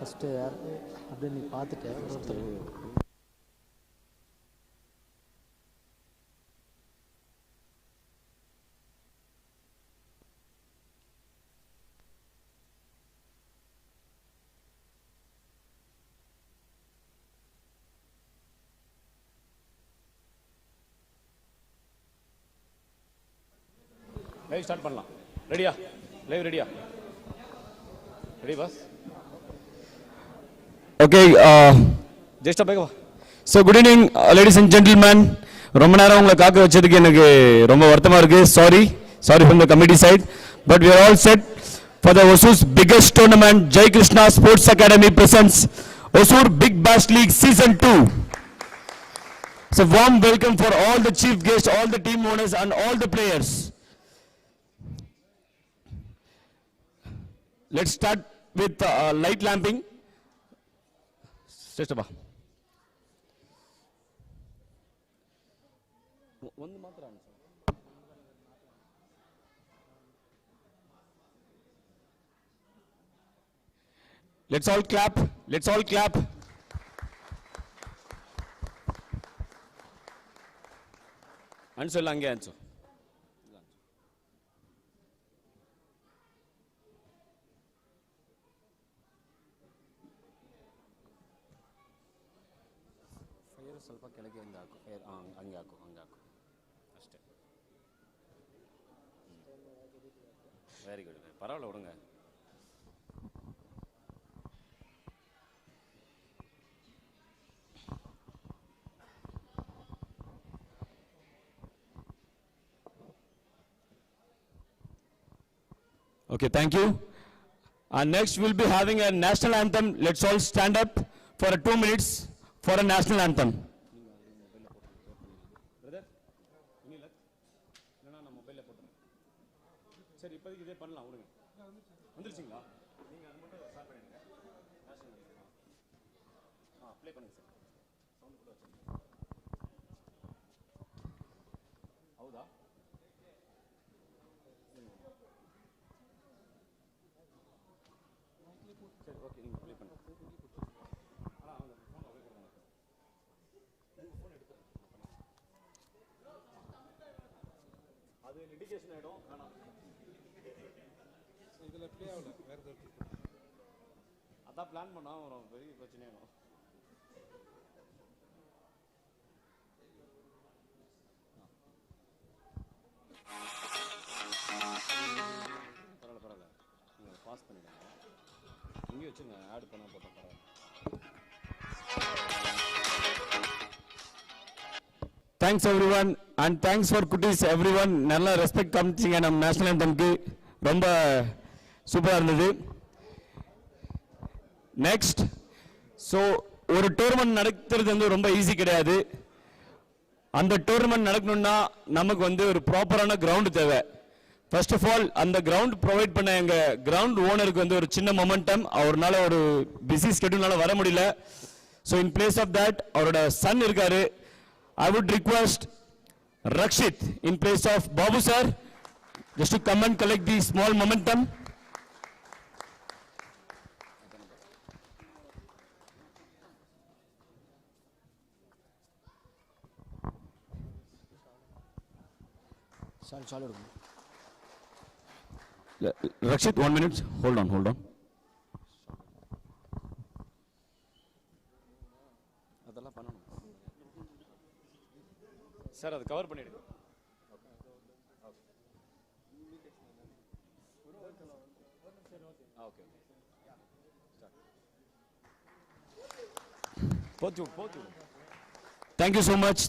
First யார் அப்படின்னு நீ பார்த்துட்டு ஒருத்தர் லைவ் ஸ்டார்ட் பண்ணலாம். ரெடியா? லைவ் ரெடியா? Ready boss? Okay, ஜெஸ்டா பேகவா. so good evening ladies and gentlemen. ரொம்ப நேரம் உங்களை காக்க வச்சதுக்கு எனக்கு ரொம்ப வருத்தமா இருக்கு. Sorry from the committee side, but we are all set for the Hosur's biggest tournament. Jai Krishna Sports Academy presents Hosur Big Bash League Season 2. So warm welcome for all the chief guests, all the team owners and all the players. Let's start with light lamping. Sreshtabha. Let's all clap. Answer lange answer. ಸ್ವಲ್ಪ ಕೆಳಗೆ ಹಾಕು, ಹಂಗೆ ಹಾಕು ಅಷ್ಟೇ. Very good, ಪರವಾಗಿಲ್ಲ ಹುಡುಗ. Okay, thank you. And next we'll be having a national anthem. Let's all stand up for 2 minutes for a national anthem. சரி, இப்போதைக்கு இதே பண்ணலாம் விடுங்க. வந்துருச்சிங்களா? நீங்கள் அது மட்டும் ஸ்டார்ட் பண்ணிடுங்க. ப்ளே பண்ணுங்க சார். சவுண்ட் கூட வச்சுருங்க. ಹೌದಾ? சரி, ஓகே, நீங்கள் ப்ளே பண்ணுங்க. அவங்க ஃபோன் அப்படியே கொடுங்க. ஃபோன் எடுத்துருங்க. அது லிட்டிகேஷன் ஆகிடும். வேணாம், இதில் ப்ளே ஆகல. வேறு ஏதாவது அதான் பிளான் பண்ணால் ஒரு பெரிய பிரச்சனையாகும். பரவாயில்ல, நீங்கள் பாஸ் பண்ணிவிடுங்க. இங்கேயும் வச்சுங்க, ஆட் பண்ண போட்டோம். பரவாயில்ல. Thanks everyone and thanks for kutis everyone. நல்ல ரெஸ்பெக்ட் காமிச்சிங்க நம்ம நேஷனல் ஆந்தம்க்கு. ரொம்ப சூப்பராக இருந்தது. நெக்ஸ்ட், ஸோ ஒரு டோர்னமெண்ட் நடத்துறது வந்து ரொம்ப ஈஸி கிடையாது. அந்த டோர்னமெண்ட் நடக்கணும்னா நமக்கு வந்து ஒரு ப்ராப்பரான கிரவுண்டு தேவை. ஃபர்ஸ்ட் ஆஃப் ஆல் அந்த கிரவுண்ட் ப்ரொவைட் பண்ண எங்கள் கிரவுண்ட் ஓனருக்கு வந்து ஒரு சின்ன மொமெண்டம், அவர்னால ஒரு பிஸி ஸ்கெடியூல்னால வர முடியல. So in place of that அவரோட சன் இருக்காரு. I would request Rakshit in place of Babu sir just to come and collect the small momentum. Rakshit, 1 minute. Hold on. அதெல்லாம் பண்ணணும் சார். அது கவர் பண்ணிடுங்க. ஓகே, போச்சு. Thank you so much.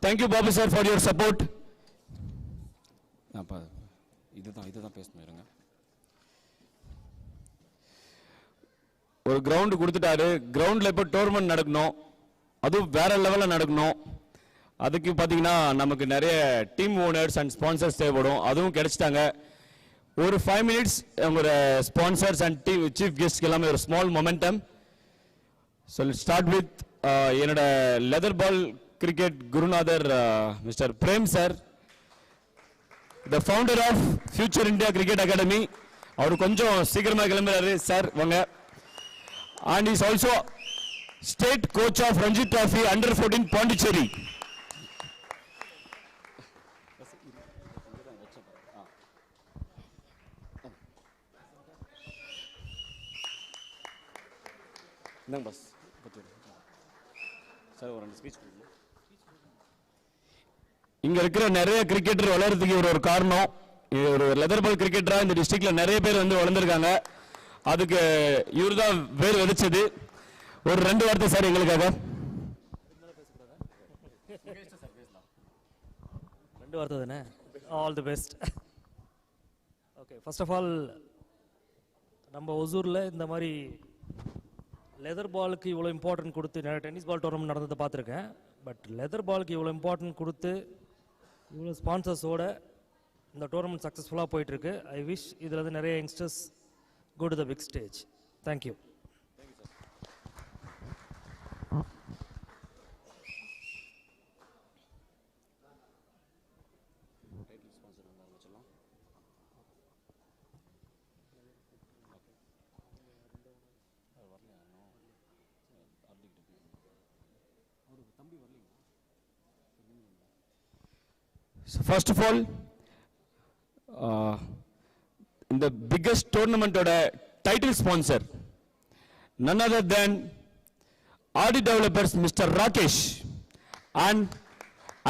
Thank you Babu sir for your support. அப்போ இதுதான் பேசணும். இருங்க. ஒரு கிரவுண்டு கொடுத்துட்டாரு. கிரவுண்டில் இப்போ டோர்னமெண்ட் நடக்கணும், அதுவும் வேற லெவலில் நடக்கணும். அதுக்கு பார்த்தீங்கன்னா நமக்கு நிறைய டீம் ஓனர்ஸ் அண்ட் ஸ்பான்சர்ஸ் தேவைப்படும். அதுவும் கிடைச்சிட்டாங்க. ஒரு 5 மினிட்ஸ் உங்களோட ஸ்பான்சர்ஸ் அண்ட் சீஃப் கெஸ்ட்க்கு எல்லாமே ஒரு small momentum. So start with என்னோட லெதர் பால் கிரிக்கெட் குருநாதர் mister Prem sir, the founder of future India cricket academy. அவர் கொஞ்சம் சீக்கிரமாக கிளம்புறாரு சார். வாங்க. and is also state coach of Ranji Trophy under 14 Pondicherry. இந்தாங்க பாஸ் சார் ஒரு 2 ஸ்பீச் கொடுங்க. இங்க இருக்கிற நிறைய கிரிக்கெட்டர் வளர்றதுக்கு இவர் ஒரு காரணம். ஒரு லெதர் பால் கிரிக்கெட்டரா இந்த டிஸ்ட்ரிக்ட்ல நிறைய பேர் வந்து வளர்ந்துருக்காங்க. அதுக்கு இவர் தான் வேர் வெடிச்சது. ஒரு 2 வார்த்தை சார் எங்களுக்காக. 2 வார்த்தை தானே. All the best. Okay, first of all நம்ம ஒசூரில் இந்த மாதிரி லெதர் பாலுக்கு இவ்வளோ இம்பார்ட்டன்ட் கொடுத்து நிறைய டென்னிஸ் பால் டோர்னமெண்ட் நடந்ததை பார்த்துருக்கேன். பட் லெதர் பாலுக்கு இவ்வளோ இம்பார்ட்டன்ட் கொடுத்து இவ்வளோ ஸ்பான்சர்ஸோட இந்த டோர்னமெண்ட் சக்ஸஸ்ஃபுல்லாக போயிட்டுருக்கு. ஐ விஷ் இதில் வந்து நிறைய youngsters go to the big stage. Thank you. So first of all, in the biggest tournament oda title sponsor, none other than RD Developers Mr. Rakesh and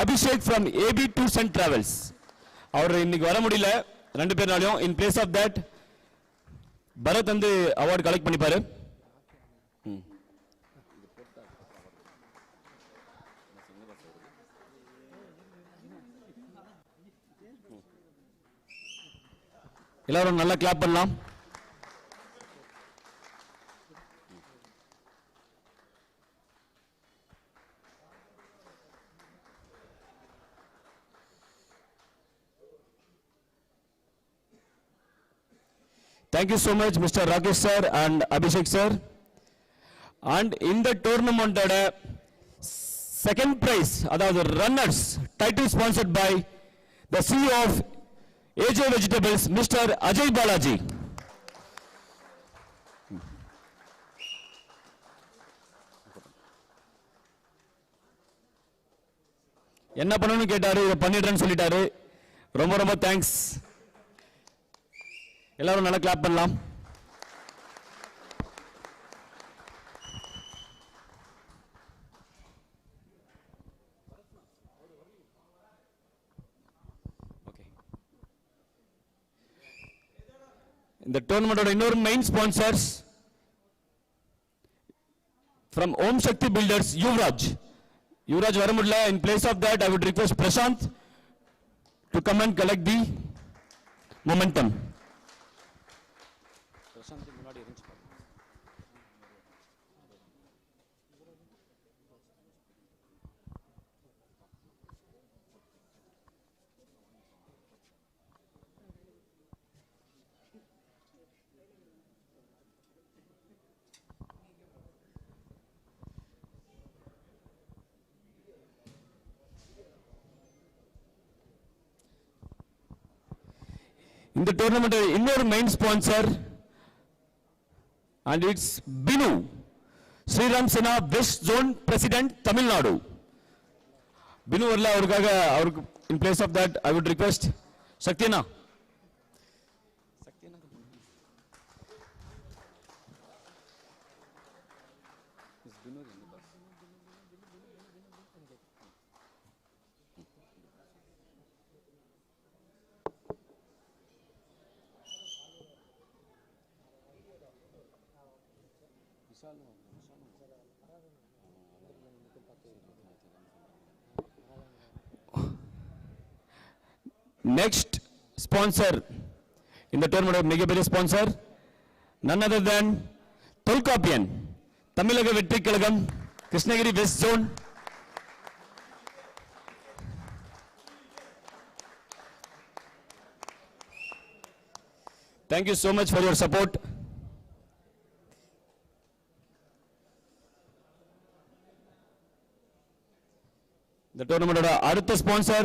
Abhishek from AB Tours and Travels. அவர் இன்னைக்கு வர முடியல 2 பேர்னாலையும். in place of that Bharat வந்து award collect பண்ணிப்பாரு. எல்லாரும் நல்லா clap பண்ணலாம். Thank you so much Mr. Rakesh sir and Abhishek sir. And in the tournament second prize, அதாவது runners, title sponsored by the CEO of AJ Vegetables, Mr. Ajay Balaji. என்ன பண்ணணும்னு கேட்டாரு, இதை பண்ணிடுறேன்னு சொல்லிட்டாரு. ரொம்ப ரொம்ப தேங்க்ஸ். எல்லாரும் நல்லா கிளாப் பண்ணலாம். இந்த டோர்னமெண்டோட இன்னொரு main sponsors from Om Shakti Builders, Yuvraj வர முடியல. in place of that I would request Prashant to come and collect the momentum. Prashanth முன்னாடி இருந்துச்சு. இந்த டோர்னமெண்ட் இன்னொரு main sponsor and it's Binu, Sriram Sena West Zone President, Tamil Nadu. Binu வரல, அவருக்காக அவருக்கு in place of that I would request Shaktina. Next sponsor in the tournament, மிகப்பெரிய sponsor, none other than Tholkappiyan, Tamilaga Vettri Kazhagam, Krishnagiri west zone. Thank you so much for your support. The tournament oda அடுத்த sponsor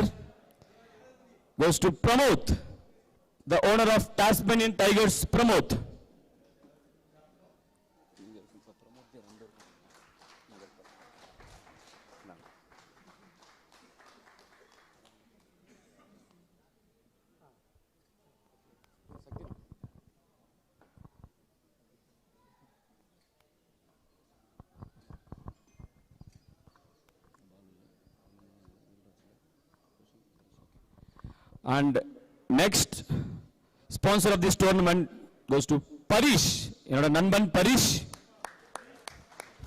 goes to Pramod, the owner of Tasmanian Tigers, Pramod. And next sponsor of this tournament goes to Parish. என்னோட நண்பன் Parish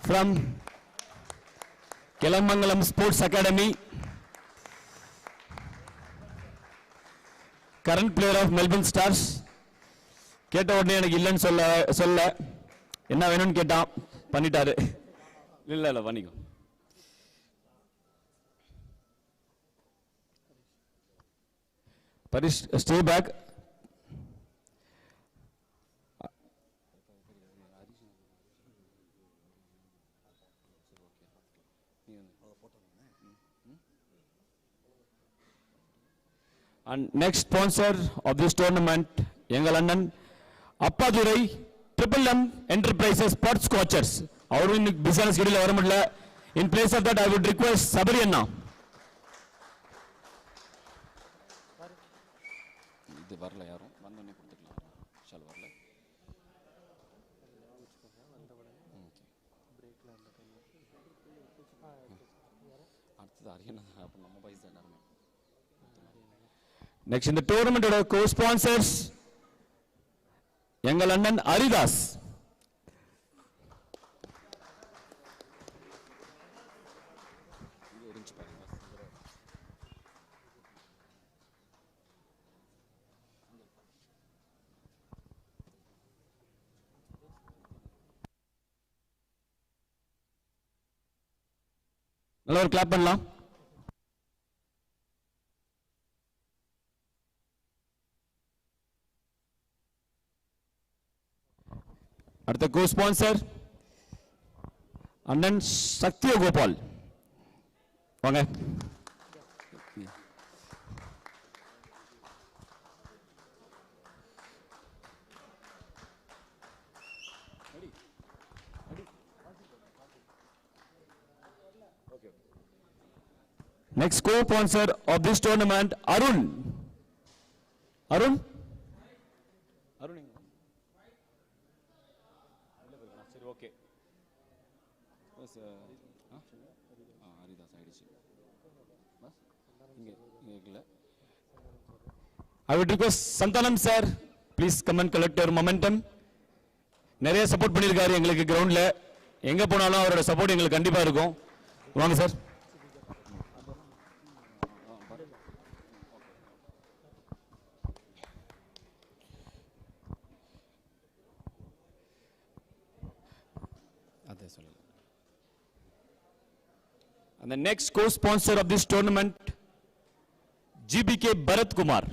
from Kelammangalam Sports Academy, current player of Melbourne Stars. கேட்ட உடனே எனக்கு இல்லைன்னு சொல்ல என்ன வேணும்னு கேட்டான், பண்ணிட்டாரு. இல்ல பண்ணிக்கோ. Parish, stay back. And next sponsor of this tournament, எங்கள் அண்ணன் Appadurai Triple M Enterprises Sports Coachers. அவரும் இன்னைக்கு பிசினஸ் ஸ்கெடியூல்ல வர முடியல. In place of that, I would request Sabri அண்ணா. இது வரல, யாரும் வந்தோடனே கொடுத்துக்கலாம். ஷால் வரல. அடுத்தது அரியனா, அப்போ நம்ம பைசா எல்லாருமே. Next in the tournament of co-sponsors, எங்கள் அண்ணன் ஹரிதாஸ். நல்ல ஒரு கிளாப் பண்ணலாம். அடுத்த கோ ஸ்பான்சர் அண்ணன் சக்திய கோபால், வாங்க. Next co-sponsor of this tournament, Arun. Arun? Arun. சரி, ஓகே. ஹரிதாஸ் ஆயிடுச்சு. இங்க I would request Santanam sir, please come and collect your momentum. நிறைய சப்போர்ட் பண்ணிருக்காரு எங்களுக்கு கிரவுண்ட்ல. எங்க போனாலும் அவரோட சப்போர்ட் எங்களுக்கு கண்டிப்பா இருக்கும். வாங்க sir. And the next co-sponsor of this tournament, GBK Bharat Kumar.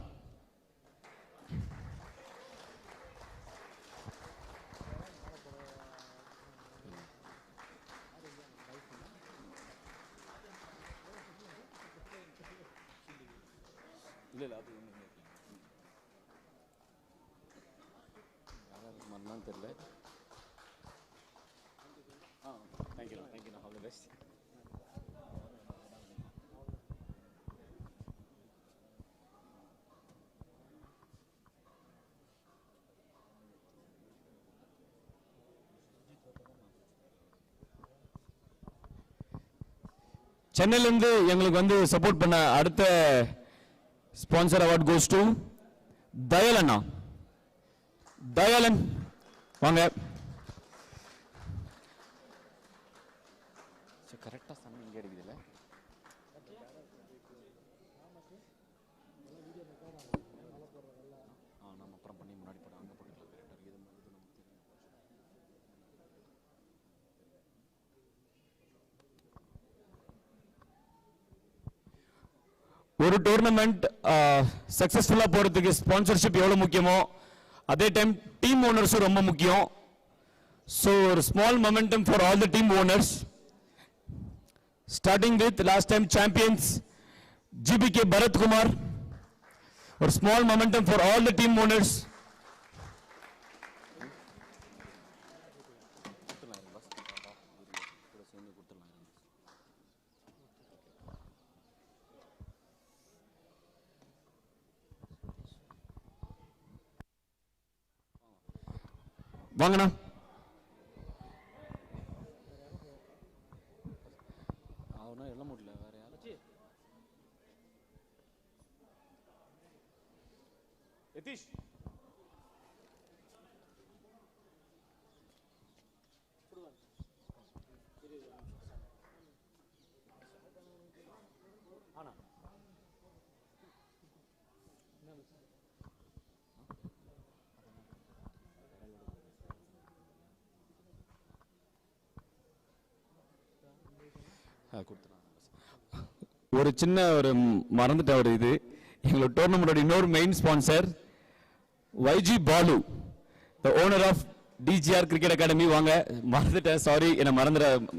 Thank you, all the best. சென்னையிலிருந்து எங்களுக்கு வந்து சப்போர்ட் பண்ண அடுத்த ஸ்பான்சர் அவார்ட் கோஸ் டு தயாலண்ணா. தயாலன் வாங்க. கரெக்டா சன் இங்க அடிக்குதுல. நம்ம அப்புறம் பண்ணி முன்னாடி போட அங்க போட்டுக்கலாம். ஒரு டோர்னமெண்ட் சக்சஸ்ஃபுல்லா போறதுக்கு ஸ்பான்சர்ஷிப் எவ்வளவு முக்கியமோ அதே டைம் டீம் ஓனர்ஸும் ரொம்ப முக்கியம். ஸோ ஒரு small momentum for all the team owners, starting with last time champions GPK Bharath Kumar. ஒரு small momentum for all the team owners. வாங்கண்ணா. அவனா எல்லாம் முடியல வேற யாரு? எதீஷ் ஆனா ஒரு சின்ன ஒரு மறந்துட்ட ஒரு இது, எங்களோட டோர்னமெண்டோட இன்னொரு main sponsor YG Balu, the owner of DGR cricket academy. வாங்க, மறந்துட்டேன், சாரி, என்ன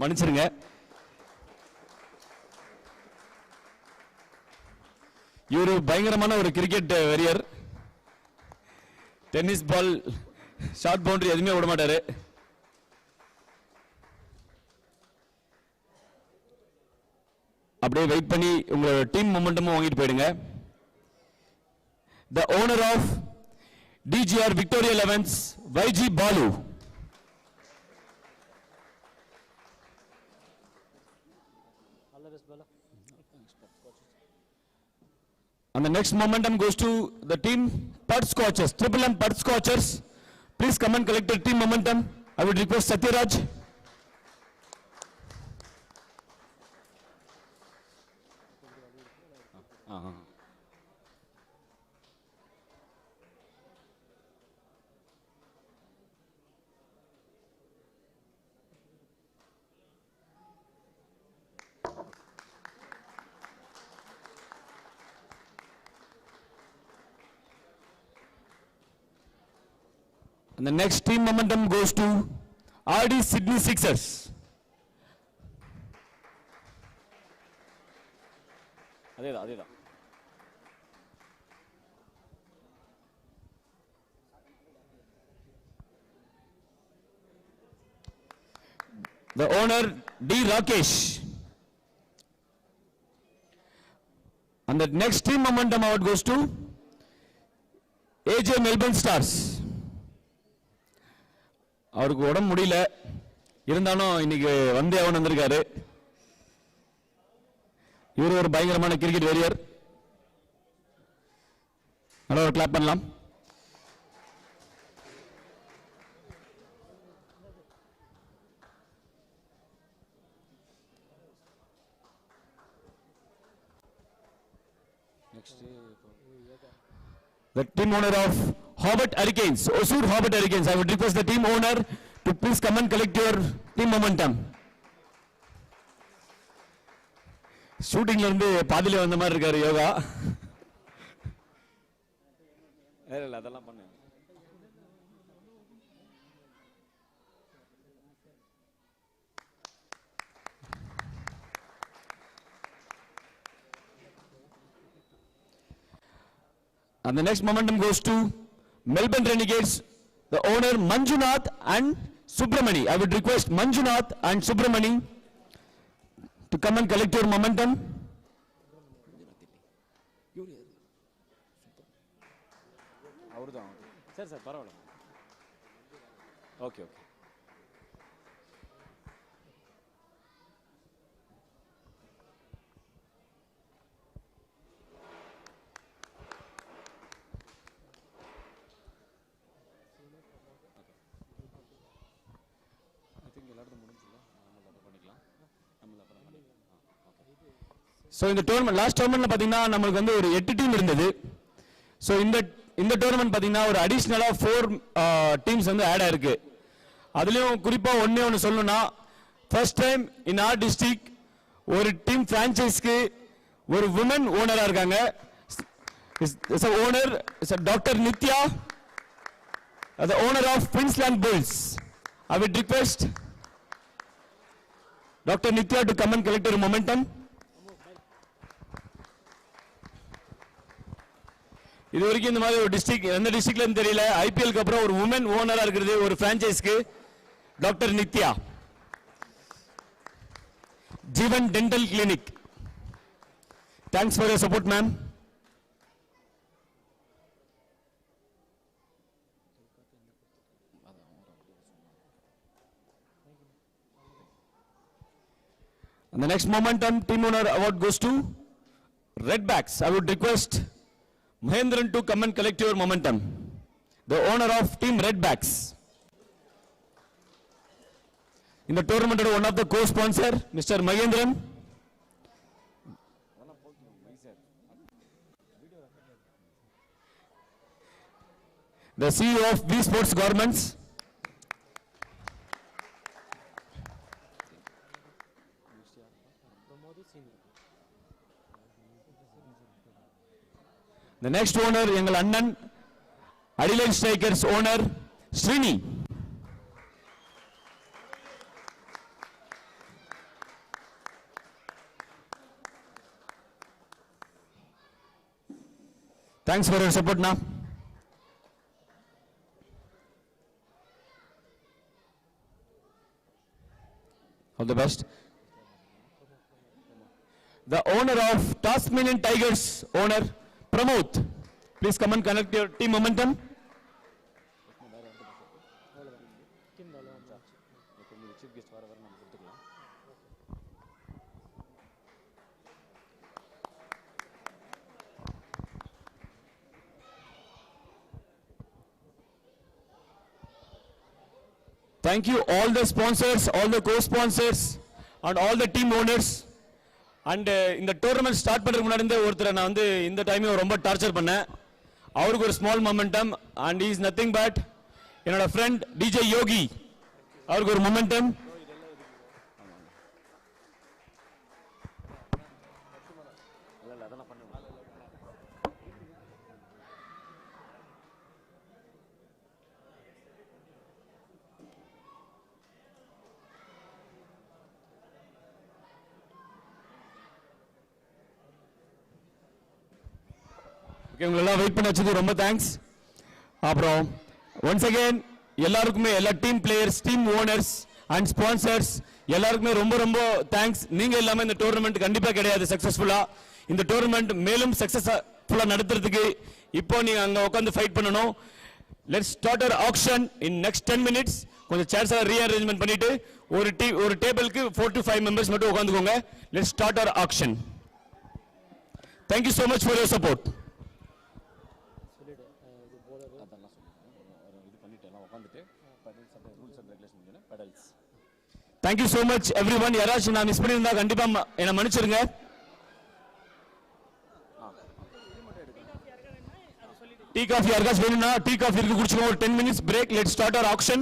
மன்னிச்சிருங்க. இவரு பயங்கரமான ஒரு கிரிக்கெட் வெறியர். டென்னிஸ் பால், ஷார்ட் பவுண்டரி எதுவுமே விட மாட்டாரு. அப்படியே வெயிட் பண்ணி உங்களோட டீம் மொமெண்டமும் வாங்கிட்டு போயிடுங்க. The owner of DGR Victoria 11s, YG Balu. All the best, Bala. And the next momentum goes to the team Putt-Scotchers, Triple M Putt-Scotchers. Please come and collect your team momentum. I would request Satyaraj. And the next team momentum goes to RD Sydney Sixers. அதேதான் The owner D Rakesh. And the next team momentum award goes to AJ Melbourne Stars. அவருக்கு உடம்பு முடியல, இருந்தாலும் இன்னைக்கு வந்தே அவன் வந்திருக்காரு. இவர் ஒரு பயங்கரமான கிரிக்கெட் வெறியர். நல்லா ஒரு கிளாப் பண்ணலாம். The team owner of Hobart Hurricanes, Hosur Hobart Hurricanes. I would request the team owner to please come and collect your team momentum. ஷூட்டிங்ல இருந்து பாதியில வந்த மாதிரி இருக்காரு யோகா. இல்ல அதெல்லாம் பண்ணு. And the next momentum goes to Melbourne Renegades, the owner Manjunath and Subramani. I would request Manjunath and Subramani to come and collect your momentum. அவர்தான் சரி சார் பரவாயில்ல. ஓகே So இந்த டோர்னமெண்ட் லாஸ்ட் டோர்னமெண்ட்ல பாத்தீங்கன்னா நமக்கு வந்து ஒரு 8 டீம் இருந்தது. So இந்த டோர்னமெண்ட் பாத்தீங்கன்னா ஒரு அடிஷ்னலா 4 டீம்ஸ் வந்து ஆட் ஆயிருக்கு. அதுலயும் குறிப்பா ஒன்னு சொல்லணும்னா, first time in our district ஒரு டீம் பிரான்ச்சைஸ்க்கு ஒரு உமன் ஓனரா இருக்காங்க. Is a owner, is a Dr. Nitya, the owner of Queensland Bulls. I would request Dr. Nitya to come and collect your momentum. இது வரைக்கும் இந்த மாதிரி ஒரு டிஸ்ட்ரிக்ட் எந்த டிஸ்ட்ரிக்ட்ல இருந்து தெரியல, ஐபிஎல்க்கு அப்புறம் ஒரு உமன் ஓனரா இருக்கிறது ஒரு பிரான்ச்சைஸ்க்கு doctor Nithya. Jeevan dental clinic. Thanks for your support ma'am. And the next momentum team owner award goes to Redbacks. I would request Mahendran to come and collect your momentum. The owner of team Redbacks. In the tournament, one of the co-sponsor, Mr. Mahendran. The CEO of V Sports Garments. The next owner, எங்கள் அண்ணன் Adelaide Strikers owner, Srini. Thanks for your support now. All the best. The owner of Tasmanian Tigers, owner Pramod, please come and connect your team momentum. Thank you all the sponsors, all the co-sponsors and all the team owners. And இந்த tournament start பண்றதுக்கு முன்னாடி இருந்தே ஒருத்தரை நான் வந்து இந்த டைமையும் ரொம்ப torture பண்ணேன். அவருக்கு ஒரு small momentum and is nothing but என்னோட ஃப்ரெண்ட் டிஜே யோகி, அவருக்கு ஒரு மொமெண்டம். உங்களெல்லாம் வெயிட் பண்ண வச்சது ரொம்ப தேங்க்ஸ். அப்புறம் ஒன்ஸ் அகெயின் எல்லாருக்குமே, எல்லா team players, team owners and sponsors எல்லாருக்குமே ரொம்ப ரொம்ப தேங்க்ஸ். நீங்க இல்லாம இந்த டோர்னமெண்ட் கண்டிப்பா கிடையாது சக்சஸ்ஃபுல்லா. இந்த டோர்னமெண்ட் மேலும் சக்சஸ்ஃபுல்லா நடத்துறதுக்கு இப்போ நீங்க அங்க உட்கார்ந்து ஃபைட் பண்ணணும். Let's start our auction in next 10 minutes. கொஞ்சம் சேர்ஸ் எல்லாம் ரீஅரேஞ்ச்மென்ட் பண்ணிட்டு ஒரு டேபிளுக்கு 4 to 5 மெம்பர்ஸ் மட்டும் உட்கார்ந்துக்கோங்க. Let's start our auction. Thank you so much for your support. Thank you so much everyone. யாராச்சும் நான் மிஸ் பண்ணியிருந்தா கண்டிப்பா என்ன மன்னிச்சிருங்க. டீ காஃபி யாருக்காச்சும் வேணும்னா டீ காஃபி இருக்கு, குடிச்சுக்கோங்க. ஒரு 10 minutes break. Let's start our auction.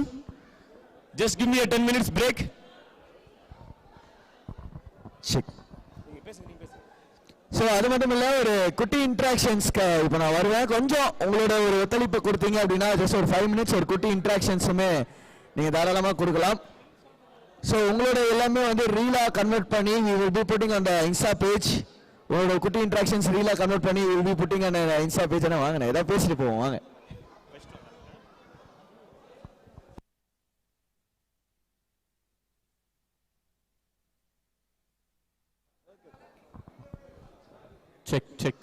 Just give me a 10 minutes break. So அது மட்டும் இல்லை, ஒரு குட்டி இன்ட்ராக்ஷன்ஸ்க்கு இப்போ நான் வருவேன். கொஞ்சம் உங்களோட ஒரு ஒத்துழைப்பு கொடுத்தீங்க அப்படின்னா ஜஸ்ட் ஒரு 5 minutes ஒரு குட்டி இன்ட்ராக்ஷன்ஸுமே நீங்கள் தாராளமாக கொடுக்கலாம். ஸோ உங்களோட எல்லாமே வந்து ரீலாக கன்வெர்ட் பண்ணி we will be putting on the Insta page. உங்களோட குட்டி இன்ட்ராக்ஷன்ஸ் ரீலாக கன்வெர்ட் பண்ணி we will be putting on the Insta page. வாங்க, ஏதாவது பேசிட்டு போவோம் வாங்க. Check.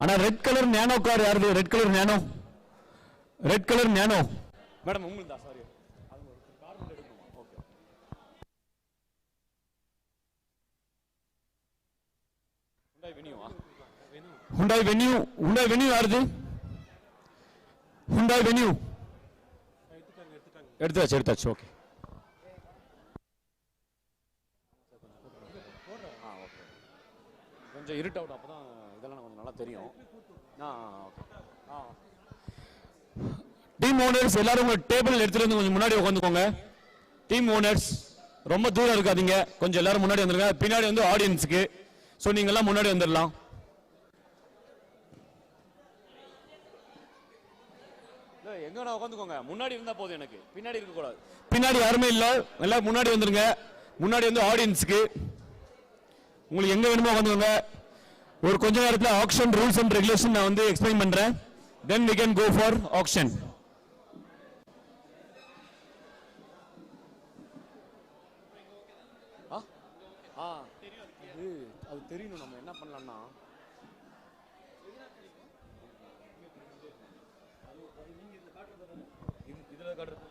ஆனா ரெட் கலர் நேனோ கார் யாருது? Red colour Nano, red colour Nano madam உங்களுக்கு தான். சாரி, அது ஒரு கார் மட்டும் எடுக்கணுமா? ஓகே. ஹுண்டாய் வென்யூவா? ஹுண்டாய் வென்யூ, ஹுண்டாய் வென்யூ யாருது? ஹுண்டாய் வென்யூ எடுத்தாச்சு. ஓகே. கொஞ்சம் இருட் அவுட், அப்பதான் இதெல்லாம் கொஞ்சம் நல்லா தெரியும். டீம் ஓனர்ஸ் எல்லாரும் உங்க டேபிள் எடுத்துட்டு வந்து கொஞ்சம் முன்னாடி உட்காந்துக்கோங்க. டீம் ஓனர்ஸ் ரொம்ப தூரம் இருக்காதீங்க, கொஞ்சம் எல்லாரும் முன்னாடி வந்துருங்க. பின்னாடி வந்து ஆடியன்ஸுக்கு, ஸோ நீங்க எல்லாம் முன்னாடி வந்துடலாம். எங்க நான் உட்காந்துக்கோங்க, முன்னாடி இருந்தா போதும், எனக்கு பின்னாடி இருக்க கூடாது. பின்னாடி யாருமே இல்ல, எல்லாம் முன்னாடி வந்துருங்க. முன்னாடி வந்து ஆடியன்ஸுக்கு, உங்களுக்கு எங்க வேணுமோ உட்காந்துக்கோங்க. ஒரு கொஞ்ச நேரத்தில் ஆக்ஷன் ரூல்ஸ் அண்ட் ரெகுலேஷன் நான் வந்து எக்ஸ்பிளைன் பண்றேன். then we can go for auction. அது தெரியணும். நம்ம என்ன பண்ணலாம்னா, இதுல காட்டுறது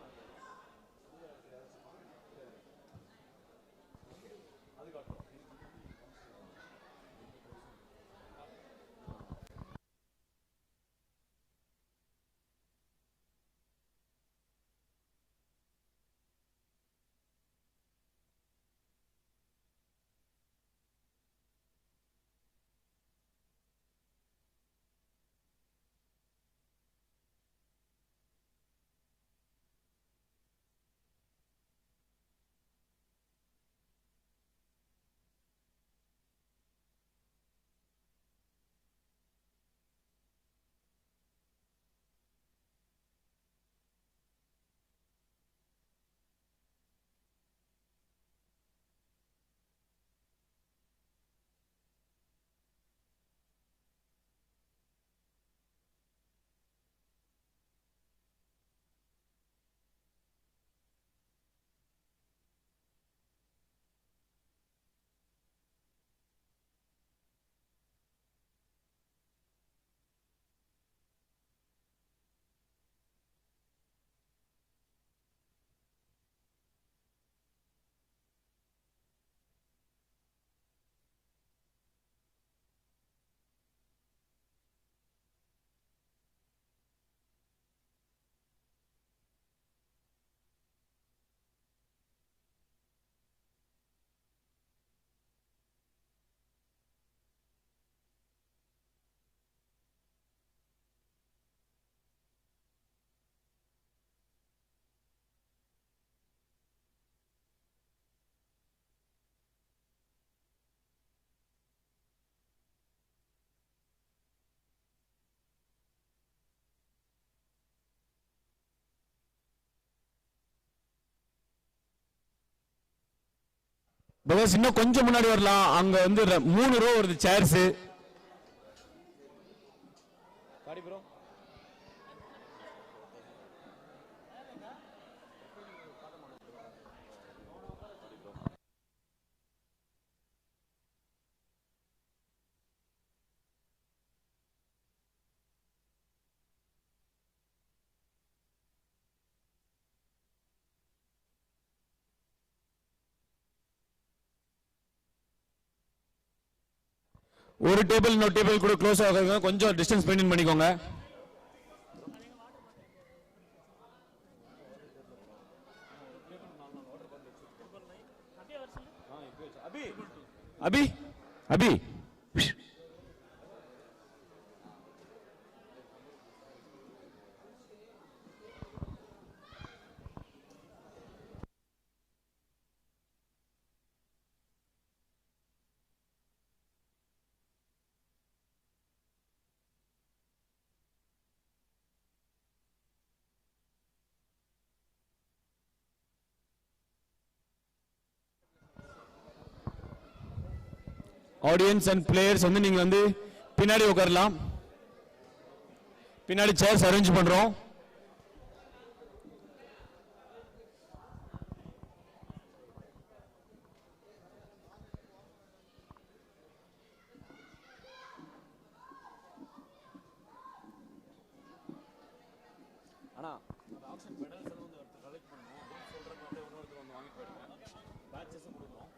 இன்னும் கொஞ்சம் முன்னாடி வரலாம். அங்க வந்து 3 ரோ வருது சேர்ஸ். ஒரு டேபிள் இன்னொரு டேபிள் கூட க்ளோஸ் ஆகுங்க, கொஞ்சம் டிஸ்டன்ஸ் மெயின்டைன் பண்ணிக்கோங்க. அபி அபி ஆடியன்ஸ் அண்ட் பிளேயர்ஸ் வந்து நீங்க வந்து பின்னாடி உட்காரலாம். பின்னாடி சேர்ஸ் அரேஞ்ச் பண்றோம். அண்ணா அந்த ஆக்ஷன் மெடல்ஸ் எல்லாம் வந்து ஒருத்தர் கலெக்ட் பண்ணுவோம் அப்படின்னு சொல்கிறப்ப அப்படியே இன்னொருத்தர் வந்து வாங்கிட்டு போயிடுங்க பேட்சஸும் கொடுக்குறோம்.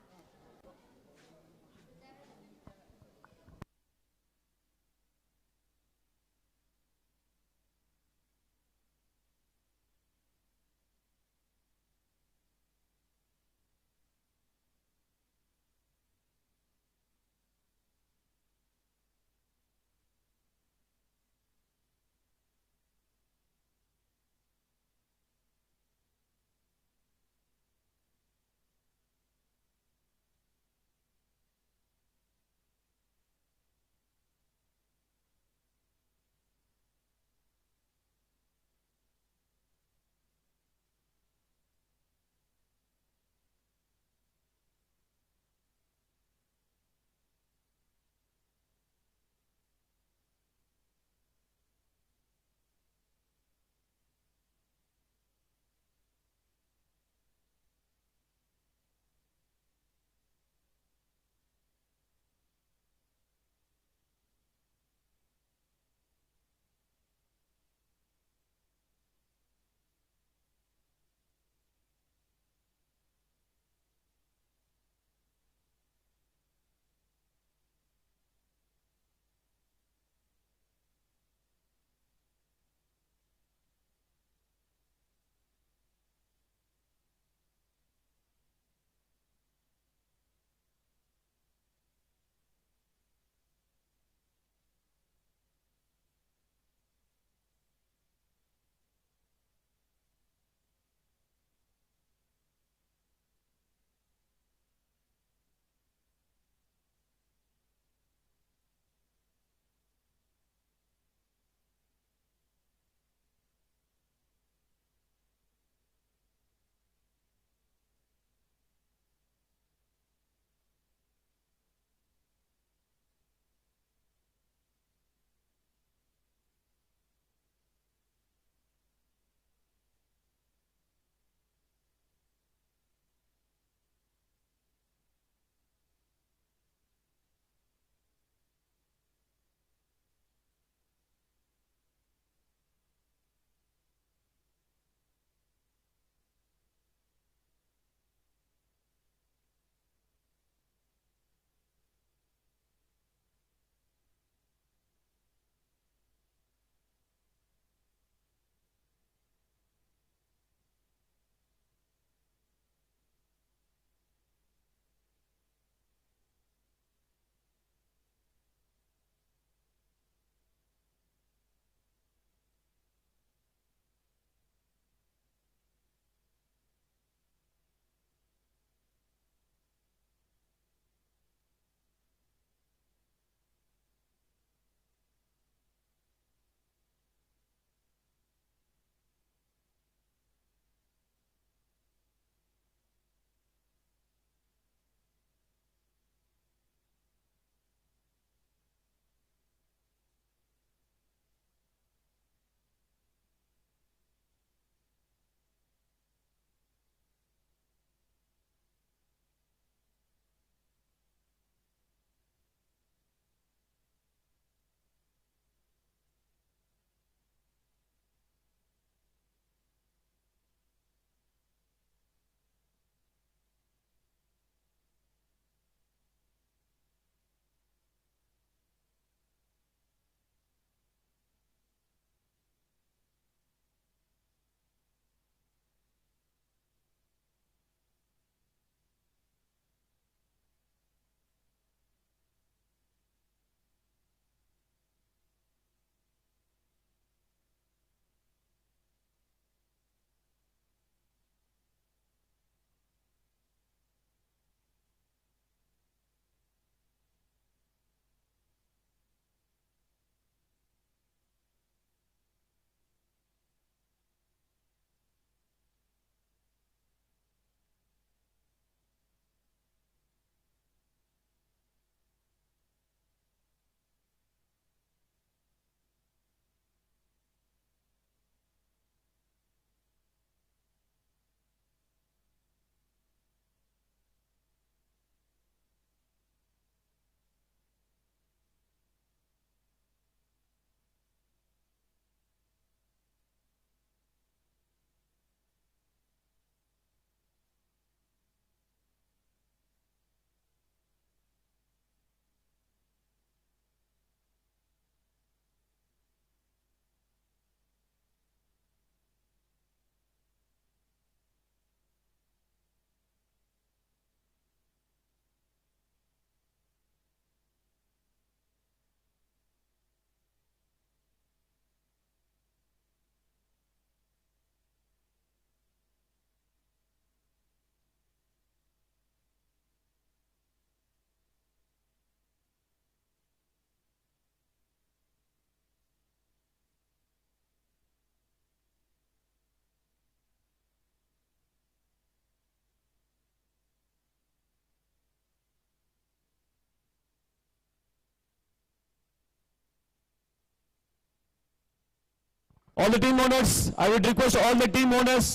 All the team owners, I would request all the team owners,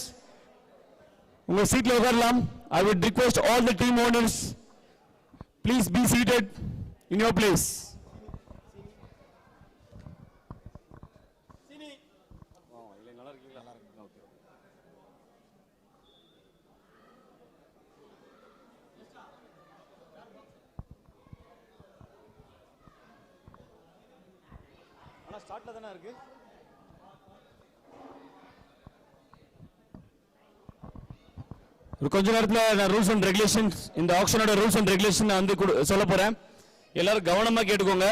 உங்க சீட்ல உட்காரலாம். I would request all the team owners, please be seated in your place. நல்லா இருக்கீங்களா? நல்லா இருக்கு. ஓகே. ஆனா ஸ்டார்ட்ல தானே இருக்கு. கொஞ்ச நேரத்தில் நான் ரூல்ஸ் அண்ட் ரெகுலேஷன்ஸ், இந்த ஆக்ஷனோட ரூல்ஸ் அண்ட் ரெகுலேஷன் நான் வந்து சொல்ல போறேன். எல்லாரும் கவனமா கேட்டுக்கோங்க.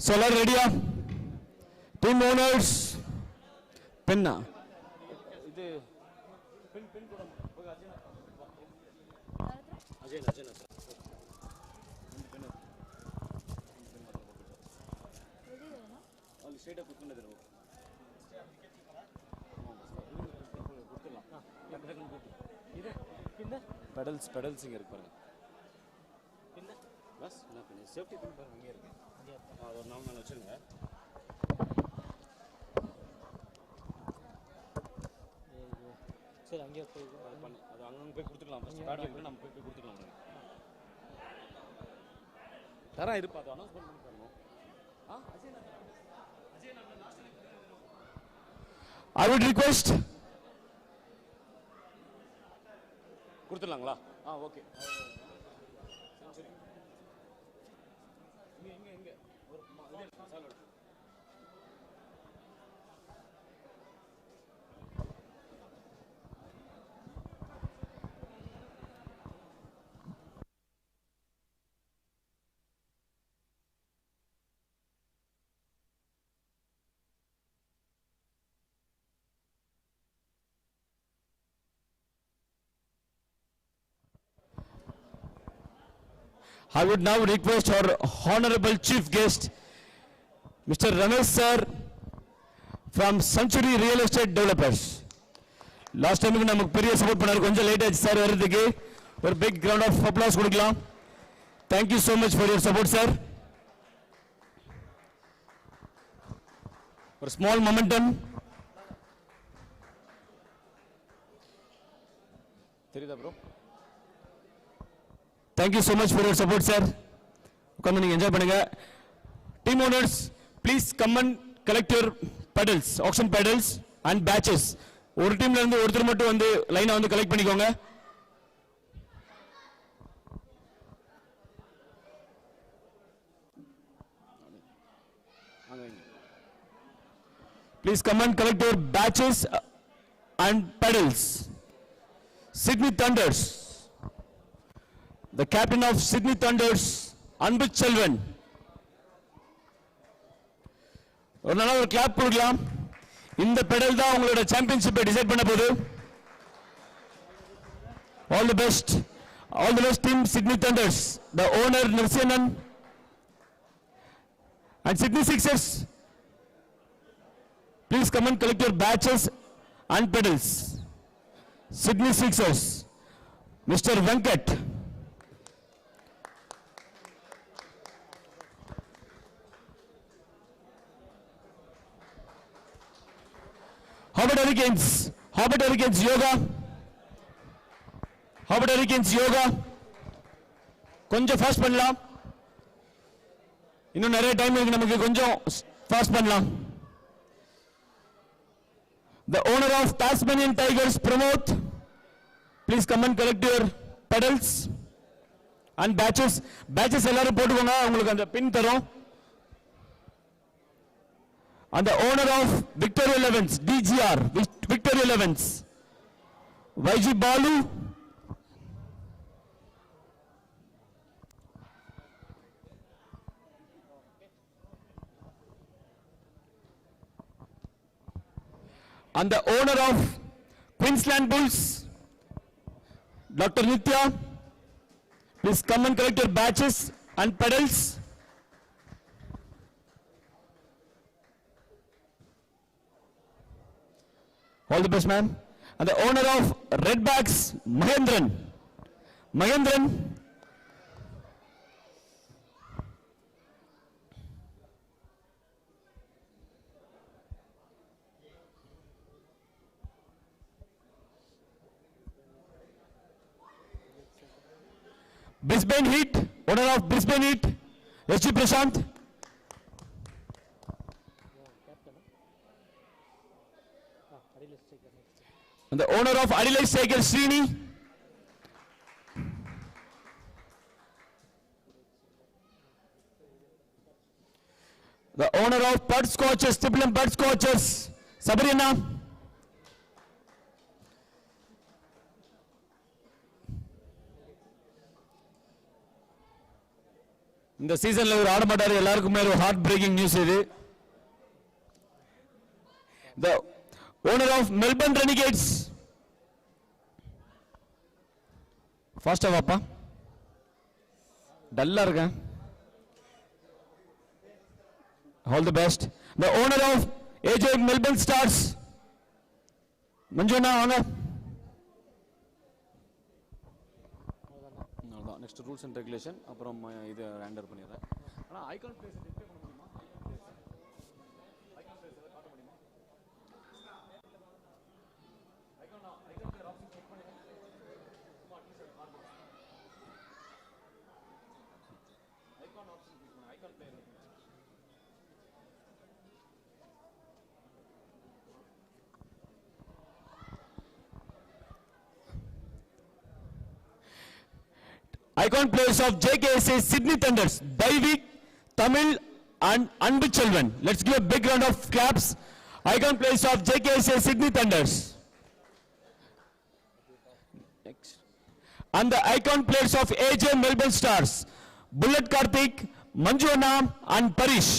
So, எல்லாரும் ரெடியா? டீம் ஓனர்ஸ் பெண்ணா இது பின் கூட அஜய் அது ஸ்ட்ரைட்டா குத்துனது இருக்கு. இது பெடல்ஸ் இங்க இருக்கு பாருங்க. பஸ் என்ன பண்ணி சேஃப்டி பின் பாருங்க இங்க இருக்கு. அது ஒரு 4 நாள் வச்சிருங்க. சரி அங்கேயே போய் பண்ணி அது அங்க போய் கொடுத்துக்கலாம். ஃபர்ஸ்ட் கார்டு வைக்கணும், நம்ம போய் கொடுத்துக்கலாம். தரேன் இருப்பா, அது அனௌன்ஸ்மென்ட் பண்ணி தரணும். I would request கொடுத்துடலாங்களா? ஓகே. இங்க ஒரு salad. I would now request our honorable chief guest, Mr. Ramesh sir from Century Real Estate Developers. Last time நமக்கு பெரிய சப்போர்ட் பண்ணாரு, கொஞ்சம் லேட் ஆச்சு சார் வரதுக்கு. ஒரு பிக் கிரவுண்ட் ஆஃப் அப்ளாஸ் கொடுக்கலாம். Thank you so much for your support sir. ஒரு small momentum. தெரியுதா bro? Thank you so much for your support sir. உட்கார்ந்து நீங்க என்ஜாய் பண்ணுங்க. Team owners, please come and collect your pedals, auction pedals and batches. ஒரு டீம்ல இருந்து ஒருத்தர் மட்டும் வந்து லைனா வந்து கலெக்ட் பண்ணிக்கோங்க. Please come and collect your batches and pedals. Sydney Thunders, the captain of Sydney Thunders, Anbu Chelvan. ஒரு நல்ல ஒரு கிளாப் கொடுக்கலாம். இந்த பெடல் தான் உங்களோட சாம்பியன்ஷிப்பை டிசைட் பண்ண போகுது. All the best team Sydney Thunders, the owner Nirsianan and Sydney Sixers. Please come and collect your batches and pedals. Sydney Sixers, Mr. Venkat. How about Hurricanes? Yoga? How about Hurricanes Yoga? கொஞ்சம் fast பண்ணலாம். இன்னும் நிறைய time இருக்கு, நமக்கு கொஞ்சம் fast பண்ணலாம். The owner of Tasmanian Tigers, Pramod, please come and collect your pedals and batches. Batches எல்லாரும் போட்டுக்கோங்க, உங்களுக்கு அந்த பின் தரும். and the owner of Victory 11s, DGR, Victory 11s, YG Balu, and the owner of Queensland Bulls, Dr. Nitya. Please come and collect your badges and pedals. All the best, ma'am. And the owner of Redbacks, Mahendran. Mahendran. Brisbane Heat, owner of Brisbane Heat, SG Prashant. And the owner of Adelaide Cycle, Srini. The owner of Bud Scotches, Triple M Bud Scotches, Sabrina. இந்த சீசன்ல ஒரு ஆட மாட்டாரு எல்லாருக்குமே ஒரு heart breaking news இது. The owner of Melbourne Renegades. ஃபாஸ்டா வாப்பா, டல்லா இருக்கேன். All the best. The owner of AJ Melbourne Stars, மஞ்சுண்ணா வாங்க. நெக்ஸ்ட் ரூல்ஸ் அண்ட் ரெகுலேஷன் அப்புறம் இது ஹேண்டர் பண்ணிடுறேன். ஆனால் ஐகான் பிளேஸ் டிஸ்ப்ளே பண்ண முடியுமா? ஐகான் பிளேஸ் காட்ட முடியுமா? ஐகான் பிளேயர் ஆப்ஷன் செக் பண்ணுங்க. சும்மா அட்லீஸ்ட் காட்ட ஐகான் ஆப்ஷன் கிளிக் பண்ணுங்க. Icon player Icon players of JKSA Sydney Thunders, Daivik, Tamil and Anbu Chelvan. Let's give a big round of claps. Icon players of JKSA Sydney Thunders. Next. And the icon players of AJ Melbourne Stars, Bullet Karthik, Manju Anam and Parish.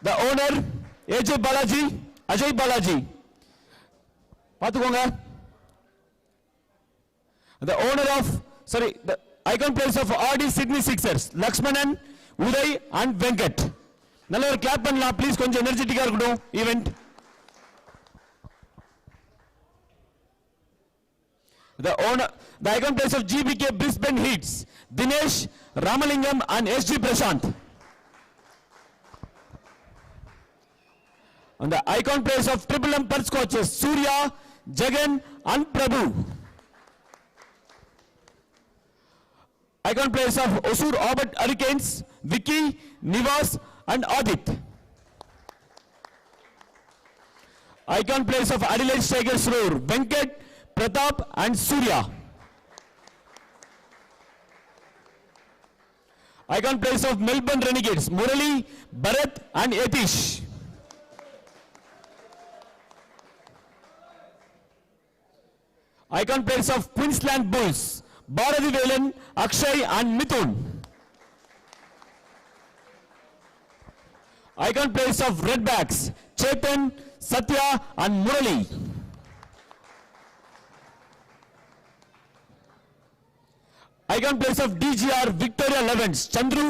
The owner, AJ Balaji, Ajay Balaji. Paathukonga. The owner of, the icon players of RD Sydney Sixers, Lakshmanan, Uday and Venkat. நல்ல ஒரு clap பண்ணலாம் please, கொஞ்சம் எனர்ஜெட்டிக்கா இருக்கணும் event. The icon players of GBK Brisbane Heats, Dinesh, Ramalingam and SG Prashant. And the icon players of Triple M Perth coaches, Surya, Jagan and Prabhu. Icon players of Hosur Orbit Hurricanes, Vicky, Nivas and Adit. Icon players of Adelaide Tigers Roar, Venkat, Pratap and Surya. Icon players of Melbourne Renegades, Murali, Bharat and Yatish. Icon players of Queensland Bulls, Bharati Velan, Akshay and Mithun. Icon players of Redbacks, Chetan, Satya and Murali. Icon players of DGR Victoria 11s, Chandru,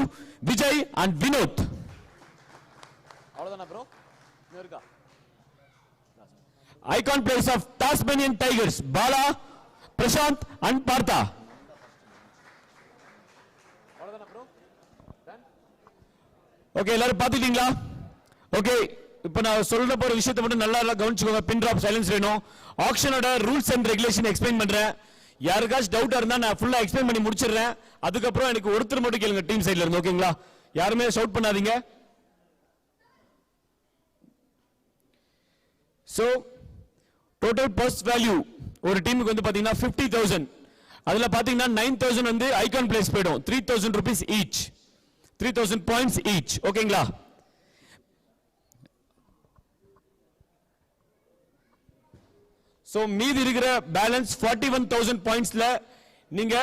Vijay and Vinod. அவ்வளோதானா bro? இன்னும் இருக்கா? Icon players of Tasmanian Tigers, Bala, Prashant and Partha. Okay, எல்லாரும் பாத்துட்டீங்களா? Okay, இப்போ நான் சொல்ற போற விஷயத்தை மட்டும் நல்லா கவனிச்சுக்கோங்க. பின் டிராப் சைலன்ஸ் வேணும். ஆக்ஷனோட ரூல்ஸ் அண்ட் ரெகுலேஷன் எக்ஸ்பிளைன் பண்றேன். யாருக்காச்சும் டவுட்டா இருந்தா நான் ஃபுல்லா எக்ஸ்பிளைன் பண்ணி முடிச்சிடுறேன். அதுக்கப்புறம் எனக்கு ஒருத்தர் மட்டும் கேளுங்க டீம் சைடுல இருந்து, ஓகேங்களா? யாருமே ஷவுட் பண்ணாதீங்க. சோ டோட்டல் பர்ஸ் வேல்யூ ஒரு டீமுக்கு வந்து பாத்தீங்கன்னா 50,000. அதுல பாத்தீங்கன்னா 9,000 வந்து ஐகான் பிளேஸ் போய்டும். 3,000 rupees each, 3,000 points each, ஓகேங்களா? ஸோ மீதி இருக்கிற பேலன்ஸ் 41,000 பாயிண்ட்ஸ்ல நீங்க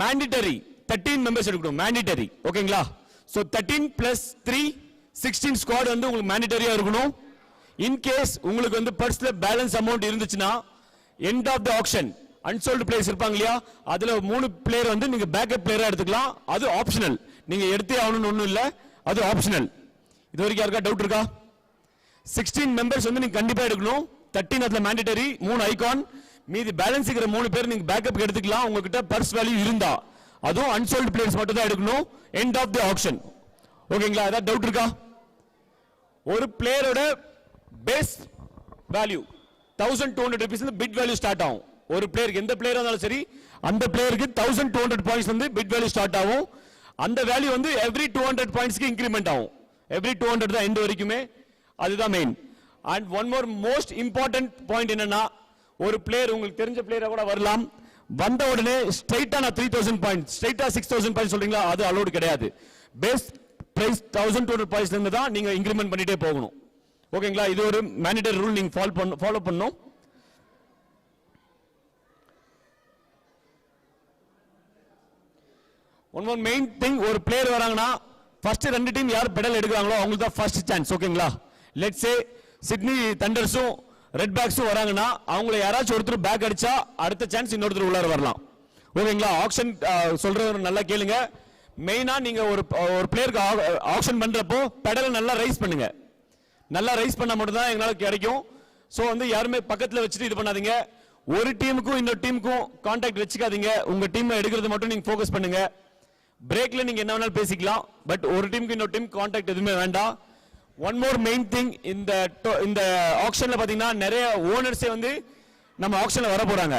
மேண்டிட்டரி 13 மெம்பர்ஸ் எடுக்கணும், மேண்டிட்டரி. ஓகேங்களா? ஸோ 13 பிளஸ் 3 16 ஸ்குவாட் வந்து உங்களுக்கு மேண்டிட்டரியா இருக்கணும். இன்கேஸ் உங்களுக்கு வந்து பர்ஸ்ல பேலன்ஸ் அமௌண்ட் இருந்துச்சுன்னா end of the auction unsold players இருப்பாங்க இல்லையா, அதுல 3 பிளேயர் வந்து நீங்க பேக்கப் பிளேயரா எடுத்துக்கலாம். அது ஆப்ஷனல், நீங்க எடுத்தே ஆகணும்னு ஒன்றும் இல்லை, அது ஆப்ஷனல். இது வரைக்கும் யாருக்கா டவுட் இருக்கா? 16 மெம்பர்ஸ் வந்து நீங்க கண்டிப்பா எடுக்கணும். 13 அதுல மேண்டிட்டரி, 3 ஐகான், மீதி பேலன்ஸ் இருக்கிற 3 பேர் நீங்க பேக்கப் எடுத்துக்கலாம் உங்ககிட்ட பர்ஸ் வேல்யூ இருந்தா. அதுவும் அன்சோல்டு பிளேயர்ஸ் மட்டும் தான் எடுக்கணும் எண்ட் ஆஃப் தி ஆக்ஷன். ஓகேங்களா? ஏதாவது டவுட் இருக்கா? ஒரு பிளேயரோட base value 1200 rupees bid value start ஆகும். ஒரு பிளேயருக்கு எந்த பிளேயரா இருந்தாலும் சரி அந்த பிளேயருக்கு 1200 பாயிண்ட்ஸ் வந்து பிட் வேல்யூ ஸ்டார்ட் ஆகும். அந்த வேல்யூ வந்து எவ்ரி 200 பாயிண்ட்ஸ்க்கு இன்கிரிமெண்ட் ஆகும். எவ்ரி 200 தான் எண்ட் வரைக்குமே, அதுதான் main. And one more most important point என்னன்னா, ஒரு பிளேயர் உங்களுக்கு தெரிஞ்ச பிளேயரா கூட வரலாம், வந்த உடனே ஸ்ட்ரைட்டா நான் 3000 பாயிண்ட்ஸ் ஸ்ட்ரைட்டா 6000 பாயிண்ட்ஸ் சொல்றீங்களா, அது அலோடு கிடையாது. பேஸ் பிரைஸ் 1200 பாயிண்ட்ஸ்ல இருந்து தான் நீங்க இன்கிரிமெண்ட் பண்ணிட்டே போகணும். ஓகேங்களா? இது ஒரு மேண்டேட்டரி ரூல், நீங்க ஃபாலோ பண்ணணும். ஒன் மோர் மெயின் திங், ஒரு பிளேயர் வராங்கன்னா ஃபர்ஸ்ட் 2 டீம் யார் பெடல் எடுக்கிறாங்களோ அவங்களுக்கு தான் ஃபர்ஸ்ட் சான்ஸ். ஓகேங்களா? லெட்ஸ் சே சிட்னி தண்டர்ஸும் ரெட் பேக்ஸும் வராங்கன்னா அவங்கள யாராச்சும் ஒருத்தர் பேக் அடிச்சா அடுத்த சான்ஸ் இன்னொருத்தர் உள்ளார வரலாம். ஓகேங்களா? ஆக்ஷன் சொல்றது நல்லா கேளுங்க. மெயினா நீங்க ஒரு பிளேயருக்கு ஆக்ஷன் பண்றப்போ பெடலை நல்லா ரைஸ் பண்ணுங்க. நல்லா ரைஸ் பண்ணா மட்டும் தான் எங்களால கிடைக்கும். சோ வந்து யாருமே பக்கத்துல வச்சுட்டு இது பண்ணாதீங்க. ஒரு டீமுக்கும் இன்னொரு டீமுக்கும் கான்டாக்ட் வச்சுக்காதீங்க. உங்க டீம் எடுக்கிறது மட்டும் நீங்க ஃபோக்கஸ் பண்ணுங்க. பிரேக்ல நீங்க என்ன வேணாலும் பேசிக்கலாம், பட் ஒரு டீமுக்கு இன்னொரு டீம் கான்டாக்ட் எதுவுமே வேண்டாம். ஒன் மோர் மெயின் திங், இந்த ஆக்ஷன்ல பாத்தீங்கன்னா நிறைய ஓனர்ஸே வந்து நம்ம ஆக்ஷன்ல வர போறாங்க.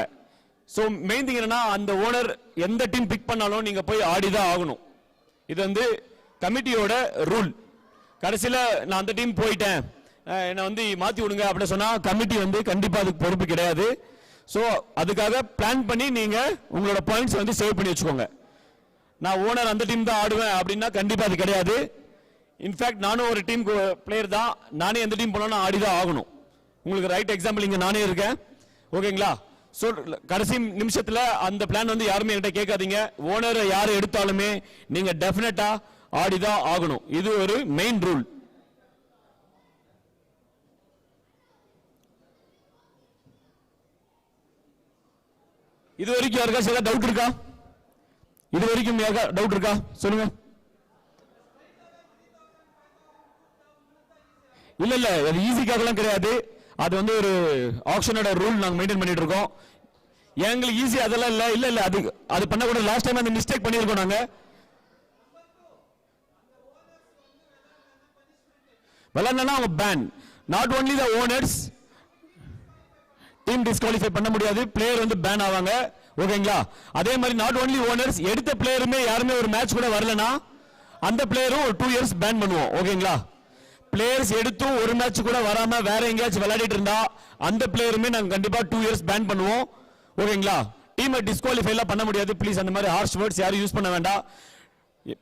சோ மெயின் திங் என்னன்னா, அந்த ஓனர் எந்த டீம் பிக் பண்ணாலும் நீங்க போய் ஆடிதான் ஆகணும். இது வந்து கமிட்டியோட ரூல். கடைசியில நான் அந்த டீம் போயிட்டேன் என்ன வந்து மாத்தி விடுங்க அப்படி சொன்னா கமிட்டி வந்து கண்டிப்பா அதுக்கு பொறுப்பு கிடையாது. சோ அதுக்காக பிளான் பண்ணி நீங்க உங்களோட பாயிண்ட்ஸ் வந்து சேவ் பண்ணி வச்சுக்கோங்க. நான் ஓனர் அந்த டீம் தான் ஆடுவேன் அப்படின்னா கண்டிப்பா அது கிடையாது. இன்ஃபேக்ட் நானும் ஒரு டீம் பிளேயர் தான், நானே எந்த டீம் போனாலும் ஆடிதான் ஆகணும். உங்களுக்கு ரைட் எக்ஸாம்பிள் இங்க நானே இருக்கேன். ஓகேங்களா? சோ கடைசி நிமிஷத்துல அந்த பிளான் வந்து யாருமே என்கிட்ட கேட்காதீங்க. ஓனர் யாரை எடுத்தாலுமே நீங்க டெஃபினட்டா ஆடிதான் ஆகணும். இது ஒரு மெயின் ரூல். இது வரைக்கும் யாருக்கா டவுட் இருக்கா? இது வரைக்கும் யாருக்கா டவுட் இருக்கா சொல்லுங்க. இல்ல இல்ல, அது ஈஸிக்காகலாம் கிடையாது. அது வந்து ஒரு ஆக்ஷனோட ரூல் நாங்க மெயின்டைன் பண்ணிட்டு இருக்கோம். எங்களுக்கு ஈஸி அதெல்லாம் இல்ல. இல்ல இல்ல, அது பண்ண கூட லாஸ்ட் டைம் அந்த மிஸ்டேக் பண்ணியிருக்கோம் நாங்க. விளையாடுனா அவங்க ban. Not only the owners, team disqualify பண்ண முடியாது, பிளேயர் வந்து பேன் ஆவாங்க. ஓகேங்களா? அதே மாதிரி நாட் ஓன்லி ஓனர்ஸ், எடுத்த பிளேயருமே யாருமே ஒரு மேட்ச் கூட வரலனா அந்த பிளேயரும் ஒரு 2 இயர்ஸ் பேன் பண்ணுவோம். ஓகேங்களா? பிளேயர்ஸ் எடுத்தும் ஒரு மேட்ச் கூட வராம வேற எங்கேயாச்சும் விளையாடிட்டு இருந்தா அந்த பிளேயருமே நாங்க கண்டிப்பா 2 இயர்ஸ் பேன் பண்ணுவோம். ஓகேங்களா? டீமை டிஸ்குவாலிஃபை எல்லாம் பண்ண முடியாது. ப்ளீஸ் அந்த மாதிரி ஹார்ஷ் வேர்ட்ஸ் யாரும் யூஸ் பண்ண வேண்டாம்.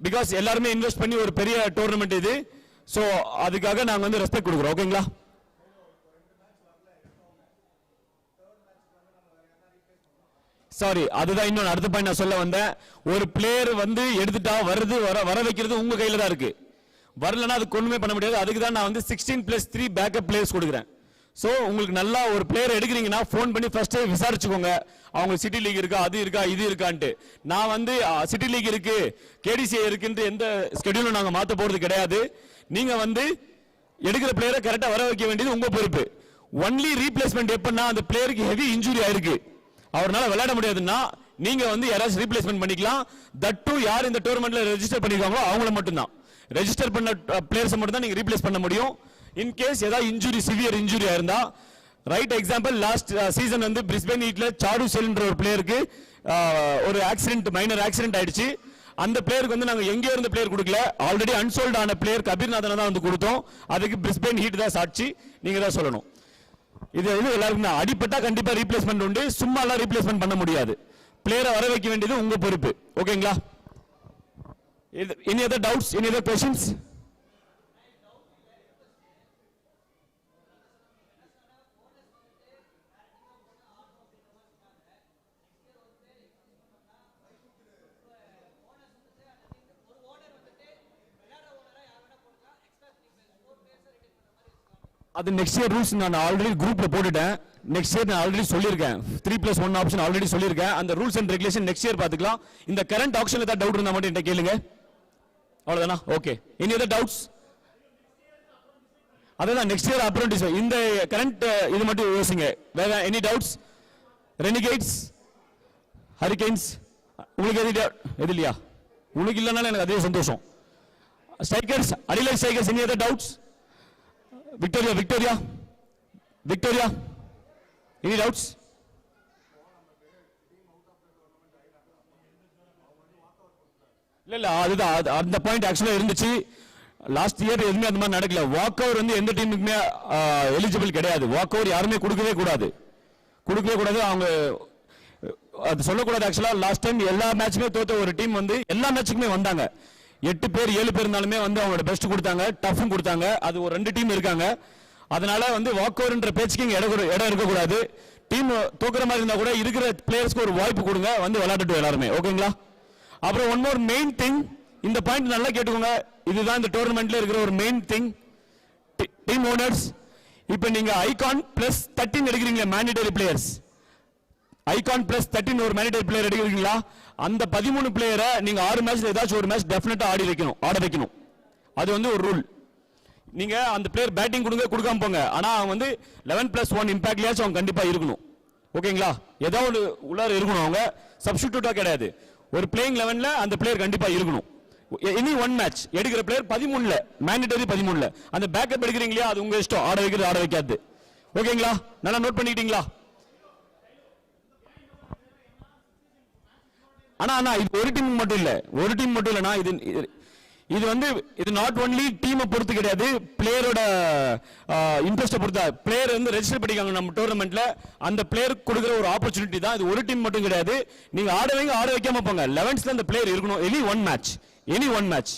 பிகாஸ் எல்லாருமே இன்வெஸ்ட் பண்ணி ஒரு பெரிய டோர்னமெண்ட் இது. சோ அதுக்காக நாங்க வந்து ரெஸ்பெக்ட் கொடுக்குறோம். ஓகேங்களா? சாரி, அதுதான் இன்னொன்று அடுத்த பாயிண்ட் நான் சொல்ல வந்தேன். ஒரு பிளேயர் வந்து எடுத்துட்டா வர வைக்கிறது உங்க கையில தான் இருக்கு. வரலன்னா அது ஒண்ணுமே பண்ண முடியாது. அதுக்கு தான் நான் வந்து 16+3 பேக்கப் பிளேயர்ஸ் கொடுக்குறேன். சோ உங்களுக்கு நல்லா ஒரு பிளேயர் எடுக்கிறீங்கன்னா ஃபோன் பண்ணி ஃபர்ஸ்ட் விசாரிச்சுக்கோங்க. அவங்க சிட்டி லீக் இருக்கா, அது இருக்கா, இது இருக்கான்ட்டு. நான் வந்து சிட்டி லீக் இருக்கு, கேடிசிஏ இருக்குன்னு எந்த ஸ்கெடியூலும் நாங்க மாத்த போறது கிடையாது. நீங்க வந்து எடுக்கிற பிளேயரை கரெக்டா வர வைக்க வேண்டியது உங்க பொறுப்பு. ஒன்லி ரீப்ளேஸ்மெண்ட் எப்பன்னா அந்த பிளேயருக்கு ஹெவி இன்ஜுரி ஆயிருக்கு, அவரால விளையாட முடியாதுன்னா நீங்க வந்து யாராச்சும் ரீப்ளேஸ்மெண்ட் பண்ணிக்கலாம். தட் டூ யார் இந்த டோர்னமெண்ட்ல ரெஜிஸ்டர் பண்ணிருக்காங்களோ அவங்கள மட்டும் தான், ரெஜிஸ்டர் பண்ண பிளேயர்ஸ் மட்டும் தான் நீங்க ரீப்ளேஸ் பண்ண முடியும். இன் கேஸ் ஏதாவது இன்ஜுரி, சிவியர் இன்ஜுரி இருந்தா, ரைட் எக்ஸாம்பிள் லாஸ்ட் சீசன் வந்து பிரிஸ்பேன் ஹீட்ல சாடு செல்ன்ற ஒரு பிளேயருக்கு ஒரு ஆக்சிடென்ட், மைனர் ஆக்சிடென்ட் ஆயிடுச்சு. அந்த பிளேயருக்கு வந்து நாங்க எங்கே இருந்த பிளேயர் கொடுக்கல, ஆல்ரெடி அன்சோல்ட் ஆன பிளேயர் கபீர்நாதனை தான் வந்து கொடுத்தோம். அதுக்கு பிரிஸ்பேன் ஹீட் தான் சாட்சி, நீங்க தான் சொல்லணும். இது எல்லாருக்கும் அடிப்பட்டா கண்டிப்பா ரீப்ளேஸ்மெண்ட் உண்டு, சும்மா எல்லாம் ரீப்ளேஸ்மெண்ட் பண்ண முடியாது. பிளேயரை வர வைக்க வேண்டியது உங்க பொறுப்பு. ஓகேங்களா? Any other doubts? Any other questions? அது நெக்ஸ்ட் இயர் ரூல்ஸ் நான் ஆல்ரெடி குரூப்ல போட்டுட்டேன். நெக்ஸ்ட் இயர் நான் ஆல்ரெடி சொல்லியிருக்கேன். 3+1 ஆப்ஷன் ஆல்ரெடி சொல்லியிருக்கேன். அந்த rules and regulation next year பார்த்துக்கலாம். இந்த கரண்ட் ஆப்ஷன்ல ஏதாவது டவுட் இருந்தா மட்டும் என்கிட்ட கேளுங்க. அவ்வளவுதானா? ஓகே. Any other doubts? அதான் நெக்ஸ்ட் இயர் அப்ரெண்டிஸ். இந்த கரண்ட் இது மட்டும் யோசிங்க. வேற எனி டவுட்ஸ்? ரெனிகேட்ஸ், ஹரிகேன்ஸ், உங்களுக்கு எது இல்லையா? உங்களுக்கு இல்லைனாலும் எனக்கு அதே சந்தோஷம். Strikers, Adelaide Strikers, any other doubts? Victoria, any doubts? இல்ல அதுதான் அந்த பாயிண்ட் ஆக்சுவலா இருந்துச்சு. லாஸ்ட் இயர் எதுவுமே அந்த மாதிரி நடக்கல. வாக் ஓவர் வந்து எந்த டீமுக்குமே எலிஜிபிள் கிடையாது. வாக் ஓவர் யாருமே கொடுக்கவே கூடாது. அவங்க அது சொல்லக்கூடாது. ஆக்சுவலா லாஸ்ட் டைம் எல்லா மேட்சுமே தோத்த ஒரு டீம் வந்து எல்லா மேட்சுக்குமே வந்தாங்க. 8 பேர் 7 பேர் இருந்தாலுமே வந்து அவங்களோட பெஸ்ட் கொடுத்தாங்க, டஃப்பும் கொடுத்தாங்க. அது ஒரு 2 டீம் இருக்காங்க. அதனால வந்து வாக் ஓவர்ன்ற பேச்சுக்கு இங்க இடம் இருக்கக்கூடாது. டீம் தோக்குற மாதிரி இருந்தா கூட இருக்கிற பிளேயர்ஸ்க்கு ஒரு வாய்ப்பு கொடுங்க, வந்து விளையாடட்டும் எல்லாருமே. ஓகேங்களா? அப்புறம் ஒன் மோர் மெயின் திங், இந்த பாயிண்ட் நல்லா கேட்டுக்கோங்க. இதுதான் இந்த டோர்னமெண்ட்ல இருக்கிற ஒரு மெயின் திங். டீம் ஓனர்ஸ், இப்போ நீங்க ஐகான் பிளஸ் 13 எடுக்கிறீங்களா மேண்டேட்டரி பிளேயர்ஸ், ஐகான் பிளஸ் 13 ஒரு மேண்டேட்டரி பிளேயர் எடுக்கிறீங்களா, அந்த 13 பிளேயரை நீங்க 6 மேட்ச்ல ஏதாச்சும் ஒரு மேட்ச் டெஃபினட்டா ஆட வைக்கணும். அது வந்து ஒரு ரூல். நீங்க அந்த பிளேயர் பேட்டிங் கொடுக்காம போங்க, ஆனா அவங்க வந்து 11+1 இம்பாக்ட்லயாச்சும் அவங்க கண்டிப்பா இருக்கணும். ஓகேங்களா? ஏதாவது உள்ளார இருக்கணும். அவங்க சப்ஸ்டிடியூட்டா கிடையாது. ஒரு பிளேயிங் 11ல அந்த பிளேயர் கண்டிப்பா இருக்கணும். எனி ஒன் மேட்ச் எடுக்கிற பிளேயர் 13ல மேண்டேட்டரி 13ல அந்த பேக்கப் எடுக்கிறீங்களா, அது உங்க இஷ்டம். ஆட வைக்கிறது ஆட வைக்காது. ஓகேங்களா? நல்லா நோட் பண்ணிட்டீங்களா? ஆனா இது ஒரு டீம் மட்டும் இல்லனா இது வந்து இது நாட் ஒன்லி டீமை பொறுத்து கிடையாது, பிளேயரோட இன்ட்ரெஸ்ட்டை பொறுத்தா. பிளேயர் வந்து ரெஜிஸ்டர் பண்ணிக்காங்க நம்ம டோர்னமெண்ட்ல, அந்த பிளேயருக்கு கொடுக்குற ஒரு ஆப்பர்ச்சுனிட்டி தான். இது ஒரு டீம் மட்டும் கிடையாது. நீங்க ஆட வைக்காம போங்க. 11ஸ்ல அந்த பிளேயர் இருக்கணும். Any one match.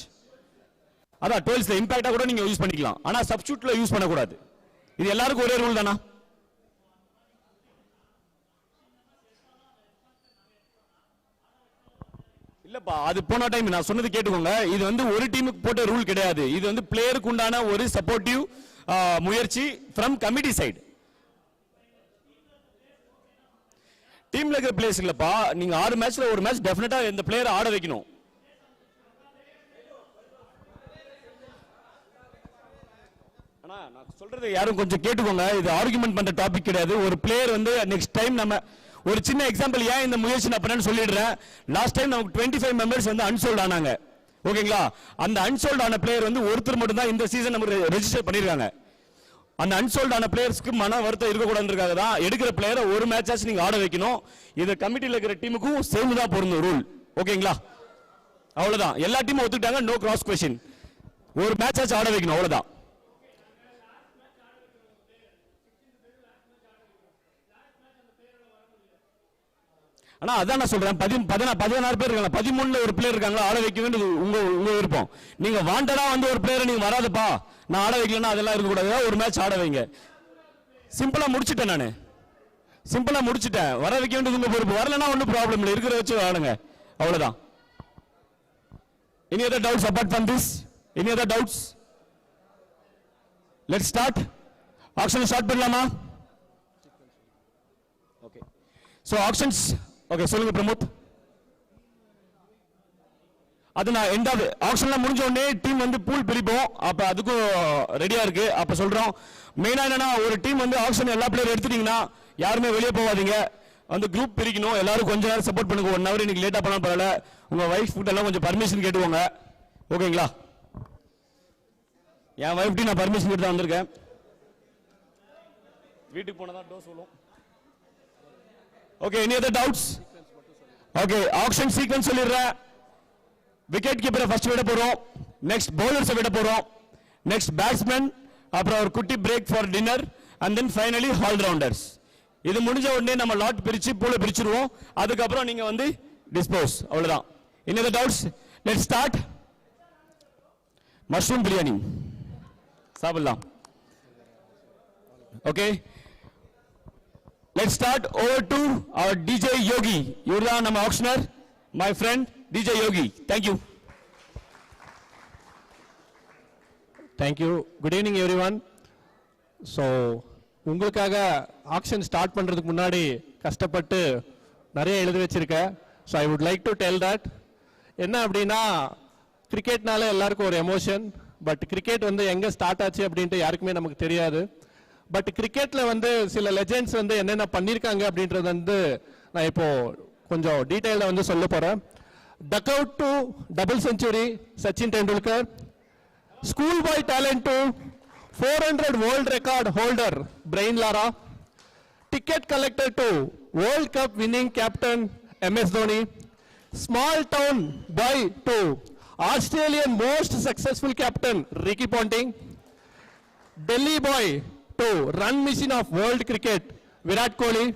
அதான் 12ஸ்ல இம்பாக்டா கூட நீங்க யூஸ் பண்ணிக்கலாம். ஆனா சப்ஸ்டிடியூட்ல யூஸ் பண்ணக்கூடாது. இது எல்லாருக்கும் ஒரே ரூல் தானா? இல்லப்பா, அது போன டைம் நான் சொன்னது கேட்டுக்கோங்க. இது வந்து ஒரு டீமுக்கு போட்ட ரூல் கிடையாது. இது வந்து பிளேயருக்கு உண்டான ஒரு சப்போர்ட்டிவ் முயற்சி ஃப்ரம் கமிட்டி சைடு. டீம்ல இருக்கிற பிளேயர்ஸ் இல்லப்பா. நீங்க 6 மேட்ச்ல ஒரு மேட்ச் டெஃபினட்டா இந்த பிளேயரை ஆட வைக்கணும். ஆனா நான் சொல்றது யாரும் கொஞ்சம் கேட்டுக்கோங்க. இது ஆர்குமெண்ட் பண்ற டாபிக் கிடையாது. ஒரு பிளேயர் வந்து நெக்ஸ்ட் டைம் நம்ம ஒரு சின்ன எக்ஸாம்பிள் ஏன் இந்த முயற்சி நான் பண்ணேன்னு சொல்லிடுறேன். லாஸ்ட் டைம் நமக்கு 25 மெம்பர்ஸ் வந்து அன்சோல்ட் ஆனாங்க. ஓகேங்களா? அந்த அன்சோல்ட் ஆன பிளேயர் வந்து ஒருத்தர் மட்டும் தான் இந்த சீசன் நமக்கு ரெஜிஸ்டர் பண்ணிருக்காங்க. அந்த அன்சோல்ட் ஆன பிளேயர்ஸ்க்கு மன வருத்தம் இருக்கக்கூடாதுன்றதுக்காக தான் எடுக்கிற பிளேயரை ஒரு மேட்ச் ஆச்சு நீங்க ஆட வைக்கணும். இது கமிட்டியில் இருக்கிற டீமுக்கும் சேர்ந்து தான் பொருந்தும் ரூல். ஓகேங்களா? அவ்வளவுதான். எல்லா டீமும் ஒத்துக்கிட்டாங்க. No cross question. ஒரு மேட்ச் ஆச்சு ஆட வைக்கணும். அவ்வளவுதான். ஆனா அதான் நான் சொல்றேன். 16 பேர் இருக்காங்க. 13ல ஒரு பிளேயர் இருக்காங்களா, ஆட வைக்க வேண்டியது உங்க விருப்பம். நீங்க வாண்டடா வந்து ஒரு பிளேயர் நீங்க வராதுப்பா நான் ஆட வைக்கலன்னா அதெல்லாம் இருக்க கூடாது. ஒரு மேட்ச் ஆட வைங்க. சிம்பிளா முடிச்சிட்டேன். வர வைக்க வேண்டியது உங்க பொறுப்பு. வரலன்னா ஒன்றும் ப்ராப்ளம் இல்லை. இருக்கிற வச்சு ஆடுங்க. அவ்வளவுதான். Any other doubts apart from this? Any other doubts? Let's start. Auction start பண்ணலாமா? Okay. So auctions. Okay, சொல்லுங்க பிரமோத். அது நான் எண்டாவது ஆக்ஷன்லாம் முடிஞ்ச உடனே டீம் வந்து பூல் பிரிப்போம். அப்ப அதுக்கும் ரெடியா இருக்கு. அப்ப சொல்றோம். மெயினா என்னன்னா, ஒரு டீம் வந்து ஆக்ஷன் எல்லா பிளேயர் எடுத்துட்டீங்கன்னா யாருமே வெளியே போகாதீங்க. வந்து குரூப் பிரிக்கணும். எல்லாரும் கொஞ்ச நேரம் சப்போர்ட் பண்ணுங்க. 1 hour இன்னைக்கு லேட்டா பண்ணாலும் பரவாயில்ல. உங்க வைஃப் கிட்ட எல்லாம் கொஞ்சம் பர்மிஷன் கேட்டுக்கோங்க. ஓகேங்களா? என் வைஃப் நான் பர்மிஷன் கேட்டு தான் வந்திருக்கேன். வீட்டுக்கு போனதான் டோஸ் சொல்லும். Okay, any other doubts? Okay, auction sequence சொல்லிடுறேன். விக்கெட் கீப்பரை ஃபர்ஸ்ட் விட போறோம். நெக்ஸ்ட் பவுலர்ஸ் விட போறோம். நெக்ஸ்ட் பேட்ஸ்மேன், அப்புறம் ஒரு குட்டி break for dinner, and then finally all rounders. இது முடிஞ்ச உடனே நம்ம லாட் பிரிச்சு பூல பிரிச்சிருவோம். அதுக்கப்புறம் நீங்க வந்து டிஸ்போஸ். அவ்வளவுதான். Any other doubts? Let's start. Mushroom biryani சாப்பிடலாம். Okay. Let's start. Over to our DJ Yogi. இவர்தான் நம்ம auctioneer, my friend DJ Yogi. Thank you. Thank you. Good evening everyone. So உங்களுக்காக ஆக்ஷன் ஸ்டார்ட் பண்ணுறதுக்கு முன்னாடி கஷ்டப்பட்டு நிறைய எழுதி வச்சிருக்கேன். So I would like to tell that என்ன அப்படின்னா, கிரிக்கெட்னால எல்லாருக்கும் ஒரு எமோஷன். பட் கிரிக்கெட் வந்து எங்கே ஸ்டார்ட் ஆச்சு அப்படின்ட்டு யாருக்குமே நமக்கு தெரியாது. பட் கிரிக்கெட்டில் வந்து சில லெஜெண்ட்ஸ் வந்து என்னென்ன பண்ணியிருக்காங்க அப்படின்றது வந்து நான் இப்போ கொஞ்சம் டீட்டெயிலில் வந்து சொல்ல போகிறேன். Duck out to double century Sachin Tendulkar, school boy talent to 400 world record holder Brian Lara, ticket collector to World Cup winning captain MS Dhoni, small town boy to Australian most successful captain Ricky Ponting, Delhi boy to run machine of world cricket Virat Kohli,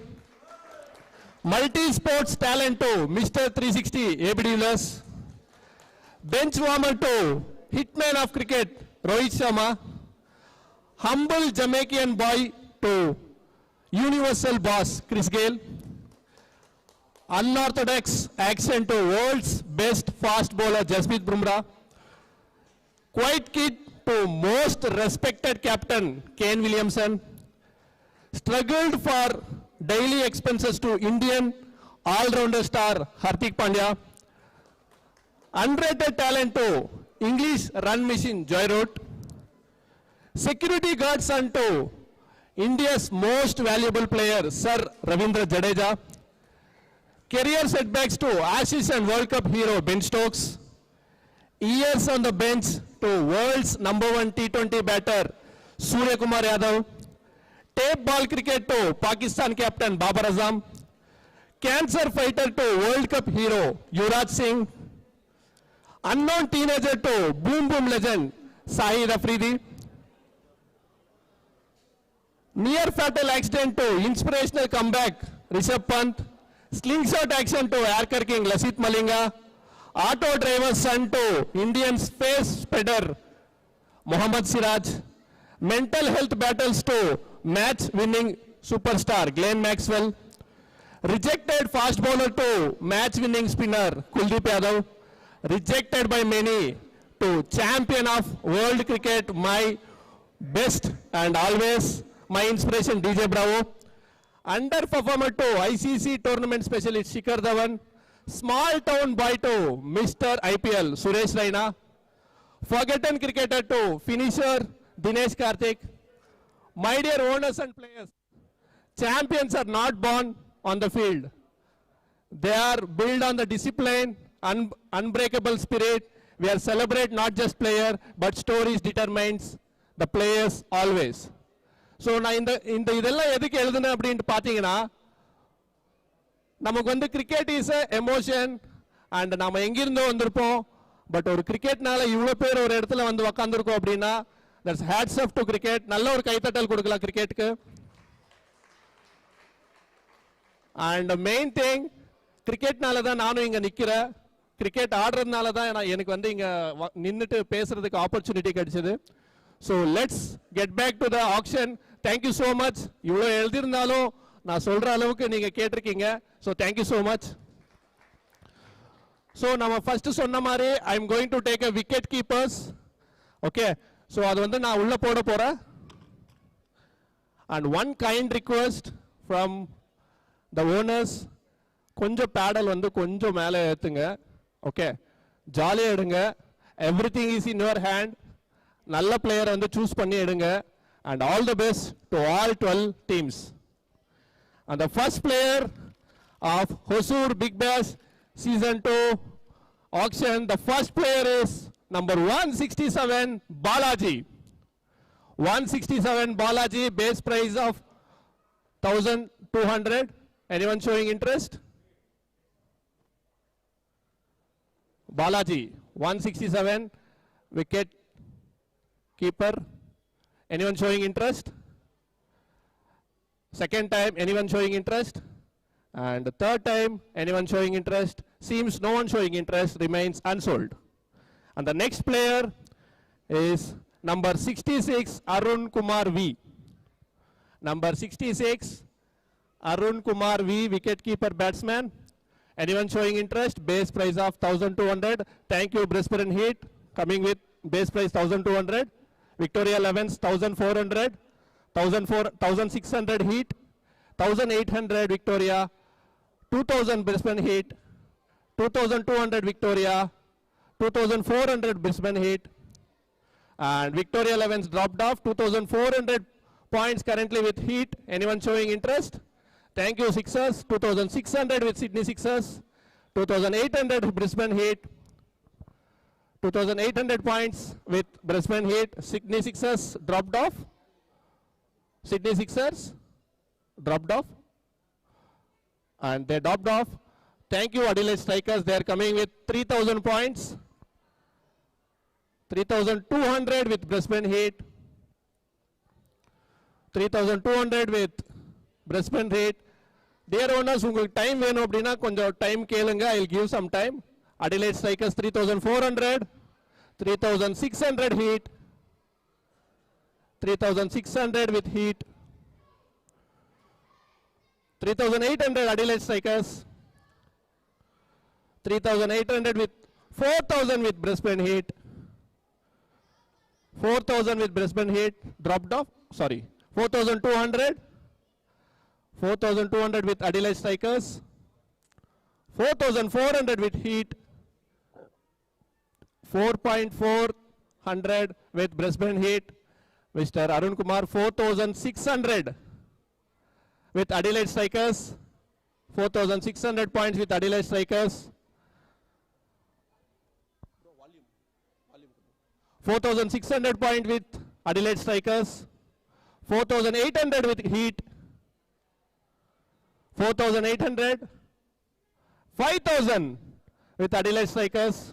multi-sports talent to Mr. 360 AB de Villiers, bench warmer to hitman of cricket Rohit Sharma, humble Jamaican boy to universal boss Chris Gayle, unorthodox accent to world's best fast bowler Jasprit Bumrah, quiet kid to most respected captain Kane Williamson, struggled for daily expenses to Indian all-rounder star Hardik Pandya, unrated talent to English run machine Joy Root, security guard son to India's most valuable player Sir Ravindra Jadeja, career setbacks to Ashes and World Cup hero Ben Stokes, years on the bench to world's #1 T20 batter Surya Kumar Yadav, tape ball cricket to Pakistan captain Babar Azam, cancer fighter to World Cup hero Yuvraj Singh, unknown teenager to boom boom legend Sahid Afridi, near fatal accident to inspirational comeback Rishabh Pant, slingshot action to Yorker King Lasith Malinga, auto driver's son to Indian space spedder Mohammad Siraj, mental health battles to match winning superstar Glenn Maxwell, rejected fast bowler to match winning spinner Kuldeep Yadav, rejected by many to champion of world cricket, my best and always my inspiration DJ Bravo, underperformer to ICC tournament specialist Shikhar Dhawan, small town boy to Mr. IPL Suresh Raina, forgotten cricketer to finisher Dinesh Karthik. My dear owners and players, champions are not born on the field. They are built on the discipline, unbreakable spirit. We are celebrate not just player, but stories determines the players always. So நான் இந்த இதெல்லாம் எதுக்கு எழுதுனேன் அப்படின்ட்டு பார்த்தீங்கன்னா, நமக்கு வந்து cricket is a emotion and நம்ம எங்கிருந்தோ வந்திருப்போம். பட் ஒரு கிரிக்கெட்னால இவ்வளோ பேர் ஒரு இடத்துல வந்து உக்காந்துருக்கோம் அப்படின்னா, that's hats off to cricket. நல்ல ஒரு கைத்தட்டல் கொடுக்கலாம் கிரிக்கெட்டுக்கு. அண்ட் மெயின் திங், கிரிக்கெட்னால தான் நானும் இங்கே நிற்கிறேன். கிரிக்கெட் ஆடுறதுனால தான் எனக்கு வந்து இங்கே நின்றுட்டு பேசுறதுக்கு ஆப்பர்ச்சுனிட்டி கிடைச்சது. So let's get back to the action. Thank you so much. இவ்வளோ எழுதியிருந்தாலும் நான் சொல்கிற அளவுக்கு நீங்கள் கேட்டிருக்கீங்க. So thank you so much. So நம்ம ஃபர்ஸ்ட் சொன்ன மாதிரி I am going to take a wicket keepers. Okay, so அது வந்து நான் உள்ளே போட போகிறேன். And one kind request from the owners, கொஞ்சம் பேடல் வந்து கொஞ்சம் மேலே ஏற்றுங்க. ஓகே, ஜாலியாக எடுங்க. Everything is in your hand. நல்ல பிளேயரை வந்து சூஸ் பண்ணி எடுங்க. And all the best to all 12 teams. And the first player of Hosur big bash season 2 auction, the first player is number 167 Balaji. 167 Balaji, base price of 1200. Anyone showing interest? Balaji 167 wicket keeper. Anyone showing interest? Second time, anyone showing interest? And the third time, anyone showing interest? Seems no one showing interest, remains unsold. And the next player is number 66 Arun Kumar V. Number 66 Arun Kumar V, wicket keeper batsman. Anyone showing interest? Base price of 1200. Thank you Brisbane Heat coming with base price 1200. Victoria 11s 1400. 1600 Heat, 1800 Victoria, 2000 Brisbane Heat, 2200 Victoria, 2400 Brisbane Heat, and Victoria 11's dropped off. 2400 points currently with Heat. Anyone showing interest? Thank you, Sixers. 2600 with Sydney Sixers, 2800 Brisbane Heat, 2800 points with Brisbane Heat. Sydney Sixers dropped off. Sydney Sixers dropped off, and they dropped off. Thank you, Adelaide Strikers. They are coming with 3000 points. 3200 with Brisbane Heat, 3200 with Brisbane Heat. Dear owners, உங்களுக்கு time வேணும் அப்படினா கொஞ்சம் time கேளுங்க. I'll give some time. Adelaide Strikers 3400, 3600 Heat, 3600 with Heat, 3800 Adelaide Strikers, 3800 with 4000 with Brisbane Heat, 4000 with Brisbane Heat, dropped off, sorry, 4200, 4200 with Adelaide Strikers, 4400 with Heat, 4.400 with Brisbane Heat. Mr. Arun Kumar, 4600 with Adelaide Strikers, 4600 points with Adelaide Strikers, 4600 points with Adelaide Strikers, 4800 with Heat, 4800, 5000 with Adelaide Strikers,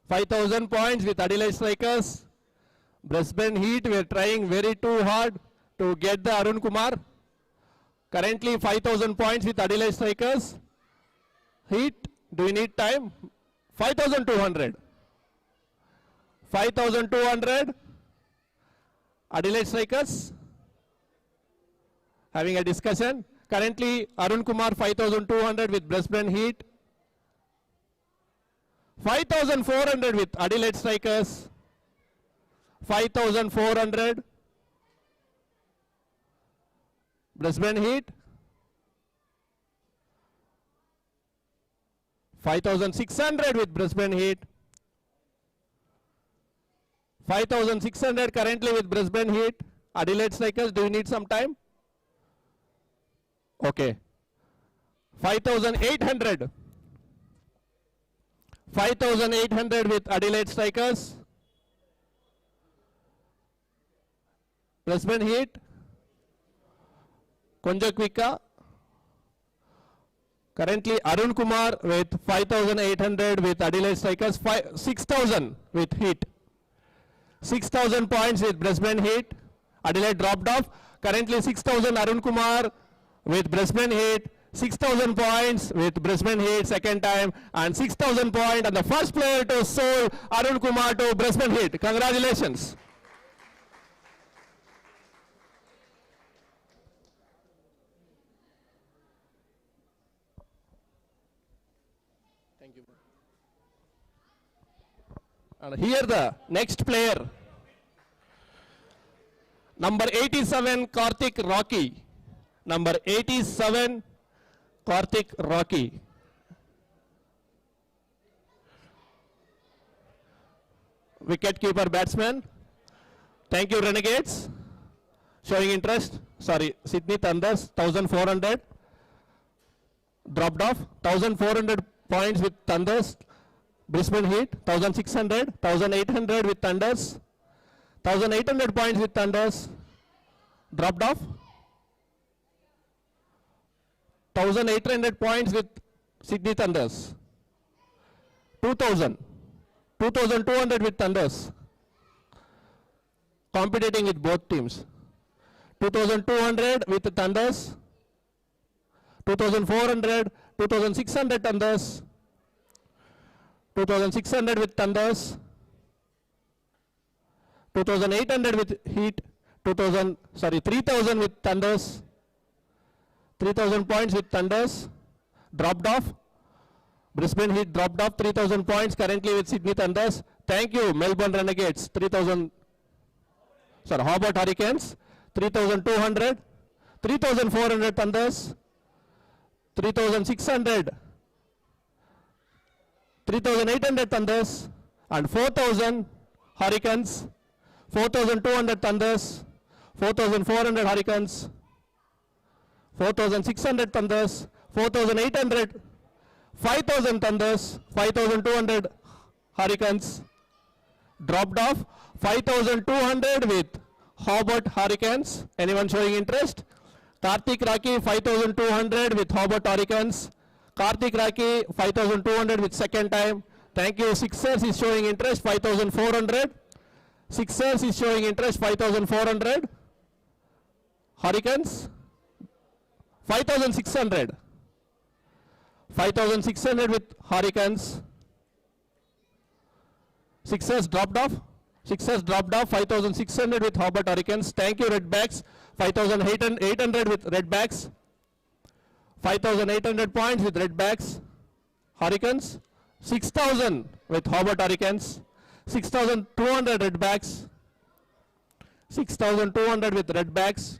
5000 points with Adelaide Strikers. Brisbane Heat, we are trying very too hard to get the Arun Kumar. Currently 5000 points with Adelaide Strikers. Heat, do we need time? 5200. 5200. Adelaide Strikers having a discussion. Currently Arun Kumar 5200 with Brisbane Heat. 5400 with Adelaide Strikers. 5400 Brisbane Heat. 5600 with Brisbane Heat. 5600 currently with Brisbane Heat. Adelaide Strikers, do you need some time? Okay. 5800. 5800 with Adelaide Strikers. Brisbane Heat. Konja Kwika. Currently Arun Kumar with 5800 with Adelaide Strikers. 6000 with Heat. 6000 points with Brisbane Heat. Adelaide dropped off. Currently 6000 Arun Kumar with Brisbane Heat. 6000 points with Brisbane Heat second time, and 6000 points and the first player to sold Arun Kumar to Brisbane Heat. Congratulations. Thank you. And here the next player, number 87 Karthik Rocky. Number 87 Karthik Rocky. Wicket keeper batsman. Thank you, Renegades. Showing interest. Sorry, Sydney Thunders 1400. Dropped off. 1400 points with Thunders. Brisbane Heat 1600. 1800 with Thunders. 1800 points with Thunders. Dropped off. 1800 points with Sydney Thunders. 2000. 2200 with Thunders. Competing with both teams. 2200 with the Thunders. 2400, 2600 Thunders. 2600 with Thunders. 2800 with Heat. 3000 with Thunders. 3000 points with Thunders. Dropped off. Brisbane Heat dropped off 3000 points currently with Sydney Thunders. Thank you, Melbourne Renegades. 3000. Sorry, Hobart Hurricanes, 3,200, 3,400 Thunders, 3,600, 3,800 Thunders, and 4,000 Hurricanes, 4,200 Thunders, 4,400 Hurricanes, 4,600 Thunders, 4,800, 5,000 Thunders, 5,200 Hurricanes, dropped off, 5,200 with Hobart Hurricanes. Anyone showing interest? Karthik Raki, 5,200 with Hobart Hurricanes. Karthik Raki, 5,200 with second time. Thank you. Sixers is showing interest, 5,400. Sixers is showing interest, 5,400. Hurricanes, 5,600. 5,600 with Hurricanes. Sixers dropped off. Sixers dropped off. 5,600 with Hobart Hurricanes. Thank you, Redbacks. 5,800 with Redbacks. 5,800 points with Redbacks. Hurricanes. 6,000 with Hobart Hurricanes. 6,200 Redbacks. 6,200 with Redbacks.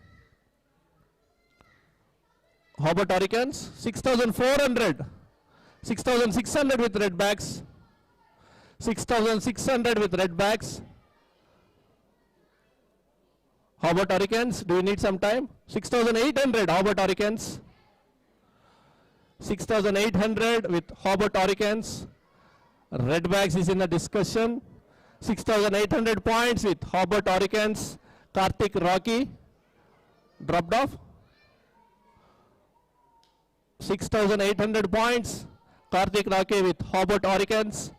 Hobart Hurricanes. 6,400. 6,600 with Redbacks. 6,600 with Redbacks. Hobart Hurricanes, do you need some time? 6,800 Hobart Hurricanes. 6,800 with Hobart Hurricanes. Redbacks is in the discussion. 6,800 points with Hobart Hurricanes. Karthik Rocky dropped off. 6,800 points. Karthik Rocky with Hobart Hurricanes.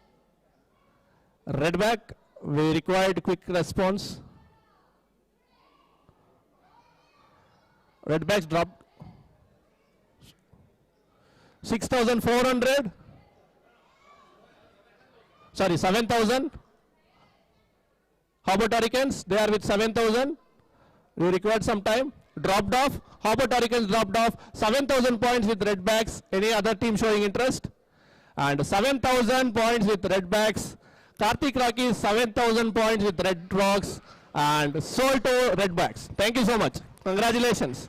Redback, we required quick response. Redbacks dropped. 6,400. Sorry, 7,000. Hobart Hurricanes, they are with 7,000. We required some time. Dropped off. Hobart Hurricanes dropped off. 7,000 points with Redbacks. Any other team showing interest? And 7,000 points with Redbacks. Karthik Rocky, 7,000 points with Red Rocks. And sold to Redbacks. Thank you so much. Congratulations.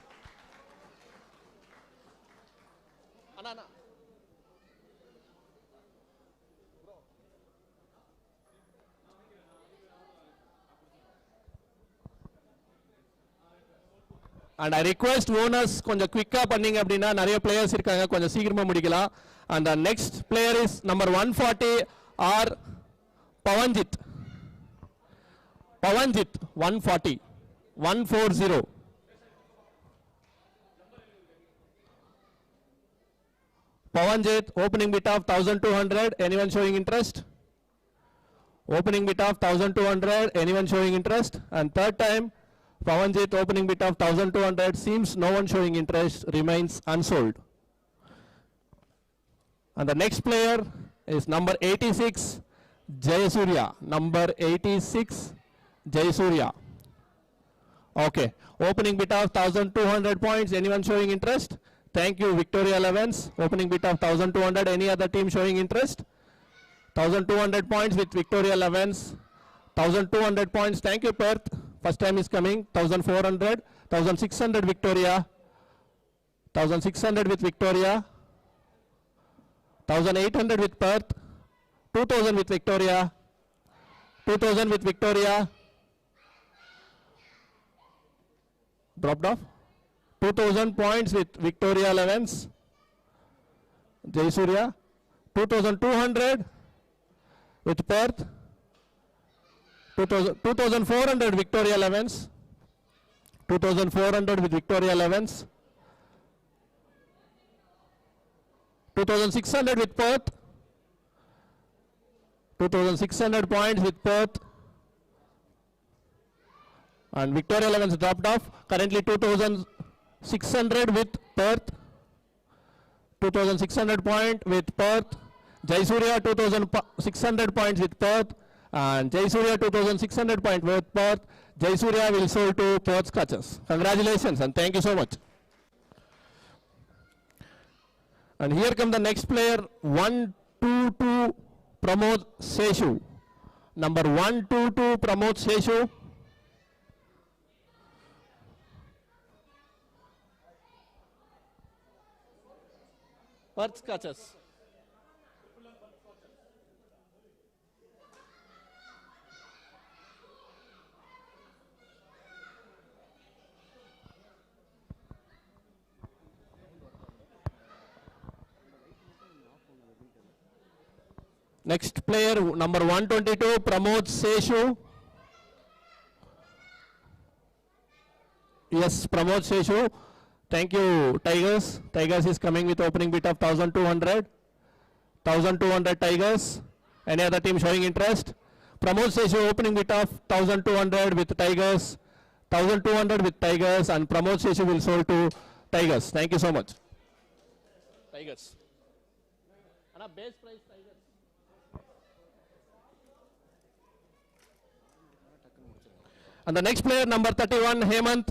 And I request owners கொஞ்சம் குவிக்கா பண்ணீங்க அப்படின்னா நிறைய players இருக்காங்க கொஞ்சம் சீக்கிரமா முடிக்கலாம். And the next player is number 140 R Pavanjit. Pavanjit 140 140. Pavanjit opening bid of 1,200. Anyone showing interest? Opening bid of 1,200. Anyone showing interest? And third time Pavanjit opening bid of 1,200. Seems no one showing interest. Remains unsold. And the next player is number 86 Jayasurya. Number 86 Jayasurya. Okay. Opening bid of 1,200 points. Anyone showing interest? Thank you, Victoria 11s. Opening bid of 1,200. Any other team showing interest? 1,200 points with Victoria 11s. 1,200 points. Thank you, Perth. First time is coming. 1,400. 1,600 Victoria. 1,600 with Victoria. 1,800 with Perth. 2,000 with Victoria. 2,000 with Victoria. Dropped off. 2,000 points with Victoria 11s. Jayasurya. 2,200 with Perth. 2,400 Victoria 11s. 2,400 with Victoria 11s. 2,600 with Perth. 2,600 points with Perth. And Victoria 11s dropped off. Currently 2,600 with Perth. 2,600 point with Perth. Jayasurya 2,600 points with Perth. And Jayasurya 2,600 point with Perth. Jayasurya will sold to Perth Scratchers. Congratulations and thank you so much. And here come the next player, 122 Pramod Seshu. Number 122 Pramod Seshu. Perth catches. Next player, number 122, Pramod Seshu. Yes, Pramod Seshu. Thank you, Tigers. Tigers is coming with opening bid of 1200. 1200 Tigers. Any other team showing interest? Pramod Seshu opening bid of 1200 with Tigers. 1200 with Tigers, and Pramod Seshu will sold to Tigers. Thank you so much. Tigers. Anna, base price Tigers. And the next player, number 31, Hemant.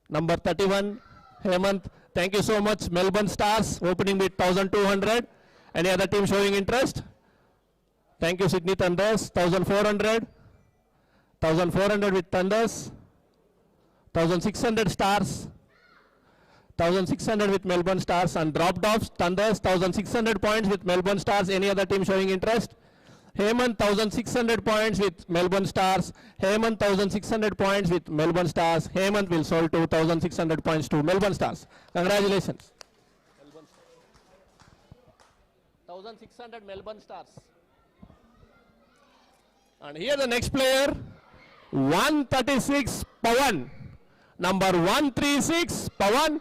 Number 31, Hemant. Thank you so much. Melbourne Stars, opening bid 1200. Any other team showing interest? Thank you, Sydney Thunders. 1400. 1400 with Thunders. 1600 Stars. 1600 with Melbourne Stars, and dropped off Thunders. 1600 points with Melbourne Stars. Any other team showing interest? Hemant 1600 points with Melbourne Stars. Hemant 1600 points with Melbourne Stars. Hemant will sold to 1600 points to Melbourne Stars. Congratulations. 1600 Melbourne Stars. And here the next player, 136 Pawan. Number 136 Pawan.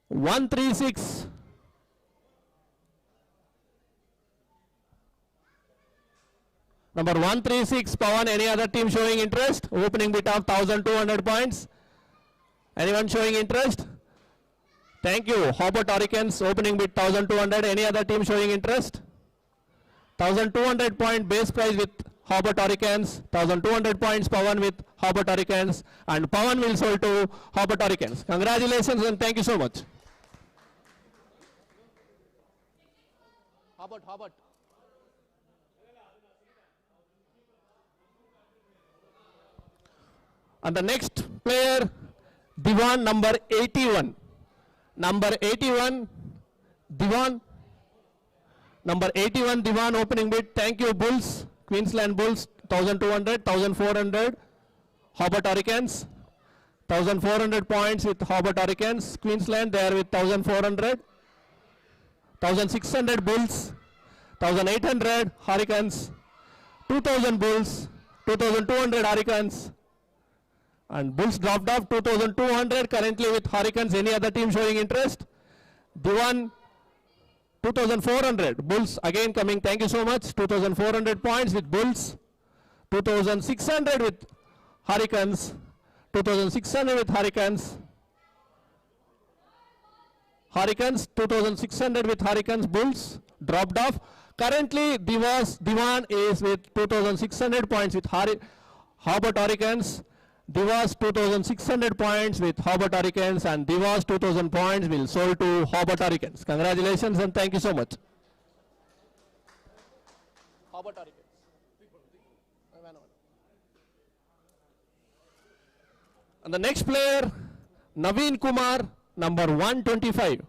136. Number 136 Pawan. Any other team showing interest? Opening bid of 1200 points. Anyone showing interest? Thank you. Hobart Hurricanes opening bid 1200. Any other team showing interest? 1200 point base price with Hobart Hurricanes. 1200 points Pawan with Hobart Hurricanes, and Pawan will sold to Hobart Hurricanes. Congratulations and thank you so much. Hobart. And the next player, Diwan number 81. Number 81, Diwan. Number 81, Diwan opening bid. Thank you, Bulls. Queensland Bulls, 1200, 1400. Hobart Hurricanes, 1400 points with Hobart Hurricanes. Queensland, they are with 1400. 1600 Bulls, 1800 Hurricanes. 2000 Bulls, 2200 Hurricanes. And Bulls dropped off 2200 currently with Hurricanes. Any other team showing interest? Diwan 2400. Bulls again coming. Thank you so much. 2400 points with Bulls. 2600 with Hurricanes. 2600 with Hurricanes. Hurricanes 2600 with Hurricanes. Bulls dropped off. Currently Diwan is with 2600 points with Hobart Hurricanes. Divas 2600 points with Hobart Hurricanes, and Divas 2000 points will sold to Hobart Hurricanes. Congratulations and thank you so much. Hobart Hurricanes. And the next player, Naveen Kumar, number 125.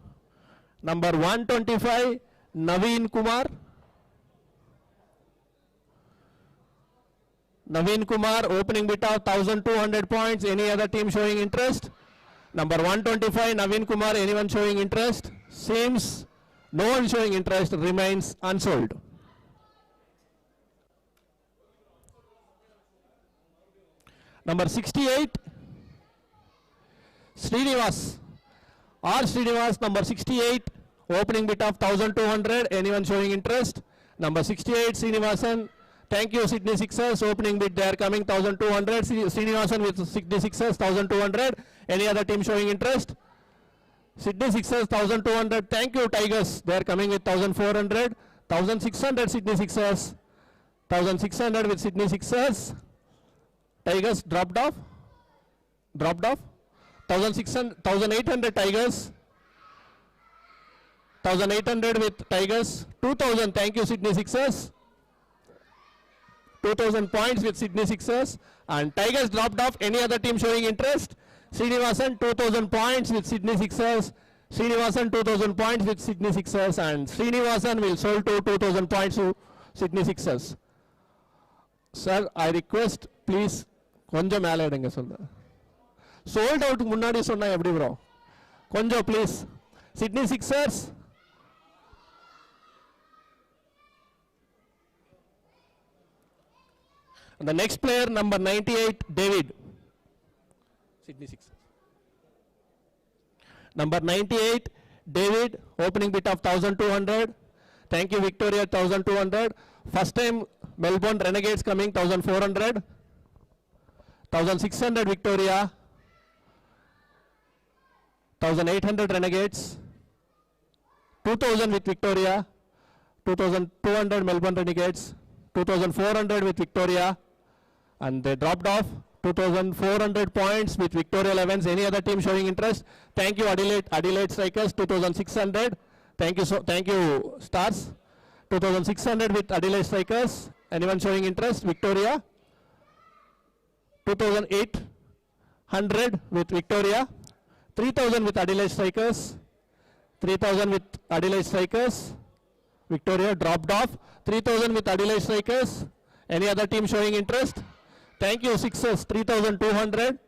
Number 125, Naveen Kumar. Naveen Kumar opening bid of 1200 points. Any other team showing interest? Number 125, Naveen Kumar. Anyone showing interest? Seems no one showing interest, remains unsold. Number 68, Srinivas. R. Srinivas, number 68, opening bid of 1200. Anyone showing interest? Number 68, Srinivasan. Thank you, Sydney Sixers. Opening bid, they are coming 1200. Srinivasan with Sydney Sixers 1200. Any other team showing interest? Sydney Sixers 1200. Thank you, Tigers. They are coming with 1400. 1600 Sydney Sixers. 1600 with Sydney Sixers. Tigers dropped off. 1800 Tigers. 1800 with Tigers. 2000. Thank you, Sydney Sixers. 2000 points with Sydney Sixers, and Tigers dropped off. Any other team showing interest? Srinivasan 2000 points with Sydney Sixers. Srinivasan 2000 points with Sydney Sixers, and Srinivasan will sold to 2000 points to Sydney Sixers. Sir, I request please கொஞ்சம் மேலே எடுங்க சொல்றேன். Sold out முன்னாடி சொன்னா எப்படி bro? கொஞ்சம் please. Sydney Sixers. And the next player, number 98, David. Sydney Sixers. Number 98, David, opening bid of 1200. Thank you, Victoria, 1200. First time Melbourne Renegades coming, 1400. 1600 Victoria. 1800 Renegades. 2000 with Victoria. 2200 Melbourne Renegades. 2400 with Victoria. And they dropped off. 2400 points with Victoria 11s. Any other team showing interest? Thank you, Adelaide Strikers. 2600. Thank you, Stars. 2600 with Adelaide Strikers. Anyone showing interest? Victoria. 2800 with Victoria. 3000 with Adelaide Strikers. 3000 with Adelaide Strikers. Victoria dropped off. 3000 with Adelaide Strikers. Any other team showing interest? Thank you, Sixers, 3200.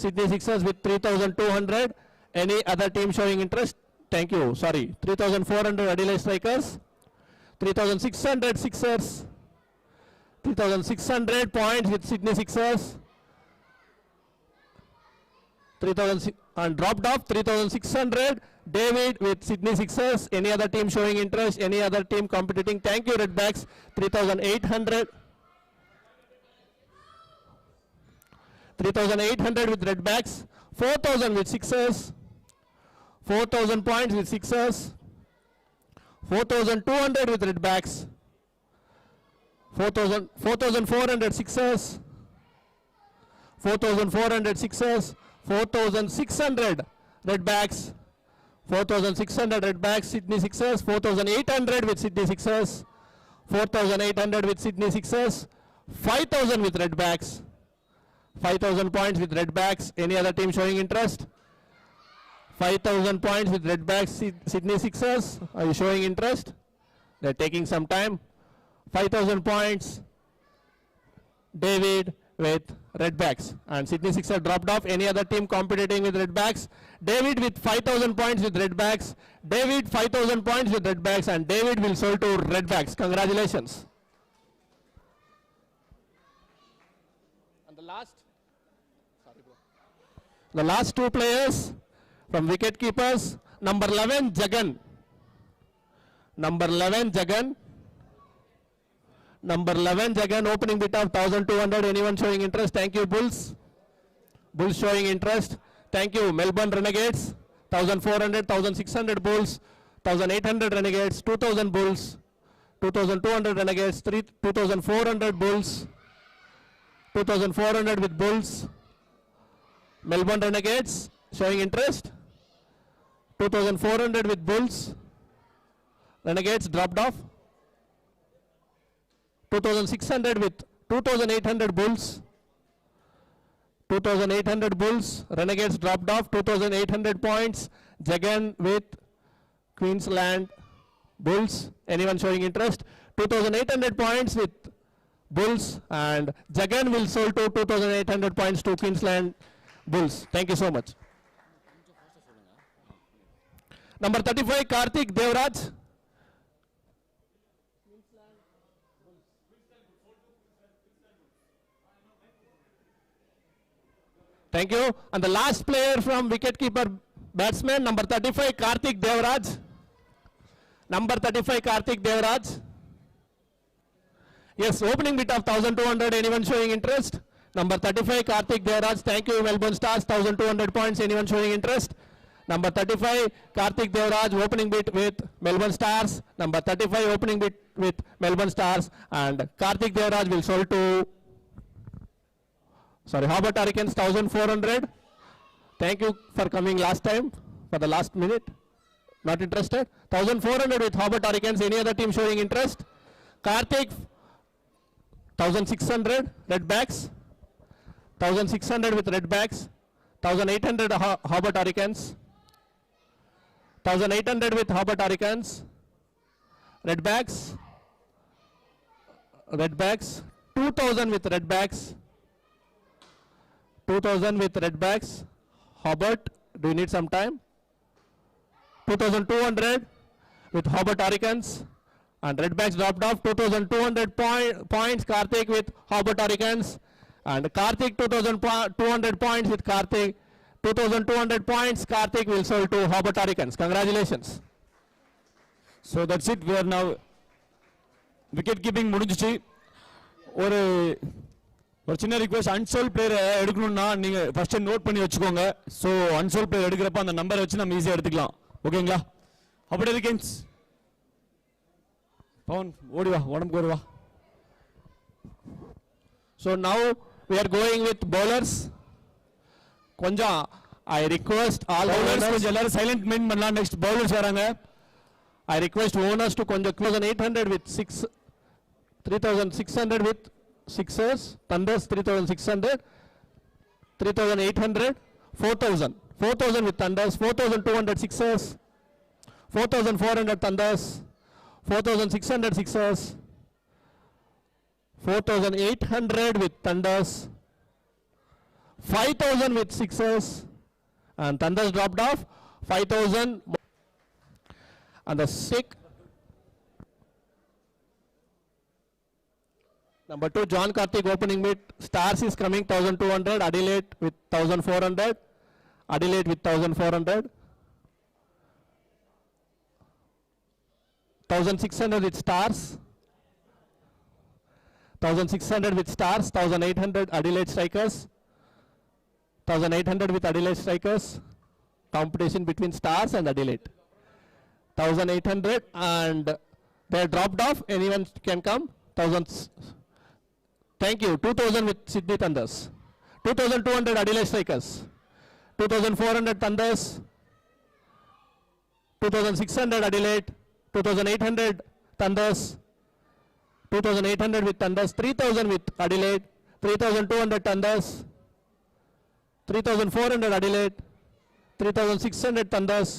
Sydney Sixers with 3200. Any other team showing interest? Thank you, sorry. 3400 Adelaide Strikers. 3600 Sixers. 3600 points with Sydney Sixers. 3000 and dropped off. 3600 David with Sydney Sixers. Any other team showing interest? Any other team competing? Thank you, Redbacks. 3800. 3800 with Redbacks. 4000 with Sixers. 4000 points with Sixers. 4200 with Redbacks. 4400 Sixers. 4400 Sixers. 4600 Redbacks. 4600 Redbacks. Sydney Sixers. 4800 with Sydney Sixers. 4800 with Sydney Sixers. 5000 with Redbacks. 5000 points with Redbacks. Any other team showing interest? 5000 points with Redbacks. Sydney Sixers. Are you showing interest? They're taking some time. 5000 points. David with Redbacks. And Sydney Sixers dropped off. Any other team competing with Redbacks? David with 5000 points with Redbacks. David 5000 points with Redbacks. And David will sold to Redbacks. Congratulations. And the last two players from wicket keepers. Number 11 Jagan. Number 11 Jagan. Number 11 Jagan, opening bid of 1200. Anyone showing interest? Thank you, Bulls. Bulls showing interest. Thank you, Melbourne Renegades. 1400, 1600 Bulls. 1800 Renegades. 2000 Bulls. 2200 Renegades. 2400 Bulls. 2400 with Bulls. Melbourne Renegades showing interest. 2400 with Bulls. Renegades dropped off. 2600 with 2800 Bulls. 2800 Bulls. Renegades dropped off. 2800 points. Jagan with Queensland Bulls. Anyone showing interest? 2800 points with Bulls, and Jagan will sold to 2800 points to Queensland Bulls. Thank you so much. Number 35 Karthik Devraj. Thank you. And the last player from wicketkeeper batsman, number 35 Karthik Devraj. Number 35 Karthik Devraj. Yes, opening bid of 1200. Anyone showing interest? Number 35 Karthik Devraj. Thank you, Melbourne Stars. 1200 points. Anyone showing interest? Number 35 Karthik Devraj, opening bid with Melbourne Stars. Number 35 opening bid with Melbourne Stars, and Karthik Devraj will sold to Hobart Hurricanes 1400. Thank you for coming last time for the last minute. Not interested? 1400 with Hobart Hurricanes. Any other team showing interest? Karthik 1600 Redbacks. 1600 with Redbacks. 1800 Hobart Hurricanes. 1800 with Hobart Hurricanes. Redbacks. 2000 with Redbacks. 2000 with Redbacks. Hobart, do you need some time? 2200 with Hobart Hurricanes. And Redbacks dropped off. 2200 points. Karthik with Hobart Hurricanes. And Karthik 2200 points with Karthik. 2200 points. Karthik will sold to Hobart Hurricanes. Congratulations. So that's it. We are now wicket keeping முடிஞ்சிச்சு. ஒரு சின்ன request, unsold பிளேயரை எடுக்கணும்னா நீங்க first note பண்ணி வச்சுக்கோங்க. So unsold player எடுக்கிறப்ப அந்த நம்பரை வச்சு நம்ம ஈஸியாக எடுத்துக்கலாம். ஓகேங்களா? அப்படி இருக்கேன்ஸ் பவன் ஓடி வா, உடம்புக்கு ஓடி வா. So now we are going with bowlers. கொஞ்சம் I request all bowlers bowlers. கொஞ்சம் எல்லாரும் சைலண்ட் மெயின் பண்ணலாம். நெக்ஸ்ட் பவுலர்ஸ் வராங்க. I request owners to கொஞ்சம் 3800 with 3600 with sixers. Thunders 3600. 3800. 4000 with Thunders. 4200 sixers. 4400 Thunders. 4600 sixers. 4800 with Thunders. 5000 with sixers. And Thunders dropped off. 5000. And the sick. Number 2, John Karthik opening bid. Stars is coming 1200. Adelaide with 1400. Adelaide with 1400. 1600 with Stars. 1600 with Stars. 1800 Adelaide Strikers. 1800 with Adelaide Strikers. Competition between Stars and Adelaide. 1800 and they dropped off. Anyone can come. 1000. Thank you. 2000 with Sydney Thunders. 2200 Adelaide Strikers. 2400 Thunders. 2600 Adelaide. 2800 Thunders. 2800 with Thunders. 3000 with Adelaide. 3200 Thunders. 3400 Adelaide. 3600 Thunders.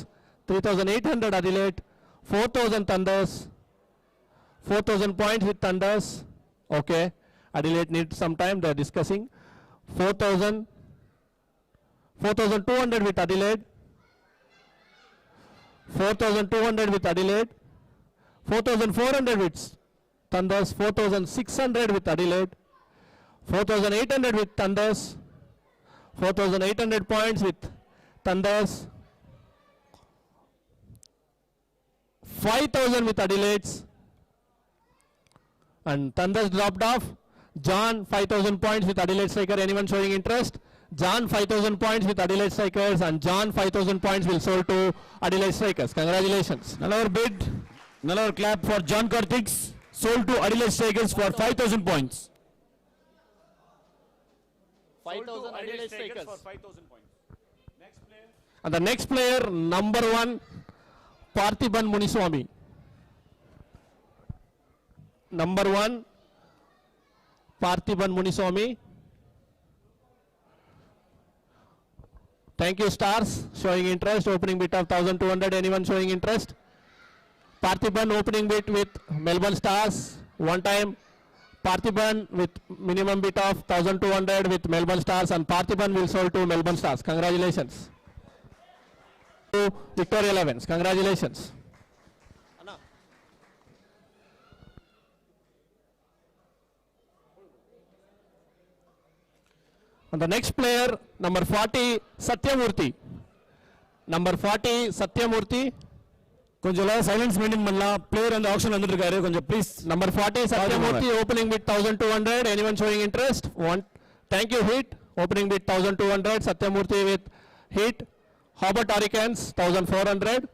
3800 Adelaide. 4000 Thunders. 4000 points with Thunders. Okay. Adelaide needs some time. They are discussing. 4000. 4200 with Adelaide. 4200 with Adelaide. 4400 with Thunders. 4600 with Adelaide. 4800 with Thunders. 4800 points with Thunders. 5000 with Adelaide's. And Thunders dropped off. John 5000 points with Adelaide Striker. Anyone showing interest? John 5000 points with Adelaide Strikers, and John 5000 points will sold to Adelaide Strikers. Congratulations. Another bid, another clap for John Karthik, sold to Adelaide Strikers for 5000 points. 5000 Adelaide Strikers for 5000 points. Next player. And the next player, number 1, Parthiban Muniswamy. Number 1, Parthiban Muniswamy. Thank you, Stars, showing interest. Opening bid of 1200. Anyone showing interest? Parthiban opening bid with Melbourne Stars. One time, Parthiban with minimum bid of 1200 with Melbourne Stars, and Parthiban will sold to Melbourne Stars. Congratulations. To Victoria 11s. Congratulations. And the next player, number 40, Satyamurthy. Number 40, Satyamurthy. கொஞ்சம் silence maintain பண்ணலாம். Player அந்த action வந்துட்டு இருக்காரு. கொஞ்சம் please. Number 40, Satyamurthy opening bid 1200. Anyone showing interest? One. Thank you, Heat. Opening bid 1200. Satyamurthy with Heat. Hobart Hurricanes 1400.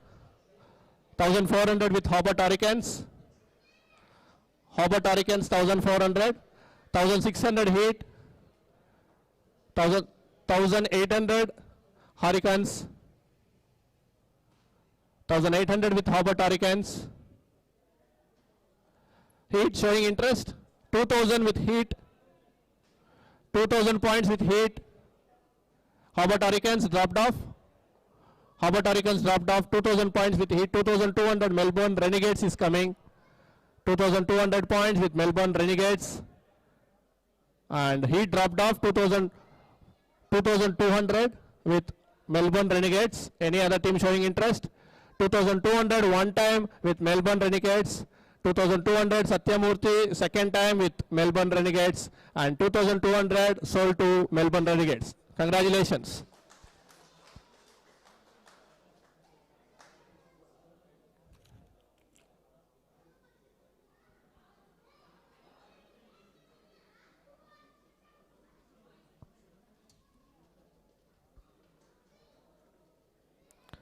1400 with Hobart Hurricanes. Hobart Hurricanes 1400. 1600 Heat. 1800 Hurricanes. 1800 with Hobart Hurricanes. Heat showing interest. 2000 with Heat. 2000 points with Heat. How about Hurricanes? Dropped off. How about Hurricanes? Dropped off. 2,000 points with Heat. 2,200 Melbourne Renegades is coming. 2,200 points with Melbourne Renegades. And Heat dropped off. 2,200 with Melbourne Renegades. Any other team showing interest? 2,200 one time with Melbourne Renegades. 2,200 Satyamurthy second time with Melbourne Renegades. And 2,200 sold to Melbourne Renegades. Congratulations.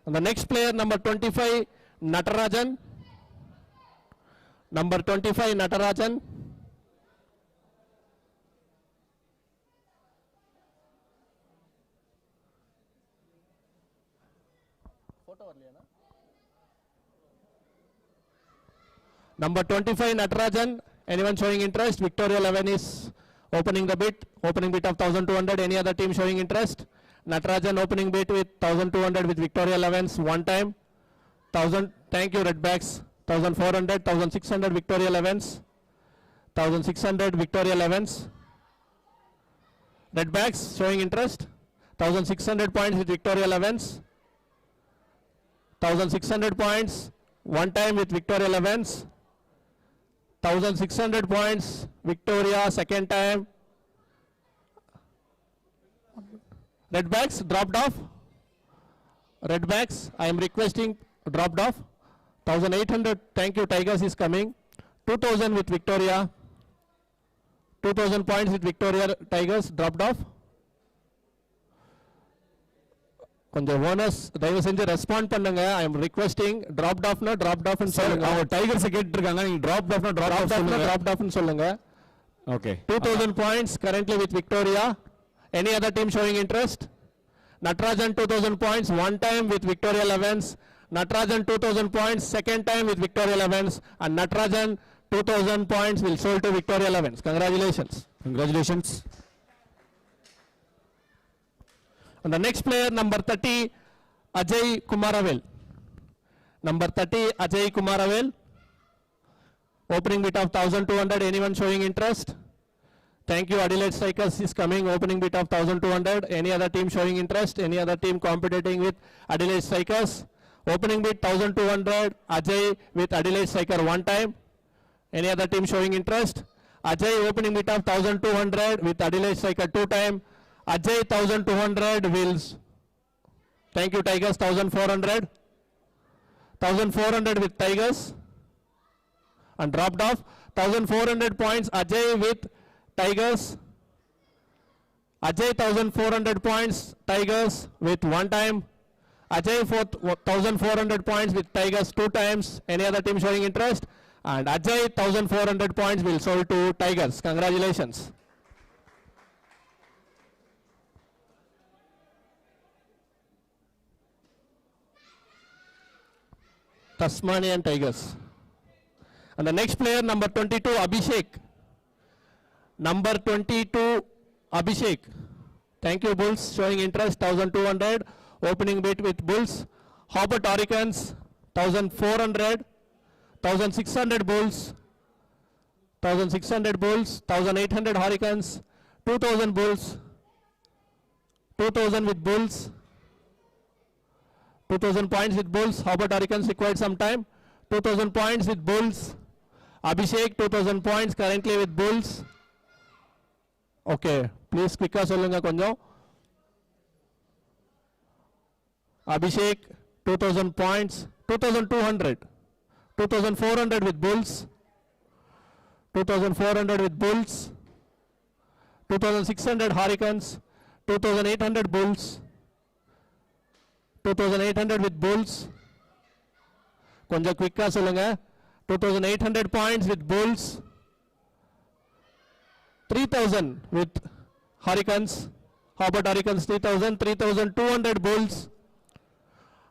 And the next player, number 25, Natarajan. Number 25, Natarajan. Number 25, Natarajan. Anyone showing interest? Victoria 11 is opening the bid. Opening bid of 1,200. Any other team showing interest? Natarajan opening bid with 1,200 with Victoria 11s one time. 1,000. Thank you, Redbacks. 1,400, 1,600 Victoria 11s. 1,600 Victoria 11s. Redbacks showing interest. 1,600 points with Victoria 11s. 1,600 points one time with Victoria 11s. 1,600 points Victoria second time. Redbacks dropped off. Redbacks, I am requesting dropped off. 1,800, thank you, Tigers is coming. 2,000 with Victoria. 2,000 points with Victoria Tigers dropped off. கொஞ்சம் owners தயவு செஞ்சு respond பண்ணுங்க. I am requesting dropped ஆஃப்னா ட்ராப்ட் ஆஃப்னு சொல்லுங்க. அவங்க tigers கேட்டிருக்காங்க. நீங்க ட்ராப்ட் ஆஃப்னா ட்ராப்ட் ஆஃப்னு சொல்லுங்க. Okay. 2,000 points currently with Victoria. Any other team showing interest? Natarajan 2,000 points one time with Victoria 11s. Natarajan 2,000 points second time with Victoria 11s. And Natarajan 2,000 points will sold to Victoria 11s. Congratulations. Congratulations. And the next player, number 30, Ajay Kumaravel. Number 30, Ajay Kumaravel. Opening bid of 1,200. Anyone showing interest? Thank you, Adelaide Strikers is coming. Opening bid of 1,200. Any other team showing interest? Any other team competing with Adelaide Strikers? Opening bid 1,200. Ajay with Adelaide Striker one time. Any other team showing interest? Ajay opening bid of 1,200 with Adelaide Striker two time. Ajay 1,200 wills. Thank you, Tigers. 1,400. 1,400 with Tigers. And dropped off. 1,400 points. Ajay with Tigers. Ajay 1,400 points. Tigers with one time. Ajay 1,400 points with Tigers two times. Any other team showing interest? And Ajay 1,400 points will sold to Tigers. Congratulations. Tasmanian Tigers. And the next player, number 22, Abhishek. Number 22, Abhishek. Thank you, Bulls, showing interest, 1,200. Opening bid with Bulls. Hobart Hurricanes, 1,400. 1,600 Bulls. 1,600 Bulls. 1,800 Hurricanes. 2,000 Bulls. 2,000 with Bulls. 2,000 points with Bulls. Hobart Hurricanes required some time. 2,000 points with Bulls. Abhishek 2,000 points currently with Bulls. Okay, please quicker solunga konjam. Abhishek 2,000 points. 2,200. 2,400 with Bulls. 2,400 with Bulls. 2,600 Hurricanes. 2,800 Bulls. 2,800 with Bulls. Konja quicker solunga. 2,800 points with Bulls. 3,000 with Hurricanes. Hobart Hurricanes 3,000. 3,200 Bulls.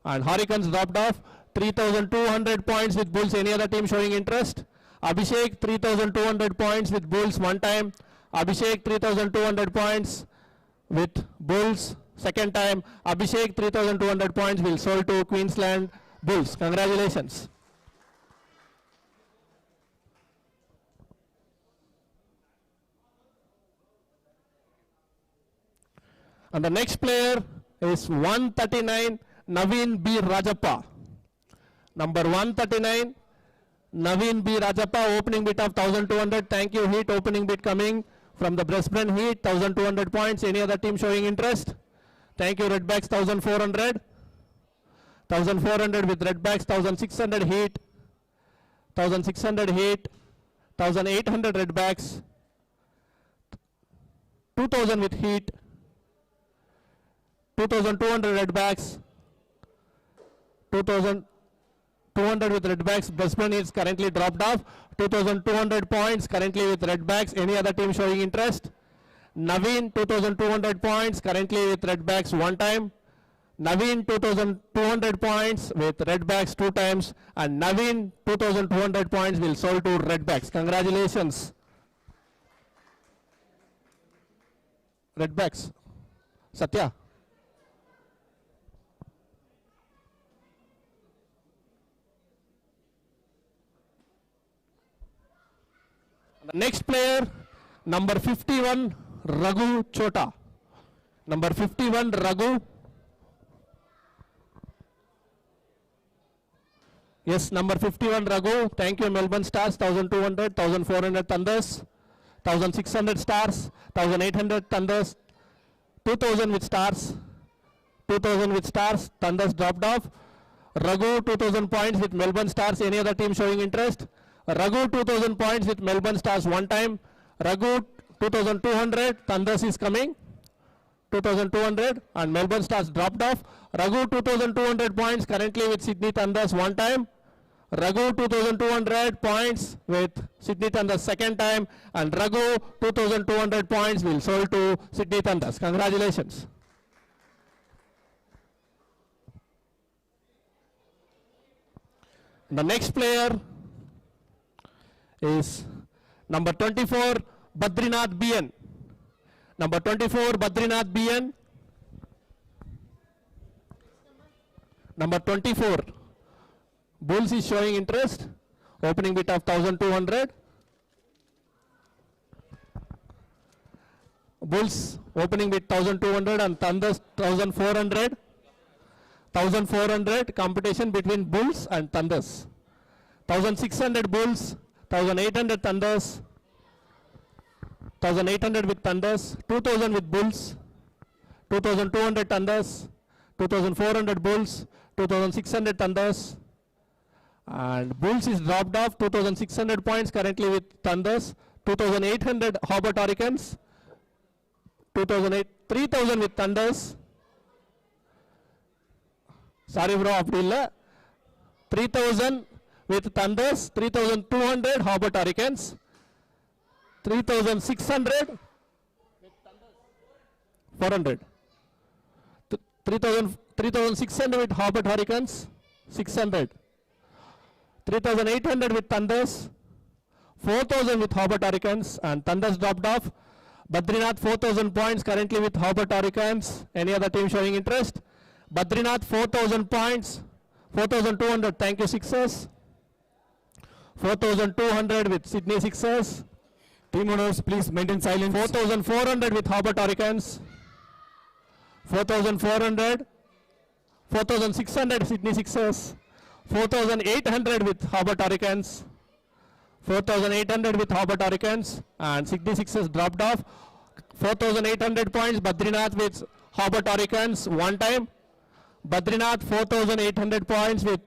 And Hurricanes dropped off. 3,200 points with Bulls. Any other team showing interest? Abhishek 3,200 points with Bulls one time. Abhishek 3,200 points with Bulls second time. Abhishek 3,200 points will sold to Queensland Bulls. Congratulations. And the next player is 139 Naveen B. Rajappa. Number 139 Naveen B. Rajappa, opening bid of 1,200. Thank you, Heat. Opening bid coming from the Brisbane Heat, 1,200 points. Any other team showing interest? Thank you, Redbacks, 1,400. 1,400 with Redbacks, 1,600 Heat. 1,600 Heat. 1,800 Redbacks. 2,000 with Heat. 2,200 Redbacks. 2,200 with Redbacks. Brisbane is currently dropped off. 2,200 points currently with Redbacks. Any other team showing interest? Naveen 2,200 points currently with Redbacks one time. Naveen 2,200 points with Redbacks two times. And Naveen 2,200 points will sold to Redbacks. Congratulations. Redbacks. Satya. The next player, number 51, Raghu Chota. Number 51, Raghu. Yes, number 51, Raghu. Thank you, Melbourne Stars, 1,200, 1,400 Thunders, 1,600 Stars, 1,800 Thunders, 2,000 with Stars, 2,000 with Stars, Thunders dropped off. Raghu, 2,000 points with Melbourne Stars. Any other team showing interest? Raghu 2,000 points with Melbourne Stars one time. Raghu 2,200, Thunders is coming. 2,200 and Melbourne Stars dropped off. Raghu 2,200 points currently with Sydney Thunders one time. Raghu 2,200 points with Sydney Thunders second time. And Raghu 2,200 points will sold to Sydney Thunders. Congratulations. The next player is number 24, Badrinath BN. Number 24, Badrinath BN. Number 24, Bulls is showing interest. Opening bid of 1,200. Bulls opening bid 1,200 and Thunders 1,400. 1,400 competition between Bulls and Thunders. 1,600 Bulls. 1,800 Thunders, 1,800 with Thunders, 2,000 with Bulls, 2,200 Thunders, 2,400 Bulls, 2,600 Thunders, and Bulls is dropped off, 2,600 points currently with Thunders, 2,800 Hobart Hurricanes, 3,000 with Thunders, sorry bro, Abdullah, 3,000 with Thunders, 3,200 Hobart Hurricanes, 3,600 with Thunders, 400, 3,600 with Hobart Hurricanes, 600, 3,800 with Thunders, 4,000 with Hobart Hurricanes, and Thunders dropped off. Badrinath 4,000 points currently with Hobart Hurricanes. Any other team showing interest? Badrinath 4,000 points, 4,200, thank you Sixers. 4,200 with Sydney Sixers. Team owners, please maintain silence. 4,400 with Hobart Hurricanes. 4,400. 4,600 Sydney Sixers. 4,800 with Hobart Hurricanes. 4,800 with Hobart Hurricanes. And Sydney Sixers dropped off. 4,800 points. Badrinath with Hobart Hurricanes one time. Badrinath 4,800 points with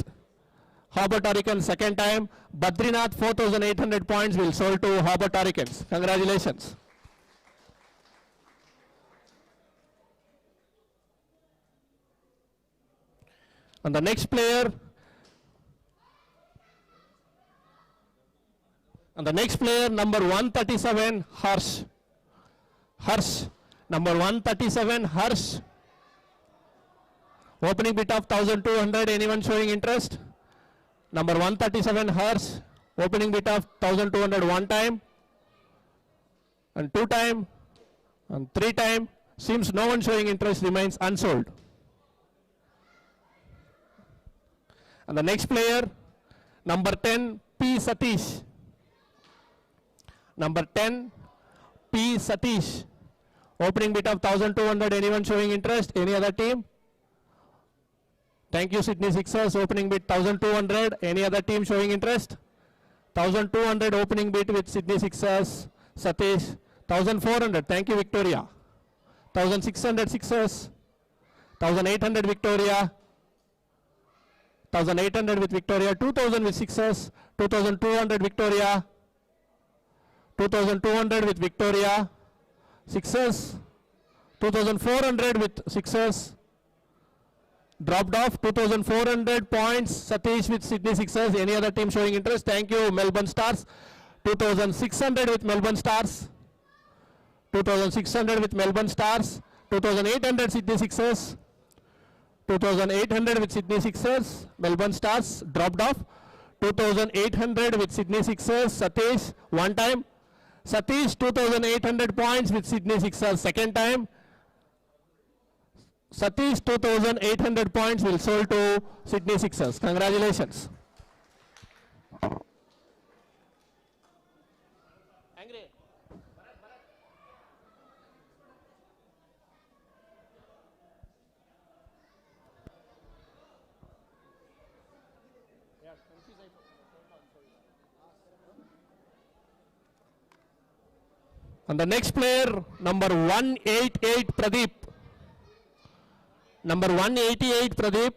Hobart Hurricanes second time. Badrinath 4,800 points will sold to Hobart Hurricanes. Congratulations. And the next player, number 137, Harsh. Harsh, number 137, Harsh. Opening bid of 1,200. Anyone showing interest? Number 137, Harsh. Opening bid of 1,200 one time, and two time, and three time. Seems no one showing interest, remains unsold. And the next player, number 10, P. Satish. Number 10, P. Satish. Opening bid of 1,200. Anyone showing interest? Any other team? Thank you, Sydney Sixers. Opening bid 1,200. Any other team showing interest? 1,200 opening bid with Sydney Sixers. Satish. 1,400. Thank you, Victoria. 1,600 Sixers. 1,800 Victoria. 1,800 with Victoria. 2,000 with Sixers. 2,200 Victoria. 2,200 with Victoria. Sixers. 2,400 with Sixers. Dropped off. 2,400 points. Satish with Sydney Sixers. Any other team showing interest? Thank you, Melbourne Stars. 2,600 with Melbourne Stars. 2,600 with Melbourne Stars. 2,800 Sydney Sixers. 2,800 with Sydney Sixers. Melbourne Stars dropped off. 2,800 with Sydney Sixers. Satish, one time. Satish, 2,800 points with Sydney Sixers. Second time. Satish, 2,800 points will sold to Sydney Sixers. Congratulations. And the next player, number 188 Pradeep. Number 188 Pradeep.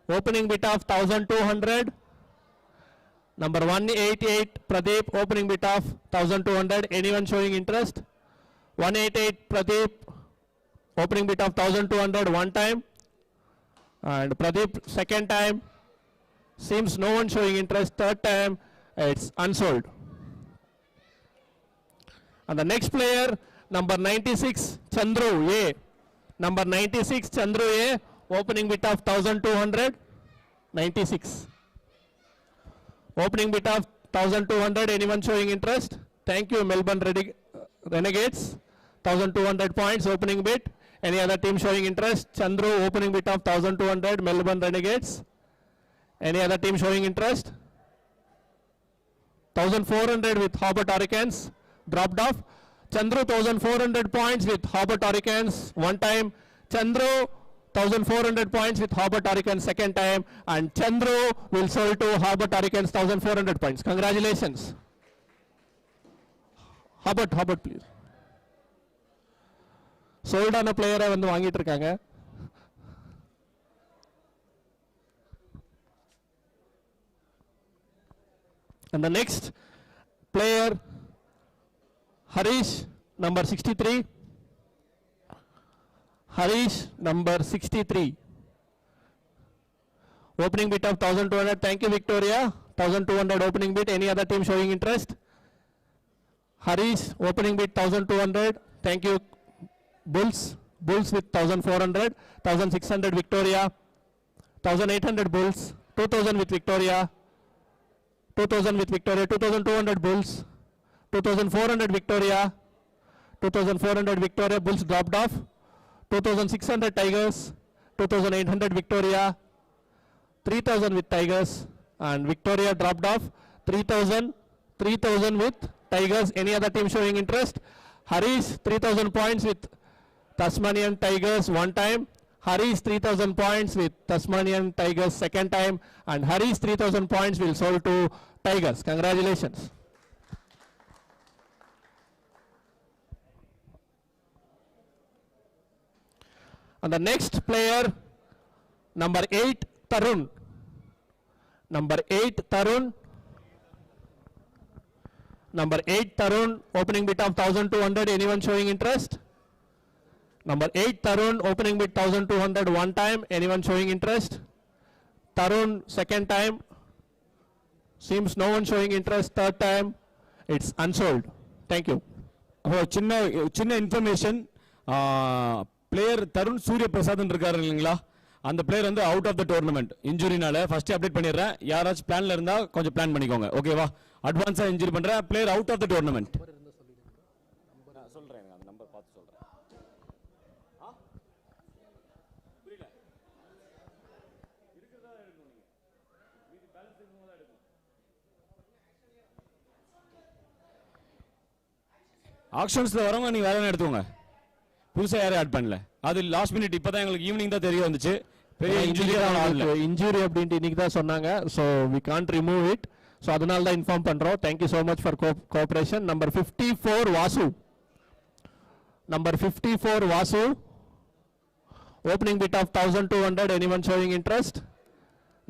Opening bid of 1,200. Number 188 Pradeep. Opening bid of 1,200. Anyone showing interest? 188 Pradeep. Opening bid of 1,200 one time. And Pradeep second time. Seems no one showing interest. Third time it's unsold. And the next player, number 96, Chandru A. Number 96, Chandru A. Opening bid of 1,200. 96. Opening bid of 1,200. Anyone showing interest? Thank you, Melbourne Renegades. 1,200 points opening bid. Any other team showing interest? Chandru, opening bid of 1,200. Melbourne Renegades. Any other team showing interest? 1,400 with Hobart Hurricanes. Dropped off. Chandru, 1,400 points with Hobart Hurricanes one time. Chandru, 1,400 points with Hobart Hurricanes second time. And Chandru will sold to Hobart Hurricanes 1,400 points. Congratulations. Hobart please. Sold on a player வந்து வாங்கிட்டு இருக்காங்க. And the next player, Harish, number 63. Harish, number 63. Opening bid of 1,200. Thank you, Victoria. 1,200 opening bid. Any other team showing interest? Harish, opening bid 1,200. Thank you, Bulls. Bulls with 1,400. 1,600 Victoria. 1,800 Bulls. 2,000 with Victoria. 2,000 with Victoria. 2,200 Bulls. 2,400 Victoria. 2,400 Victoria. Bulls dropped off. 2,600 Tigers. 2,800 Victoria. 3,000 with Tigers. And Victoria dropped off. 3,000 with Tigers. Any other team showing interest? Harish, 3,000 points with Tasmanian Tigers one time. Harish, 3,000 points with Tasmanian Tigers second time. And Harish, 3,000 points will sold to Tigers. Congratulations. And the next player, number 8, Tarun. Number 8, Tarun. Number 8, Tarun. Opening bid of 1,200. Anyone showing interest? Number 8, Tarun. Opening bid 1,200 one time. Anyone showing interest? Tarun, second time. Seems no one showing interest. Third time, it's unsold. Thank you. சின்ன information player Tarun Surya Prasadan இருக்காரு இல்லைங்களா, அந்த player வந்து out of the tournament இன்ஜுரினால first update பண்ணிடுறேன். யாராச்சும் பிளான்ல இருந்தா கொஞ்சம் பிளான் பண்ணிக்கோங்க, ஓகேவா? அட்வான்ஸா இன்ஜுரி பண்றேன். Player out of the tournament. சொல்றேன், அந்த நம்பர் பார்த்து சொல்றேன். ஆக்ஷன்ஸில் வரவங்க நீங்கள் வேற என்ன எடுத்துக்கோங்க. புதுசாக யாரும் ஆட் பண்ணல. அது லாஸ்ட் மினிட் இப்போ தான் எங்களுக்கு ஈவினிங் தான் தெரிய வந்துச்சு. பெரிய இன்ஜுரி அப்படின்ட்டு இன்னைக்கு தான் சொன்னாங்க. So we can't remove it. So அதனால தான் இன்ஃபார்ம் பண்ணுறோம். Thank you so much for cooperation. Number 54 Vasu. Number 54 Vasu. Opening bid of 1200. Anyone showing interest?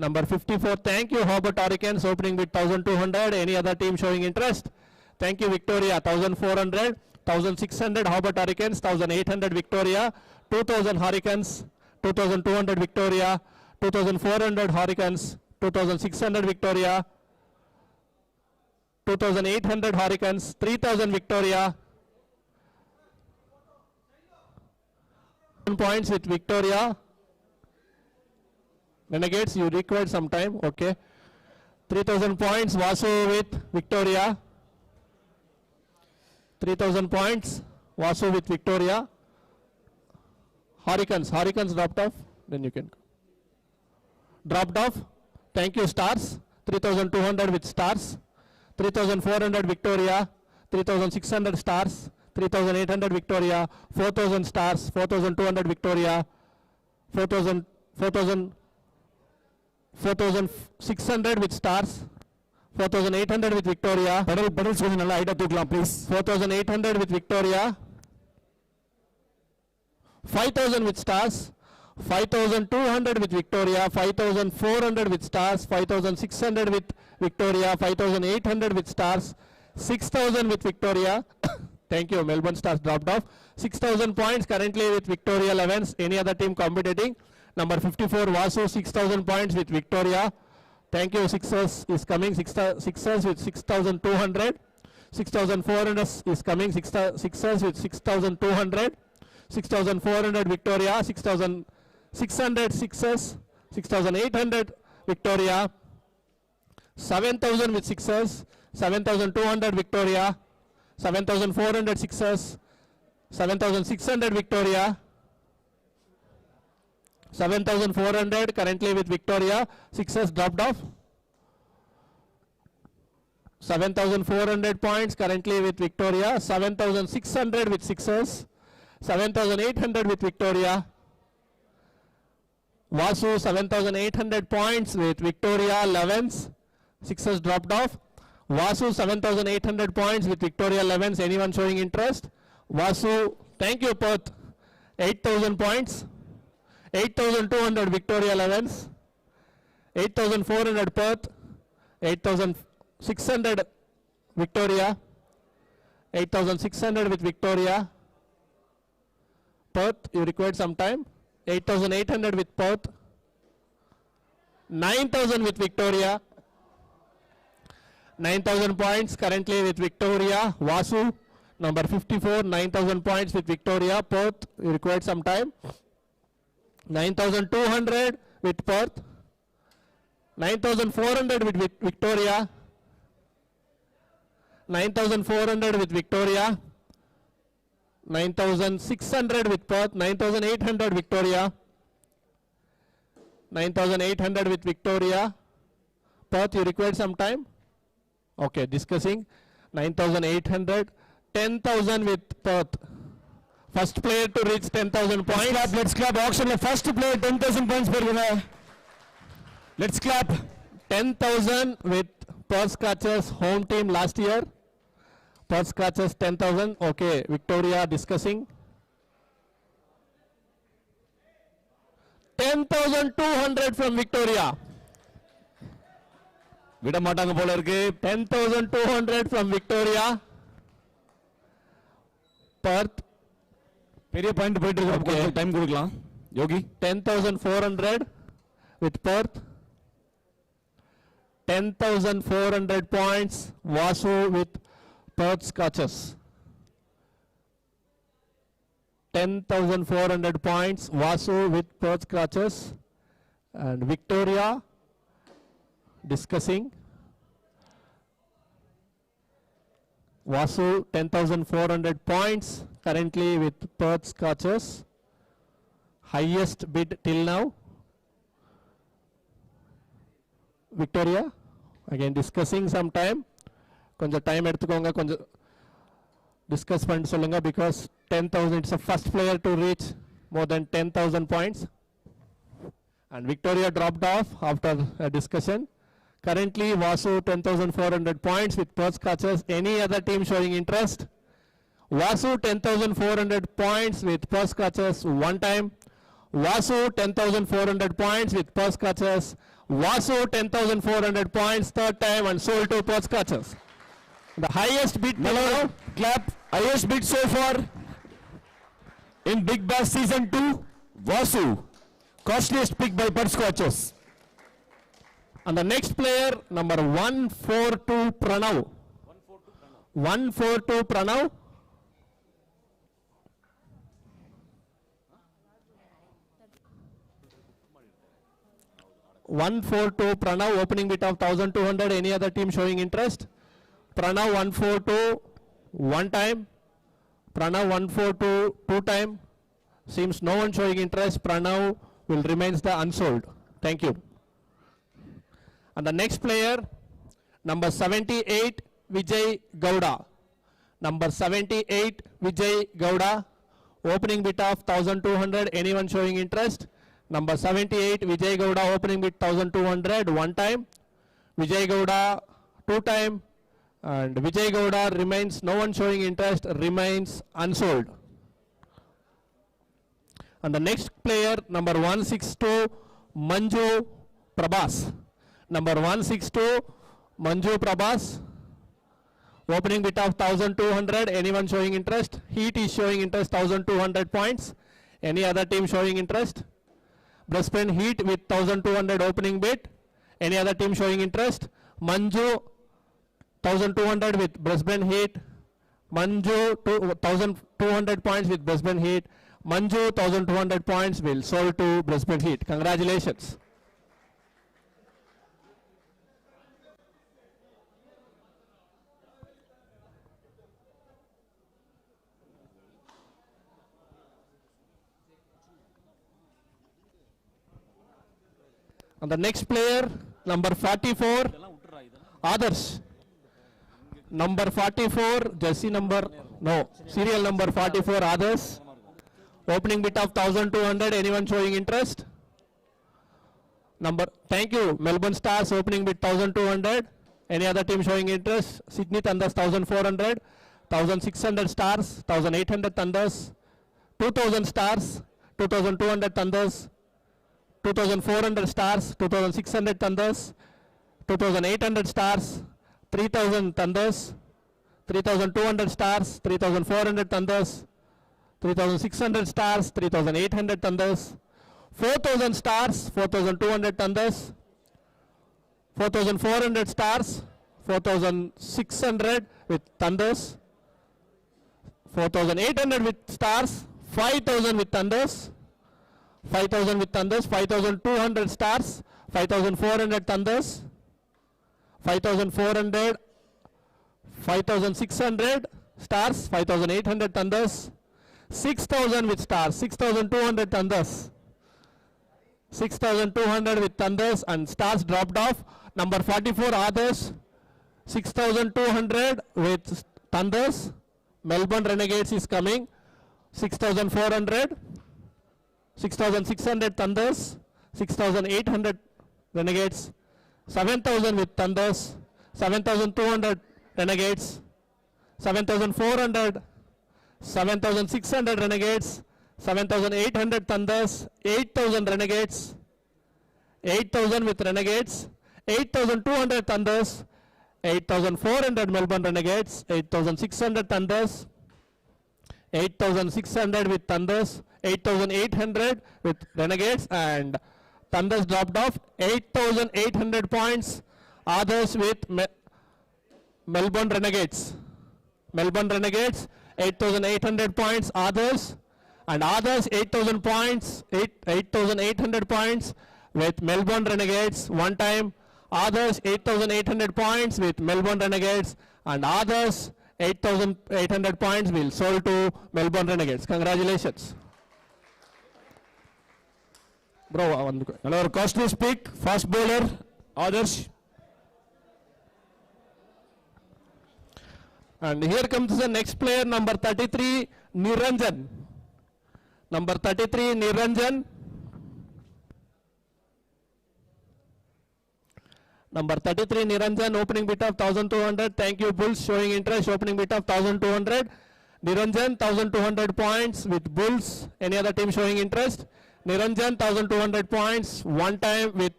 Number 54. Thank you Hobart Hurricanes. Opening bid 1200. Any other team showing interest? Thank you Victoria. 1400. 1600 Hobart Hurricanes. 1800 Victoria. 2000 Hurricanes. 2200 Victoria. 2400 Hurricanes. 2600 Victoria. 2800 Hurricanes. 3000 Victoria. Points with Victoria. Renegades, you required some time. Okay. 3000 points. Vasu with Victoria. 3000 points. Vasu with Victoria. Hurricanes dropped off. Then you can. Dropped off. Thank you Stars. 3200 with Stars. 3400 Victoria. 3600 Stars. 3800 Victoria, 4000 Stars, 4200 Victoria, 4600 with Stars, 4800 with Victoria. pedals கொஞ்சம் நல்லா ஹைட்டா தூக்கலாம் please. 4800 with Victoria, 5000 with Stars, 5200 with Victoria, 5400 with Stars, 5600 with Victoria, 5800 with Stars, 6000 with Victoria. Thank you. Melbourne Stars dropped off. 6000 points currently with Victoria 11s. Any other team competing? Number 54 Vasu 6000 points with Victoria. Thank you. Sixers is coming. Sixers with 6200. 6400 is coming. Sixers with 6200. 6400 Victoria. 6600 Sixers. 6800 Victoria. 7000 with Sixers. 7200 Victoria. 7400 Sixers, 7600 Victoria, 7400 currently with Victoria. Sixers dropped off. 7400 points currently with Victoria. 7600 with Sixers, 7800 with Victoria. Vasu 7800 points with Victoria 11s. Sixers dropped off. Vasu 7800 points with Victoria 11s. Anyone showing interest? Vasu, thank you Perth. 8000 points. 8200 Victoria 11s. 8400 Perth. 8600 Victoria. 8600 with Victoria. Perth, you required some time. 8800 with Perth. 9000 with Victoria. 9000 points currently with Victoria. Vasu, number 54, 9000 points with Victoria. Perth, you required some time. 9200 with Perth. 9400 with Victoria. 9400 with Victoria. 9600 with Perth. 9800 Victoria. 9800 with Victoria. Perth, you required some time. Okay, discussing. 9800, 10,000 with Perth. First player to reach 10,000 points. Let's clap. Auction first player 10,000 points பெறுங்க. Let's clap. 10,000 with Perth Catchers home team last year. Perth Catchers 10,000. Okay, Victoria discussing. 10,200 from Victoria. விட மாட்டாங்க போல இருக்கு. 10,200 from Victoria. Perth. பெரிய point போயிட்டு இருக்கு. Time கொடுக்கலாம் யோகி. 10,400 with Perth. 10,400 points. Vasu with Perth Catchers. 10,400 points. Vasu with Perth Catchers. And Victoria discussing. Vasu 10,400 points currently with Perth Catchers. Highest bid till now. Victoria again discussing some time. கொஞ்சம் time எடுத்துக்கோங்க. கொஞ்சம் discuss fund solunga because 10,000 it's the first player to reach more than 10,000 points. And Victoria dropped off after a discussion. Currently, Vasu 10,400 points with purse catchers. Any other team showing interest? Vasu 10,400 points with purse catchers one time. Vasu 10,400 points with purse catchers. Vasu 10,400 points third time and sold to purse catchers. The highest bid Now, clap. Highest bid so far in Big Bash Season 2, Vasu. Costliest pick by purse catchers. and the next player number 142 Pranav. 142 Pranav. Pranav opening bid of 1,200. Any other team showing interest? Pranav 142 one time. Pranav 142 two time. Seems no one showing interest. Pranav will remains the unsold. Thank you. And the next player, number 78, Vijay Gowda. Number 78, Vijay Gowda. Opening bid of 1,200. Anyone showing interest? Number 78, Vijay Gowda. Opening bid 1,200. One time. Vijay Gowda two time. And Vijay Gowda remains, no one showing interest, remains unsold. And the next player, number 162, Manju Prabhas. Number 162, Manju Prabhas. Opening bid of 1,200. Anyone showing interest? Heat is showing interest, 1,200 points. Any other team showing interest? Brisbane Heat with 1,200 opening bid. Any other team showing interest? Manju 1,200 with Brisbane Heat. Manju 1,200 points with Brisbane Heat. Manju 1,200 points will sold to Brisbane Heat. Congratulations. And the next player, number 44, Others. Number 44, jersey number, no, serial number 44, Others. Opening bid of 1,200. Anyone showing interest? Thank you, Melbourne Stars. Opening bid 1,200. Any other team showing interest? Sydney Thunders 1,400. 1,600 Stars. 1,800 Thunders. 2,000 Stars. 2,200 Thunders. 2,400 Stars. 2,600 Thunders. 2,800 Stars. 3,000 Thunders. 3,200 Stars. 3,400 Thunders. 3,600 Stars. 3,800 Thunders. 4,000 Stars. 4,200 Thunders. 4,400 Stars. 4,600 with Thunders. 4,800 with Stars. 5,000 with Thunders. 5,000 with Thunders. 5,200 Stars. 5,400 Thunders. 5,400. 5,600 Stars. 5,800 Thunders. 6,000 with Stars. 6,200 Thunders. 6,200 with Thunders and Stars dropped off. Number 44 Others. 6,200 with Thunders. Melbourne Renegades is coming. 6,400. 6,600 Thunders. 6,800 Renegades. 7,000 with Thunders. 7,200 Renegades. 7,400. 7,600 Renegades. 7,800 Thunders. 8,000 Renegades. 8,000 with Renegades. 8,200 Thunders. 8,400 Melbourne Renegades. 8,600 Thunders. 8,600 with Thunders. 8,800 with Renegades and Thunders dropped off. 8,800 points. Others with Melbourne Renegades. Melbourne Renegades 8,800 points. Others and Others 8,000 points. 8,800 points with Melbourne Renegades one time. Others 8,800 points with Melbourne Renegades and Others 8,800 points will sold to Melbourne Renegades. Congratulations. Bro, Another costly pick, fast bowler, Others. And here comes the next player, number 33, Niranjan. Number 33, Niranjan. Number 33, Niranjan, opening bid of 1200. Thank you, Bulls, showing interest, opening bid of 1200. Niranjan, 1200 points with Bulls. Any other team showing interest? Niranjan, 1200 points, one time with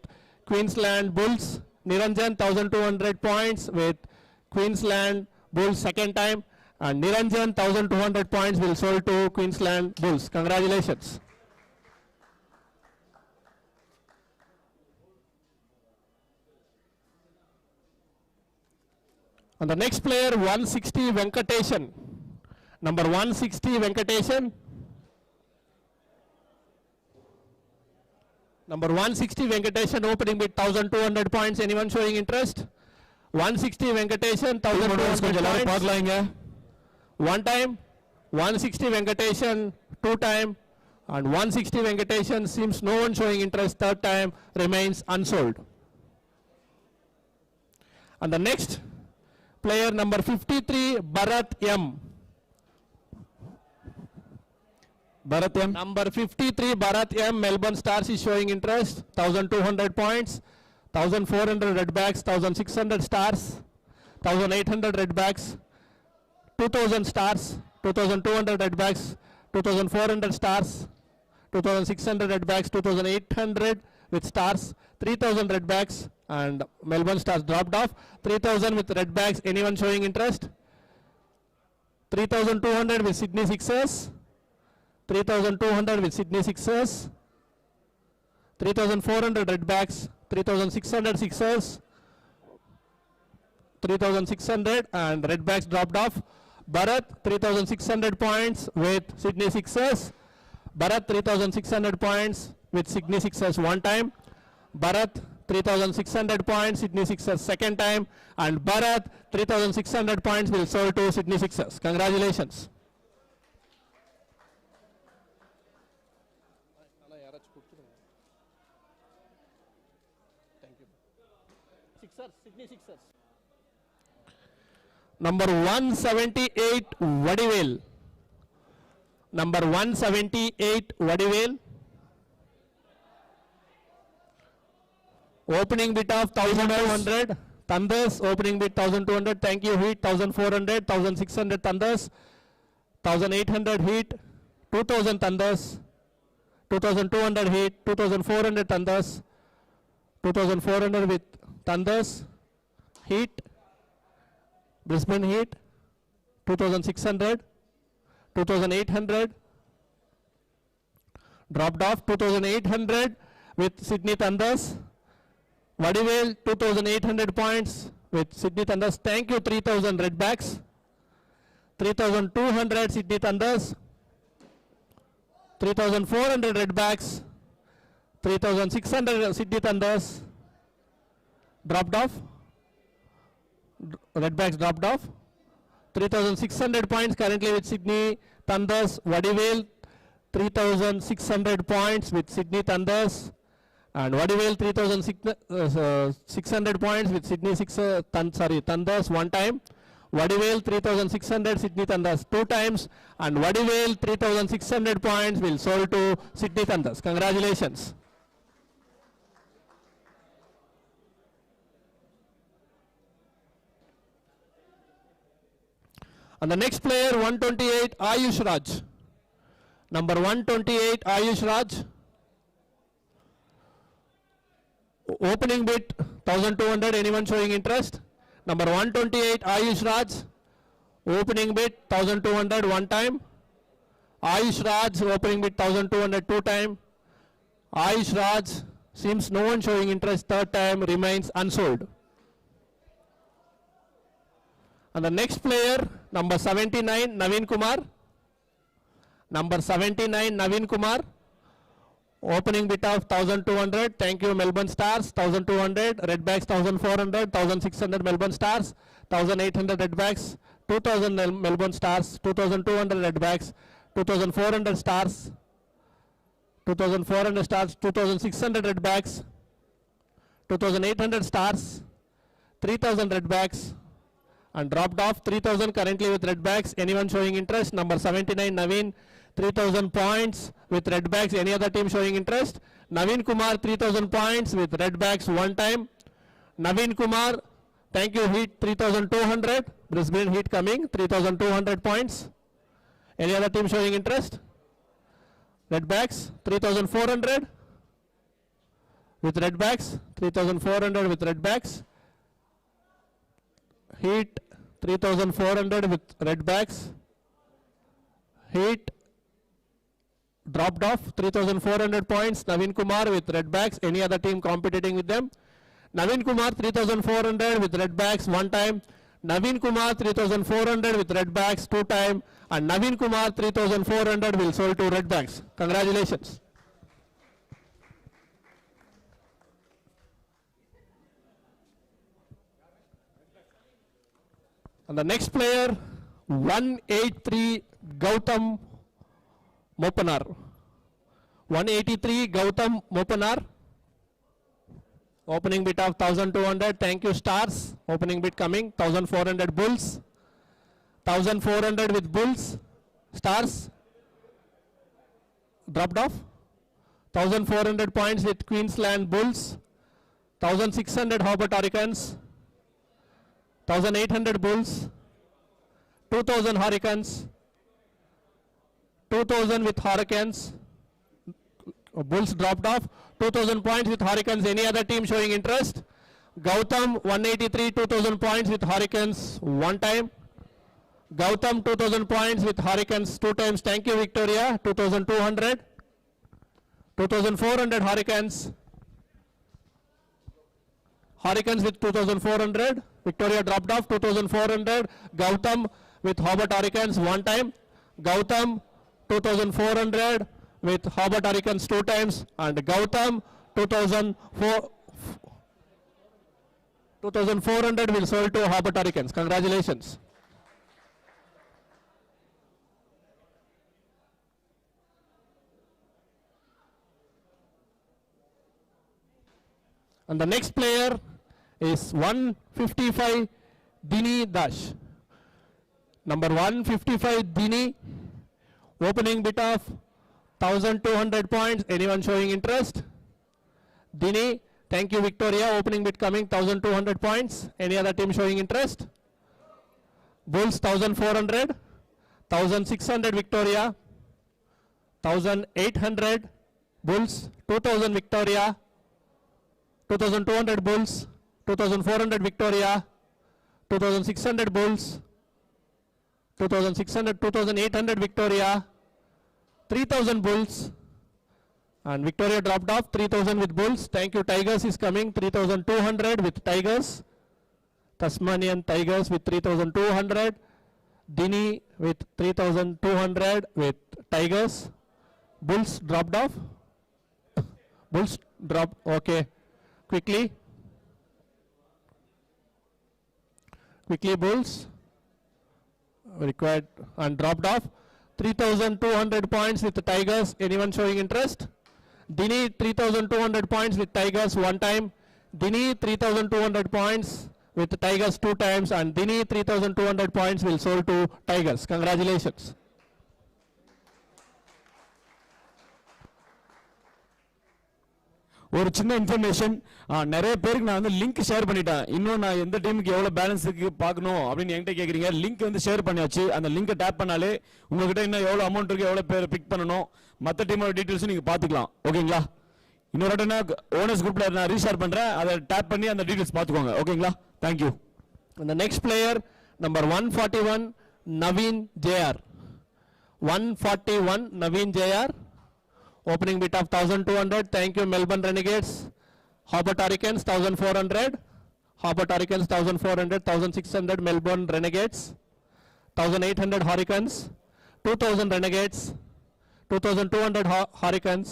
Queensland Bulls. Niranjan, 1200 points with Queensland Bulls, second time. And Niranjan, 1200 points will sold to Queensland Bulls. Congratulations. And the next player, 160 Venkateshan. Number 160 Venkateshan. Number 160 Venkateshan, opening bid 1200 points. Anyone showing interest? 160 Venkateshan, 1200 points. One time. 160 Venkateshan, two time. And 160 Venkateshan, seems no one showing interest. Third time remains unsold. And the next player, number 53, Bharat M. Bharat M. Number 53, Bharat M. Melbourne Stars is showing interest. 1200 points. 1400 red backs. 1600 stars. 1800 red backs. 2000 stars. 2200 red backs. 2400 stars. 2600 red backs. 2800 with stars. 3000 red backs. And Melbourne Stars dropped off. 3000 with red backs. Anyone showing interest? 3200 with Sydney Sixers. 3200 with Sydney Sixers. 3400 red backs. 3600 Sixers. 3600 and red backs dropped off. Bharat 3600 points with Sydney Sixers. Bharat 3600 points with Sydney Sixers one time. Bharat 3600 points, Sydney Sixers second time, and Bharat 3600 points will sold to Sydney Sixers. Congratulations. Number 178 Vadivel. Number 178 Vadivel. Opening bid of 1200. Thunders opening bid 1200. Thank you, Heat 1400. 1600 Thunders. 1800 Heat. 2000 Thunders. 2200 Heat. 2400 Thunders. 2400 with Thunders. Heat. Brisbane Heat. 2600. 2800. Dropped off. 2800 with Sydney Thunders. Vadivel 2800 points with Sydney Thunders. Thank you, 3000 red backs. 3200 Sydney Thunders. 3400 red backs. 3600 Sydney Thunders. Dropped off. Red backs dropped off. 3600 points currently with Sydney Thunders. Vadivel 3600 points with Sydney Thunders. And Vadivel 3600 points with Sydney Thunders one time. Vadivel 3600 Sydney Thunders two times. And Vadivel 3600 points will sold to Sydney Thunders. Congratulations. And the next player, 128 Ayush Raj. Number 128 Ayush Raj. Opening bid 1200. Anyone showing interest? Number 128 Ayush Raj. Opening bid 1200 one time. Ayush Raj opening bid 1200 two time. Ayush Raj seems no one showing interest. Third time remains unsold. And the next player, number 79 Naveen Kumar. Number 79 Naveen Kumar. Opening bid of 1200. Thank you, Melbourne Stars. 1200. Red backs 1400. 1600 Melbourne Stars. 1800 red backs. 2000 Melbourne Stars. 2200 red backs. 2400 stars. 2400 stars. 2600 red backs. 2800 stars. 3000 red backs. and dropped off. 3,000 currently with red bags. Anyone showing interest? Number 79 Naveen, 3,000 points with red bags. Any other team showing interest? Naveen Kumar, 3,000 points with red bags one time. Naveen Kumar, thank you. Heat 3,200. Brisbane Heat coming, 3,200 points. Any other team showing interest? Red bags, 3,400 with red bags. 3,400 with red bags. Heat 3,400 with red bags. Heat dropped off 3,400 points. Naveen Kumar with red bags. Any other team competing with them? Naveen Kumar 3,400 with red bags one time. Naveen Kumar 3,400 with red bags two time. And Naveen Kumar 3,400 will sold to red bags. Congratulations. And the next player, 183 Gautam Mopanar. 183 Gautam Mopanar. Opening bid of 1,200. Thank you, Stars. Opening bid coming. 1,400 Bulls. 1,400 with Bulls. Stars. Dropped off. 1,400 points with Queensland Bulls. 1,600 Hobart Hurricanes. 1,800 Bulls. 2,000 Hurricanes. 2,000 with Hurricanes. Bulls dropped off. 2,000 points with Hurricanes. Any other team showing interest? Gautam 183, 2,000 points with Hurricanes one time. Gautam 2,000 points with Hurricanes two times. Thank you, Victoria. 2,200. 2,400 Hurricanes. Hurricanes with 2,400. Victoria dropped off. 2,400. Gautam with Hobart Hurricanes one time. Gautam 2,400 with Hobart Hurricanes two times. And Gautam 2,400 will sold to Hobart Hurricanes. Congratulations. And the next player is 155 Dini Dash. Number 155 Dini. Opening bid of 1,200 points. Anyone showing interest? Dini. Thank you, Victoria. Opening bid coming. 1,200 points. Any other team showing interest? Bulls 1,400. 1,600 Victoria. 1,800 Bulls. 2,000 Victoria. 2,200 Bulls. 2,400 Victoria. 2,600 Bulls. 2,600, 2,800 Victoria. 3,000 Bulls. And Victoria dropped off. 3,000 with Bulls. Thank you. Tigers is coming. 3,200 with Tigers. Tasmanian Tigers with 3,200. Dini with 3,200 with Tigers. Bulls dropped off. Bulls dropped. Okay. Quickly. Quickly Bulls. Required and dropped off. 3,200 points with the Tigers. Anyone showing interest? Dini 3,200 points with Tigers one time. Dini 3,200 points with the Tigers two times. And Dini 3,200 points will sold to Tigers. Congratulations. ஒரு சின்ன information, நிறைய பேருக்கு நான் வந்து link share பண்ணிட்டேன். இன்னும் நான் எந்த டீமுக்கு எவ்வளோ பேலன்ஸ் இருக்கு பார்க்கணும் அப்படின்னு என்கிட்ட கேட்குறீங்க. லிங்க் வந்து ஷேர் பண்ணியாச்சு. அந்த லிங்கை டேப் பண்ணாலே உங்ககிட்ட இன்னும் எவ்வளோ அமௌண்ட் இருக்கு, எவ்வளோ பேர் பிக் பண்ணணும், மற்ற டீமோட டீட்டெயில்ஸும் நீங்கள் பார்த்துக்கலாம். ஓகேங்களா? இன்னொரு இடம்னா ஓனர்ஸ் குரூப்பில் நான் ரீஷேர் பண்ணுறேன். அதை டேப் பண்ணி அந்த டீட்டெயில்ஸ் பார்த்துக்கோங்க. ஓகேங்களா? Thank you. The next player, number 141, Naveen JR. 141, Naveen JR. Opening bid of 1,200. Thank you, Melbourne Renegades. Hobart Hurricanes 1,400. Hobart Hurricanes 1,400. 1,600 Melbourne Renegades. 1,800 Hurricanes. 2,000 Renegades. 2,200 Hurricanes.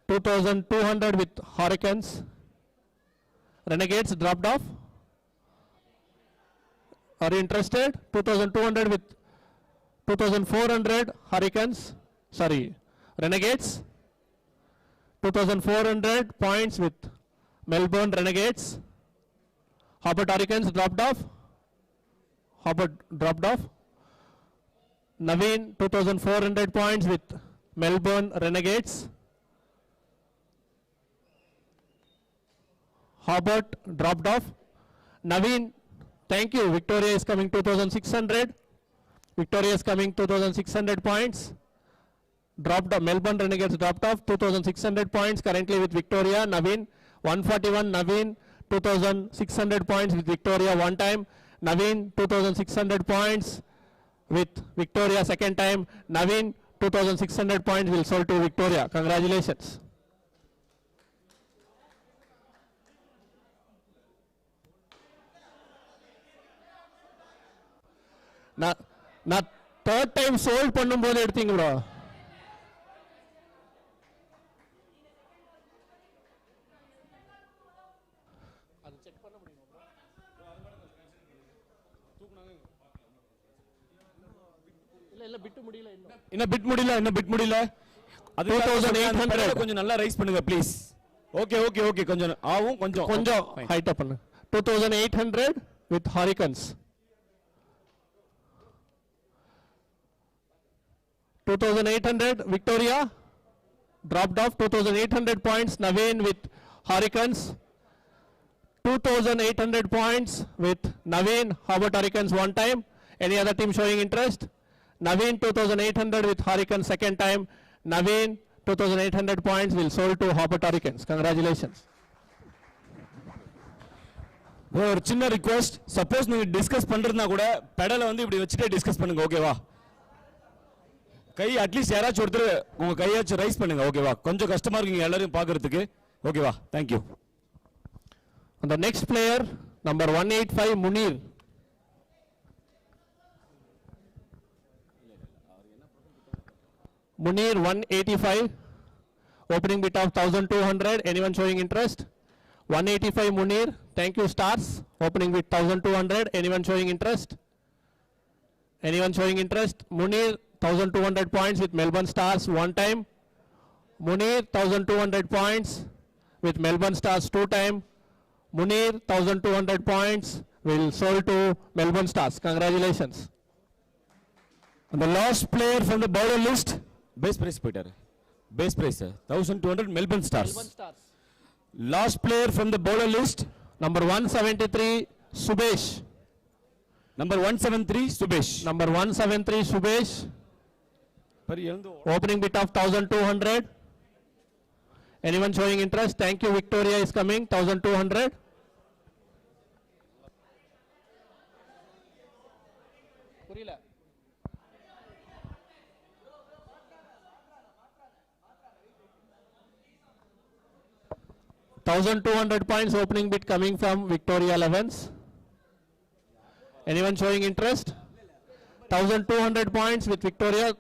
2,200 with Hurricanes. Renegades dropped off. Are you interested? 2,200 with 2,400 Hurricanes. Sorry, Renegades. 2,400 points with Melbourne Renegades. Hobart Hurricanes dropped off. Hobart dropped off. Naveen 2400 points with Melbourne Renegades. Hobart dropped off. Naveen, thank you. Victoria is coming 2600. Victoria is coming 2600 points. Dropped off. Melbourne Renegades dropped off 2600 points currently with Victoria. Naveen 141. Naveen 2600 points with Victoria one time. Naveen 2600 points with Victoria second time. Naveen 2600 points will sold to Victoria. Congratulations. நான் third time sold பண்ணும்போது எடுத்தீங்க bro. இன்னும் bit முடியல அது 2800 கொஞ்சம் நல்லா rice பண்ணுங்க please. Okay கொஞ்சம் ஆவும் கொஞ்சம் ஹைட் அப் பண்ணு. 2800 with Hurricanes. 2800 Victoria dropped off 2800 points. Naveen with Hurricanes. 2800 points with Naveen. Hobart Hurricanes one time. Any other team showing interest? Naveen 2800 with Hurricanes second time. Naveen 2800 points will sold to Hobart Hurricanes. Congratulations. ஒரு சின்ன request, suppose நீங்க discuss பண்றதுனா கூட பெடலை வந்து இப்படி வச்சுட்டே discuss பண்ணுங்க. ஓகேவா? கை at least யாராச்சும் ஒருத்தர் உங்க கையாச்சும் ரைஸ் பண்ணுங்க. ஓகேவா? கொஞ்சம் கஷ்டமா இருக்குங்க எல்லாரையும் பார்க்கிறதுக்கு. ஓகேவா? Thank you. And the next player number 185 Munir. Munir 185 opening bid of 1200. Anyone showing interest? 185 Munir. Thank you stars. Opening bid 1200. Anyone showing interest? Anyone showing interest? Munir 1200 points with Melbourne Stars one time. Munir 1200 points with Melbourne Stars two time. Munir 1200 points will sold to Melbourne Stars. Congratulations. And the last player from the border list, base price போயிட்டாரு. Base price 1200 Melbourne Stars. Last player from the border list, number 173 Subesh. number 173 Subesh. Number 173 Subesh. Opening bid of 1200. Anyone showing interest? Thank you. Victoria is coming 1200. Purila. 1200 points opening bid coming from Victoria 11s. Anyone showing interest? 1200 points with Victoria.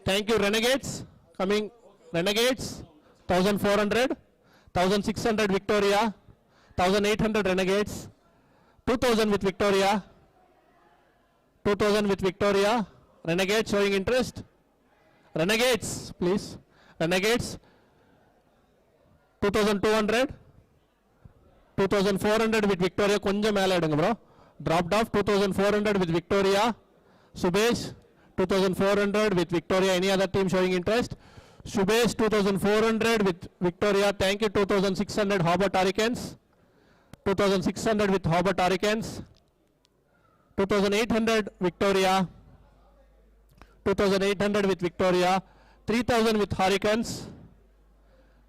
Thank you Renegades. Coming Renegades 1400. 1600 Victoria. 1800 Renegades. 2000 with Victoria. 2000 with Victoria. Renegades showing interest. Renegades please. Renegades 2200. 2400 with Victoria. கொஞ்சம் மேல எடுங்க bro. Dropped off 2400 with Victoria. Subesh 2400 with Victoria. Any other team showing interest? Subesh 2400 with Victoria. Thank you. 2600 Hobart Hurricanes. 2600 with Hobart Hurricanes. 2800 Victoria. 2800 with Victoria. 3000 with Hurricanes.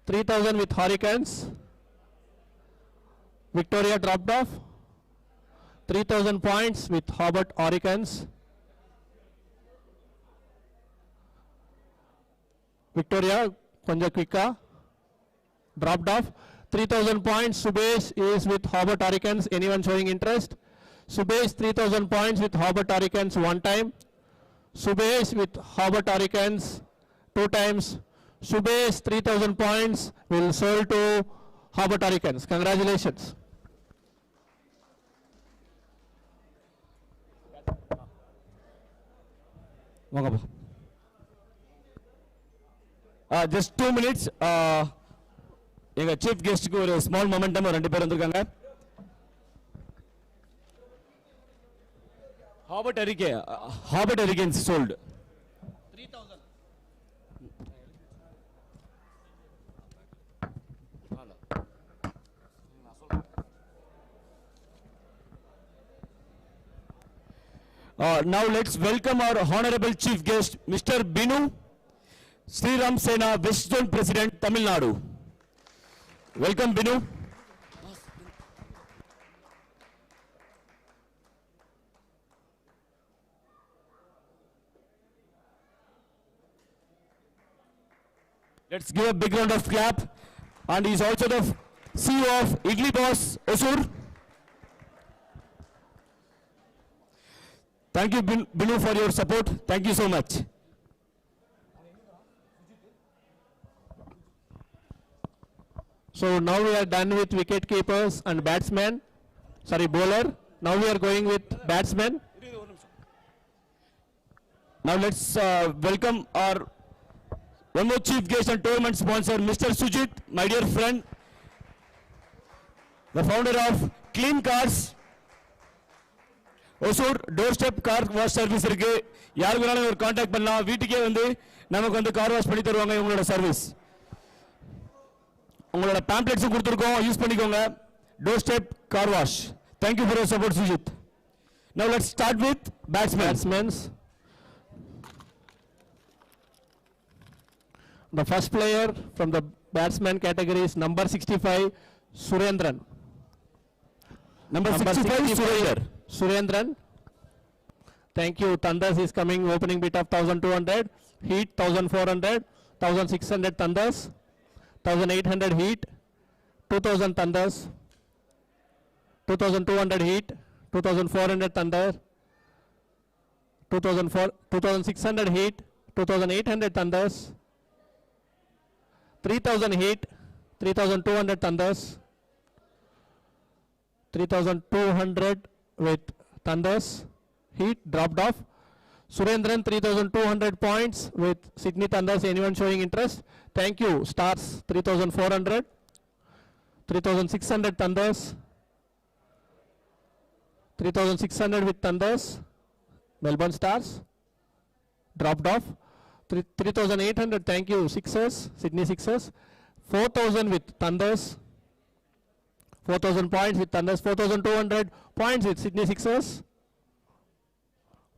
3000 with Hurricanes. Victoria dropped off. 3000 points with Hobart Hurricanes. Victoria konja quicka dropped off. 3000 points. Subesh is with Hobart Hurricanes. Anyone showing interest? Subesh 3000 points with Hobart Hurricanes one time. Subesh with Hobart Hurricanes two times. Subesh 3000 points will sold to Hobart Hurricanes. Congratulations. வாங்கப்பா. just 2 minutes. எங்க chief கெஸ்ட்க்கு ஒரு small momentum ரெண்டு பேர் வந்திருக்காங்க. Hobbit Hurricanes sold. 3,000. Now let's welcome our honorable chief guest, Mr. Binu, Sri Ram Sena West Zone President, Tamil Nadu. Welcome, Binu. Let's give a big round of clap. And he's also the CEO of Idli Boss, Hosur. Thank you, Binu, for your support. Thank you so much. So now we are done with wicket keepers and batsmen. Sorry, bowler. Now we are going with batsmen. Now let's welcome our one more chief guest and tournament sponsor, Mr. Sujit, my dear friend, the founder of Clean Cars. Hosur doorstep car wash service இருக்கு. யாருக்கு வேணாலும் ஒரு contact பண்ணலாம். வீட்டுக்கே வந்து நமக்கு வந்து car wash பண்ணி தருவாங்க உங்களோட சர்வீஸ். உங்களோட pamphlets கொடுத்திருக்கோம், யூஸ் பண்ணிக்கோங்க. Doorstep car wash. Thank you for your support, Sujit. Now let's start with batsmen. The first player from the batsman category is number 65, Surendran. Number 65, Surendran. Surendran. Thank you. Thunders is coming, opening bit of 1200. Heat 1400. 1600 Thunders. 1800 Heat. 2000 Thunders. 2200 Heat. 2400 Thunder. 2600 Heat. 2800 Thunders. 3000 Heat. 3200 Thunders. 3200 with Thunders. Heat dropped off. Surendran 3200 points with Sydney Thunders. Anyone showing interest? Thank you. Stars 3400. 3600 Thunders. 3600 with Thunders. Melbourne Stars. Dropped off. 3800. Thank you. Sixers. Sydney Sixers. 4000 with Thunders. 4000 points with Thunders. 4200 points with Sydney Sixers.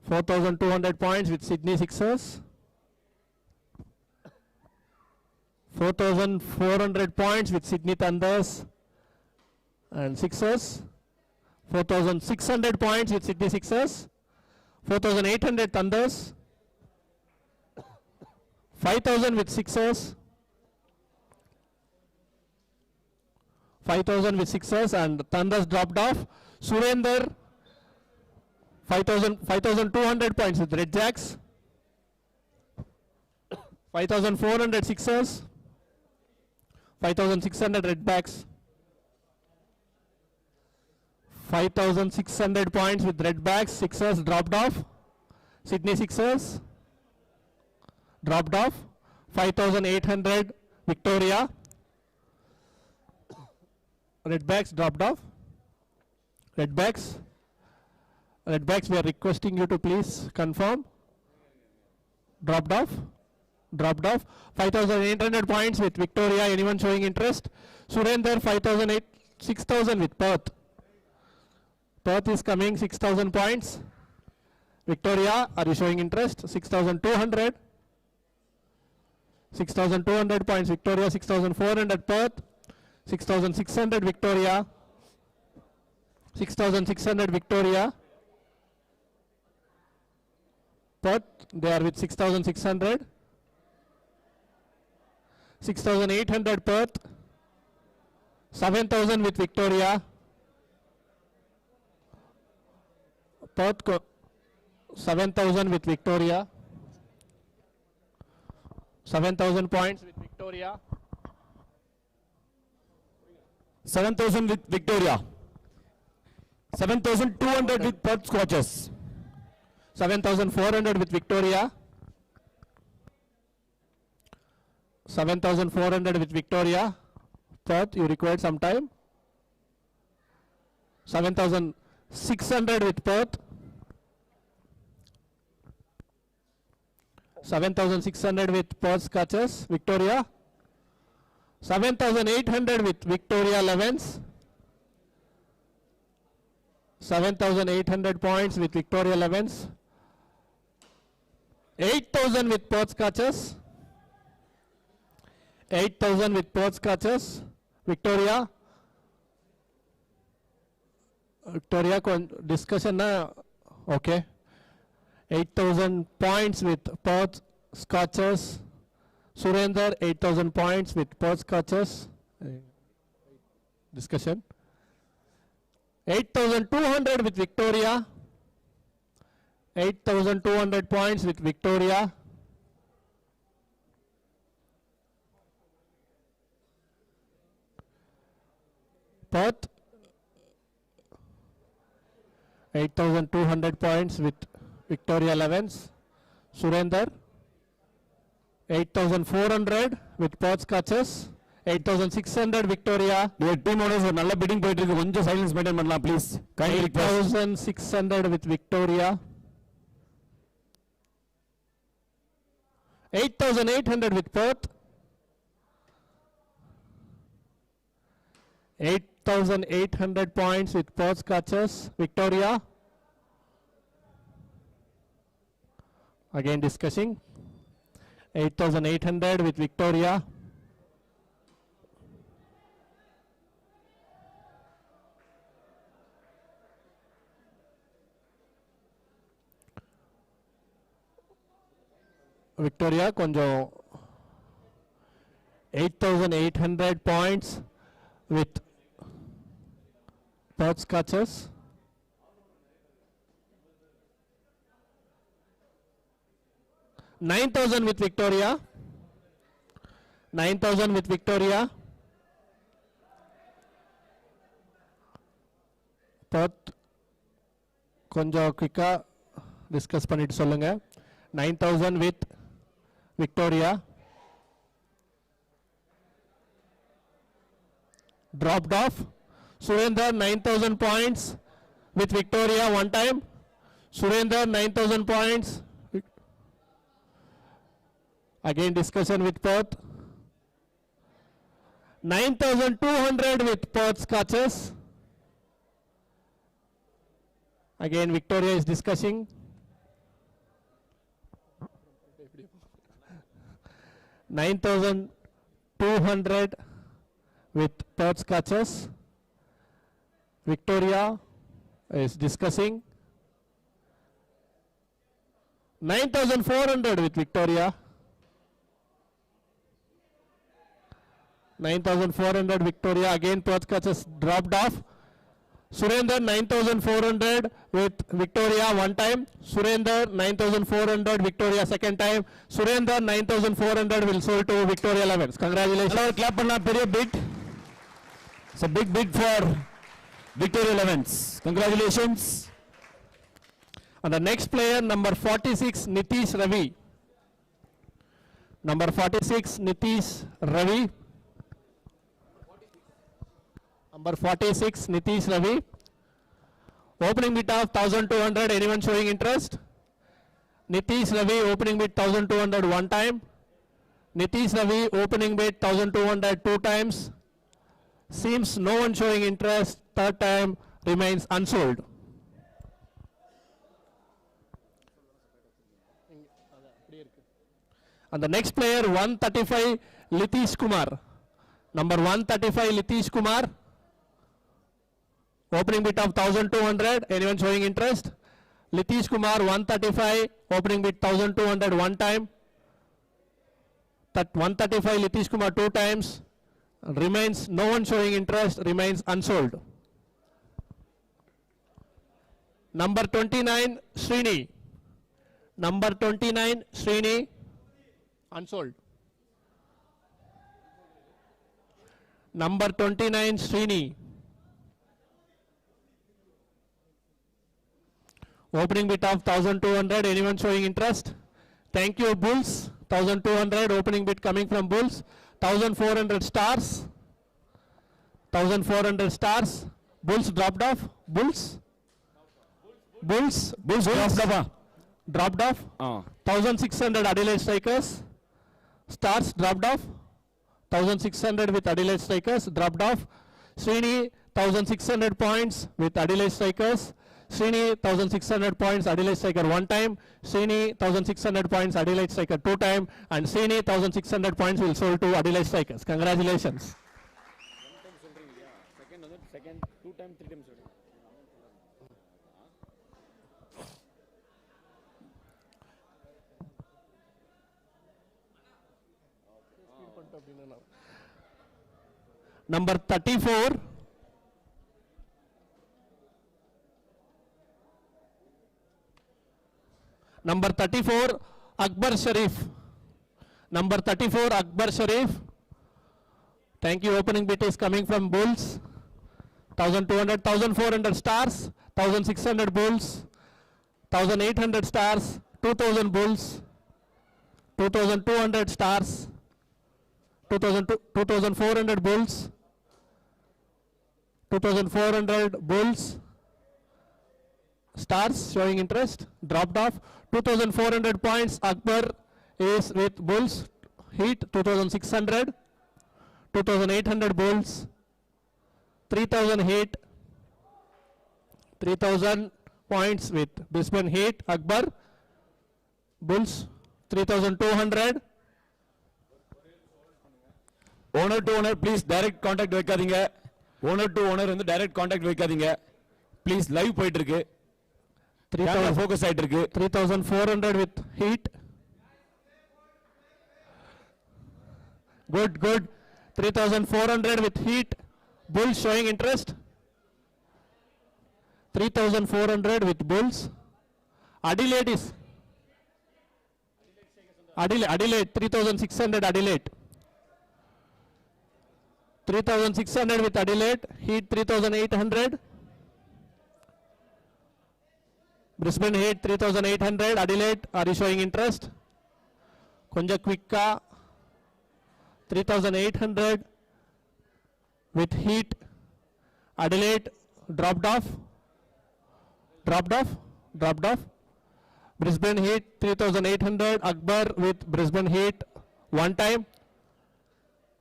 4200 points with Sydney Sixers. 4400 points with Sydney Thunders and Sixers. 4600 points with Sydney Sixers. 4800 Thunders. 5000 with Sixers. 5000 with Sixers and Thunders dropped off. Surender 5200 points with Red Jacks. 5400 Sixers. 5600 Red Backs. 5600 points with Red Backs. Sixers dropped off. Sydney Sixers dropped off. 5800 Victoria. Red Backs dropped off. Red Backs, we are requesting you to please confirm. Dropped off. 5800 points with Victoria. Anyone showing interest? Surender 6000 with Perth. Perth is coming, 6000 points. Victoria, are you showing interest? 6200. 6200 points Victoria. 6400 Perth. 6600 Victoria. 6600 Victoria. Perth, they are with 6600. 6800 Perth. 7000 with Victoria. Perth 7000 with Victoria. 7000 points with Victoria. 7000 with Victoria. 7200 with Perth Scorchers. 7400 with Victoria. 7400 with Victoria. Perth, you required some time. 7600 with Perth. 7,600 with purse catches, Victoria. 7,800 with Victoria 11s. 7,800 points with Victoria 11s. 8,000 with purse catches. 8,000 with purse catches, Victoria. Victoria, discussion na? Okay. 8,000 points with purse catches. Surender, 8,000 points with purse catches. Discussion. 8,200 with Victoria. 8,200 points with Victoria. Perth, 8,200 points with Victoria 11s. Surender, 8,400 with Perth catches. 8,600 Victoria. Dear team owners, ஒரு நல்ல bidding போயிட்டு இருக்கு, கொஞ்சம் silence maintain பண்ணலாம் please. Kindly request. 8,600 with Victoria. 8,800 with Perth. 8,800 points with Perth catches, Victoria. Again discussing. 8,800 with Victoria. Victoria konjam 8,800 points with Perth catches. 9,000 with Victoria. 9,000 with Victoria. Perth konjam quick-ஆ discuss பண்ணிட்டு சொல்லுங்க. 9,000 with Victoria. Dropped off. Surender 9,000 points with Victoria one time. Surender 9,000 points. Again discussion with Perth. 9,200 with Perth's catches. Again Victoria is discussing. 9,200 with Perth's catches. Victoria is discussing. 9,400 with Victoria. 9,400 Victoria. Again Perth catches dropped off. Surender 9,400 with Victoria one time. Surender 9,400 Victoria second time. Surender 9,400 will sold to Victoria 11s. Congratulations. எல்லாரும் clap பண்ணலாம், பெரிய bid. It's a big bid for Victoria 11s. Congratulations. And the next player, number 46, Nitish Ravi. Number 46, Nitish Ravi. Number 46, Nitish Ravi. Opening bid of 1,200. Anyone showing interest? Nitish Ravi opening bid 1,200 one time. Nitish Ravi opening bid 1,200 two times. Seems no one showing interest. Third time remains unsold. And the next player, 135, Litish Kumar. Number 135, Litish Kumar. Opening bid of 1,200. Anyone showing interest? Litish Kumar 135. Opening bid 1,200 one time. That 135 Litish Kumar two times. Remains no one showing interest. Remains unsold. Number 29 Srini. Number 29 Srini. Unsold. Number 29 Srini. Opening bid of 1,200. Anyone showing interest? Thank you, Bulls. 1,200 opening bid coming from Bulls. 1,400 stars. 1,400 stars. Bulls dropped off. Bulls. Bulls. Bulls dropped off. dropped off. 1600 Adelaide Strikers. Stars dropped off. 1600 with Adelaide Strikers dropped off. Srini 1600 points with Adelaide Strikers. Srini 1600 points Adelaide Striker 1 time. Srini 1600 points Adelaide Striker 2 time. And Srini 1600 points will sold to Adelaide Strikers. Congratulations. Second 2 times 3 times. Number 34. Number 34, Akbar Sharif. Number 34, Akbar Sharif. Thank you. Opening bid is coming from Bulls. 1200, 1400 stars, 1600 Bulls, 1800 stars, 2000 Bulls, 2200 stars, 2400 Bulls, 2400 Bulls, stars showing interest, dropped off. 2400 points, Akbar is with Bulls, Heat 2600, 2800 Bulls, 3000 Heat, 3000 points with Brisbane Heat, Akbar, Bulls 3200. Owner to owner, please direct contact வைக்காதீங்க. Owner to owner வந்து direct contact வைக்காதீங்க. Please live போயிட்டு இருக்கு. 3000 focus ஆயிட்டு இருக்கு. 3400 with Heat. Good, good. 3400 with Heat. Bulls showing interest. 3400 with Bulls. Adelaide is Adelaide 3600 Adelaide. 3600 with Adelaide. Heat 3800. Brisbane Heat 3800. Adelaide, are you showing interest? Konja Quicka 3800 with Heat. Adelaide dropped off. Brisbane Heat 3800. Akbar with Brisbane Heat 1 time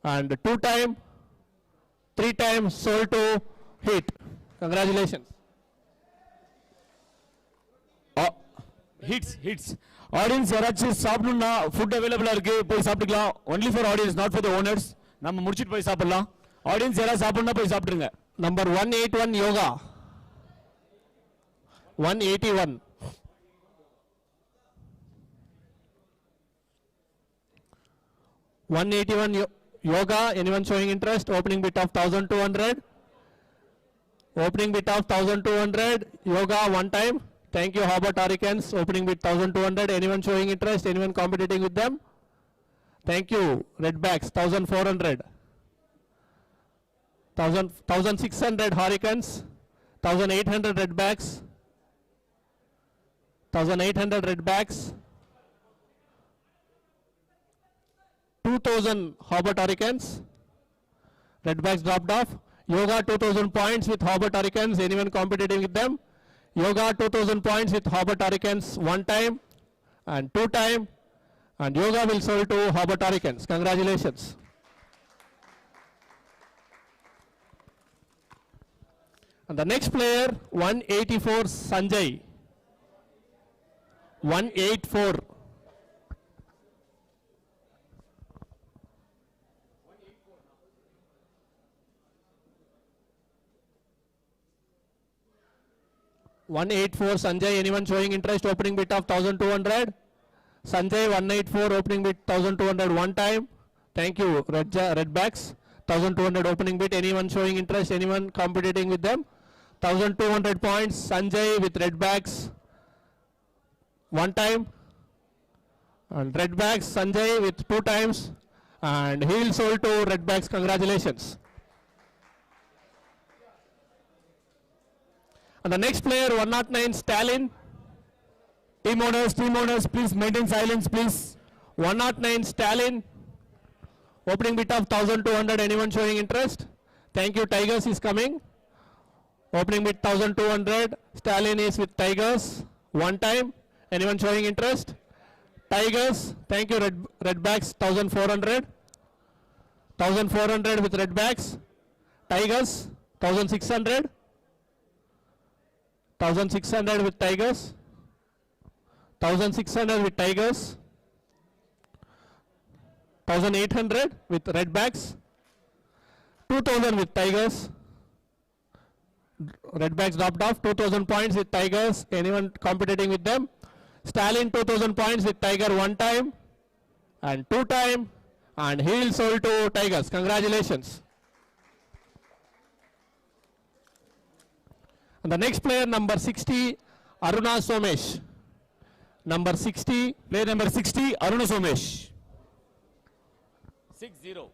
and 2 time, 3 times sold to Heat. Congratulations. Hits. Audience யாராச்சும் சாப்பிடணும்னா food அவைலபிளா இருக்கு, போய் சாப்பிட்டுக்கலாம். Only for audience, not for the owners. நம்ம முடிச்சிட்டு போய் சாப்பிடலாம். ஆடியன்ஸ் யாராவது சாப்பிடணும்னா போய் சாப்பிடுங்க. Number 181 Yoga. 181. 181 Yoga. Anyone showing interest? Opening bid of 1200. Opening bid of 1200. Yoga 1 time. Thank you, Hobart Hurricanes. Opening bid 1200. Anyone showing interest? Anyone competing with them? Thank you. Redbacks 1400. 1600 Hurricanes. 1800 Redbacks. 1800 Redbacks. 2000 Hobart Hurricanes. Redbacks dropped off. Yoga 2000 points with Hobart Hurricanes. Anyone competing with them? Yoga 2000 points with Hobart Hurricanes 1 time and 2 time, and Yoga will sold to Hobart Hurricanes. Congratulations. And the next player 184 Sanjay. 184. Sanjay, anyone showing interest? Opening bid of 1200. Sanjay 184 opening bid 1200 1 time. Thank you. Redbacks 1200 opening bid. Anyone showing interest? Anyone competing with them? 1200 points. Sanjay with Redbacks 1 time. And Redbacks Sanjay with 2 times. And he will sold to Redbacks. Congratulations. And the next player 109 Stalin. Team owners, please maintain silence, please. 109 Stalin. Opening bid of 1200. Anyone showing interest? Thank you. Tigers is coming. Opening bid 1200. Stalin is with Tigers 1 time Anyone showing interest? Tigers, thank you, Redbacks, 1400. 1400 with Redbacks. Tigers, 1600. 1600 with Tigers. 1600 with Tigers. 1800 with Redbacks. 2000 with Tigers. Redbacks dropped off. 2000 points with Tigers. Anyone competing with them? Stalin 2000 points with Tiger one time and two time, and heel sold to Tigers. Congratulations. And the next player, number 60, Aruna Somesh. Number 60, player number 60, Aruna Somesh. 6-0.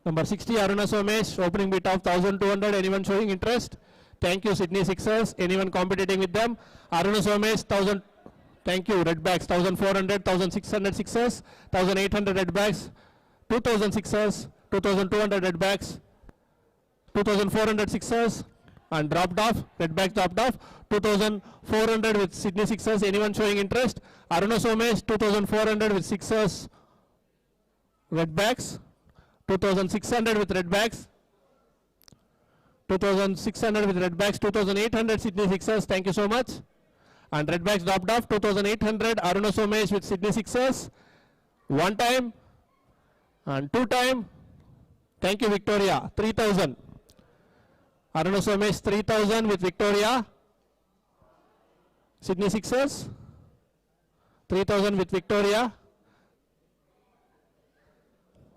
Number 60, Aruna Somesh, opening bid of 1200. Anyone showing interest? Thank you, Sydney Sixers. Anyone competing with them? Aruna Somesh, 1000. Thank you, Redbacks, 1400, 1600 Sixers, 1800 Redbacks, 2000 Sixers, 2200 Redbacks, 2400 Sixers, and dropped off. Redbacks dropped off. 2400 with Sydney Sixers. Anyone showing interest? Aruna Somesh, 2400 with Sixers, Redbacks, 2600 with Redbacks, 2600 with Redbacks, 2800 Sydney Sixers. Thank you so much. And Redbacks dropped off. 2800 Aruna Somesh with Sydney Sixers, one time and two time. Thank you, Victoria. 3000. Aruna Somesh 3000 with Victoria. Sydney Sixers, 3000 with Victoria.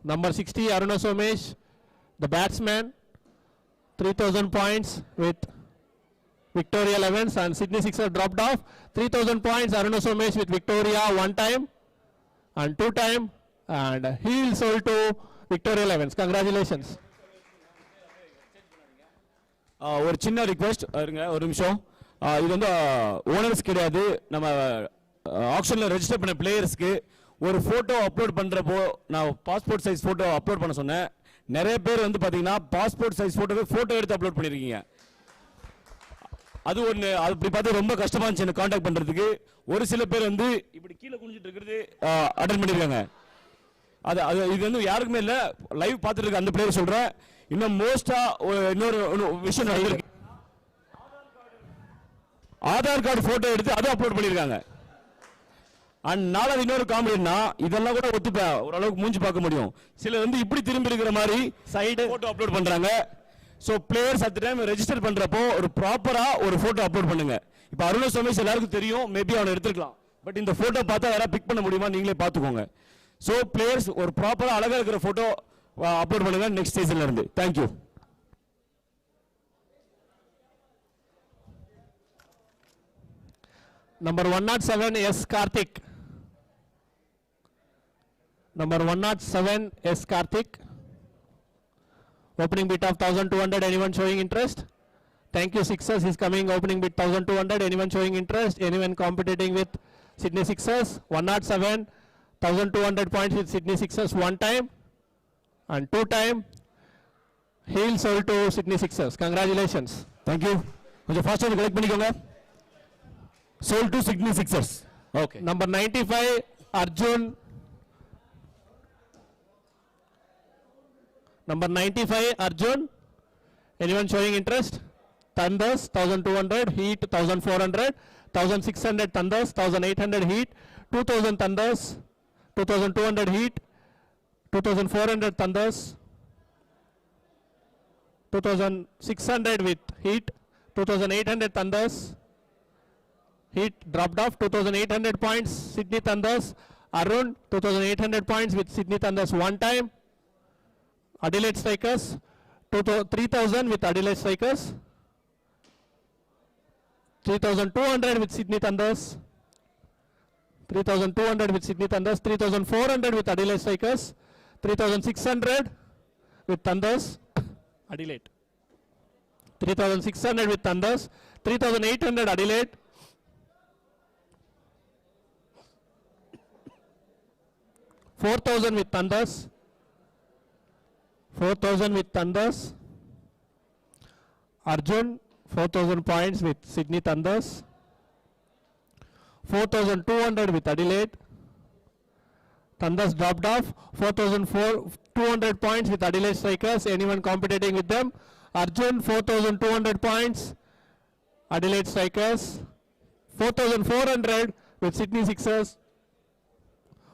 Number 60, Aruna Somesh, the batsman, 3000 points with Victoria 11s, and Sydney Sixers dropped off. 3000 points, Aruna Somesh with Victoria one time and two time, and heel sold to Victoria 11s. Congratulations. ஒரு சின்ன request இருங்க, ஒரு நிமிஷம். இது வந்து owners கிடையாது, நம்ம ஆக்ஷனில் ரெஜிஸ்டர் பண்ண பிளேயர்ஸ்க்கு ஒரு ஃபோட்டோ அப்லோட் பண்ணுறப்போ நான் பாஸ்போர்ட் சைஸ் ஃபோட்டோ அப்லோட் பண்ண சொன்னேன். நிறைய பேர் வந்து பார்த்தீங்கன்னா பாஸ்போர்ட் சைஸ் ஃபோட்டோ எடுத்து அப்லோட் பண்ணியிருக்கீங்க. அது ஒன்று, அது அப்படி பார்த்து ரொம்ப கஷ்டமாக இருந்துச்சு எனக்கு காண்டாக்ட் பண்ணுறதுக்கு. ஒரு சில பேர் வந்து இப்படி கீழே குனிஞ்சிட்டு இருக்கிறது அட்டன் பண்ணியிருக்காங்க. அது இது வந்து யாருக்குமே இல்லை, லைவ் பார்த்துட்டு இருக்க அந்த பிளேயர் சொல்கிறேன். இன்னும் மோஸ்ட்டாக இன்னொரு விஷயம் நடந்திருக்கு. ஆதார் கார்டு ஃபோட்டோ எடுத்து அதை அப்லோட் பண்ணியிருக்காங்க. அண்ட் நாலாவது இன்னொரு காமெடினா, இதெல்லாம் கூட ஒத்துப்பேன், ஓரளவுக்கு மூஞ்சி பார்க்க முடியும். சிலர் வந்து இப்படி திரும்பி இருக்கிற மாதிரி சைடு ஃபோட்டோ அப்லோட் பண்ணுறாங்க. So players at time register பண்ணுறப்போ ஒரு ப்ராப்பராக ஒரு ஃபோட்டோ அப்லோட் பண்ணுங்க. இப்போ அருணா சோமேஷ் எல்லாருக்கும் தெரியும், மேபி அவனை எடுத்துக்கலாம். பட் இந்த ஃபோட்டோ பார்த்தா யாராவது பிக் பண்ண முடியுமா நீங்களே பார்த்துக்கோங்க. ஸோ பிளேயர்ஸ் ஒரு ப்ராப்பராக அழகாக இருக்கிற ஃபோட்டோ அப்லோட் பண்ணுங்க நெக்ஸ்ட் சீசன்ல இருந்து. Thank you. Number 107 S Karthik. Number 107 S Karthik. Opening bid of 1200. Anyone showing interest? Thank you, Sixers. He's coming. Opening bid 1200. Anyone showing interest? Anyone competing with Sydney Sixers? 107. 1200 points with Sydney Sixers one time and two time. Heel sold to Sydney Sixers. Congratulations. Thank you. கொஞ்சம் ஃபாஸ்ட்டாக collect பண்ணிக்கோங்க. Sold to Sydney Sixers. Okay. Number 95 Arjun. Number 95 Arjun. Anyone showing interest? Thunders 1200, Heat 1400, 1600 Thunders, 1800 Heat, 2000 Thunders, 2200 Heat, 2400 Thunders, 2600 with Heat, 2800 Thunders. Heat dropped off. 2800 points Sydney Thunders. Arun 2800 points with Sydney Thunders one time. Adelaide Strikers 3000 with Adelaide Strikers. 3200 with Sydney Thunders. 3200 with Sydney Thunders. 3400 with Adelaide Strikers. 3600 with Thunders. Adelaide. 3600 with Thunders. 3800 Adelaide. 4000 with Thunders. 4000 with Thunders. Arjun 4000 points with Sydney Thunders. 4,200 with Adelaide. Thunders dropped off. 4,200 points with Adelaide Strikers. Anyone competing with them? Arjun, 4,200 points. Adelaide Strikers. 4,400 with Sydney Sixers.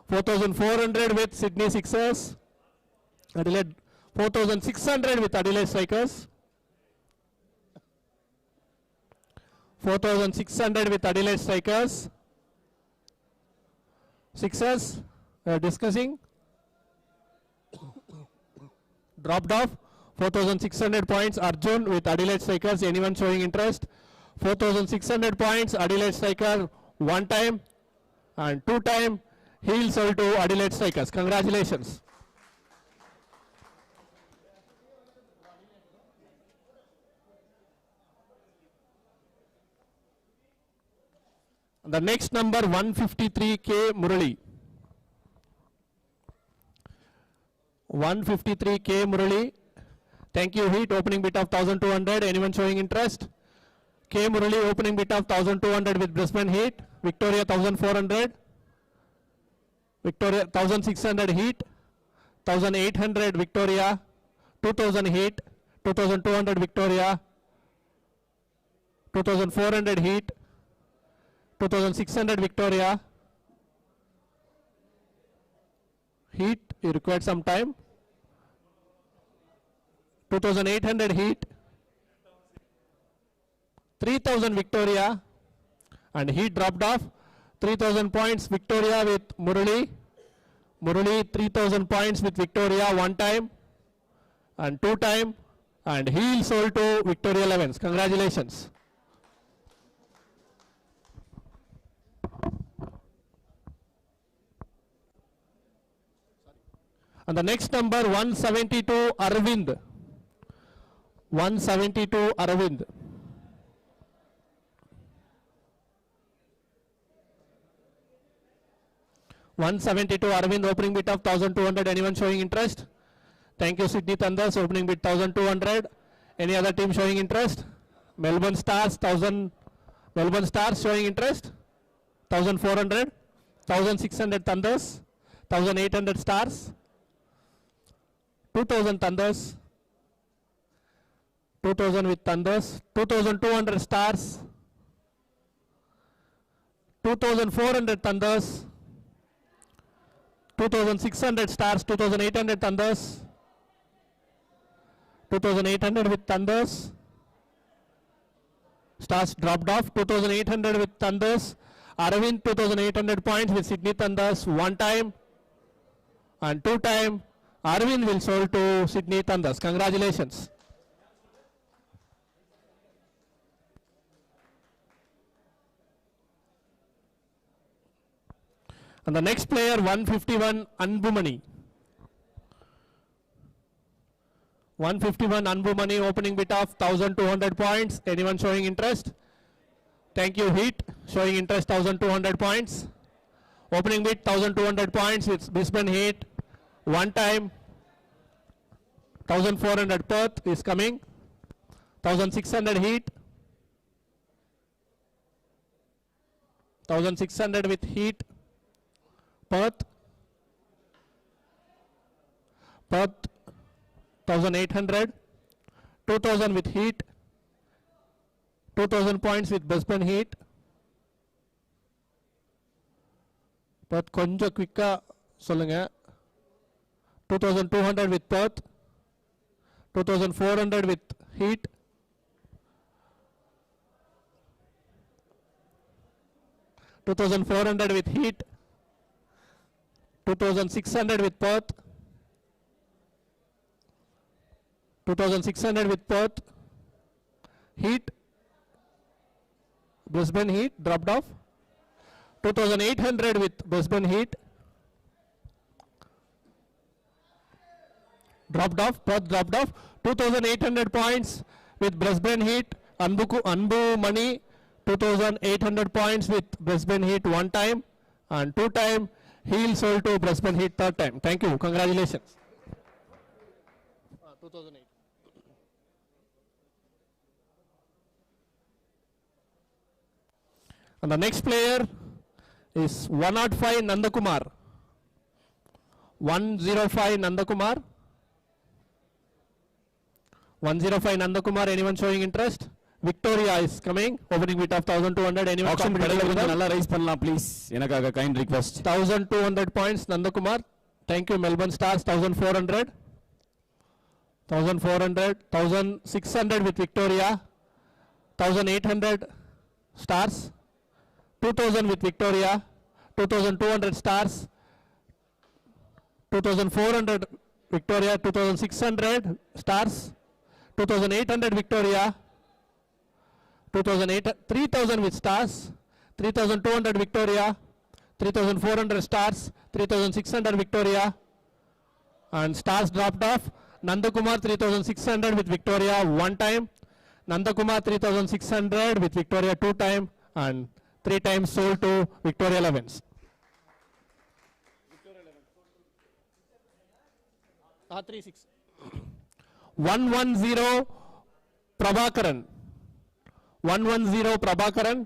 4,400 with Sydney Sixers. Adelaide. 4,600 with Adelaide Strikers. 4,600 with Adelaide Strikers. Sixers, discussing. Dropped off. 4,600 points. Arjun with Adelaide Strikers. Anyone showing interest? 4,600 points. Adelaide Striker one time and two time. Heel sold to Adelaide Strikers. Congratulations. The next number 153 K Murali. 153 K Murali. Thank you, Heat. Opening bid of 1,200. Anyone showing interest? K Murali opening bid of 1,200 with Brisbane Heat. Victoria 1,400. Victoria 1,600 Heat. 1,800 Victoria. 2,000 Heat. 2,200 Victoria. 2,400 Heat. 2,600 Victoria. Heat, you required some time. 2,800 Heat. 3,000 Victoria. And Heat dropped off. 3,000 points Victoria with Murali. Murali 3,000 points with Victoria one time and two time. And heel sold to Victoria 11s. Congratulations. And the next number 172 Arvind. 172 Arvind. Arvind opening bid of 1,200. Anyone showing interest? Thank you, Sydney Thunders. Opening bid 1,200. Any other team showing interest? Melbourne Stars 1,000. Melbourne Stars showing interest? 1,400. 1,600 Thunders. 1,800 Stars. 2,000 Thunders. 2,000 with Thunders. 2,200 Stars. 2,400 Thunders. 2,600 Stars. 2,800 Thunders. 2,800 with Thunders. Stars dropped off. 2,800 with Thunders. Arvind 2,800 points with Sydney Thunders one time and two time. Arvind will sold to Sydney Thunders. Congratulations. And the next player 151 Anbumani. 151 Anbumani opening bid of 1,200 points. Anyone showing interest? Thank you, Heat. Showing interest 1,200 points. Opening bid 1,200 points with Brisbane Heat. One time. 1,400 Perth is coming. 1,600 Heat. 1,600 with Heat. Perth. Perth 1,800. 2,000 with Heat. 2,000 points with Brisbane Heat. Perth கொஞ்சம் குயிக்கா சொல்லுங்க. 2,200 with Perth. 2,400 with Heat. 2,400 with Heat. 2,600 with Perth. 2,600 with Perth. Heat. Brisbane Heat dropped off. 2,800 with Brisbane Heat. Dropped off. Perth dropped off. 2,800 points with Brisbane Heat. Anbu Money 2,800 points with Brisbane Heat one time and two time. Heel sold to Brisbane Heat third time. Thank you. Congratulations. 2008. And the next player is 105 Nandakumar. 105 Nandakumar. 105 Nandakumar. Anyone showing interest? Victoria is coming. Opening bid of 1200. Anyone action competing கடல with கொஞ்சம் them? நல்லா rice பண்ணலாம் please எனக்காக kind request 1200 points Nandakumar. Thank you Melbourne Stars. 1400. 1400. 1600 with Victoria. 1800 Stars. 2000 with Victoria. 2200 Stars. 2400 Victoria. 2600 Stars. 2800 Victoria. 3000 with Stars. 3200 Victoria. 3400 Stars. 3600 Victoria. And Stars dropped off. Nandakumar 3600 with Victoria one time. Nandakumar 3600 with Victoria two time. And 3 times sold to Victoria 11s. 36. 110 Prabhakaran. 110 Prabhakaran.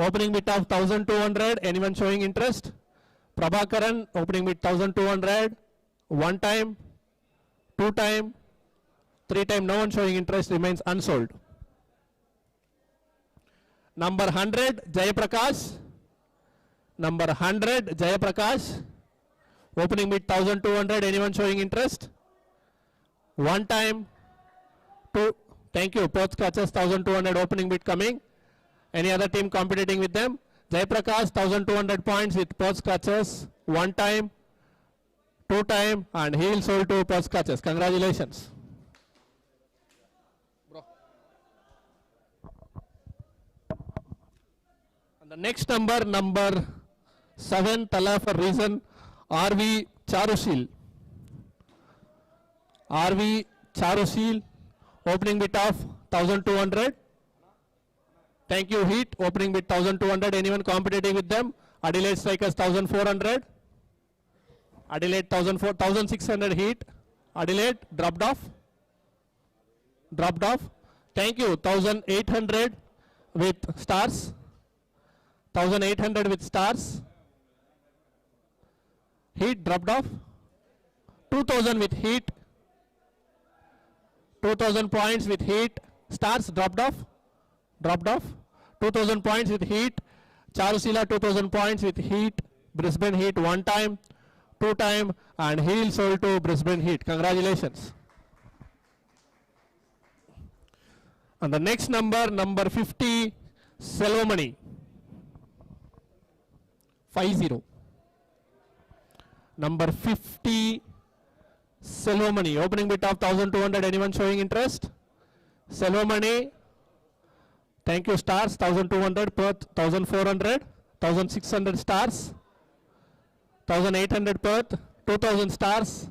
Opening bid of 1200. Anyone showing interest? Prabhakaran opening bid 1200. One time, two time, 3 time. No one showing interest, remains unsold. Number 100 Jayaprakash. Number 100 Jayaprakash. Opening bid 1200. Anyone showing interest? One time, two. Thank you. Perth Scratchers 1200 opening bid coming. Any other team competing with them? Jayaprakash 1200 points with Perth Scratchers. One time, two time, and he will sold to Perth Scratchers. Congratulations. And the next number, number 7, Tala for reason, RV Charushil. RV Charushil, opening bid of 1200. Thank you, Heat, opening bid 1200. Anyone competing with them? Adelaide Strikers 1400. Adelaide 1600 Heat. Adelaide dropped off. Dropped off. Thank you, 1800 with Stars. 1800 with Stars. Heat dropped off. 2000 with Heat. 2000 points with Heat. Stars dropped off. Dropped off. 2000 points with Heat. Charusila 2000 points with Heat. Brisbane Heat one time, two time, and heel sold to Brisbane Heat. Congratulations. And the next number, number 50, Selvamani. 50. Number 50, Selvamani. Opening bid of 1200. Anyone showing interest? Selvamani. Thank you, Stars. 1200, Perth 1400, 1600 Stars, 1800 Perth, 2000 Stars,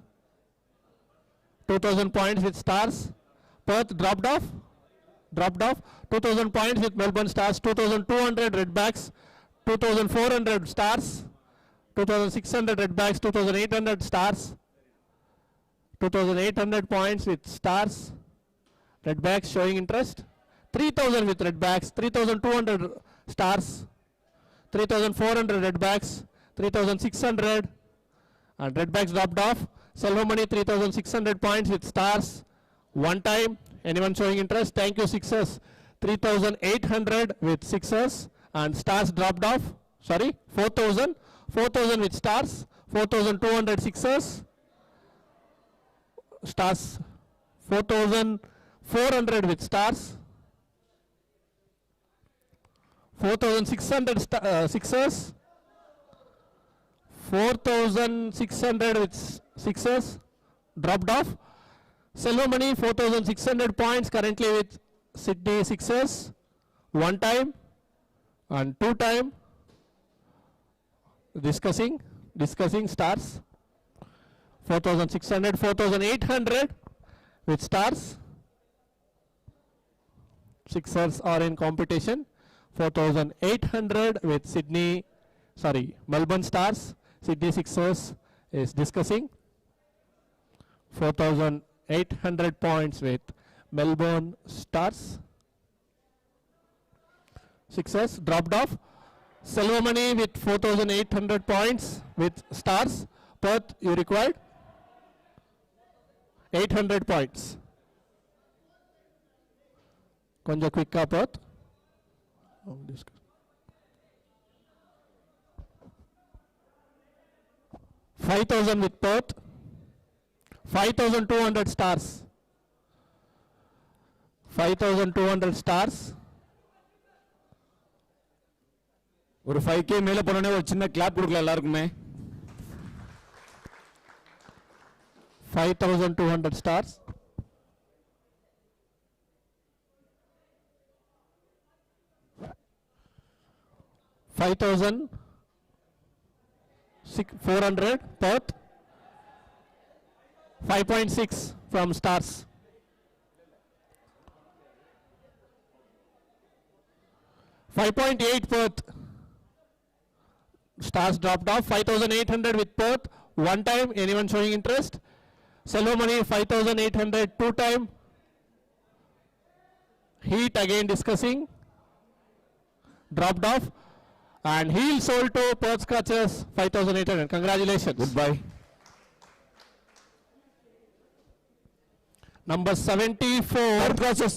2000 points with Stars. Perth dropped off. Dropped off. 2000 points with Melbourne Stars, 2200 Redbacks, 2400 Stars, 2600 Redbacks, 2800 Stars, 2800 points with Stars. Redbacks showing interest. 3000 with Redbacks, 3200 Stars, 3400 Redbacks, 3600, and Redbacks dropped off. Selvamani 3600 points with Stars one time. Anyone showing interest? Thank you, Sixers. 3800 with Sixers, and Stars dropped off. Sorry, 4000 with Stars, 4200 Sixers, Stars 4400 with Stars, 4600 Sixers, 4600 with Sixers, dropped off. Selvamani 4600 points currently with Sydney Sixers, one time and two time. Discussing Stars. 4600, 4800 with Stars. Sixers are in competition. 4800 with Melbourne Stars. Sydney Sixers is discussing. 4800 points with Melbourne Stars. Sixers dropped off. Silver money with 4,800 points with stars. Perth, you required 800 points. Konja quick Perth. 5,000 with Perth. 5,200 stars. 5,200 stars. ஒரு 5K மேல போனோனே ஒரு சின்ன clap கொடுக்கலாம் எல்லாருக்குமே. 5,200 stars. $5,400 Perth. 5.6 from stars. 5.8 Perth. Stars dropped off. 5,800 with Perth. One time. Anyone showing interest? Silver money 5,800 two time. Heat again discussing. Dropped off. And heel sold to Perth Scratchers 5,800. Congratulations. Goodbye. Number 74. Process.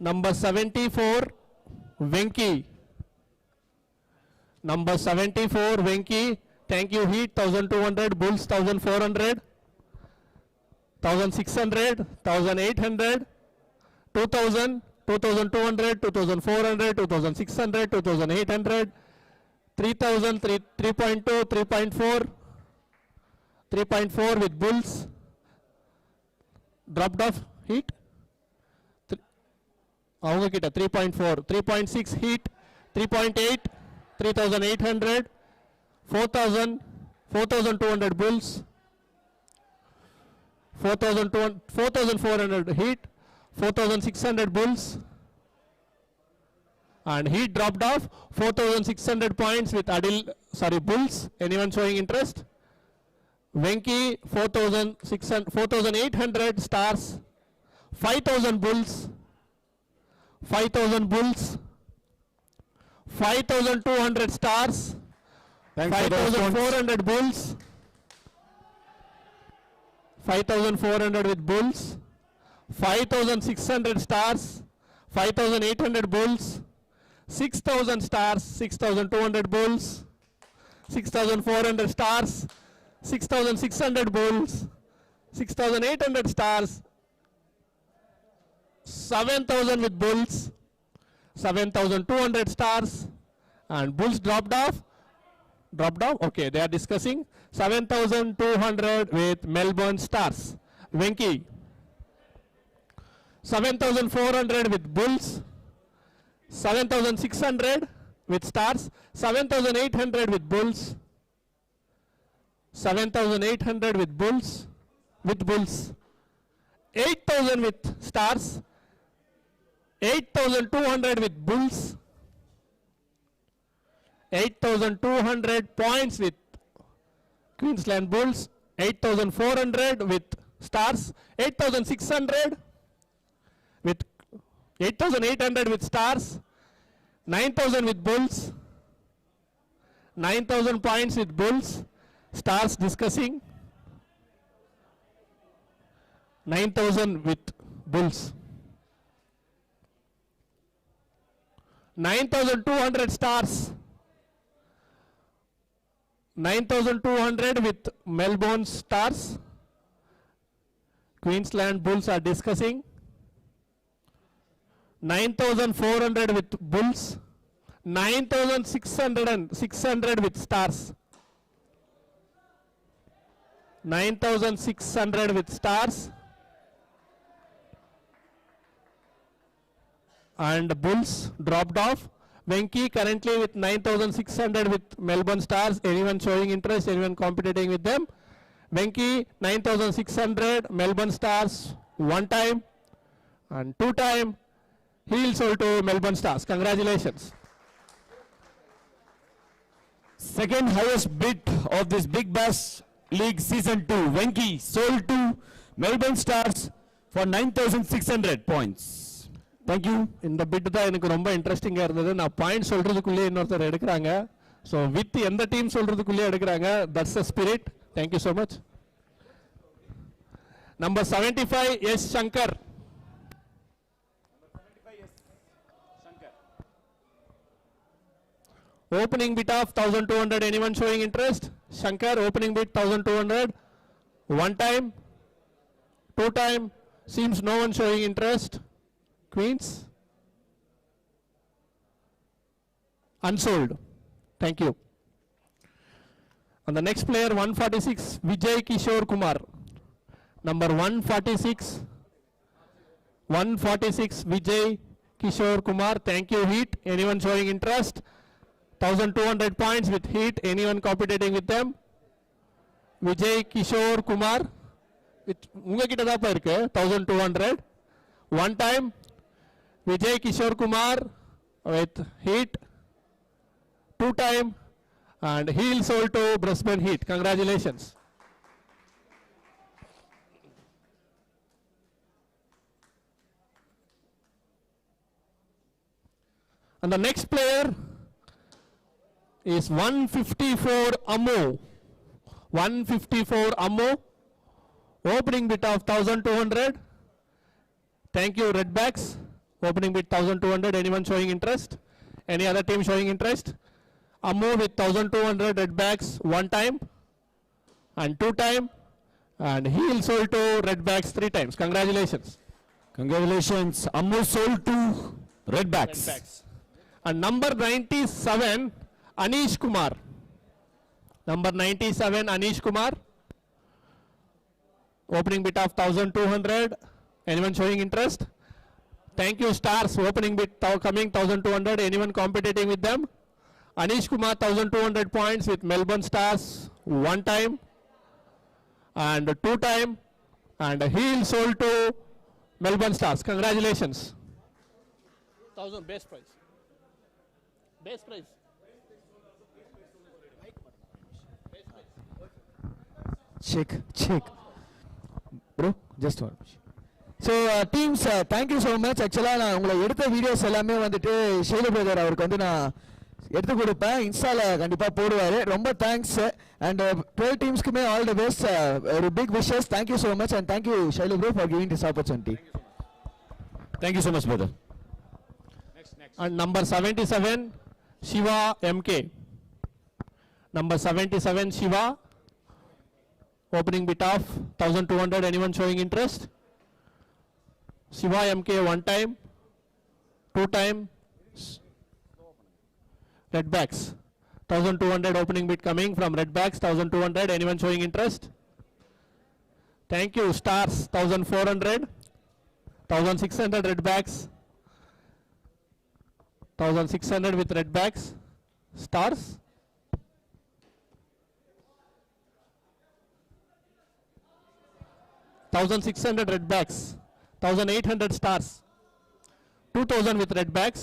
Number 74, Venki. Number 74, Venki. Thank you, Heat 1,200, Bulls 1,400, 1,600, 1,800, 2,000, 2,200, 2,400, 2,600, 2,800, 3,000, 3.2, 3.4, 3.4 with Bulls. Dropped off, Heat. 3.4, 3.6 Heat, 3.8, 3,800, 4,000, 4,200 Bulls, 4,400 Heat, 4,600 Bulls, and Heat dropped off 4,600 points with Bulls. Anyone showing interest? Venki 4,800 stars, 5,000 Bulls. 5,000 Bulls, 5,200 stars, 5,400 Bulls, 5,400 with Bulls, 5,600 stars, 5,800 Bulls, 6,000 stars, 6,200 Bulls, 6,400 stars, 6,600 Bulls, 6,800 stars, 7,000 with Bulls, 7,200 stars, and Bulls dropped off. Okay, they are discussing 7,200 with Melbourne Stars. Venki. 7,400 with Bulls, 7,600 with Stars, 7,800 with Bulls, 7,800 with Bulls, 8,000 with Stars, 8,200 with Bulls, 8,200 points with Queensland Bulls, 8,400 with Stars, 8,600 with 8,800 with Stars, 9,000 with Bulls, 9,000 points with Bulls, Stars discussing, 9,000 with Bulls. 9,200 stars. 9,200 with Melbourne Stars. Queensland Bulls are discussing. 9,400 with Bulls. 9,600 with Stars. 9,600 with Stars. And Bulls dropped off. Venki currently with 9,600 with Melbourne Stars. Anyone showing interest? Anyone competing with them? Venki 9,600 Melbourne Stars one time and two time. He sold to Melbourne Stars. Congratulations. Second highest bid of this Big Bash League Season 2. Venki sold to Melbourne Stars for 9,600 points. Thank you. இந்த bit தான் எனக்கு ரொம்ப இன்ட்ரெஸ்டிங்காக இருந்தது. நான் point சொல்றதுக்குள்ளே இன்னொருத்தர் எடுக்கிறாங்க. ஸோ வித் எந்த டீம் சொல்றதுக்குள்ளே எடுக்கிறாங்க. That's a spirit. Thank you so much. Number 75 S Shankar. Opening bid of 1200. Anyone showing interest? Shankar, opening bid 1200. One time, two time. Seems no one showing interest. Queens. Unsold. Thank you. And the next player 146 Vijay Kishore Kumar. Number 146 Vijay Kishore Kumar. Thank you, Heat. Anyone showing interest? 1200 points with Heat. Anyone competing with them? Vijay Kishore Kumar. Unga kitta da pa irukku 1200. One time Vijay Kishore Kumar with Heat. Two time and he is sold to Brisbane Heat. Congratulations. And the next player is 154 Ammo. 154 Ammo. Opening bid of 1200. Thank you, Redbacks. Opening bid 1200. Anyone showing interest? Any other team showing interest? Ammo with 1200 Redbacks one time and two time, and he will sold to Redbacks three times. Congratulations. Congratulations. Ammo sold to Redbacks. And number 97 Anish Kumar. Number 97 Anish Kumar. Opening bid of 1200. Anyone showing interest? Thank you, Stars. Opening bid coming 1200. Anyone competing with them? Anish Kumar 1200 points with Melbourne Stars one time and two time, and he is sold to Melbourne Stars. Congratulations. 1000 base price. Base price. Check. Bro, just one. So teams thank you so much. ஆக்சுவலாக நான் உங்களை எடுத்த videos எல்லாமே வந்துட்டு Shailu brother அவருக்கு வந்து நான் எடுத்து கொடுப்பேன். இன்ஸ்டாவில் கண்டிப்பாக போடுவார். ரொம்ப தேங்க்ஸ். அண்ட் 12 டீம்ஸ்க்குமே ஆல் தி பெஸ்ட். ஒரு big wishes. Thank you so much and thank you Shailu bro for giving this opportunity. Thank you so much, brother. And number 77 Shiva MK. Number 77 Shiva. Opening bid of 1200. Anyone showing interest? Shiva MK one time, two time. Redbacks 1200 opening bid coming from Redbacks 1200. Anyone showing interest? Thank you, Stars 1400. 1600 Redbacks. 1600 with Redbacks. Stars. $1,600 Redbacks. 1800 Stars. 2000 with Redbacks.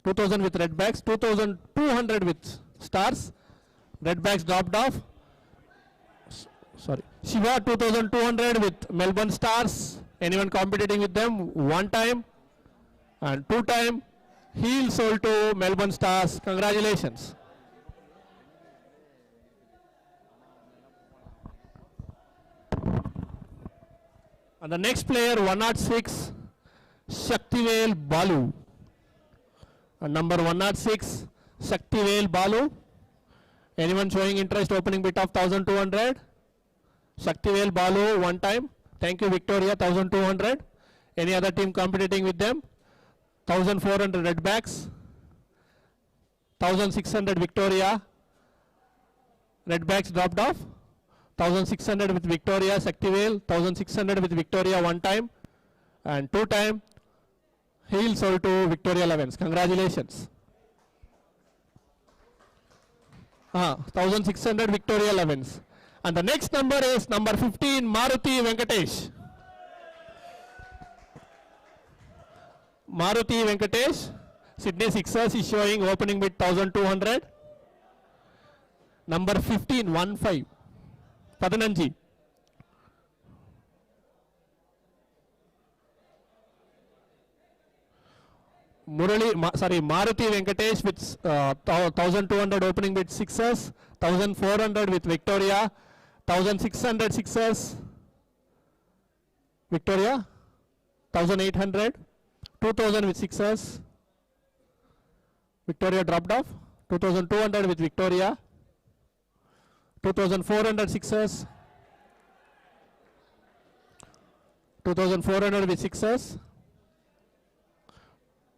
2000 with Redbacks. 2200 with Stars. Redbacks dropped off. Sorry. Shiva 2200 with Melbourne Stars. Anyone competing with them? One time and two time. Heel sold to Melbourne Stars. Congratulations. And the next player 106 Shaktivel Balu. And number 106 Shaktivel Balu. Anyone showing interest? Opening bid of 1200. Shaktivel Balu one time. Thank you, Victoria 1200. Any other team competing with them? 1400 Redbacks. 1600 Victoria. Redbacks dropped off. 1600 with Victoria Shaktivel. 1600 with Victoria one time and two time. Heel sold to Victoria 11s. Congratulations. 1600 Victoria 11s. And the next number is number 15 Maruti Venkatesh. Maruti Venkatesh, Sydney Sixers is showing opening bid 1200. Number 15 15 15. Maruti Venkatesh with 1200 opening bid sixes, 1400 with Victoria, 1600 sixes, Victoria, 1800, 2000 with sixes, Victoria dropped off, 2200 with Victoria, 2400 sixes, 2400 with sixes,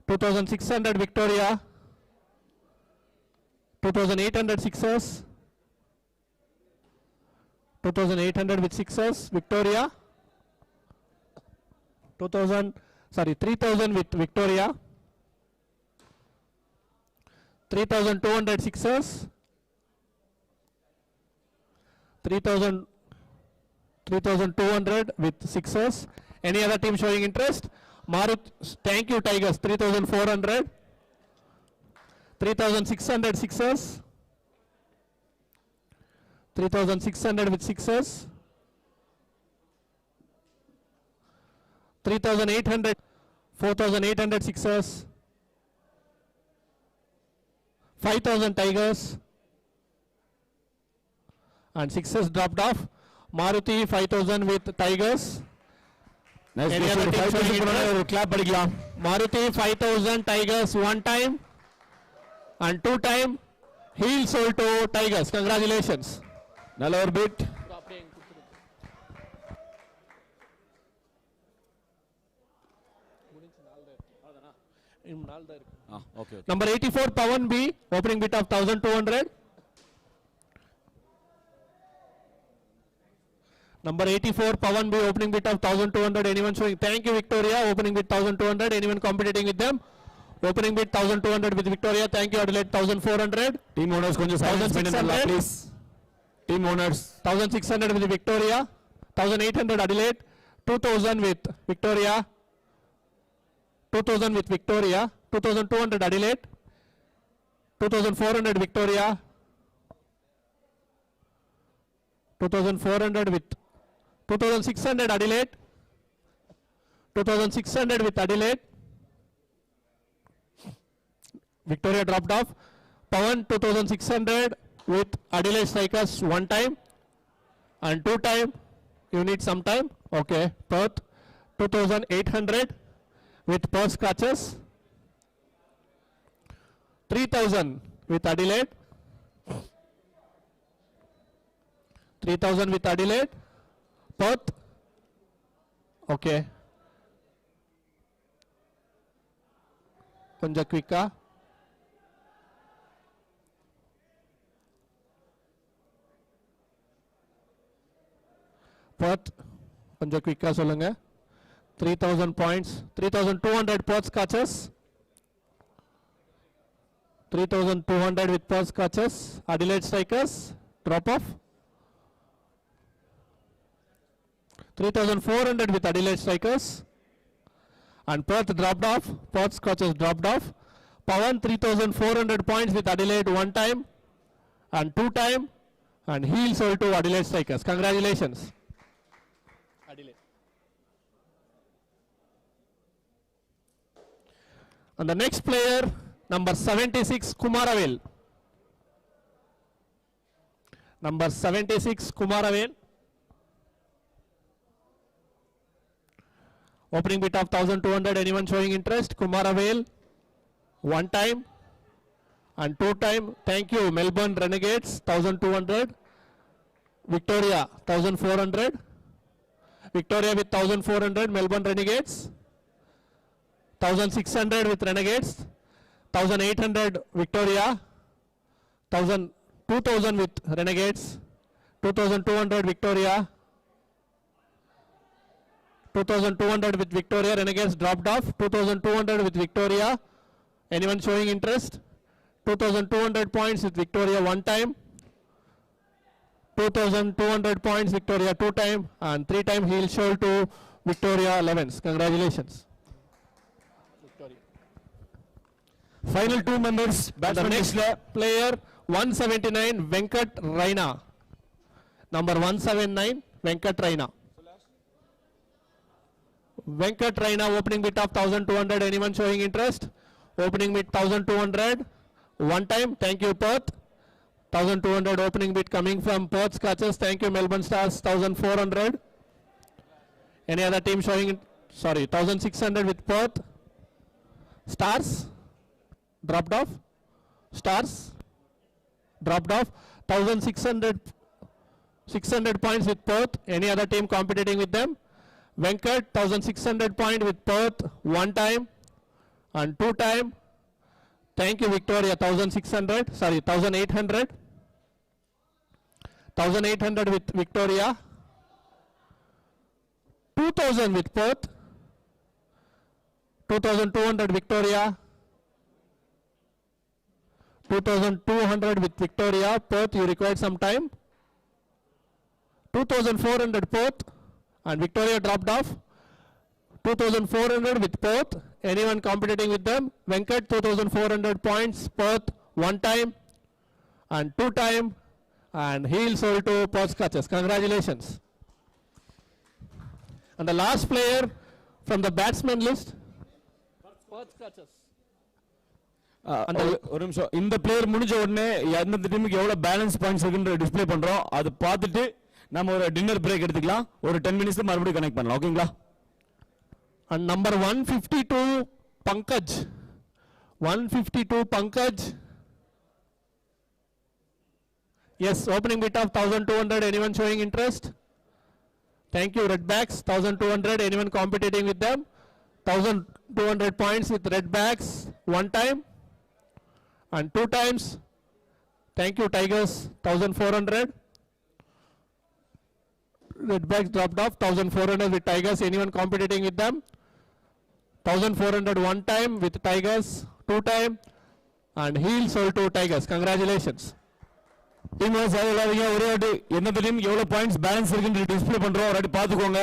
2600 Victoria, 2800 sixes, 2800 with sixes, Victoria, 3000 with Victoria, 3200 sixes, 3200 with sixes. Any other team showing interest? Thank you Tigers, 3400, 3600 sixes, 3600 with sixes, 3800, 4800 sixes, 5000 Tigers, and sixes dropped off. Maruti 5000 with Tigers. Nice. Any other team showing interest? Clap padikkalam. Maruti 5000 Tigers one time and two time. Heel sold to Tigers. Congratulations. Nalla or bit. Okay. Number 84 Pawan B, opening bid of 1200. Number 84 Pawan B, opening bid of 1200. Anyone showing? Thank you Victoria, opening bid 1200. Anyone competing with them? Opening bid 1200 with Victoria. Thank you Adelaide, 1400. Team owners konjam silence maintain please. Team owners 1600 with Victoria, 1800 Adelaide, 2000 with Victoria, 2000 with Victoria, 2200 Adelaide, 2400 Victoria, 2400 with 2600 Adelaide, 2600 with Adelaide, Victoria dropped off. Pawan 2600 with Adelaide Strikers one time and two time. You need some time. Okay. Perth 2800 with Perth Scratches. 3000 with Adelaide. 3000 with Adelaide. Perth. Okay. Konja quicka. Perth கொஞ்சம் குயிக்கா சொல்லுங்க. 3000 points, 3200 Perth Scratches, 3200 with Perth Scratches. Adelaide Strikers drop off. 3400 with Adelaide Strikers and Perth dropped off. Perth Scratches dropped off. Pawan 3400 points with Adelaide one time and two time and heel sold to Adelaide Strikers. Congratulations. And the next player, number 76, Kumaravel. Number 76, Kumaravel. Opening bid of 1200. Anyone showing interest? Kumaravel, one time and two time. Thank you. Melbourne Renegades, 1200. Victoria, 1400. Victoria with 1400. Melbourne Renegades. 1600 with Renegades, 1800 Victoria, 2000 with Renegades, 2200 Victoria, 2200 with Victoria. Renegades dropped off. 2200 with Victoria. Anyone showing interest? 2200 points with Victoria one time, 2200 points Victoria two time and three time heel show to Victoria 11s. Congratulations. Final two members. The next player 179 Venkat Raina. Number 179 Venkat Raina. Venkat Raina, opening bid of 1200. Anyone showing interest? opening bid 1200. One time, thank you Perth. 1200 opening bid coming from Perth Scotches. Thank you Melbourne Stars. 1400. Any other team showing it? Sorry, 1600 with Perth. Stars dropped off. Stars dropped off. 1600 600 points with Perth. Any other team competing with them? Venkat 1600 point with Perth. One time and two time. Thank you Victoria. 1600. Sorry, 1800. 1800 with Victoria. 2000 with Perth. 2200 Victoria. 2200 with Victoria. Perth, you required some time. 2400 Perth and Victoria dropped off. 2400 with Perth. Anyone competing with them? Venkat 2400 points. Perth one time and two time, and heel sold to Perth Scotches. Congratulations. And the last player from the batsman list, Perth Scotches. ஒரு நிமிஷம், இந்த player முடிஞ்ச உடனே எந்த டீமுக்கு எவ்வளவு balance points இருக்குன்ற display பண்றோம். அது பார்த்துட்டு நம்ம ஒரு டின்னர் பிரேக் எடுத்துக்கலாம். ஒரு 10 மினிட்ஸ்ல மறுபடியும் கனெக்ட் பண்ணலாம். ஓகேங்களா? And number 152 Pankaj. 152 Pankaj. Yes, opening bid of 1200. Anyone showing interest? Thank you Redbacks. 1200. Anyone competing with them? 1200 points with Redbacks one time and two times. Thank you Tigers. 1400. Redbacks dropped off. 1400 with Tigers. Anyone competing with them? 1400 one time with Tigers, two time, and heel sold to Tigers. Congratulations. Team சேவலாதீங்க. ஒரே வாட்டி எந்த team எவ்வளவு points balance இருக்குன்னு display பண்றோம். ஒரு வாட்டி பார்த்துக்கோங்க.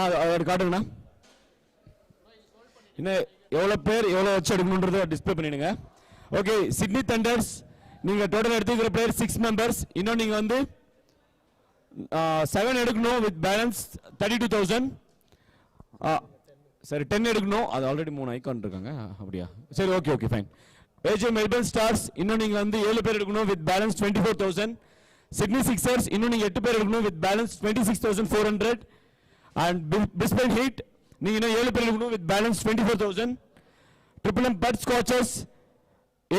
அதை காட்டுங்கண்ணா. இன்னும் எவ்வளவு பேர் எவ்வளவு வச்சு எடுக்கணுன்றதை டிஸ்ப்ளே பண்ணிடுங்க. ஓகே, சிட்னி தண்டர்ஸ் நீங்க டோட்டல் எடுத்துக்கிற பிளேயர் 6 மெம்பர்ஸ். இன்னும் நீங்க வந்து 7 எடுக்கணும் வித் பேலன்ஸ் 32,000. சரி, 10 எடுக்கணும். அது ஆல்ரெடி 3 ஐகான் இருக்காங்க. அப்படியா? சரி, okay okay fine. AJ Melbourne Stars இன்னும் நீங்க வந்து 7 பேர் எடுக்கணும் வித் பேலன்ஸ் 24,000. சிட்னி சிக்ஸர்ஸ் இன்னும் நீங்க 8 பேர் எடுக்கணும் with balance 26,400. And Brisbane Heat நீங்க இன்னும் 7 பேர் எடுக்கணும் with balance 24,000. Triple M Perth Scorchers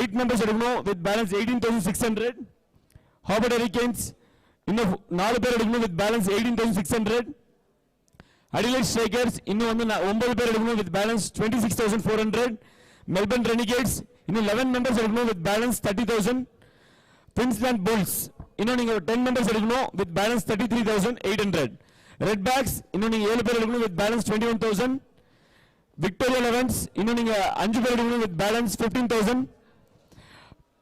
8 members எடுக்கணும் வித் பேலன்ஸ் 18,600. ஹார்வர்ட் ஹரிகேன்ஸ் இன்னும் 4 பேர் எடுக்கணும் வித் பேலன்ஸ் 18,600. அடிலைட் ஸ்ட்ரைக்கர்ஸ் இன்னும் வந்து 9 பேர் எடுக்கணும் வித் பேலன்ஸ் 26,400. மெல்பர்ன் ரெனிகேட்ஸ் இன்னும் 11 மெம்பர்ஸ் எடுக்கணும் வித் பேலன்ஸ் 30,000. குயின்ஸ்லாந்து புல்ஸ் இன்னும் நீங்க 10 மெம்பர்ஸ் எடுக்கணும் வித் பேலன்ஸ் 33,800. ரெட் பேக்ஸ் இன்னும் நீங்க 7 பேர் எடுக்கணும் வித் பேலன்ஸ் 21,000. விக்டோரியா லெவன்ஸ் இன்னும் நீங்க 5 பேர் எடுக்கணும் வித் பேலன்ஸ் 15,000.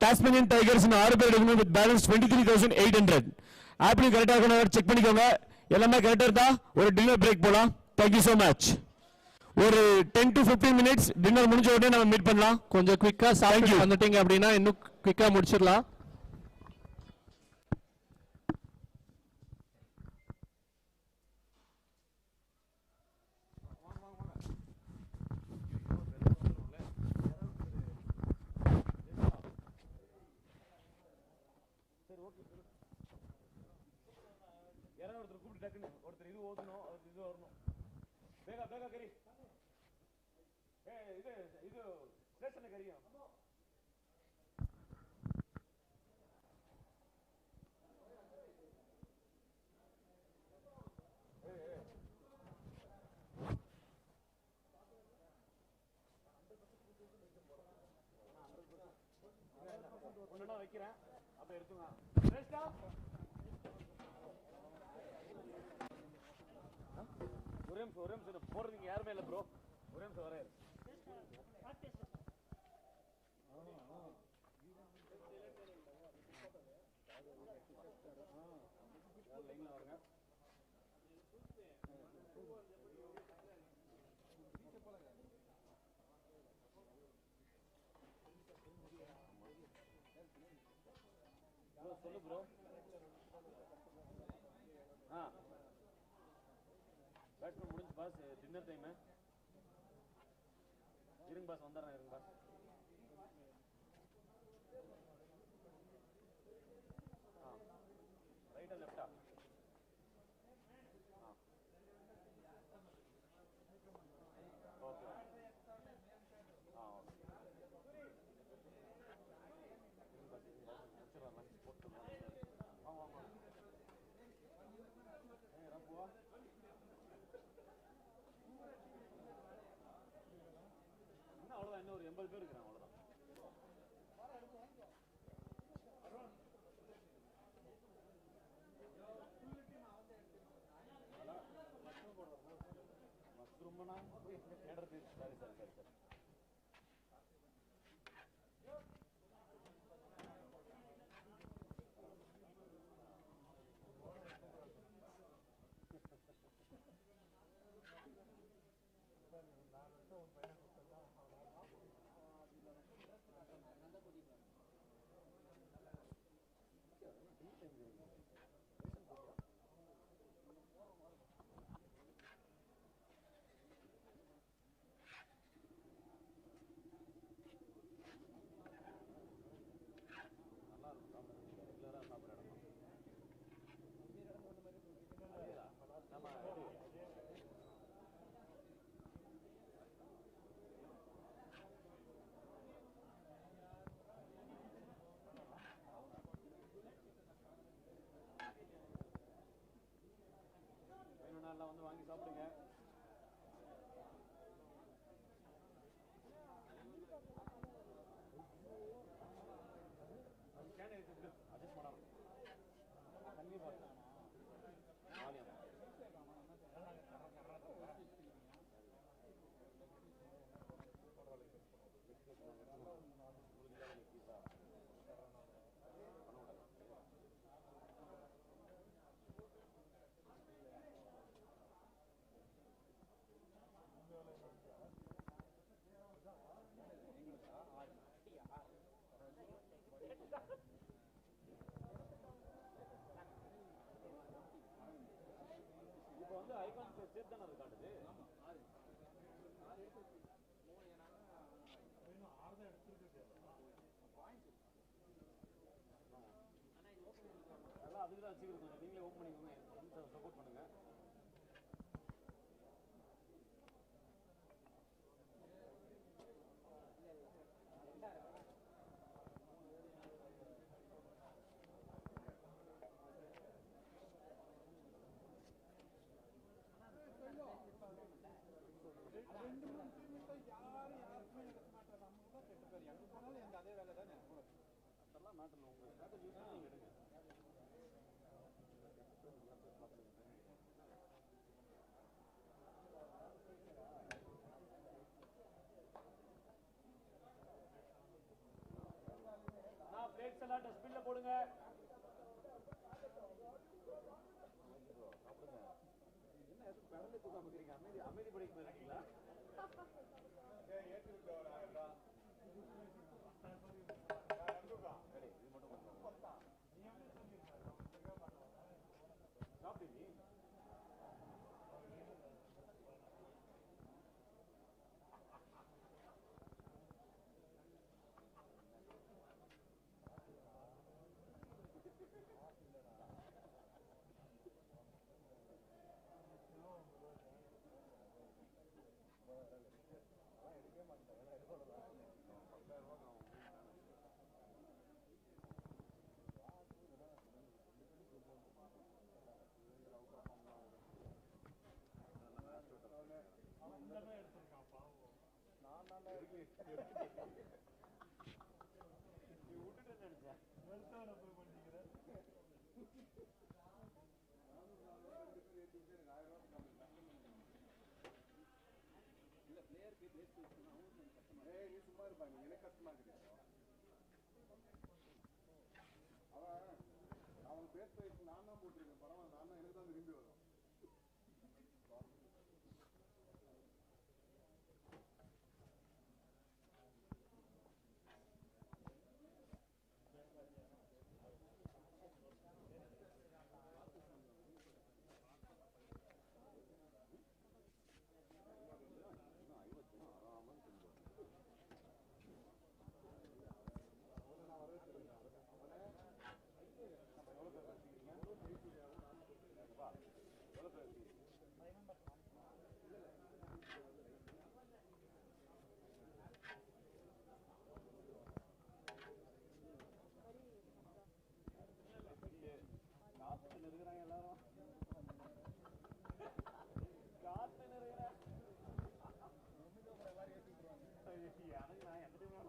டாஸ்மேனியன் டைகர்ஸ் இன்னும் 6 பேர் எடுக்கணும் வித் பேலன்ஸ் 23,800. ஆப்லையும் கரெக்டாக இருக்கணும், செக் பண்ணிக்கோங்க. எல்லாமே கரெக்டாக இருந்தா ஒரு டின்னர் பிரேக் போலாம். Thank you so much. ஒரு 10 to 15 மினிட்ஸ் டின்னர் முடிஞ்ச உடனே நம்ம மீட் பண்ணலாம். கொஞ்சம் குயிக்கா சாப்பிட்டு வந்துட்டீங்க அப்படின்னா இன்னும் குயிக்கா முடிச்சிடலாம். ஒருத்தர் இது ஓதணும், இது வரணும். வேகா வேகா கறி. இது ஸ்டேஷன்ல கறியும். ஒண்ணுனா வைக்கிறேன், அப்ப எடுத்துங்க. ஒரே நிமிஷம் போறதுக்கு யாருமே இல்லை ப்ரோ. ஒரே நிமிஷம் வரேன். லைன்ல வருங்க. சொல்லு ப்ரோ. பேட்ஸ்மேன் முடிஞ்சு பாஸ் டின்னர் டைம். இருங்க பாஸ் வந்துடுறேன் இருங்க பாஸ். ரைட்டா லெஃப்டா? ஓகே. ஓகே லஞ்ச் போட்டு வாங்க வாங்க. போவா இன்னும் அவ்வளோதான், இன்னும் ஒரு 80 பேர் இருக்கிறாங்க அவ்வளோதான். மஷ்ரூம்னா தேடுறது. சரி சரி சரி சரி. நல்லா இருக்கும் சாப்பிட்றது, ரெகுலராக சாப்பிட்ற இடம் தான். நம்ம வேணும்னா எல்லாம் வந்து வாங்கி சாப்பிடுங்க. கேன் இருக்கு, அட்ஜஸ்ட் பண்ணலாம். தண்ணி பாருங்க வாலியம். இப்போ வந்து ஐகான் சேர்த்து தானே அது காட்டுது. எல்லாம் அதுக்கு தான் வச்சுக்கிறது. கொஞ்சம் நீங்களே ஓப்பன் பண்ணிக்கோங்க, சப்போர்ட் பண்ணுங்க. அதெல்லாம் மேட்டர் உங்க ஸ்ட்ராட்டஜி யூஸ் பண்ணி எடுங்க. நான் பிளேட்ஸ் எல்லாம் டஸ்ட்பின்ல போடுங்க. சாப்பிடுங்க. என்ன எதுக்கு கடந்து தூக்காம இருக்கிறீங்க? அமைதி படைக்கு போயிருக்கீங்களா? ஏற்றி விட்டு ஒரு 1000 ரூபா. இது மட்டும் சாப்பிட்டீங்க. சும்மா இருப்பாங்க, எனக்கு கஷ்டமா இருக்கு. அவன் பேச நான் தான் போட்டிருக்கேன். பரவாயில்ல, நான் தான், எனக்கு தான் விரும்பி வரும்.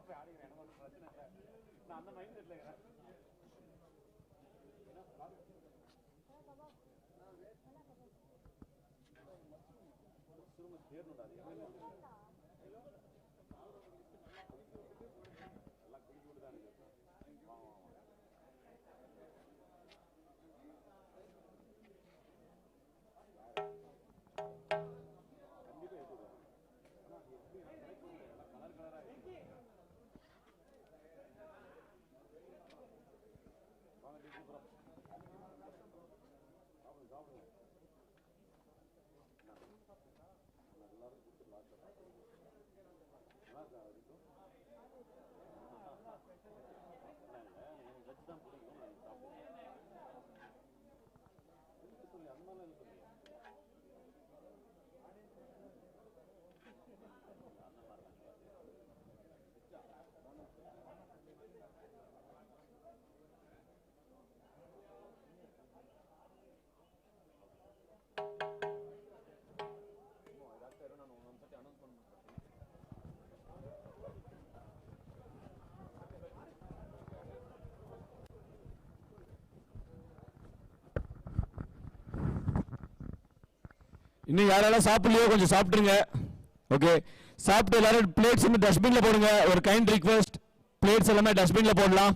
போய் ஆடிக்கிறேன், எனக்கு ஒன்றும் பிரச்சனை இல்லை. நான் அந்த மைண்ட் செட்டில் இருக்கிறேன். தேர்னுடா அது எல்லாம் குடிச்சு விட்டு தான் இருக்கு. வாங்க வாங்க கண்டிப்பாக ஏற்றுவேன். ஆனால் அது எப்படி எல்லாம் கலர் கலராக இருக்கு. வாங்க டீ சூப்பராக சாப்பிடுங்க சாப்பிடுங்க. எல்லாரும் கொடுத்து லாஸ்ட்டாக சாப்பிடுங்க. நல்லா இருக்கா வரைக்கும்? இல்லை எனக்கு வெஜ் தான் பிடிக்கும், நான் சாப்பிடுவேன். சொல்லி அந்த மாதிரிலாம் சொல்லி ನಾನು ಒಂದೊಂದ್ಸತಿ ಅನೌನ್ಸ್ ಮಾಡ್ಬಿಡ್ತೀನಿ. இன்னும் யாரெல்லாம் சாப்பிடலையோ கொஞ்சம் சாப்பிட்டுருங்க. ஓகே, சாப்பிட்டு எல்லாரும் பிளேட்ஸ் வந்து டஸ்ட்பின்ல போடுங்க. ஒரு கைண்ட் ரிக்வெஸ்ட், பிளேட்ஸ் எல்லாமே டஸ்ட்பின்ல போடலாம்.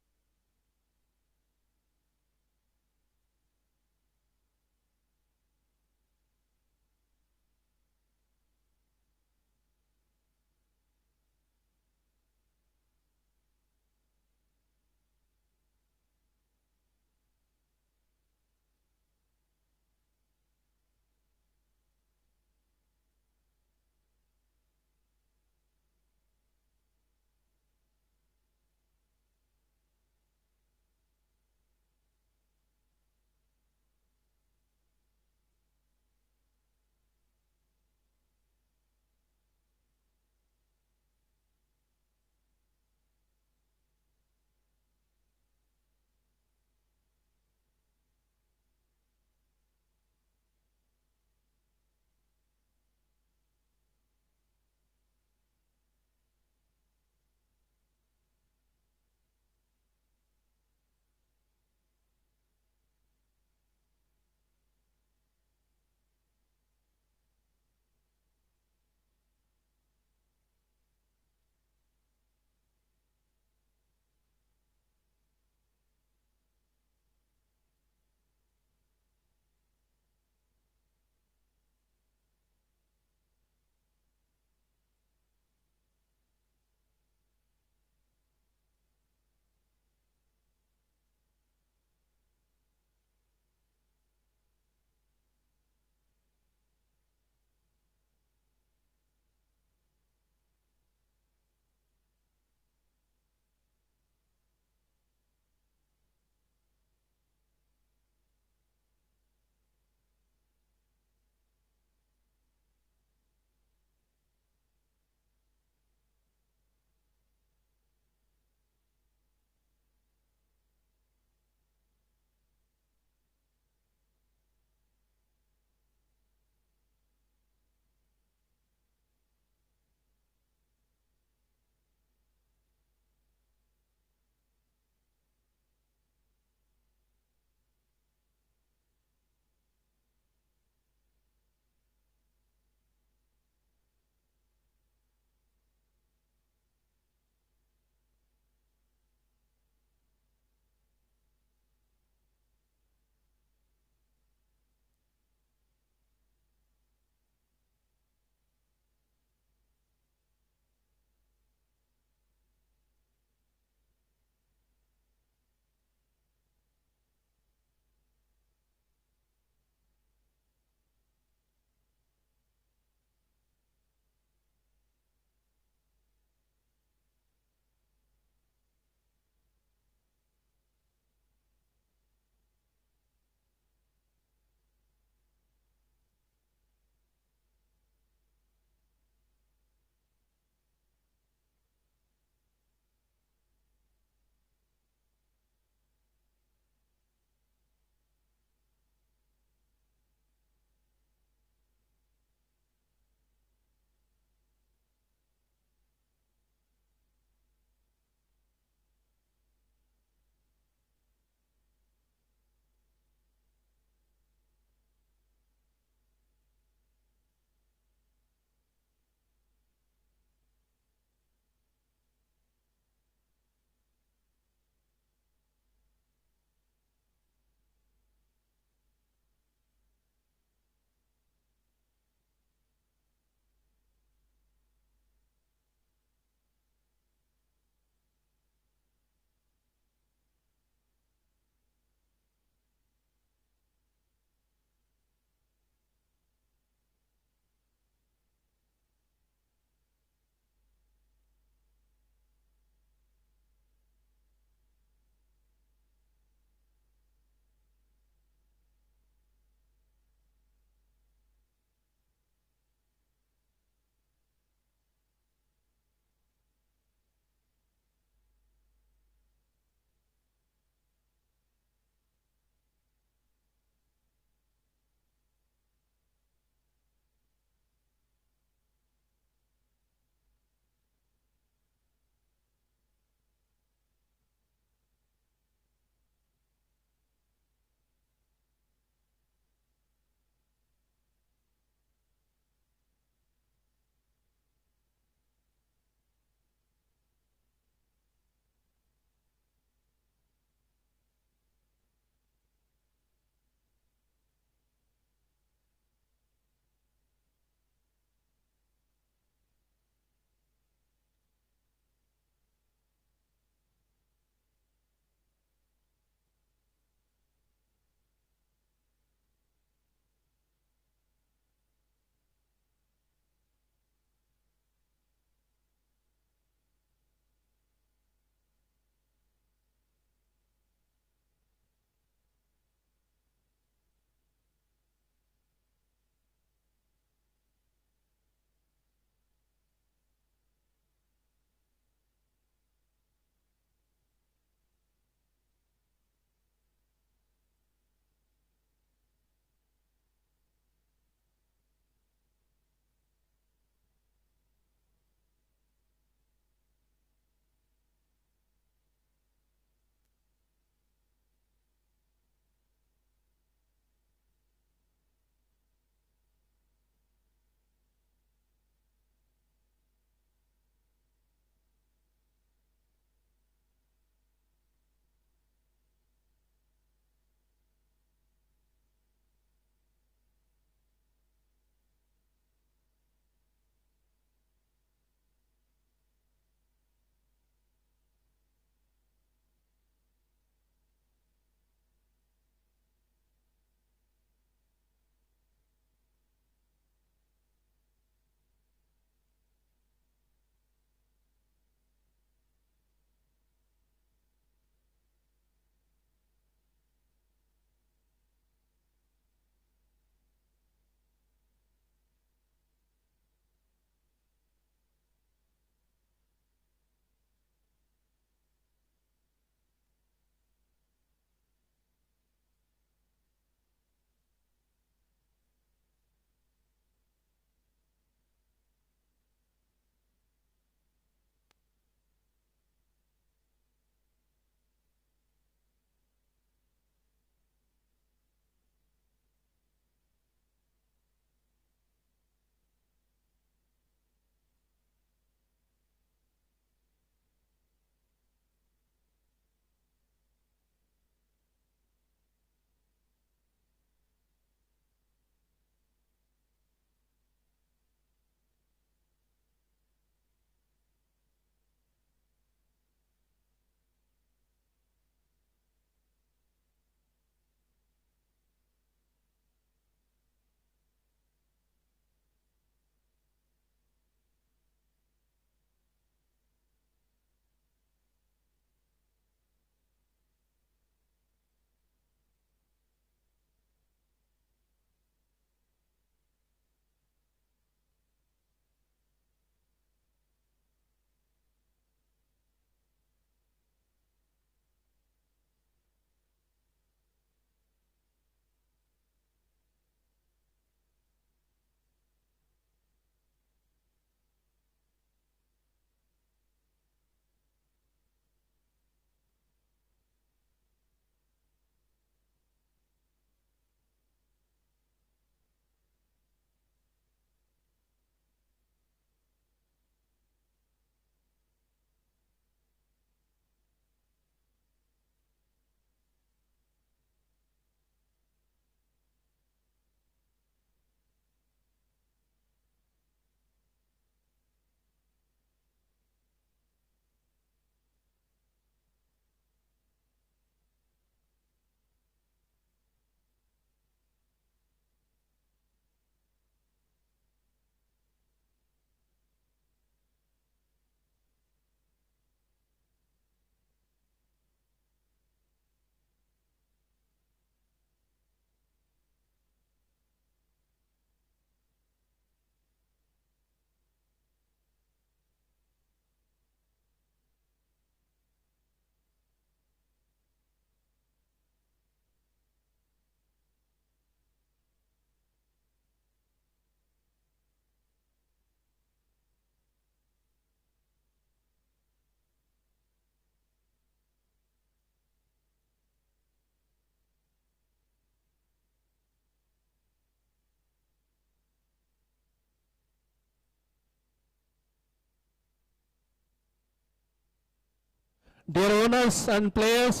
டியர் ஓனர்ஸ் அண்ட் பிளேயர்ஸ்,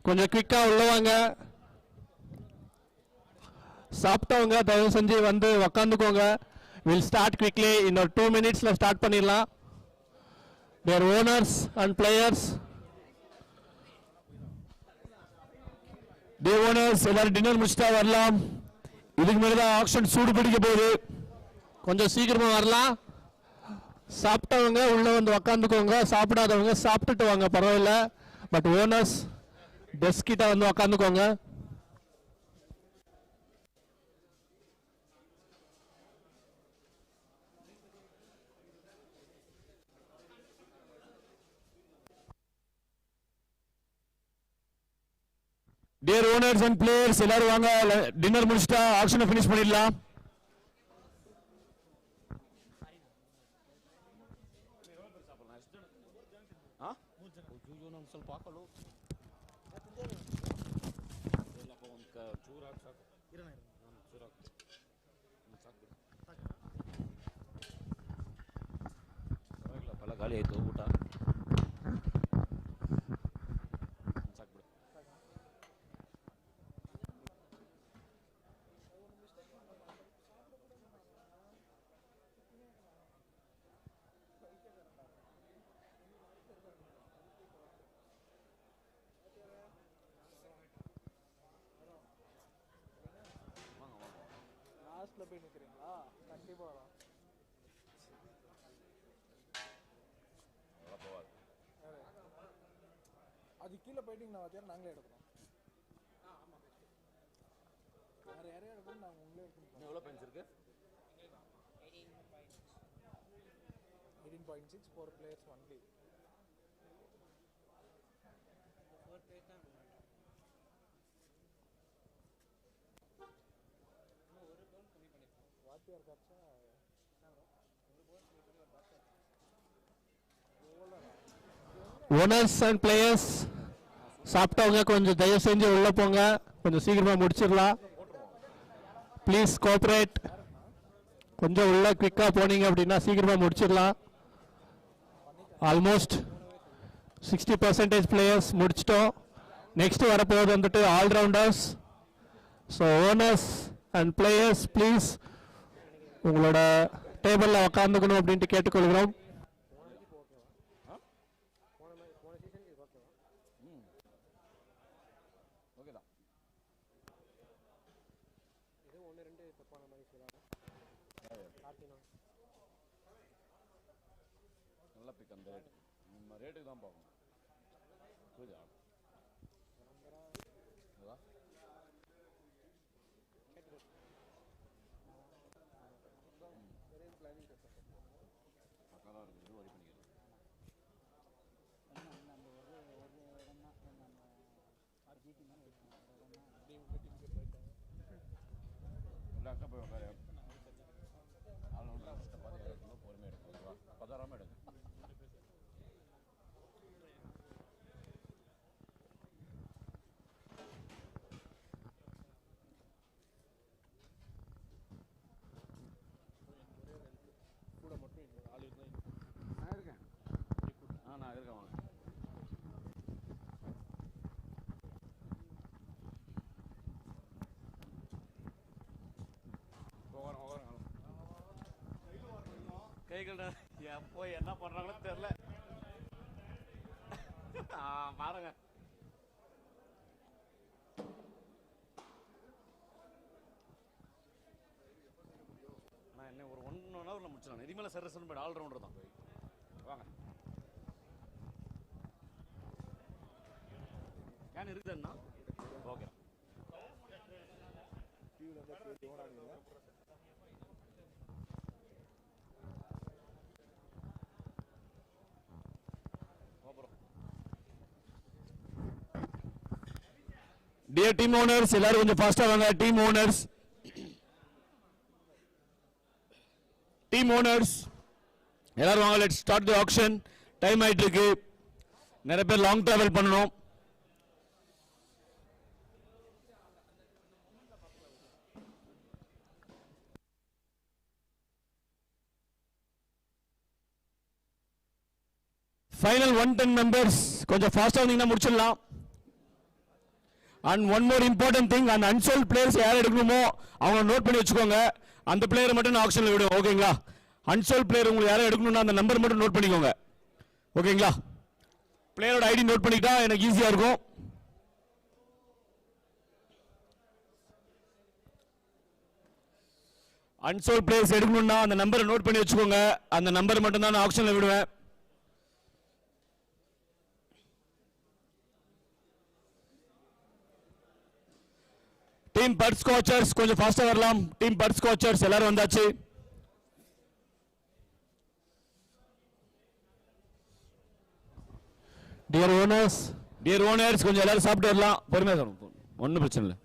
கொஞ்சம் குவிக்காக உள்ளவாங்க. சாப்பிட்டவங்க தயவு செஞ்சு வந்து உக்காந்துக்கோங்க. Will start quickly. இன்னொரு 2 minutesல ஸ்டார்ட் பண்ணிடலாம். Dear owners and players, day owners எல்லாரும் டின்னர் முடிச்சுட்டா வரலாம். இதுக்கு மேலே தான் ஆக்ஷன் சூடு பிடிக்க போகுது. கொஞ்சம் சீக்கிரமா வரலாம். சாப்பிட்டவங்க உள்ள வந்து உக்காந்துக்கோங்க. சாப்பிடாதவங்க சாப்பிட்டுட்டு வாங்க, பரவாயில்ல. பட் ஓனர்ஸ் டெஸ்க் கிட்ட வந்து உக்காந்துக்கோங்க. டியர் ஓனர்ஸ் அண்ட் பிளேயர்ஸ் எல்லாரும் வாங்க, டின்னர் முடிச்சுட்டா ஆக்ஷனை ஃபினிஷ் பண்ணிடலாம். ಸ್ವಲ್ಪ ಹಾಕಲು ಇಲ್ಲಪ್ಪ ಒಂದು ಚೂರು ಹಾಕಿ ಸಾಕು. ಚೂರು ಹಾಕು ಸಾಕು ಬಿಡು. ಪರವಾಗಿಲ್ಲ, ಫಲ ಖಾಲಿ ಆಯಿತು ಊಟ. ಸಾಕು ಬಿಡು. லாஸ்ட்ல போய் நிக்கிறீங்களா? கண்டிப்பா வரும். அது கீழே போயிட்டீங்கன்னா வாத்தியார் நாங்களே எடுக்கிறோம். வேற யாரையும் எடுக்கணும், நாங்கள் உங்களே எடுக்கணும். எவ்வளோ பென்ஸ் இருக்கு? 18.6 4 players only. வாத்தியார் காட்சா ஓனர்ஸ் அண்ட் பிளேயர்ஸ், சாப்பிட்டவங்க கொஞ்சம் தயவு செஞ்சு உள்ள போங்க. கொஞ்சம் சீக்கிரமா முடிச்சிடலாம். Please cooperate. கொஞ்சம் உள்ள குவிக்காக போனீங்க அப்படின்னா சீக்கிரமா முடிச்சிடலாம். ஆல்மோஸ்ட் 60% பிளேயர்ஸ் முடிச்சிட்டோம். நெக்ஸ்ட் வரப்போவது வந்துட்டு all-rounders. So owners and players please உங்களோட டேபிளில் உக்காந்துக்கணும் அப்படின்ட்டு கேட்டுக்கொள்கிறோம். ஓகே தான். இது 1-2 தப்பான மாதிரி சொல்லுவாங்க. நல்ல பிக் அந்த ரேட்டு. நம்ம ரேட்டுக்கு தான் பார்க்கணும். புரியுதா? பக்கம் இருக்குது. இது ஒரி பண்ணிக்கலாம். இல்லை அக்கா போய் உட்காரு. ஆல்ரவுண்டர் பார்த்து எடுக்கணும், பொறுமையாக எடுக்கணும். பதாராமல் எடுங்க. கூட மட்டும் ஆள் இருந்தால் நான் இருக்கேன். நான் இருக்கேன். வாங்க. கைகள் போய் என்ன பண்றாங்களோ தெரியல. பாருங்க. நான் என்ன ஒரு 1 hourல முடிச்சிடலாம். இது மேலே சர்வீஸ் போய்ட்டு ஆல்ரவுண்டர் தான். வாங்க. கேன் இருக்குதுன்னா ஓகே. டிவியில் வந்து ஓடாதீங்க. டியர் டீம் ஓனர்ஸ் எல்லாரும் கொஞ்சம் ஃபாஸ்டா வாங்க. டீம் ஓனர்ஸ் எல்லாரும் வாங்க. Let's start the action. Time ஆயிட்டு இருக்கு. நிறைய பேர் லாங் டிராவல் பண்ணணும். ஃபைனல் 110 மெம்பர்ஸ் கொஞ்சம் ஃபாஸ்ட்டாக வந்தீங்கன்னா முடிச்சிடலாம். And one more important thing, அந்த அன்சோல்ட் பிளேயர்ஸ் யார் எடுக்கணுமோ அவங்க நோட் பண்ணி வச்சுக்கோங்க. அந்த பிளேயரை மட்டும் நான் ஆக்ஷனில் விடுவோம். ஓகேங்களா? அன்சோல்ட் பிளேயர் உங்களுக்கு யாரும் எடுக்கணும்னா அந்த நம்பர் மட்டும் நோட் பண்ணிக்கோங்க. ஓகேங்களா? பிளேயரோட ஐடி நோட் பண்ணிக்கிட்டா எனக்கு ஈஸியாக இருக்கும். அன்சோல்ட் பிளேயர்ஸ் எடுக்கணும்னா அந்த நம்பரை நோட் பண்ணி வச்சுக்கோங்க. அந்த நம்பர் மட்டும் தான் நான் ஆக்ஷனில் விடுவேன். டீம் பட் ஸ்காச்சர்ஸ் கொஞ்சம் ஃபாஸ்டா வரலாம். டீம் பட் ஸ்காச்சர்ஸ் எல்லாரும் வந்தாச்சு. Dear owners, கொஞ்சம் எல்லாரும் சாப்பிட்டு வரலாம். பொறுமையாக வரும், ஒன்றும் பிரச்சனை இல்லை.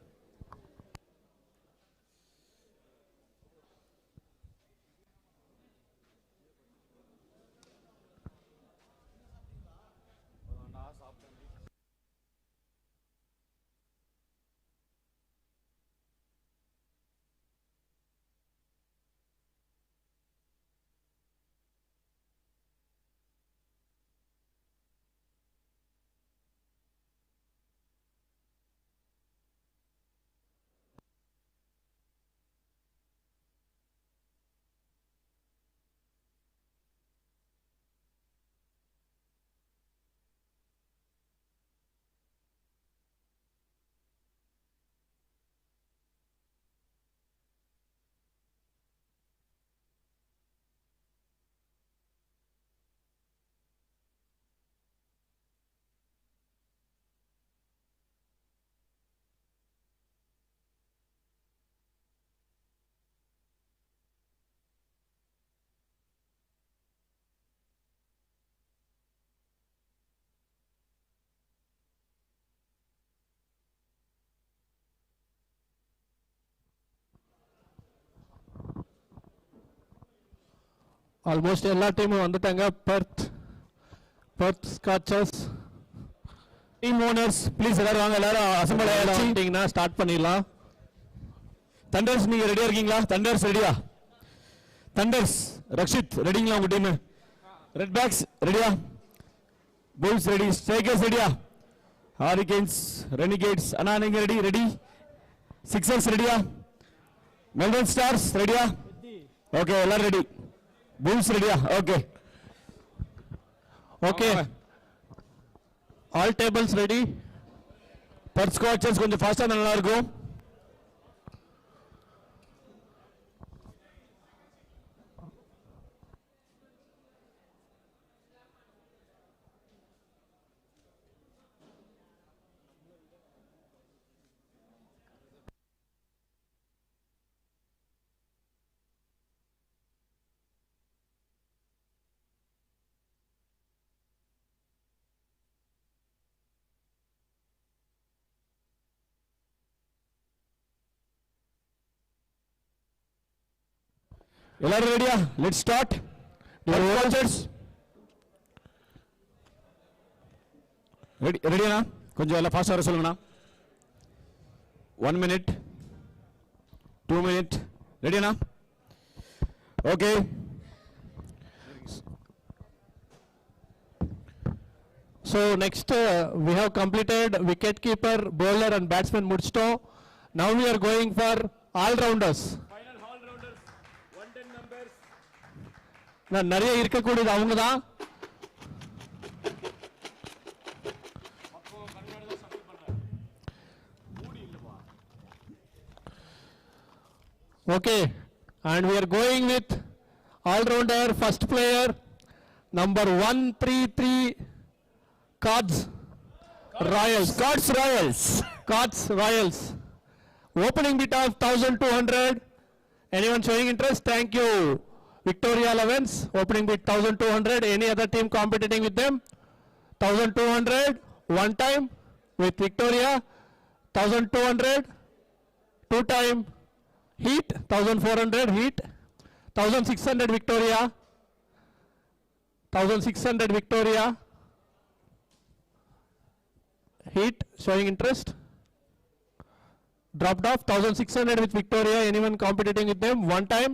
almost எல்லா டீமும் வந்துட்டாங்க. Perth Scorchers team owners please எல்லாரும் வாங்க. எல்லாரும் அசம்பிள் ஆயிடுச்சுங்கன்னா ஸ்டார்ட் பண்ணிடலாம். தண்டர்ஸ் நீங்க ரெடியா இருக்கீங்களா? தண்டர்ஸ் ரெடியா? தண்டர்ஸ் ரக்ஷித் ரெடிங்களா? உங்க டீம் ரெட் பேக்ஸ் ரெடியா? Bulls ready? ஸ்ட்ரைக்கர்ஸ் ரெடியா? ஹாரிகேன்ஸ், ரெனிகேட்ஸ் அண்ணா நீங்க ரெடி? ரெடி? சிக்ஸர்ஸ் ரெடியா? மெல்பர்ன் ஸ்டார்ஸ் ரெடியா? ஓகே எல்லாரும் ரெடி. புல்ஸ் ரெடியா? Okay okay all tables ready. Perth Scorchers கொஞ்சம் ஃபாஸ்டா நல்லா இருக்கும். எல்லாரும் ரெடியா? Let's start. ரெடியாண்ணா? கொஞ்சம் எல்லாம் ஃபாஸ்ட் வர சொல்லுங்கண்ணா. 1 minute 2 minute ரெடியாண்ணா? Okay So next we have completed wicket keeper, bowler and batsman Mudsto. Now we are going for all rounders. Final all rounders 110 members. நான் நிறைய இருக்கக்கூடியது அவங்க தான். Okay, and we are going with all rounder first player number 133 Cards Royals. Opening bid of 1200. Anyone showing interest? Thank you. Victoria 11s opening bid 1200. Any other team competing with them? 1200 one time with Victoria. 1200 two time. Heat 1400 Heat. 1600 Victoria. 1600 Victoria. Heat showing interest. Dropped off 1600 with Victoria. Anyone competing with them? One time.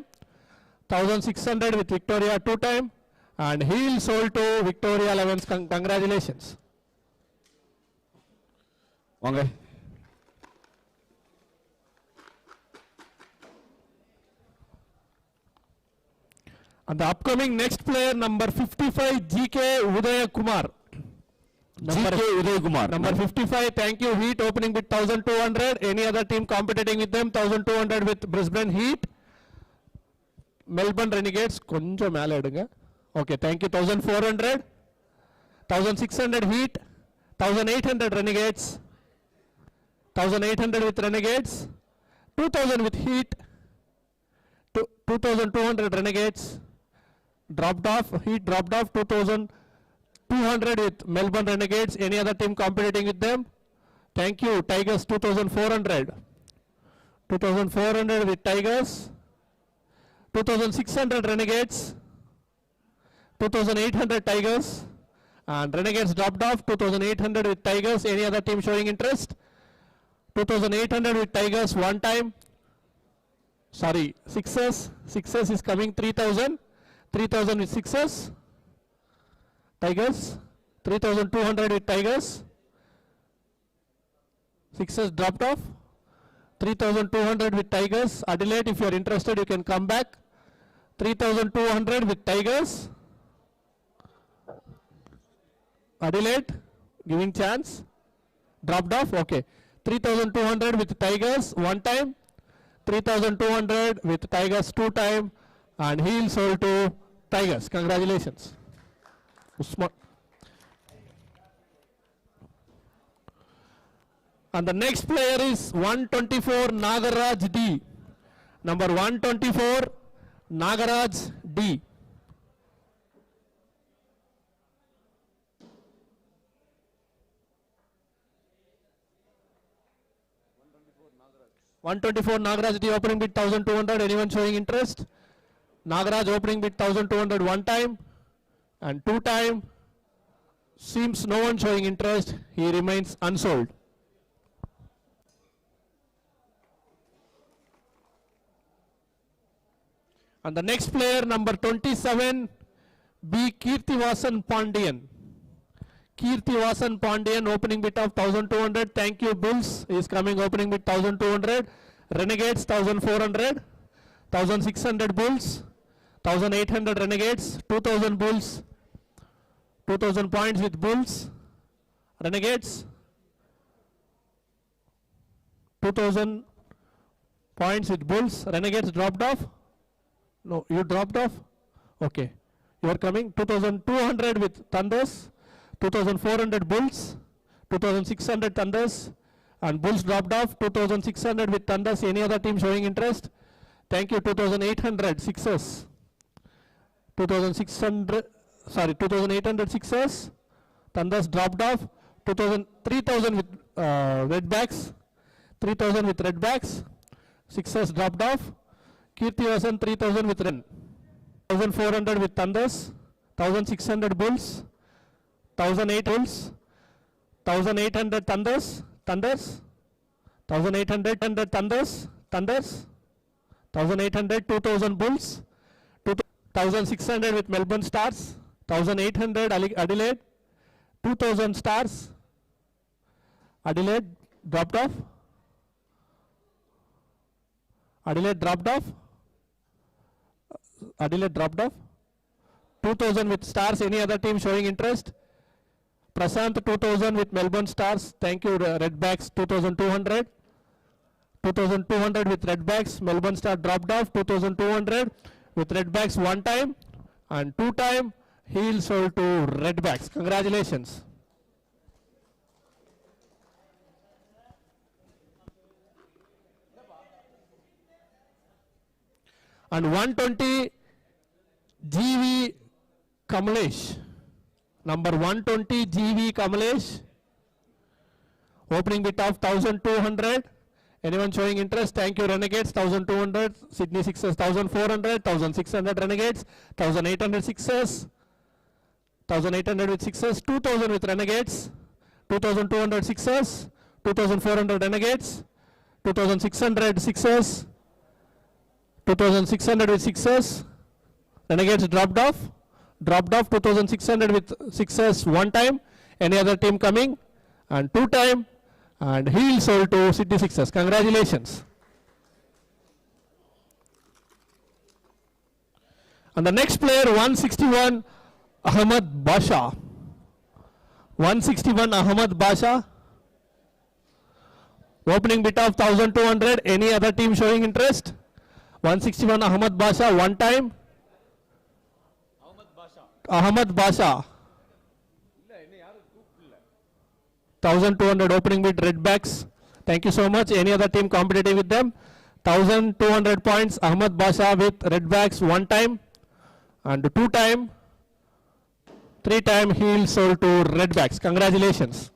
1600 with Victoria two time. And heel sold to Victoria 11s. Congratulations. வாங்க. And the upcoming next player, number 55, GK Udaya Kumar. GK Udaya Kumar. Number 55, thank you, Heat opening with 1200. Any other team competing with them, 1200 with Brisbane Heat. Melbourne Renegades, konjam mele edunga. Okay, thank you, 1400. 1600 Heat, 1800 Renegades. 1800 with Renegades. 2000 with Heat. 2200 Renegades. Dropped off, Heat dropped off. 2200 with Melbourne Renegades. Any other team competing with them? Thank you, Tigers 2400. 2400 with Tigers. 2600 Renegades. 2800 Tigers. And Renegades dropped off. 2800 with Tigers. Any other team showing interest? 2800 with Tigers one time. Sorry, Sixers. Sixers is coming 3000. 3000 with Sixers. Tigers. 3200 with Tigers. Sixers dropped off. 3200 with Tigers. Adelaide, if you are interested, you can come back. 3200 with Tigers. Adelaide, giving chance. Dropped off. Okay. 3200 with Tigers one time. 3200 with Tigers two time. And heel sold to Tigers. Congratulations. Usman. And the next player is 124 Nagaraj D. Number 124 Nagaraj D. Nagaraj D opening bid 1200. Anyone showing interest? Nagaraj opening bid 1200 one time and two time. Seems no one showing interest. He remains unsold. And the next player, number 27, B. Kirtivasan Pandian. Kirtivasan Pandian opening bid of 1200. Thank you, Bulls. He is coming opening bid 1200. Renegades 1400. 1600 Bulls. 1800 Renegades. 2000 Bulls. 2000 points with Bulls. Renegades. 2000 points with Bulls. Renegades dropped off. No, you dropped off. Okay. You are coming. 2200 with Thunders. 2400 Bulls. 2600 Thunders. And Bulls dropped off. 2600 with Thunders. Any other team showing interest? Thank you. 2800 Sixers. 2800 Sixers. Thunders dropped off. 3000 with Redbacks. 3000 with Redbacks. Sixers dropped off. Kirtivasan 3000 with Ren. 1400 with Thunders. 1600 Bulls. 1008 Bulls. 1800 Thunders. 1800 Thunders. 1800 2000 Bulls. 1600 with Melbourne Stars. 1800 Adelaide. 2000 Stars. Adelaide dropped off. Adelaide dropped off. 2000 with Stars. Any other team showing interest? Prasant 2000 with Melbourne Stars. Thank you, Redbacks 2200. 2200 with Redbacks. Melbourne Stars dropped off. 2200 with Redbacks one time and two time. Heel sold to Redbacks. Congratulations. And 120 GV Kamalesh. Number 120 GV Kamalesh. Opening bid of 1200. Anyone showing interest? Thank you, Renegades 1200. Sydney Sixers 1400. 1600 Renegades. 1800 Sixers. 1800 with Sixers. 2000 with Renegades. 2200 Sixers. 2400 Renegades. 2600 Sixers. 2600 with Sixers. Renegades dropped off. 2600 with Sixers one time. Any other team coming? And two time. and heel sold to Sydney Sixers. Congratulations. And the next player, 161, Ahmad Basha. 161, Ahmad Basha. Opening bid of 1200. Any other team showing interest? 161, Ahmad Basha. One time. Ahmad Basha. 1200 opening bid, Redbacks. Thank you so much. Any other team competitive with them? 1200 points, Ahmad Basha with Redbacks. One time. And two time, three time heel sold to Redbacks. Congratulations.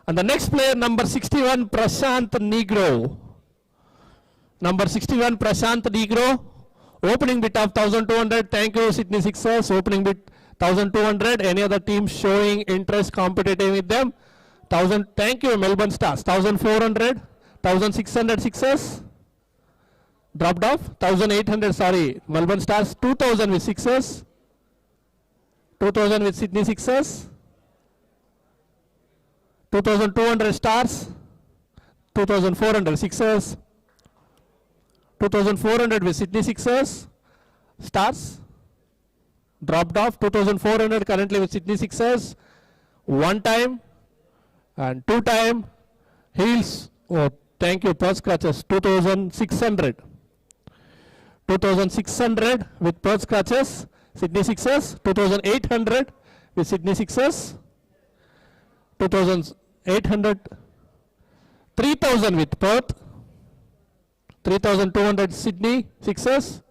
And the next player, number 61, Prashant Negro. Number 61, Prashant Negro. Opening bid of 1200. Thank you, Sydney Sixers. Opening bid 1200. Any other team showing interest competitive with them? 1000. Thank you, Melbourne Stars. 1400. 1600 Sixers. Dropped off. 1800, sorry. Melbourne Stars. 2000 with Sixers. 2000 with Sydney Sixers. 2200 Stars. 2400 Sixers. 2400 with Sydney Sixers. Stars. Dropped off. 2400 currently with Sydney Sixers. One time and two time heels. Oh, thank you, Perth Scratches. 2600. 2600 with Perth Scratches. Sydney Sixers. 2800 with Sydney Sixers. 2800. 3000 with Perth. 3200 Sydney Sixers.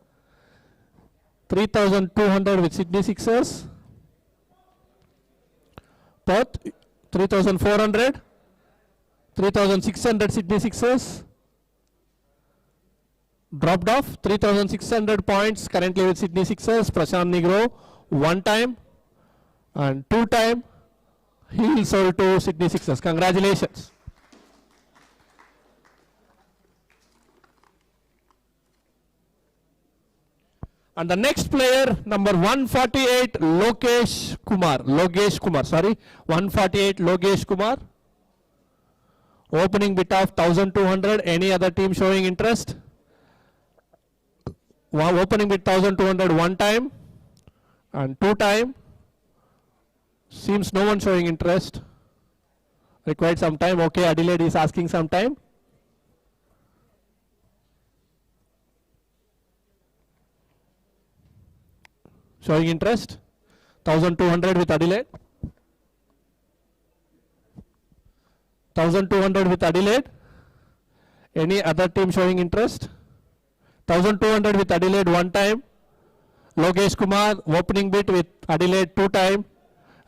3200 with Sydney Sixers. Perth. 3400. 3600 Sydney Sixers. Dropped off. 3600 points currently with Sydney Sixers. Prashant Negro. One time and two time heel sold to Sydney Sixers. Congratulations. And the next player, number 148, Lokesh Kumar. 148, Lokesh Kumar. Opening bid of 1200. Any other team showing interest? Opening bid 1200 one time and two time. Seems no one showing interest. Required some time. Okay, Adelaide is asking some time. Showing interest. 1200 with Adelaide. 1200 with Adelaide. Any other team showing interest? 1200 with Adelaide one time. Lokesh Kumar opening bid with Adelaide two time.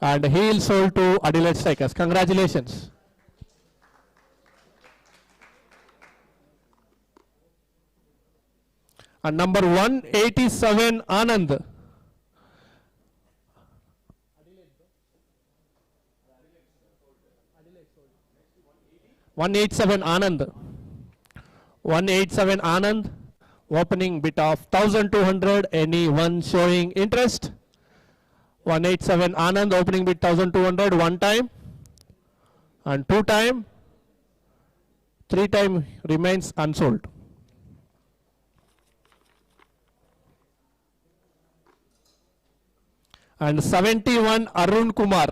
And heel sold to Adelaide Strikers. Congratulations. And number 187, Anand. 187 Anand. 187 Anand. Opening bid of 1200. Anyone showing interest? 187 Anand. Opening bid 1200. One time and two time. Three time remains unsold. And 71 Arun Kumar.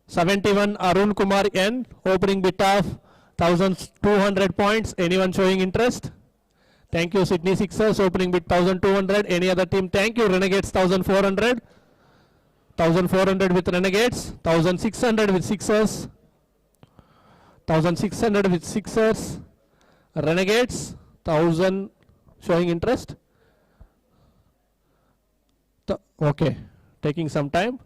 71 Arun Kumar N. Opening bid of 1200 points. Anyone showing interest? Thank you, Sydney Sixers. Opening bid 1200. Any other team? Thank you, Renegades 1400. 1400 with Renegades. 1600 with Sixers. 1600 with Sixers. Renegades 1000 showing interest. Okay, taking some time.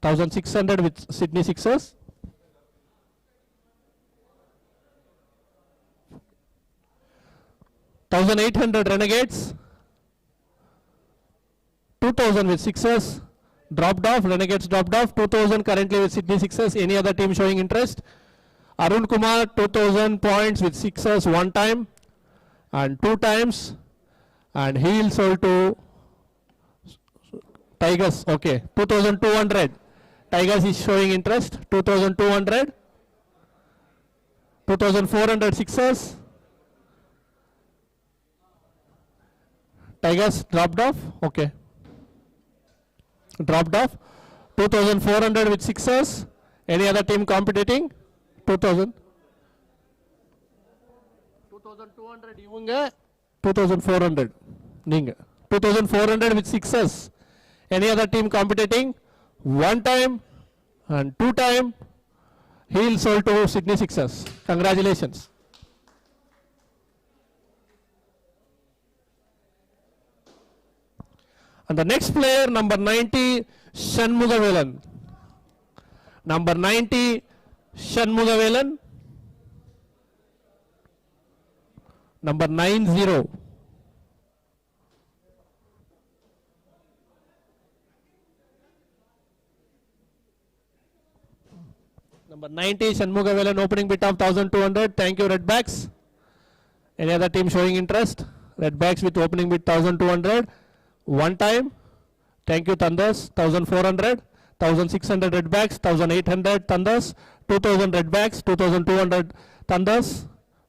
1600 with Sydney Sixers. 1800 Renegades. 2000 with Sixers. Dropped off. Renegades dropped off. 2000 currently with Sydney Sixers. Any other team showing interest? Arun Kumar 2000 points with Sixers one time and two times. And heel sold to Tigers, okay. 2200. Tigers is showing interest. 2200. 2400 Sixers. Tigers dropped off. Okay. Dropped off. 2400 with Sixers. Any other team competing? 2000. 2200 இவங்க 2400 நீங்க 2400 with Sixers. Any other team competing? One time and two time. Heel sold to Sydney Sixers. Congratulations. And the next player, number 90, Shanmugavelan. Number 90, Shanmugavelan. Number 90. Number 90, Shanmugavelan, opening bid of 1200. Thank you, Redbacks. Any other team showing interest? Redbacks with opening bid 1200. One time. Thank you, Thunders. 1400. 1600 Redbacks. 1800 Thunders. 2000 Redbacks. 2200 Thunders.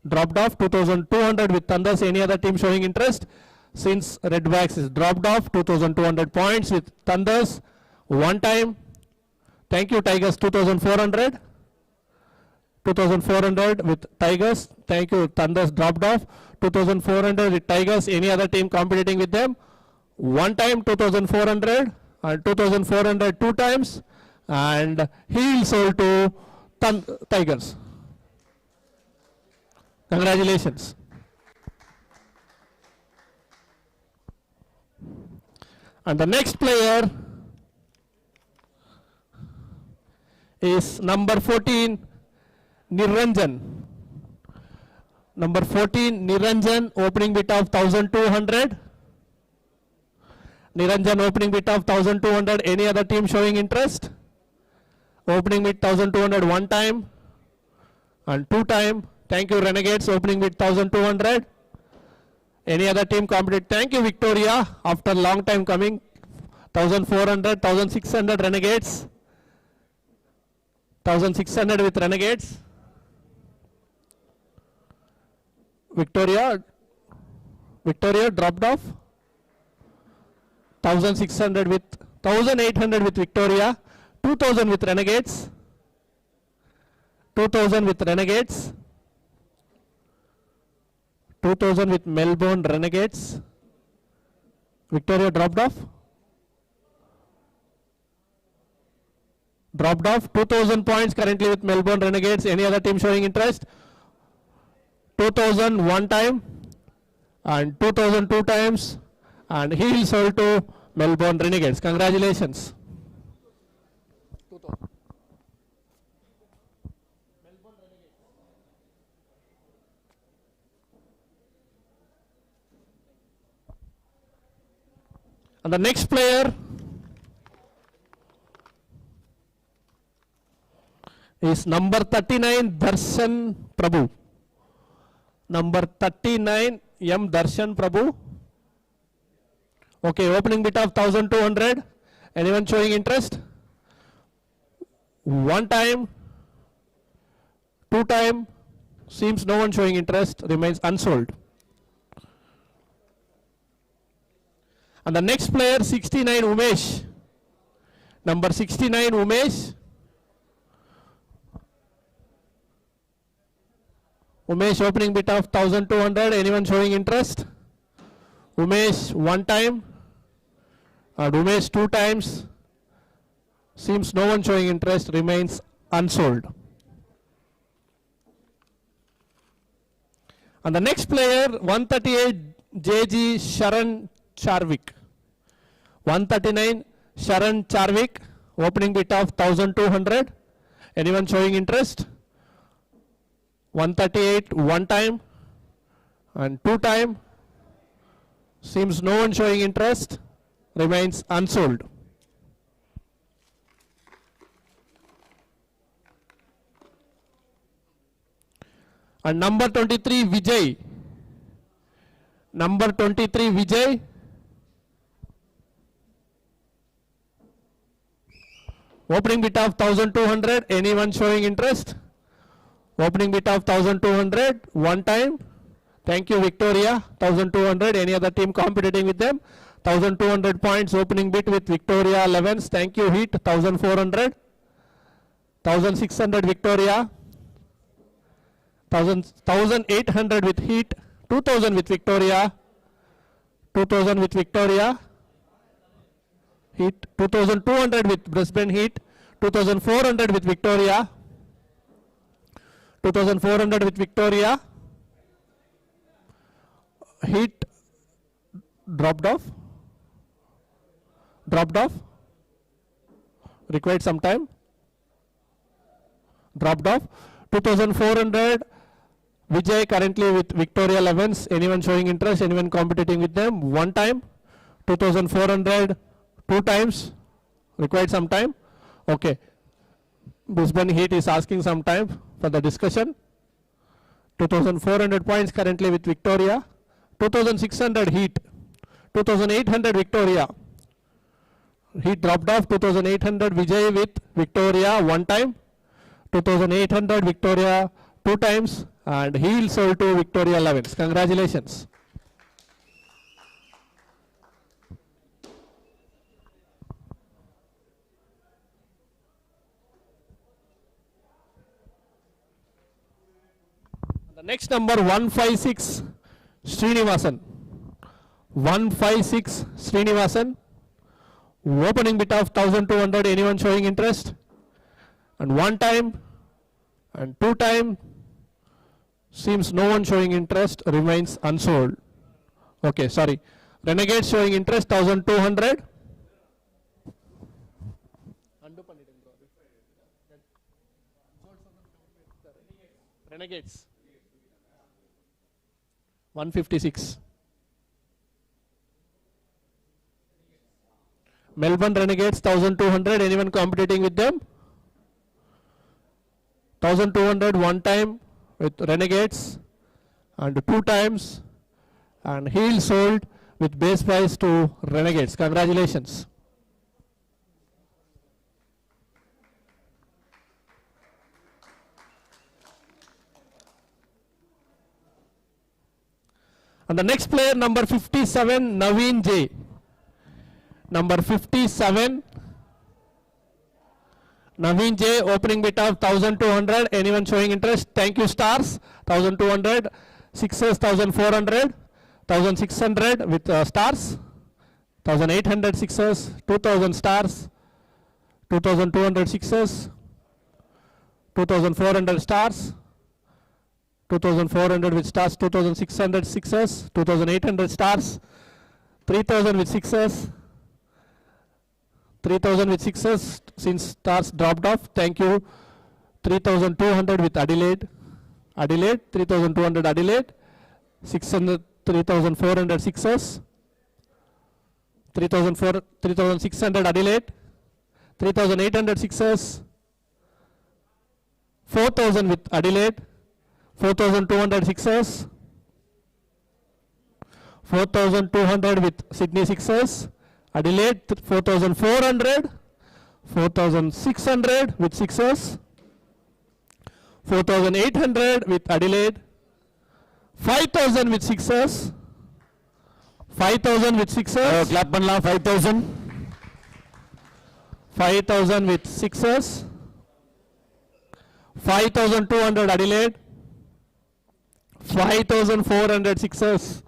Dropped off. 2200 with Thunders. Any other team showing interest? Since Redbacks is dropped off, 2200 points with Thunders. One time. Thank you, Tigers. 2400. 2400 with Tigers. Thank you, Thunders dropped off. 2400 with Tigers. Any other team competing with them? One time 2400 and 2400 two times, and heel sold to Tigers. Congratulations. And the next player is number 14, Niranjan. Number 14, Niranjan, opening bid of 1200. Niranjan, opening bid of 1200. Any other team showing interest? Opening bid 1200 one time and two time. Thank you, Renegades, opening bid 1200. Any other team competed? Thank you, Victoria, after long time coming. 1400, 1600 Renegades. 1600 with Renegades. Victoria dropped off. 1600 with 1800 with Victoria. 2000 with Renegades. 2000 with Renegades. 2000 with Melbourne Renegades. Victoria dropped off. Dropped off. 2000 points currently with Melbourne Renegades. Any other team showing interest? 2000 one time and 2000 two times, and heel sold to Melbourne Renegades. Congratulations. And the next player is number 39, Darshan Prabhu. Number 39, M. Darshan Prabhu. Okay, opening bid of 1200. Anyone showing interest? One time, two time. Seems no one showing interest. Remains unsold. And the next player, 69, Umesh. Number 69, Umesh. Umesh, opening bid of 1200. Anyone showing interest? Umesh one time and Umesh two times. Seems no one showing interest. Remains unsold. And the next player, 138, JG Sharan Charvik. 139, Sharan Charvik, opening bid of 1200. Anyone showing interest? 138 one time and two time. Seems no one showing interest. Remains unsold. And number 23, Vijay. Number 23, Vijay. Opening bid of 1200. Anyone showing interest? Opening bid of 1200. One time. Thank you, Victoria. 1200. Any other team competing with them? 1200 points. Opening bid with Victoria 11s. Thank you, Heat. 1400. 1600 Victoria. 1800 with Heat. 2000 with Victoria. 2000 with Victoria. Heat. 2200 with Brisbane Heat. 2400 with Victoria. 2400 with Victoria. Heat dropped off. Required some time. Dropped off. 2400 Vijay currently with Victoria 11s. Anyone showing interest? Anyone competing with them? One time. 2400 two times. Required some time. Okay. Brisbane Heat is asking some time for the discussion. 2400 points currently with Victoria. 2600 Heat. 2800 Victoria. Heat dropped off. 2800 Vijay with Victoria one time. 2800 Victoria two times. And heel sold to Victoria 11s. Congratulations. The next number 156 Srinivasan. 156 Srinivasan. Opening bid of 1200. Anyone showing interest? And one time and two time. Seems no one showing interest. Remains unsold. Okay, sorry. Renegades showing interest 1200. Renegades 156. Melbourne Renegades 1200. Anyone competing with them? 1200 one time with Renegades and two times, and heel sold with base price to Renegades. Congratulations. And the next player, number 57, Naveen J. Number 57, Naveen J. Opening bid of 1200. Anyone showing interest? Thank you, Stars. 1200. Sixes 1400. 1600 with Stars. 1800 Sixes. 2000 Stars. 2200 Sixes. 2400 Stars. 2400 with Stars. 2600 Sixes. 2800 Stars. 3000 with Sixes. 3000 with Sixes since Stars dropped off. Thank you. 3200 with Adelaide. 3200 Adelaide. 3400 Sixes. 3600 Adelaide. 3800 Sixes. 4000 with Adelaide. 4200 Sixes. 4200 with Sydney Sixes. Adelaide 4400, 4600 with Sixers, 4800 with Adelaide, 5000 with Sixers, 5000 with Sixers, clap பண்ணலாம் 5000. 5000 with Sixers, 5200 Adelaide, 5400 Sixers,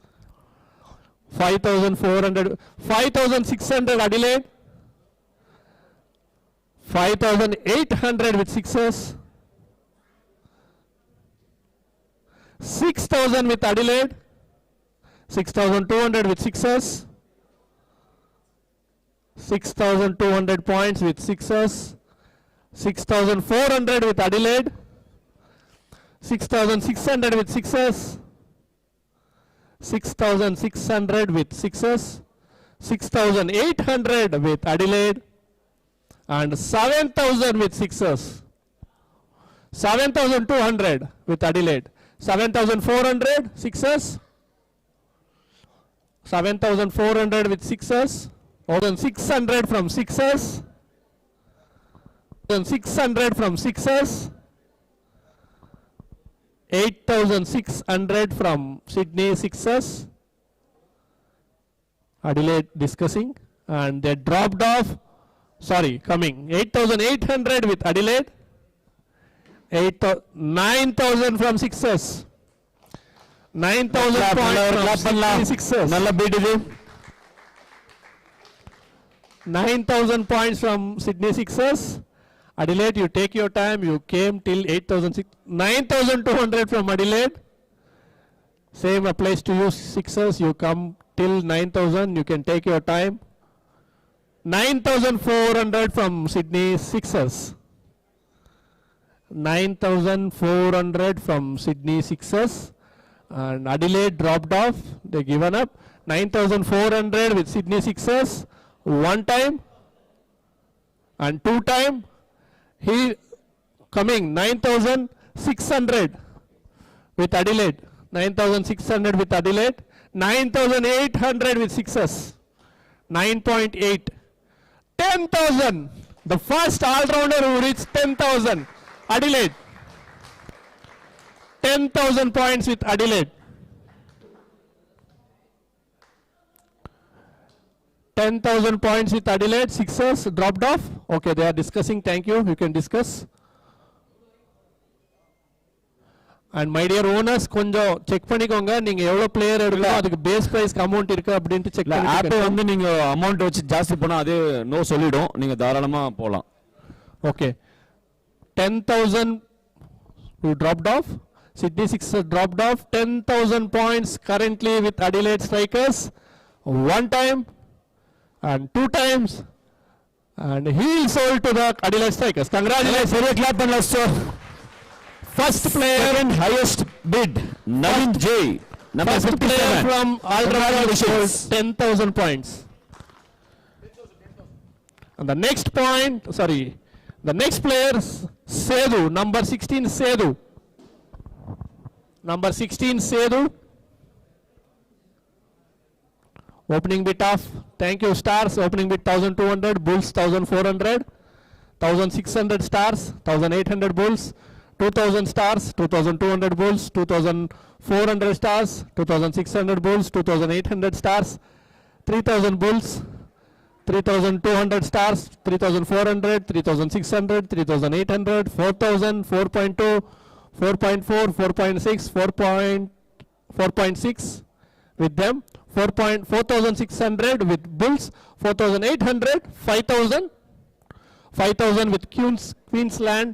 5400, 5600 Adelaide, 5800 with Sixers, 6000 with Adelaide, 6200 with Sixers, 6200 points with Sixers, 6400 with Adelaide, 6600 with Sixers, 6600 with Sixers, 6800 with Adelaide, and 7000 with Sixers, 7200 with Adelaide, 7400 Sixers, 7400 with Sixers, 1600 from Sixers, 600 from Sixers. 8,600 from Sydney Sixers. Adelaide discussing, and they dropped off. Sorry, coming 8,800 with Adelaide. 9,000 from Sixers. 9,000 points from Sydney Sixers. நல்ல beat இது. 9,000 points from Sydney Sixers. Adelaide, you take your time. You came till 9,200 from Adelaide. Same applies to you, Sixers. You come till 9,000. You can take your time. 9,400 from Sydney Sixers. 9,400 from Sydney Sixers. And Adelaide dropped off. They given up. 9,400 with Sydney Sixers. One time and two time. He coming 9,600 with Adelaide. 9,600 with Adelaide. 9,800 with Sixers. 9.8. 10,000. The first all-rounder who reached 10,000. Adelaide. 10,000 points with Adelaide. 10,000 points with Adelaide. Sixers dropped off. Okay, they are discussing. Thank you. You can discuss. And my dear owners, கொஞ்சம் check பண்ணிக்கோங்க. நீங்க எவ்வளவு player எடுக்கணும், அதுக்கு base price amount இருக்கு அப்படினு check app பண்ணிக்கோங்க. வந்து நீங்க அமௌண்ட் வச்சு ஜாஸ்தி பண்ணா அது நோ சொல்லிடும். நீங்க தாராளமா போலாம். Okay. 10,000 who dropped off. Sydney Sixers dropped off. 10,000 points currently with Adelaide Strikers. One time and two times. And he sold to the Adelaide Strikers. Congratulations. சரியா கிளாப் பண்ணலாம் sir. First player. Second highest bid Navin J. Number First player 57. from Alderaan sold 10,000 points. And the next point, sorry, the next player, Sethu, number 16 Sethu. Number 16 Sethu. Opening bid of, thank you Stars, opening bid 1,200, Bulls 1,400, 1,600 Stars, 1,800 Bulls, 2,000 Stars, 2,200 Bulls, 2,400 Stars, 2,600 Bulls, 2,800 Stars, 3,000 Bulls, 3,200 Stars, 3,400, 3,600, 3,800, 4,000, 4.2, 4.4, 4.6, 4.6 with them, 4,600 with Bulls, 4,800, 5,000, 5,000 with Queensland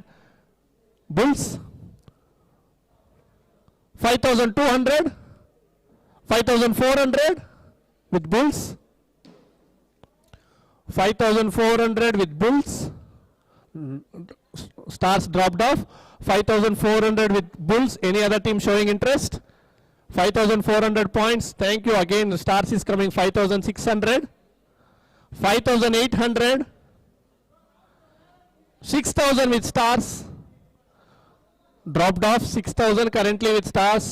Bulls, 5,200, 5,400 with Bulls, 5,400 with Bulls. Stars dropped off. 5,400 with Bulls. Any other team showing interest? 5,400 points. Thank you again. Stars is coming 5,600. 5,800. 6,000 with Stars. Dropped off. 6,000 currently with Stars.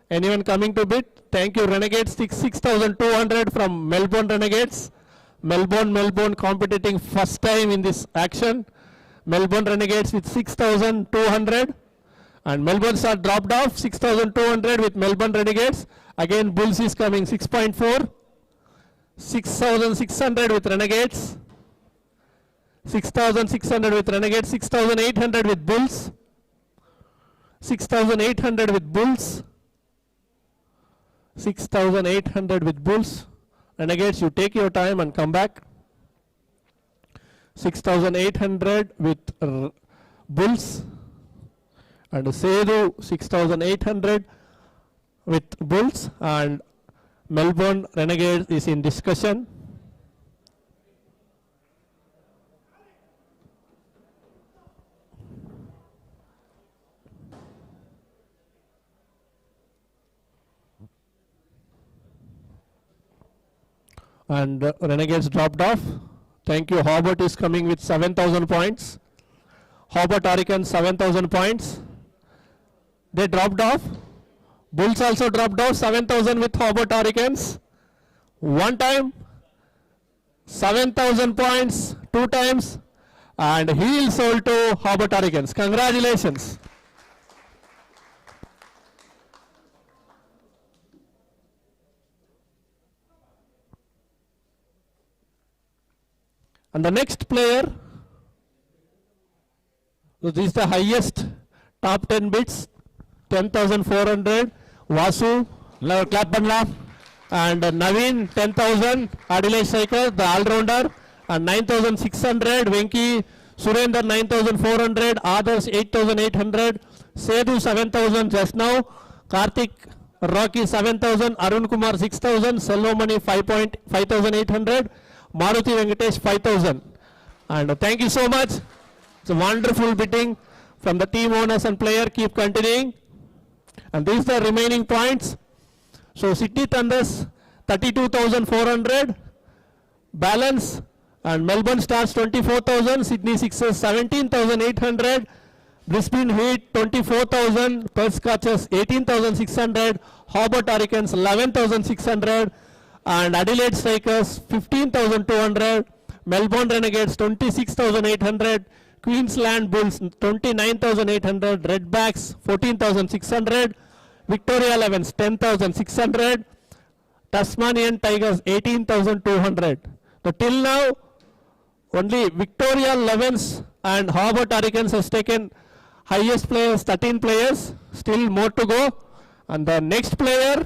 Anyone coming to bid? Thank you. Renegades 6,200 from Melbourne Renegades. Melbourne competing first time in this action. Melbourne Renegades with 6,200. And Melbourne are dropped off. 6,200 with Melbourne Renegades. Again Bulls is coming 6.4. 6,600 with Renegades. 6,600 with Renegades. 6,800 with Bulls. 6,800 with Bulls. 6,800 with Bulls. Renegades, you take your time and come back. 6,800 with Bulls. And Sethu 6,800 with Bulls. And Melbourne Renegades is in discussion. And Renegades dropped off. Thank you. Hobart is coming with 7,000 points. Hobart Hurricanes 7,000 points. They dropped off. Bulls also dropped off 7,000 with Hobart Hurricanes. One time 7,000 points. Two times and heel sold to Hobart Hurricanes. Congratulations. And the next player, so this is the highest top 10 bids, 10,400. Vasu, clap panla. And Naveen, 10,000. Adelaide Striker, the all-rounder. And 9,600. Venki, Surender, 9,400. Others, 8,800. Sedu, 7,000 just now. Karthik, Rocky, 7,000. Arun Kumar, 6,000. Selvamani, 5,800. Maruti Venkatesh, 5,000. And thank you so much. It's a wonderful bidding from the team owners and player. Keep continuing. And these are the remaining points. So Sydney Thunders, 32,400. Balance. And Melbourne Stars, 24,000. Sydney Sixers, 17,800. Brisbane Heat, 24,000. Perth Scorchers, 18,600. Hobart Hurricanes, 11,600. And Adelaide Strikers, 15,200. Melbourne Renegades, 26,800. Queensland Bulls, 29,800. Redbacks, 14,600. Victoria 11s, 10,600. Tasmanian Tigers, 18,200. So till now, only Victoria 11s and Hobart Hurricanes has taken highest players, 13 players. Still more to go. And the next player,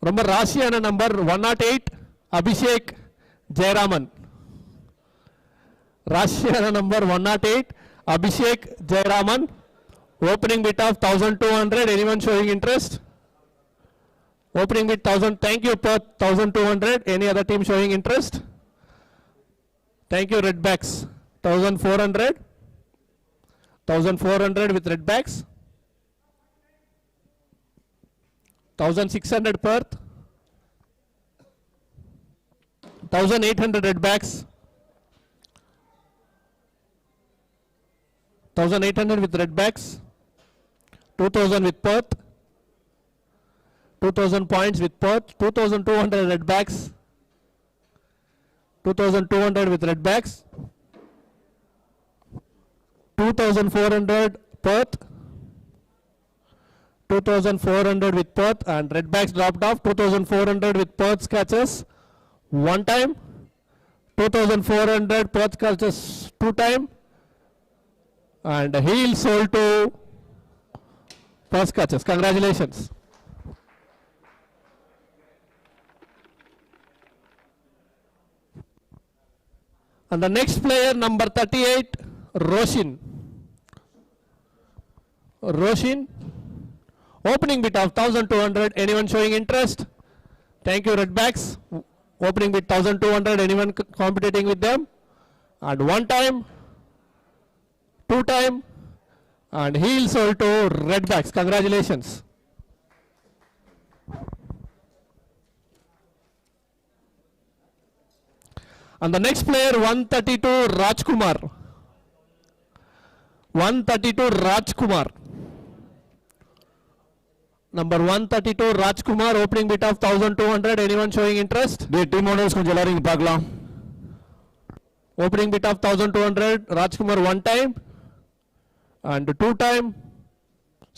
ரொம்ப ராசியான number 108 Abhishek Jayaraman. ராசியான number 108 Abhishek Jayaraman. Opening bid of 1,200. Anyone showing interest? Opening bid 1,000. Thank you per 1,200. Any other team showing interest? Thank you Redbacks. 1,400. 1,400 with Redbacks. 1,600 Perth. 1,800 Redbacks. 1,800 with Redbacks. 2,000 with Perth. 2,000 points with Perth. 2,200 Redbacks. 2,200 with Redbacks. 2,400 Perth. 2,400 with Perth, and Redbacks dropped off. 2,400 with Perth Scorchers one time. 2,400 Perth Scorchers two time. And heel sold to Perth Scorchers. Congratulations. And the next player, number 38, Roshin. Roshin. Opening bid of 1,200. Anyone showing interest? Thank you Redbacks. Opening bid 1,200. Anyone competing with them? And one time, two time, and heel sold to Redbacks. Congratulations. And the next player, 132 Rajkumar. 132 Rajkumar. Number 132 Rajkumar, opening bid of 1,200. Anyone showing interest? The team owners கொஞ்சம் எல்லாரும் இங்க பார்க்கலாம். Opening bid of 1,200. Rajkumar one time and two time.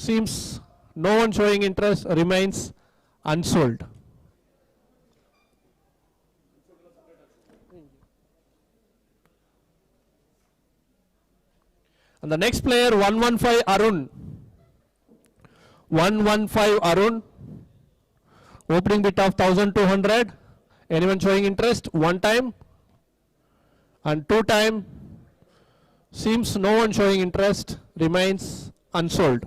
Seems no one showing interest, remains unsold. And the next player, 115 Arun. 115 Arun. Opening bid of 1,200. Anyone showing interest? One time and two time. Seems no one showing interest, remains unsold.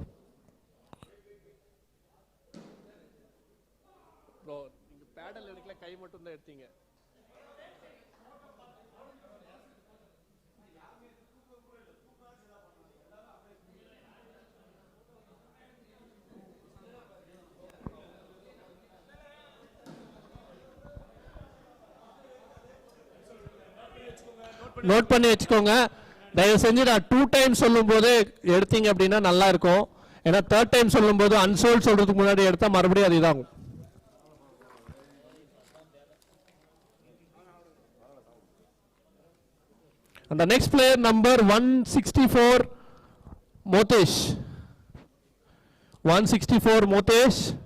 Note பண்ணி வச்சுக்கோங்க. தயவு செஞ்சு நான் two time சொல்லும்போது எடுத்தீங்க அப்படின்னா நல்லா இருக்கும். ஏன்னா தேர்ட் டைம் சொல்லும்போது அன்சோல்ட் சொல்றதுக்கு முன்னாடி எடுத்தா மறுபடியும் அது இதாகும். And the next player, number 164, Motesh. 164, Motesh.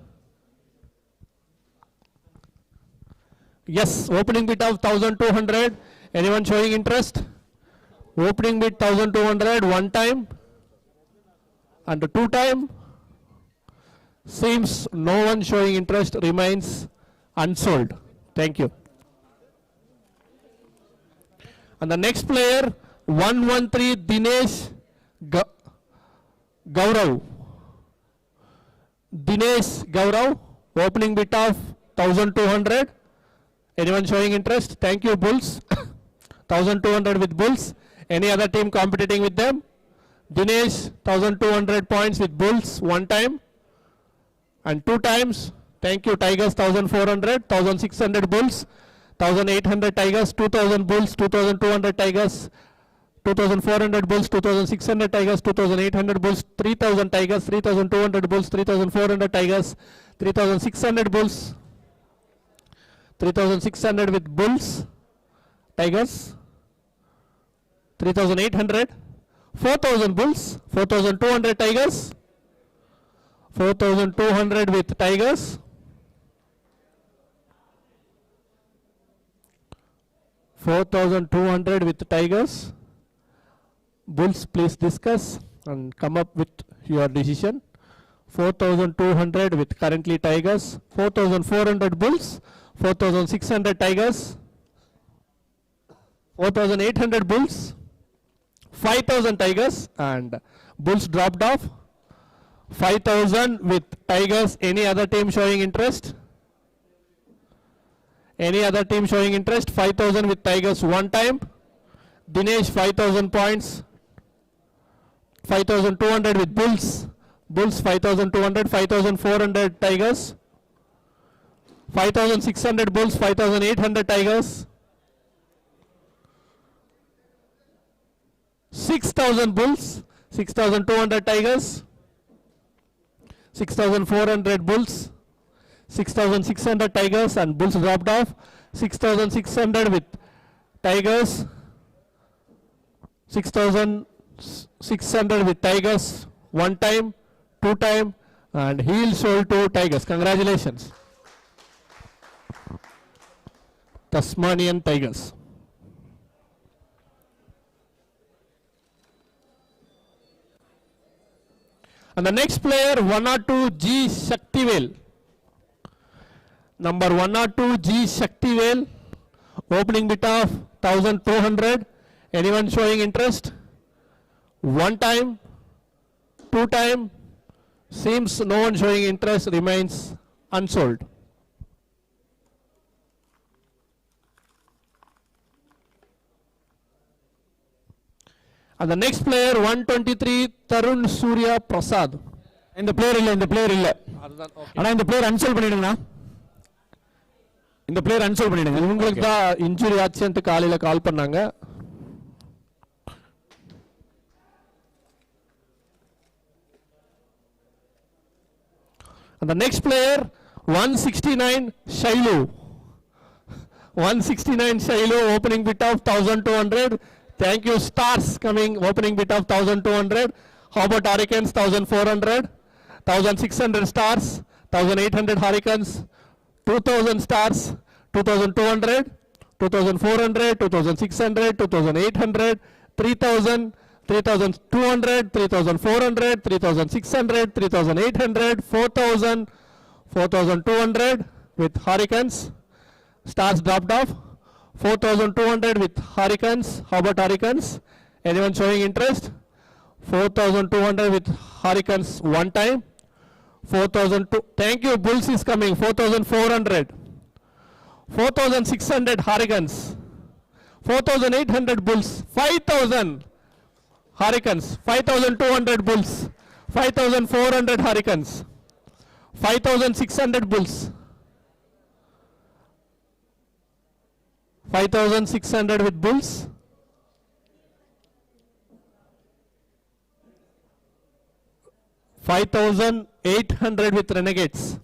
Yes, opening bid of 1200. Anyone showing interest? Opening bid 1200, one time and two time. Seems no one showing interest, remains unsold. Thank you. And the next player, 113, Dinesh Gaurav. Dinesh Gaurav, opening bid of 1200. Anyone showing interest? Thank you, Bulls. 1200 with Bulls. Any other team competing with them? Dinesh, 1200 points with Bulls, one time and two times. Thank you, Tigers, 1400, 1600 Bulls, 1800 Tigers, 2000 Bulls, 2200 Tigers, 2400 Bulls, 2600 Tigers, 2800 Bulls, 3000 Tigers, 3200 Bulls, 3400 Tigers, 3600 Bulls, 3600 with Bulls, Tigers, 3800, 4000 Bulls, 4200 Tigers, 4200 with Tigers, 4200 with Tigers. Bulls, please discuss and come up with your decision. 4200 with currently Tigers, 4400 Bulls, 4600 Tigers, 4800 Bulls, 5000 Tigers, and Bulls dropped off. 5000 with Tigers. Any other team showing interest? Any other team showing interest? 5000 with Tigers, one time. Dinesh, 5000 points. 5200 with Bulls. Bulls 5200, 5400 Tigers. 5600 Bulls, 5800 Tigers. 6000 Bulls, 6200 Tigers. 6400 Bulls, 6600 Tigers, and Bulls dropped off. 6600 with Tigers, 6600 with Tigers, one time, two time, and heel sold to Tigers. Congratulations, Tasmanian Tigers. And the next player, 102 G Shaktivel. Number 102 G Shaktivel, opening bid of 1200. Anyone showing interest? One time, two time. Seems no one showing interest, remains unsold. And the next player, 123 Tarun Surya Prasad. இந்த player இல்ல, இந்த player இல்ல. ஆனா இந்த player அன்சோல் பண்ணிடுங்க. இந்த player அன்சோல் பண்ணிடுங்க. இவங்களுக்கு தான் இன்ஜுரி ஆச்சுன்ட்டு காலையில கால் பண்ணாங்க. And the next player, 169 Shailu. 169 Shailu, opening bid of 1200. Thank you, Stars coming, opening bid of 1200. How about Hurricanes, 1400, 1600 Stars, 1800 Hurricanes, 2000 Stars, 2200, 2400, 2600, 2800, 3000, 3200, 3400, 3600, 3800, 4000, 4200 with Hurricanes. Stars dropped off. 4200 with Hurricanes. How about Hurricanes? Anyone showing interest? 4200 with Hurricanes, one time. 4002. Thank you. Bulls is coming. 4400. 4600 Hurricanes. 4800 Bulls. 5000 Hurricanes. 5200 Bulls. 5400 Hurricanes. 5600 Bulls. 5600 with Bulls. 5800 with Renegades.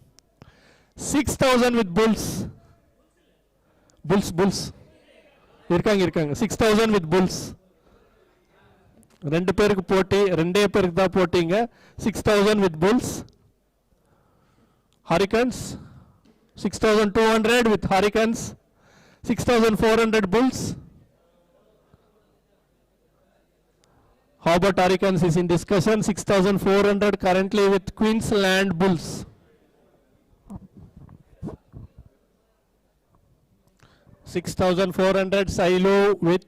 6000 with Bulls. Bulls. Irkang. 6000 with Bulls. ரெண்டு பேருக்கு போட்டி, ரெண்டே பேருக்கு தான் போட்டிங்க. 6000 with Bulls. Hurricanes 6200 with Hurricanes. 6400 Bulls. How about Hurricanes is in discussion. 6400 currently with Queensland Bulls. $6,400 Silo with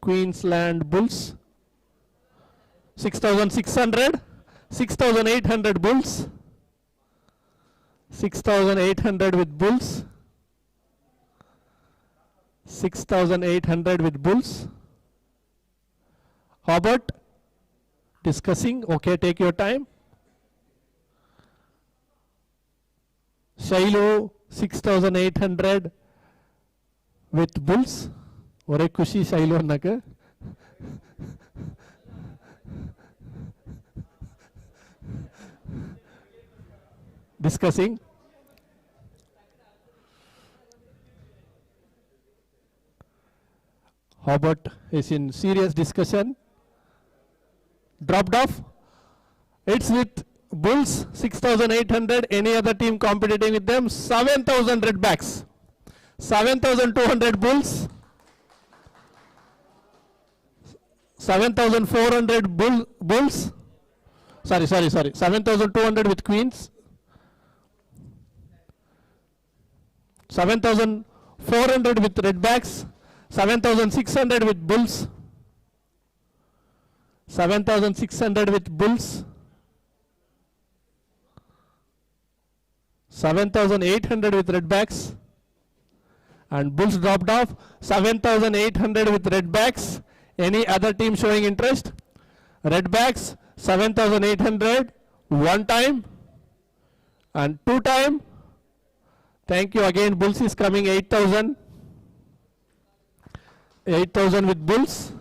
Queensland Bulls. 6,600, 6,800 Bulls. 6,800 with Bulls. 6,800 with Bulls. How about discussing? Okay, take your time. Shiloh 6,800 with Bulls. Ore kushi Shiloh annaka. Discussing. How about is in serious discussion? Dropped off. It's with Bulls 6,800. Any other team competing with them? 7,000 red backs. 7,200 Bulls. 7,400 Bulls. Sorry. 7,200 with Queens. 7,400 with Redbacks. 7,600 with Bulls. 7,600 with Bulls. 7,800 with Redbacks. And Bulls dropped off. 7,800 with Redbacks. Any other team showing interest? Redbacks 7,800 one time and two time. Thank you again. Bulls is coming 8,000. 8,000 with Bulls.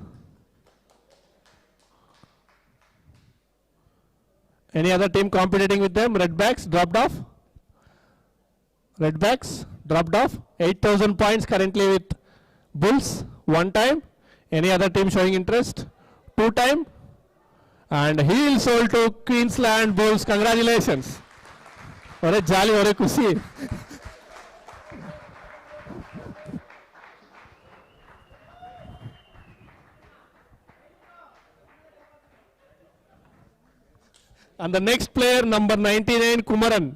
Any other team competing with them? Redbacks dropped off. Redbacks dropped off. 8,000 points currently with Bulls one time. Any other team showing interest? Two time. And he is sold to Queensland Bulls. Congratulations. Ore jolly, ore kushi. And the next player, number 99, Kumaran.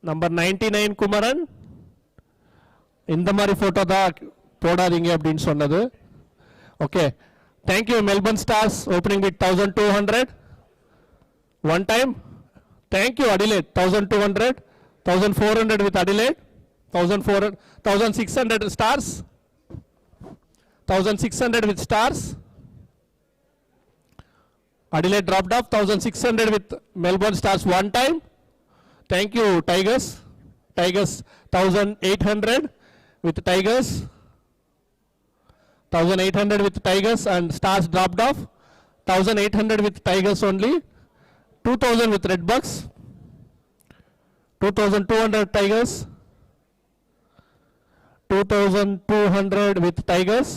Number 99, Kumaran. இந்த மாதிரி photo தான் போடாதீங்க அப்படின்னு சொன்னது. Okay, thank you. Melbourne stars opening with 1200 one time. Thank you Adelaide 1200. 1400 with Adelaide. 1400, 1600 stars. 1600 with stars. Adelaide dropped off. 1600 with Melbourne Stars one time. Thank you Tigers. Tigers 1800 with Tigers. 1800 with Tigers and Stars dropped off. 1800 with Tigers only. 2000 with Redbucks. 2200 Tigers. 2200 with Tigers.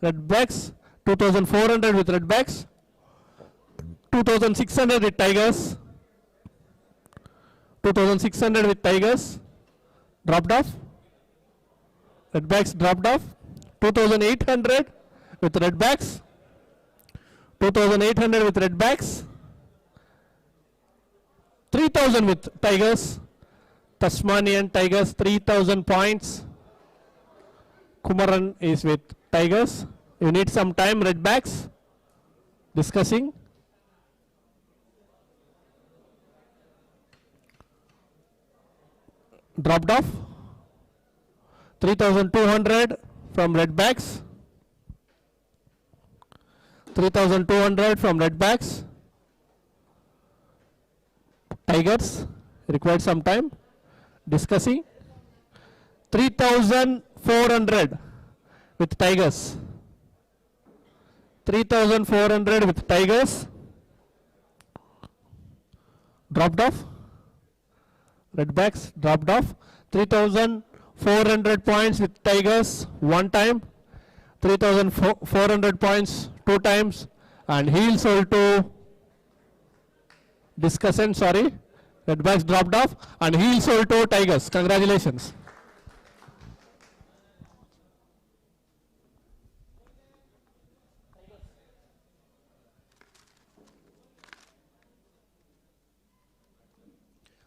Redbacks 2400 with Redbacks. 2600 with Tigers. 2600 with Tigers. Dropped off. Redbacks dropped off. 2800 with Redbacks. 2800 with Redbacks. 3000 with Tigers. Tasmanian Tigers 3000 points. Kumaran is with Tigers. You need some time. Redbacks discussing. Dropped off. 3200 from Redbacks. 3200 from Redbacks. Tigers required some time discussing. 3400 with Tigers. 3400 with Tigers. Dropped off. Redbacks dropped off. 3400 points with Tigers one time. 3,400 points 2 times, and heel sold to Discussant, sorry, Redbacks dropped off, and heel sold to Tigers. Congratulations.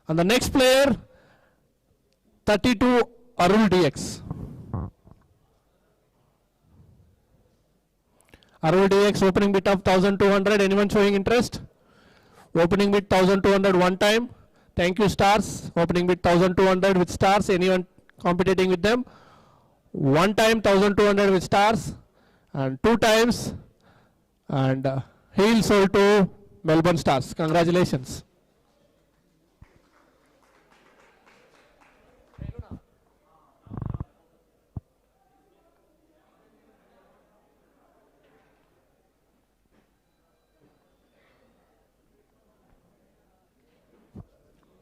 And the next player, 32 Arul DX. Arul DX opening bid of 1,200. Anyone showing interest? Opening bid 1,200 one time. Thank you, Stars. Opening bid 1,200 with Stars. Anyone competing with them? One time 1,200 with Stars, and 2 times, and heel sold to Melbourne Stars. Congratulations.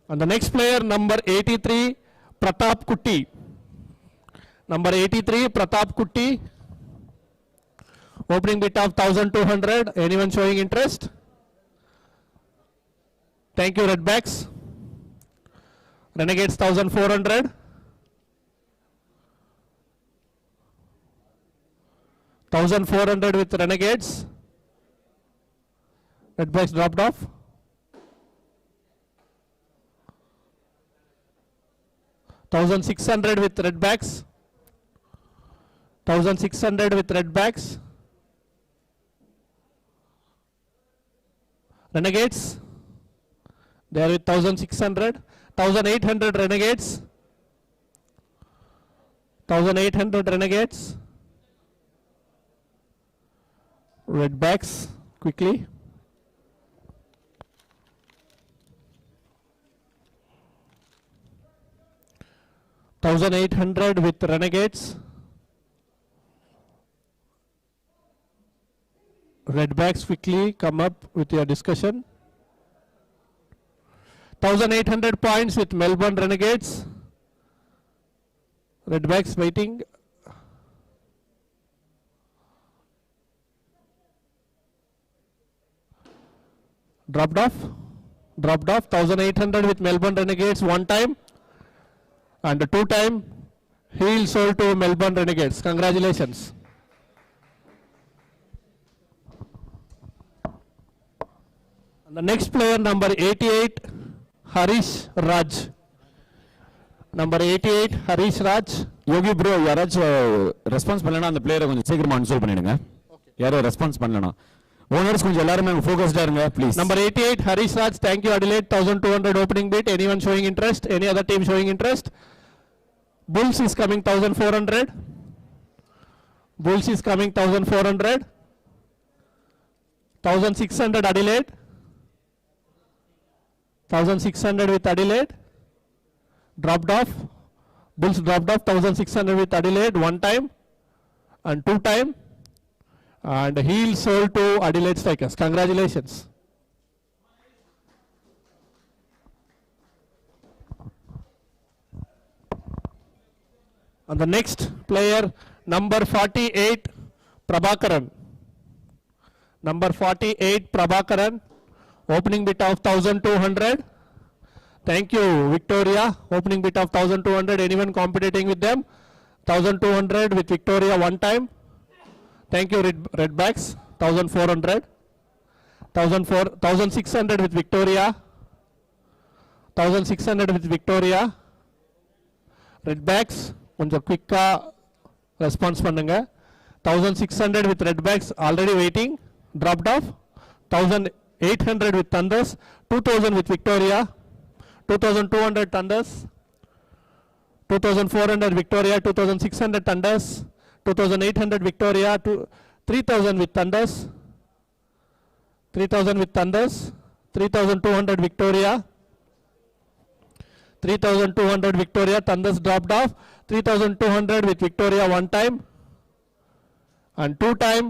And the next player, number 83, Pratap Kutti. Number 83, Pratap Kutti. Opening bid of 1,200. Anyone showing interest? Thank you, Redbacks. Renegades 1,400. 1,400 with Renegades. Redbacks dropped off. 1,600 with Redbacks. 1,600 with Redbacks. Renegades, they are with 1,600. 1,800 Renegades. 1,800 Renegades. Redbacks quickly. $1,800 with Renegades. Redbacks quickly come up with your discussion. 1,800 points with Melbourne Renegades. Redbacks waiting. Dropped off. 1,800 with Melbourne Renegades one time, and 2 time heel sold to Melbourne Renegades. Congratulations. And the next player, number 88, Harish Raj. Number 88, Harish Raj. Yogi bro யாராச்சும் response பண்ணலன்னா அந்த பிளேயரை கொஞ்சம் சீக்கிரமா அன்சோல் பண்ணிடுங்க. யாரும் response பண்ணலனா owners கொஞ்சம் எல்லாரும் ஃபோக்கஸ்டா இருங்க please. Number 88, Harish Raj. Thank you, Adelaide. 1,200 opening bid. Anyone showing interest? Any other team showing interest? Bulls is coming 1,400. Bulls is coming 1,400. 1,600 Adelaide. 1,600 with Adelaide. Dropped off. Bulls dropped off. 1,600 with Adelaide one time and 2 time, and heel sold to Adelaide Strikers. Congratulations. And the next player, number 48, Prabhakaran. Number 48, Prabhakaran. Opening bid of 1,200. Thank you, Victoria. Opening bid of 1,200. Anyone competing with them? 1,200 with Victoria one time. Thank you, Redbacks. 1,400. 1,600 with Victoria. 1,600 with Victoria. Redbacks, கொஞ்சம் குயிக்கா response பண்ணுங்க. 1,600 with Redbacks already waiting. Dropped off. 1,800 with Thunders. 2,000 with Victoria. 2,200 Thunders. 2,400 Victoria. 2,600 Thunders. 2,800 Victoria. 3,000 with Thunders. 3,000 with Thunders. 3,200 Victoria. 3,200 Victoria. Thunders dropped off. 3,200 with Victoria one time and 2 time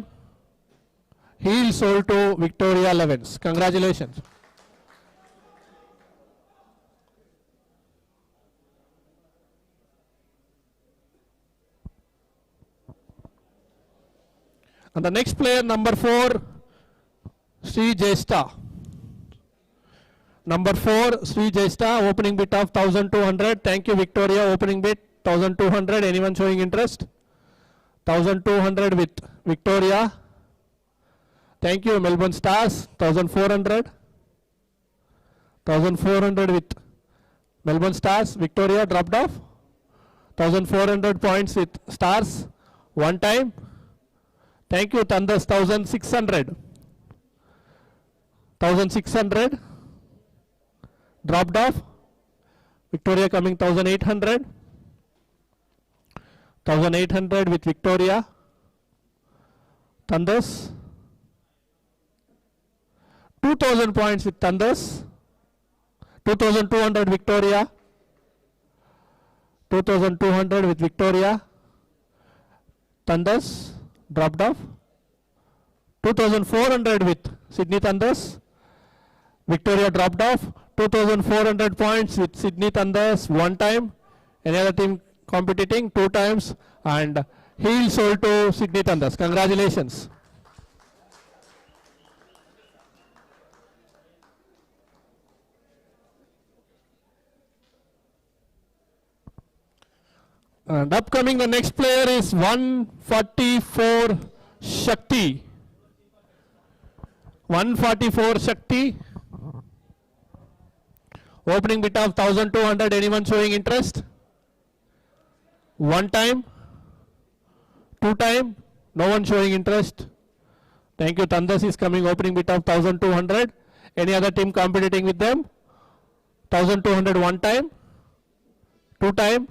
heel sold to Victoria 11s. Congratulations. And the next player, number 4, Sri Jesta. Number 4, Sri Jesta, opening bid of 1200. Thank you, Victoria. Opening bid 1200. Anyone showing interest? 1200 with Victoria. Thank you, Melbourne Stars. 1400. 1400 with Melbourne Stars. Victoria dropped off. 1400 points with Stars. One time. Thank you, Thunders. 1600. 1600. Dropped off. Victoria coming 1800. 1800 with Victoria. Thunders. 2000 points with Thunders. 2200 Victoria. 2200 with Victoria. Thunders dropped off. 2400 with Sydney Thunders. Victoria dropped off. 2400 points with Sydney Thunders one time. Any other team competing? Two times. And heel sold to Sydney Thunders. Congratulations. And upcoming, the next player is 144 Shakti. 144 Shakti. Opening bid of 1200. Anyone showing interest? One time. Two time. No one showing interest. Thank you. Thunders is coming. Opening bid of 1200. Any other team competing with them? 1200 one time. Two time.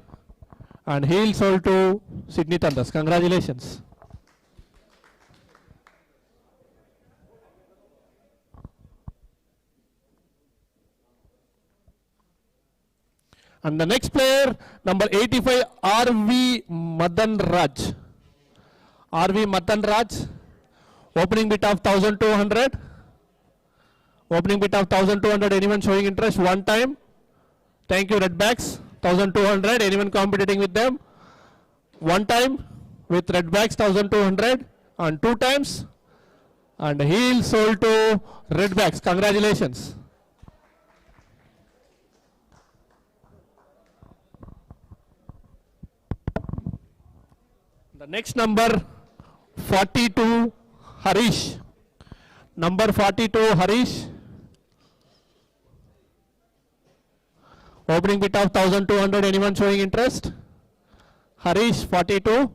And heel sold to Sydney Thunders. Congratulations. And the next player, number 85, RV Madan Raj. RV Madan Raj. Opening bid of 1200. Opening bid of 1200. Anyone showing interest? One time. Thank you, Redbacks. 1200. Anyone competing with them? One time with Redbacks 1200 and two times. And heel sold to Redbacks. Congratulations. The next number 42 Harish. Number 42 Harish. Opening bid of 1200. Anyone showing interest? Harish 42.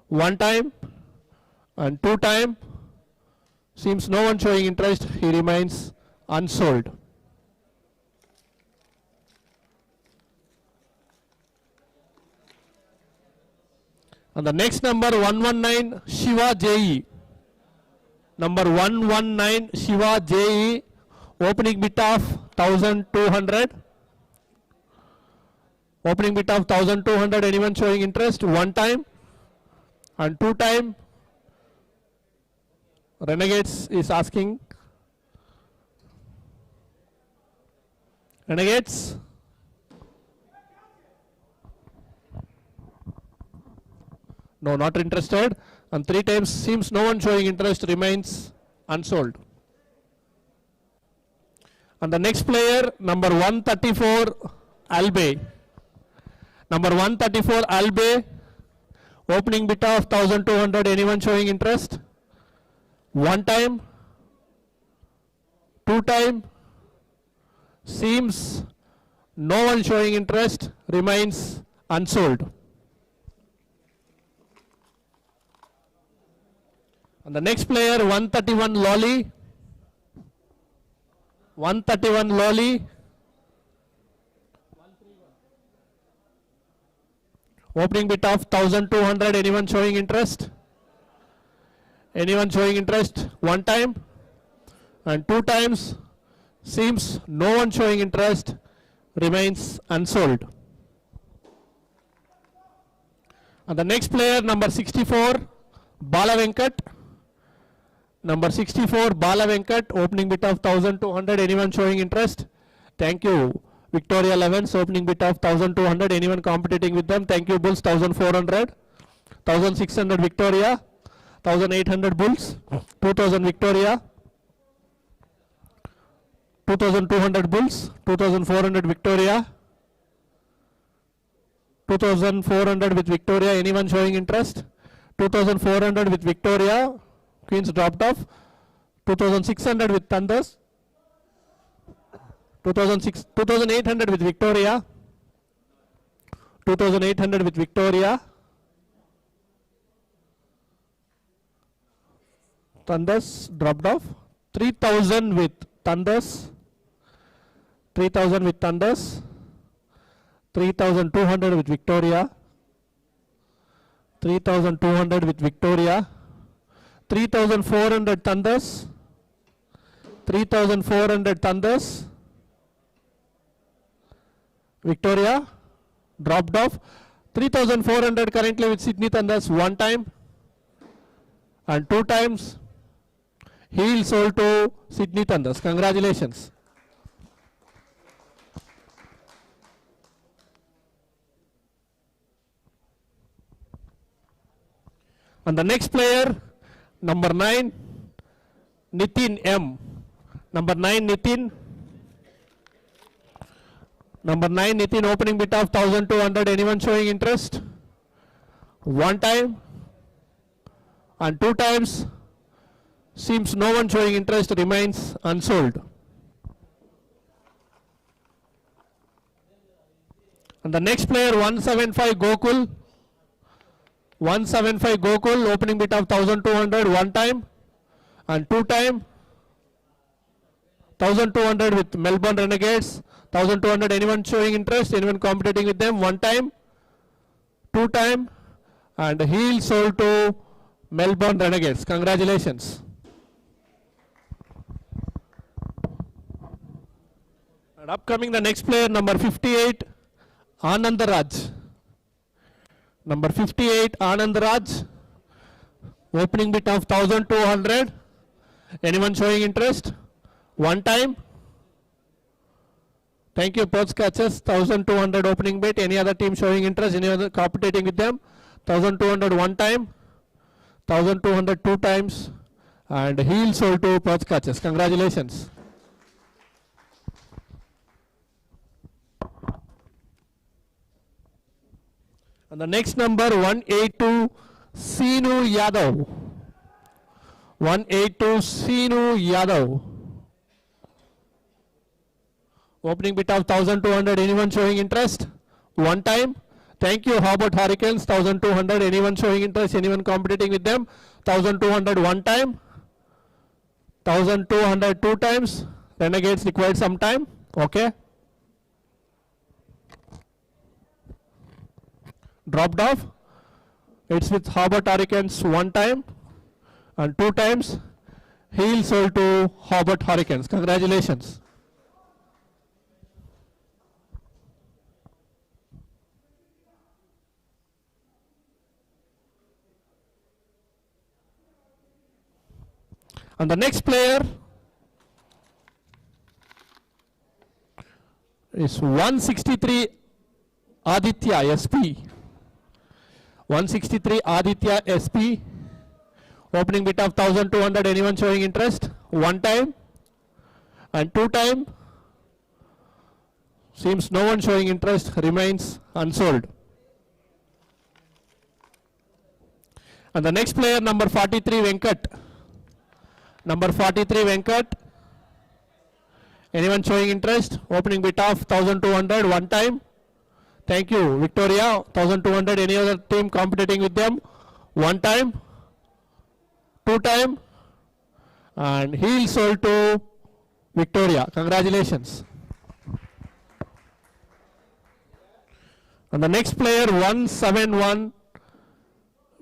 One time and two time. Seems no one showing interest. He remains unsold. And the next number 119 Shiva JE. Number 119 Shiva JE. Opening bid of 1200. Opening bid of 1200. Anyone showing interest? One time and two time. Renegades is asking. Renegades. No, not interested. And three times seems no one showing interest, remains unsold. And the next player, number 134 Albe. Number 134 Albe. Opening bid of 1200. Anyone showing interest? One time. Two time. Seems no one showing interest, remains unsold. And the next player 131 Lolly. 131 Lolly. Opening bid of 1200. Anyone showing interest? Anyone showing interest? One time and two times. Seems no one showing interest, remains unsold. And the next player, number 64 Bala Venkat. Number 64 Bala Venkat. Opening bid of 1200. Anyone showing interest? Thank you. Victoria 11's opening bid of 1200. Anyone competing with them? Thank you, Bulls. 1400. 1600 Victoria. 1800 Bulls, 2000 Victoria, 2200 Bulls, 2400 Victoria, 2400 with Victoria. Anyone showing interest? 2400 with Victoria. Queens dropped off. 2600 with Thunders. 2800 with Victoria. 2800 with Victoria. Thunders dropped off. 3000 with Thunders. 3000 with Thunders. 3200 with Victoria. 3200 with Victoria. 3400 Thunders. 3400 Thunders. Victoria dropped off. 3400 currently with Sydney Thunders one time and two times. Heel sold to Sydney Thunders. Congratulations. And the next player, number 9, Nitin M. Number 9, Nitin. Number 9, Nitin, opening bid of 1200. Anyone showing interest? One time and two times. Seems no one showing interest, remains unsold. And the next player, 175 Gokul. 175 Gokul, opening bid of 1200 one time and two time. 1200 with Melbourne Renegades. 1200, anyone showing interest, anyone competing with them? One time, two time, and heel sold to Melbourne Renegades. Congratulations. And upcoming the next player, number 58, Anandaraj. Number 58, Anandaraj, opening bid of 1200. Anyone showing interest? One time. Thank you, Perth Catchers. 1200 opening bid. Any other team showing interest? Any other competing with them? 1200 one time, 1200 two times, and heel sold to Perth Catchers. Congratulations. And the next number, 182 Seenu Yadav. 182 Seenu Yadav. Opening bid of 1200. Anyone showing interest? One time. Thank you. How about Hurricanes? 1200. Anyone showing interest? Anyone competing with them? 1200 one time. 1200 two times. Renegades required some time. Okay. Dropped off. It's with Hobart Hurricanes one time and two times. Heel sold to Hobart Hurricanes. Congratulations. And the next player is 163 Aditya SP. 163 Aditya SP. Opening bid of 1200. Anyone showing interest? One time and two time. Seems no one showing interest, remains unsold. And the next player, number 43 Venkat. Number 43 Venkat. Anyone showing interest? Opening bid of 1200 one time. Thank you. Victoria, 1200. Any other team competing with them? One time, two time, and heel sold to Victoria. Congratulations. And the next player, 171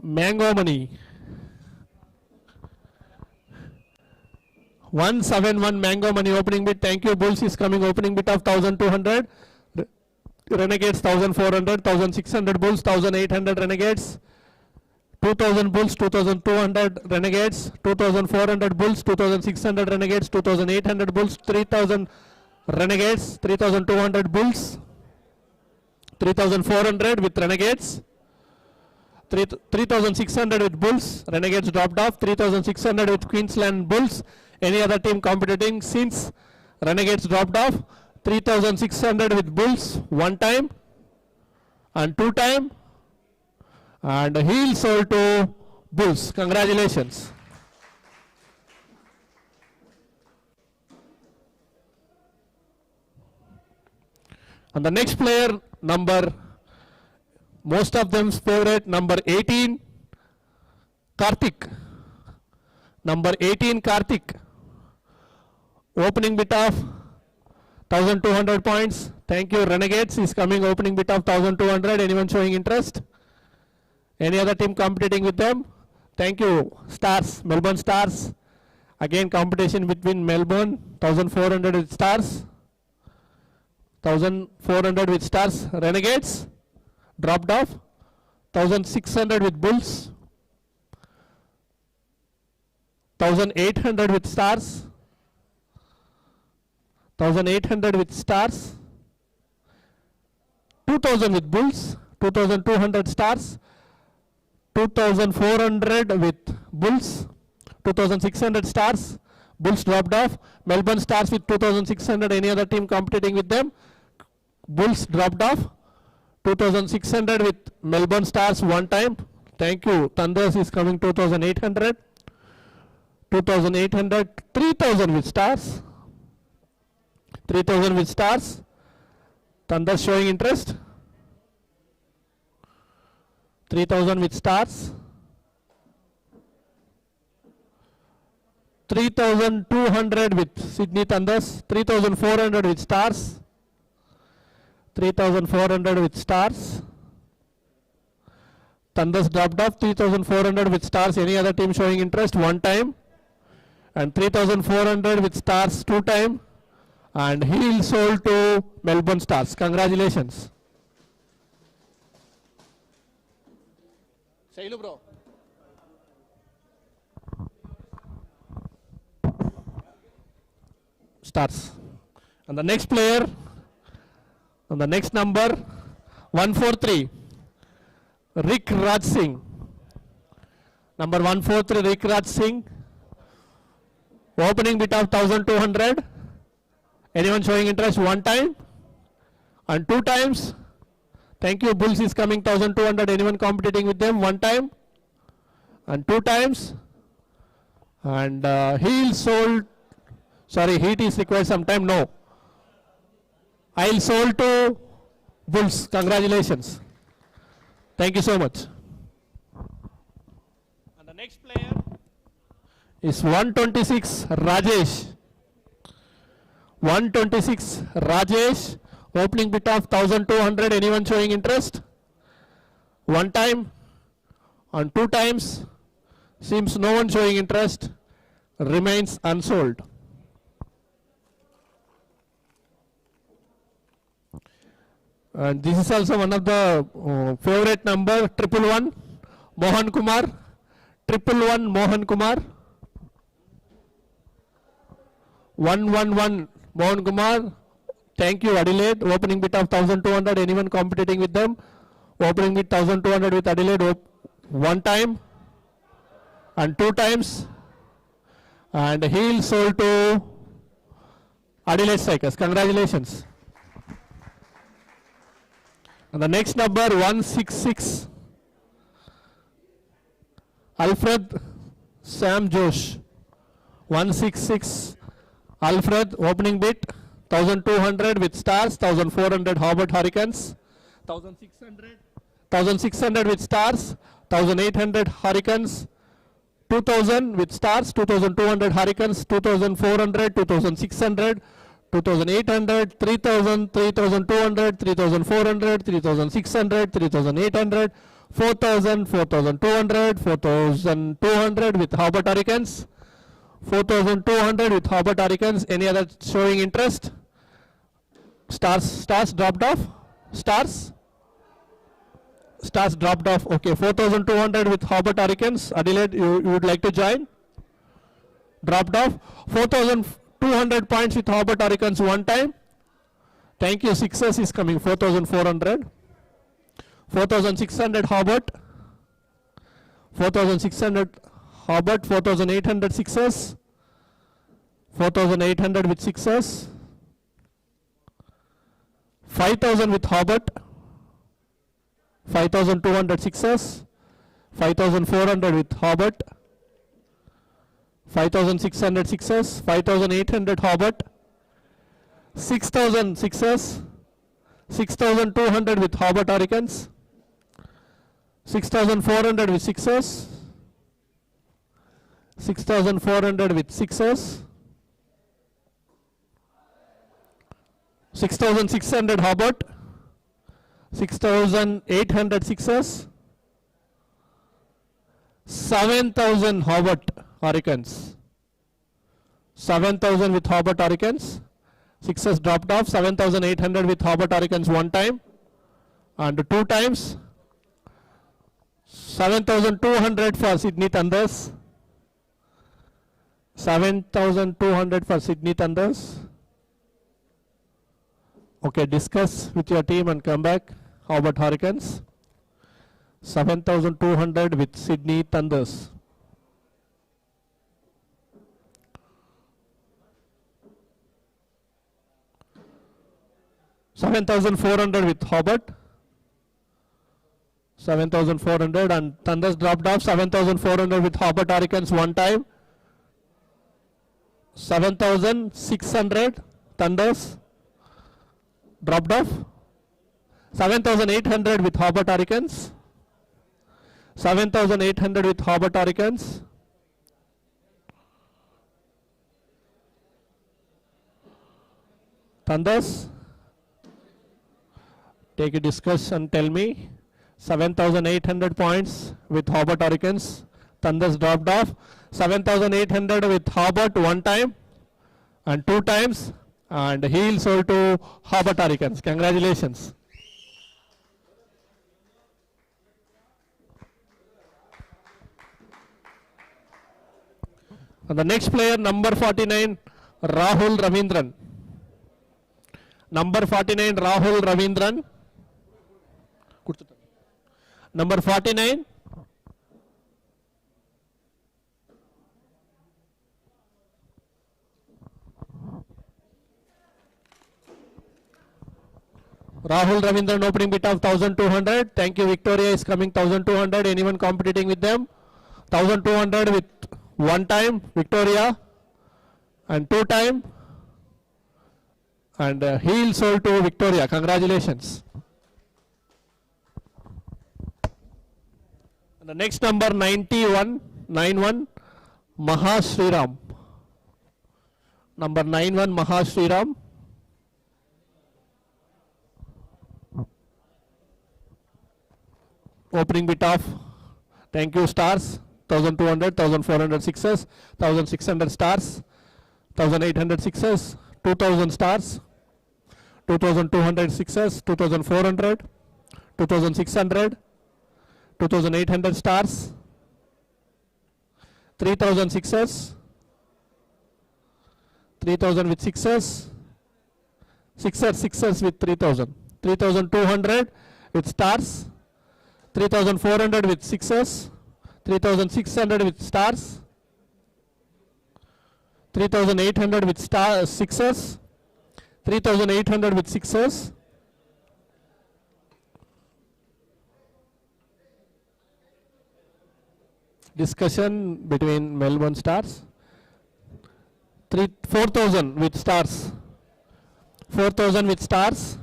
Mango Money. 171 Mango Money opening bid. Thank you. Bulls is coming. Opening bid of 1200. Renegades 1400, 1600 Bulls, 1800 Renegades, 2000 Bulls, 2200 Renegades, 2400 Bulls, 2600 Renegades, 2800 Bulls, 3000 Renegades, 3200 Bulls, 3400 with Renegades, 3,600 with Bulls. Renegades dropped off. 3,600 with Queensland Bulls. Any other team competing since Renegades dropped off? 3,600 with Bulls one time and two time, and heel sold to Bulls. Congratulations. And the next player, number, most of them's favorite, number 18, Karthik. Number 18, Karthik. Opening bit of 1,200 points. Thank you, Renegades is coming opening bit of 1,200. Anyone showing interest? Any other team competing with them? Thank you, Stars, Melbourne Stars. Again, competition between Melbourne, 1,400 with Stars. 1,400 with Stars. Renegades dropped off. 1,600 with Bulls. 1,800 with Stars. 1,800 with Stars. 2,000 with Bulls. 2,200 Stars. 2,400 with Bulls. 2,600 Stars. Bulls dropped off. Melbourne Stars with 2,600. Any other team competing with them? Bulls dropped off. 2,600 with Melbourne Stars one time. Thank you. Thunders is coming 2,800. 2,800. 3,000 with Stars. 3,000 with Stars. Thunders showing interest. 3,000 with Stars. 3,200 with Sydney Thunders. 3,400 with Stars. 3,400 with Stars. Thunders dropped off. 3,400 with Stars. Any other team showing interest? One time. And 3,400 with Stars two time. And heel sold to Melbourne Stars. Congratulations. Sailu bro. Stars. And the next player, on the next number, 143, Rick Raj Singh. Number 143, Rick Raj Singh. Opening bit of 1,200. Anyone showing interest? One time and two times. Thank you. Bulls is coming 1,200. Anyone competing with them? One time and two times. And heel sold. Sorry, heat is required sometime. No. I'll sold to Bulls. Congratulations. Thank you so much. And the next player is 126 Rajesh. 126 Rajesh. Opening bit of 1,200. Anyone showing interest? One time and two times. Seems no one showing interest. Remains unsold. And this is also one of the favorite number, 111 Mohan Kumar. 111 Mohan Kumar. 111 Mohan Kumar. Thank you, Adelaide. Opening bit of 1,200. Anyone competing with them? Opening bit 1,200 with Adelaide. One time and two times. And heel sold to Adelaide Strikers. Congratulations. And the next number 166, Alfred Sam Josh. 166 Alfred, opening bid 1,200 with Stars, 1,400 Hobart Hurricanes, 1,600 with Stars, 1,800 Hurricanes, 2,000 with Stars, 2,200 Hurricanes, 2,400, 2,600, 2,800, 3,000, 3,200, 3,400, 3,600, 3,800, 4,000, 4,200, 4,200 with Hobart Hurricanes, 4,200 with Hobart Hurricanes. Any other showing interest? Stars dropped off. Stars dropped off. Okay, 4,200 with Hobart Hurricanes. Adelaide, you would like to join? Dropped off. 4,200 points with Hobart Hurricanes one time. Thank you. Sixers is coming. 4,400. 4,600 Hobart. 4,600 Hobart, 4,800 sixes, 4,800 with sixes, 5,000 with Hobart, 5,200 sixes, 5,400 with Hobart, 5,600 sixes, 5,800 Hobart, 6,000 sixes, 6,200 with Hobart Hurricanes, 6,400 with sixes, 6,400 with sixes, 6,600 Hobart, 6,800 sixes, 7,000 Hobart Hurricanes, 7,000 with Hobart Hurricanes, sixes dropped off, 7,800 with Hobart Hurricanes one time and two times, 7,200 for Sydney Thunders, 7,200 for Sydney Thunders. Okay, discuss with your team and come back. Hobart Hurricanes, 7,200 with Sydney Thunders. $7,400 with Hobart, 7,400 and Thunders dropped off. 7,400 with Hobart Hurricanes one time, 7,600 Thunders dropped off, 7,800 with Hobart Hurricanes, 7,800 with Hobart Hurricanes, Thunders. Take a discuss and tell me. 7,800 points with Hobart Hurricanes. Thunders dropped off. 7,800 with Hobart one time and two times, and heel sold to Hobart Hurricanes. Congratulations. And the next player, number 49, Rahul Ravindran. Number 49, Rahul Ravindran. Number 49. Rahul Ravindran opening bid of 1,200. Thank you. Victoria is coming 1,200. Anyone competing with them? 1,200 with one time Victoria and two time, and heel sold to Victoria. Congratulations. And the next number 91 Maha Sriram. Number 91 Maha Sriram. Opening bit of, thank you, stars, 1,200, 1,400 sixes, 1,600 stars, 1,800 sixes, 2,000 stars, 2,200 sixes, 2,400, 2,600, 2,800 stars, 3,000 sixes, 3,000 with sixes, sixes with 3,000, 3,200 with stars, 3,400 with sixes, 3,600 with stars, 3,800 with sixes, 3,800 with sixes, discussion between Melbourne Stars, 4,000 with stars, 4,000 with stars,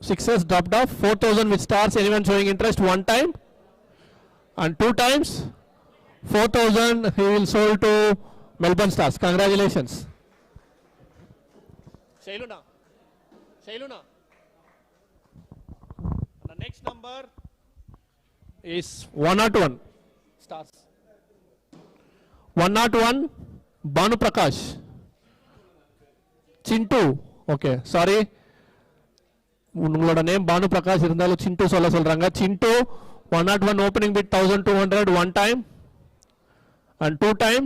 sixes dropped off, 4,000 with stars. Anyone showing interest? One time and two times, 4,000 he will sold to Melbourne Stars. Congratulations. Shailuna. The next number is 101 Stars. 101 Banu Prakash. Chintu. Okay, sorry. உங்களோட name Banu Prakash இருந்தாலும் சிண்டு சொல்றாங்க. சிண்டு 101 opening bid 1,200 one time and two time.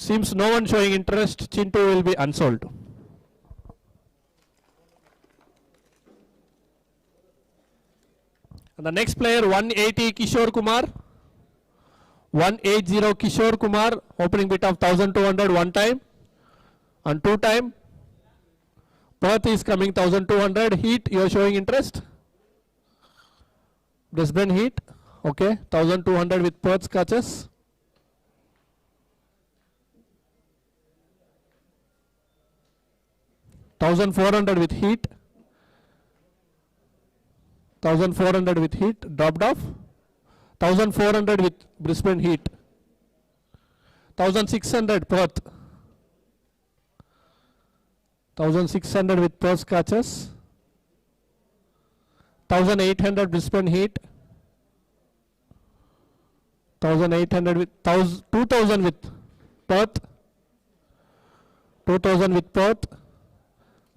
Seems no one showing interest. Chintu will be unsold. And the next player 180 Kishore Kumar. 180 Kishore Kumar, opening bid of 1200 one time and two time. Perth is coming 1200. Heat, you are showing interest. Brisbane Heat, okay, 1200 with Perth catches. $1,400 with Heat. 1,400 with Heat, dropped off. 1,400 with Brisbane Heat. 1,600 Perth. 1,600 with Perth catches. 1,800 Brisbane Heat. 1,800 with 2,000 with Perth. 2,000 with Perth.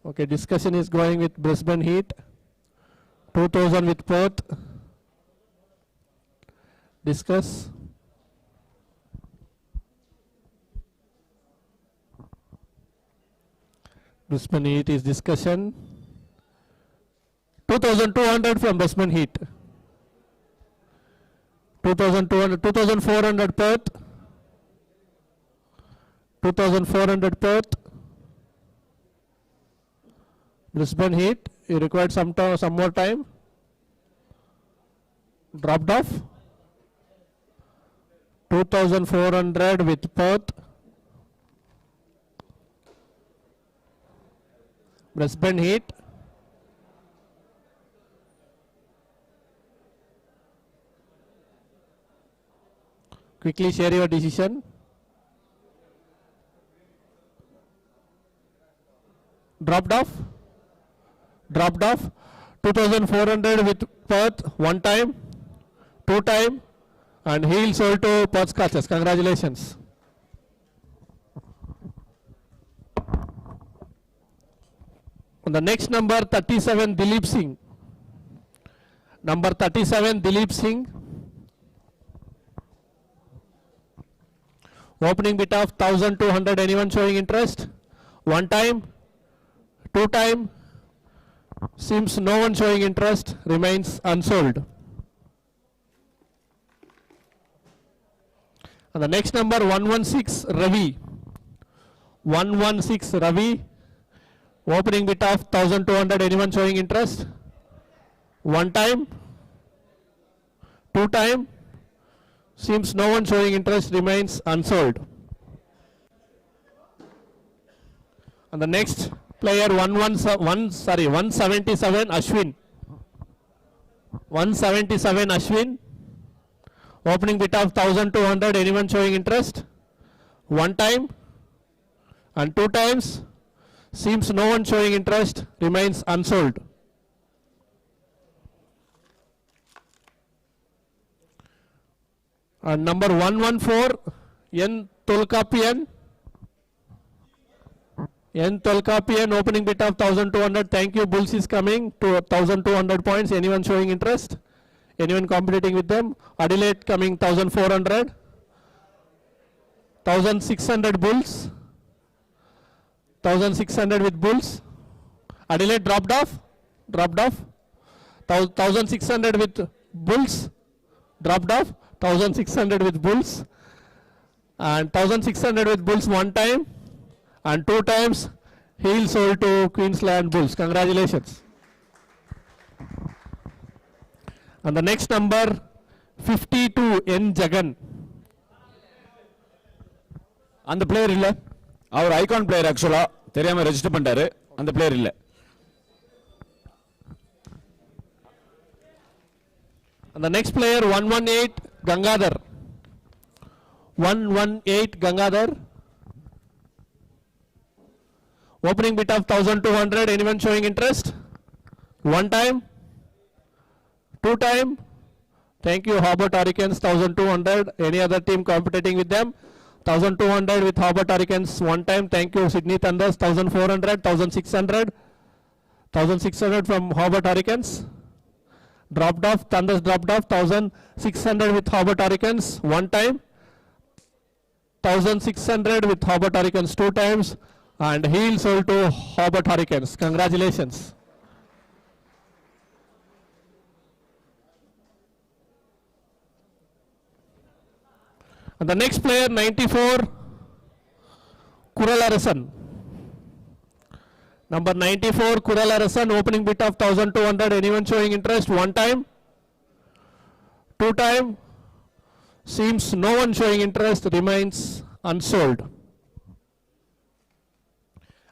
Okay, discussion is going with Brisbane Heat. 2,000 with Perth. Discuss. Brisbane Heat is discussion. 2,200 from Brisbane Heat. 2,200, 2,400 Perth. 2,400 Perth. Brisbane Heat, you required some more time. Dropped off. 2,400 with Perth. Brisbane Heat. Quickly share your decision. Dropped off. Dropped off. 2,400 with Perth one time, two time, and heel sold to Perth catches. Congratulations. On the next number 37 Dilip Singh. Number 37 Dilip Singh. Opening bid of 1,200. Anyone showing interest? One time, two time. Seems no one showing interest. Remains unsold. And the next number 116 Ravi. 116 Ravi. Opening bid of 1,200. Anyone showing interest? One time, two time. Seems no one showing interest. Remains unsold. And the next player 177 Ashwin. 177 Ashwin. Opening bid of 1,200. Anyone showing interest? One time and two times. Seems no one showing interest. Remains unsold. And number 114 N Tolkapian. N Tolkapian, opening bid of 1,200. Thank you. Bulls is coming to 1,200 points. Anyone showing interest? Anyone competing with them? Adelaide coming 1,400. 1,600 Bulls. 1,600 with Bulls. Adelaide dropped off. Dropped off. 1,600 with Bulls. Dropped off. 1,600 with Bulls. And 1,600 with Bulls one time. And two times heel sold to Queensland Bulls. Congratulations. And the next number 52 N Jagan. அந்த player இல்ல, அவர் icon player. ஆக்சுவலா தெரியாம register பண்ணிட்டாரு. அந்த player இல்ல. And the next player 118 Gangadhar. 118 Gangadhar. Opening bid of 1,200. Anyone showing interest? One time, two time. Thank you Hobart Hurricanes 1,200. Any other team competing with them? 1,200 with Hobart Hurricanes one time. Thank you Sydney Thunders 1,400. 1,600. 1,600 from Hobart Hurricanes. Dropped off. Thunders dropped off. 1,600 with Hobart Hurricanes one time. 1,600 with Hobart Hurricanes two times. And heel sold to Hobart Hurricanes. Congratulations. And the next player, 94, Kuralarasan. Number 94, Kuralarasan, opening bid of 1200. Anyone showing interest? One time, two time. Seems no one showing interest, remains unsold.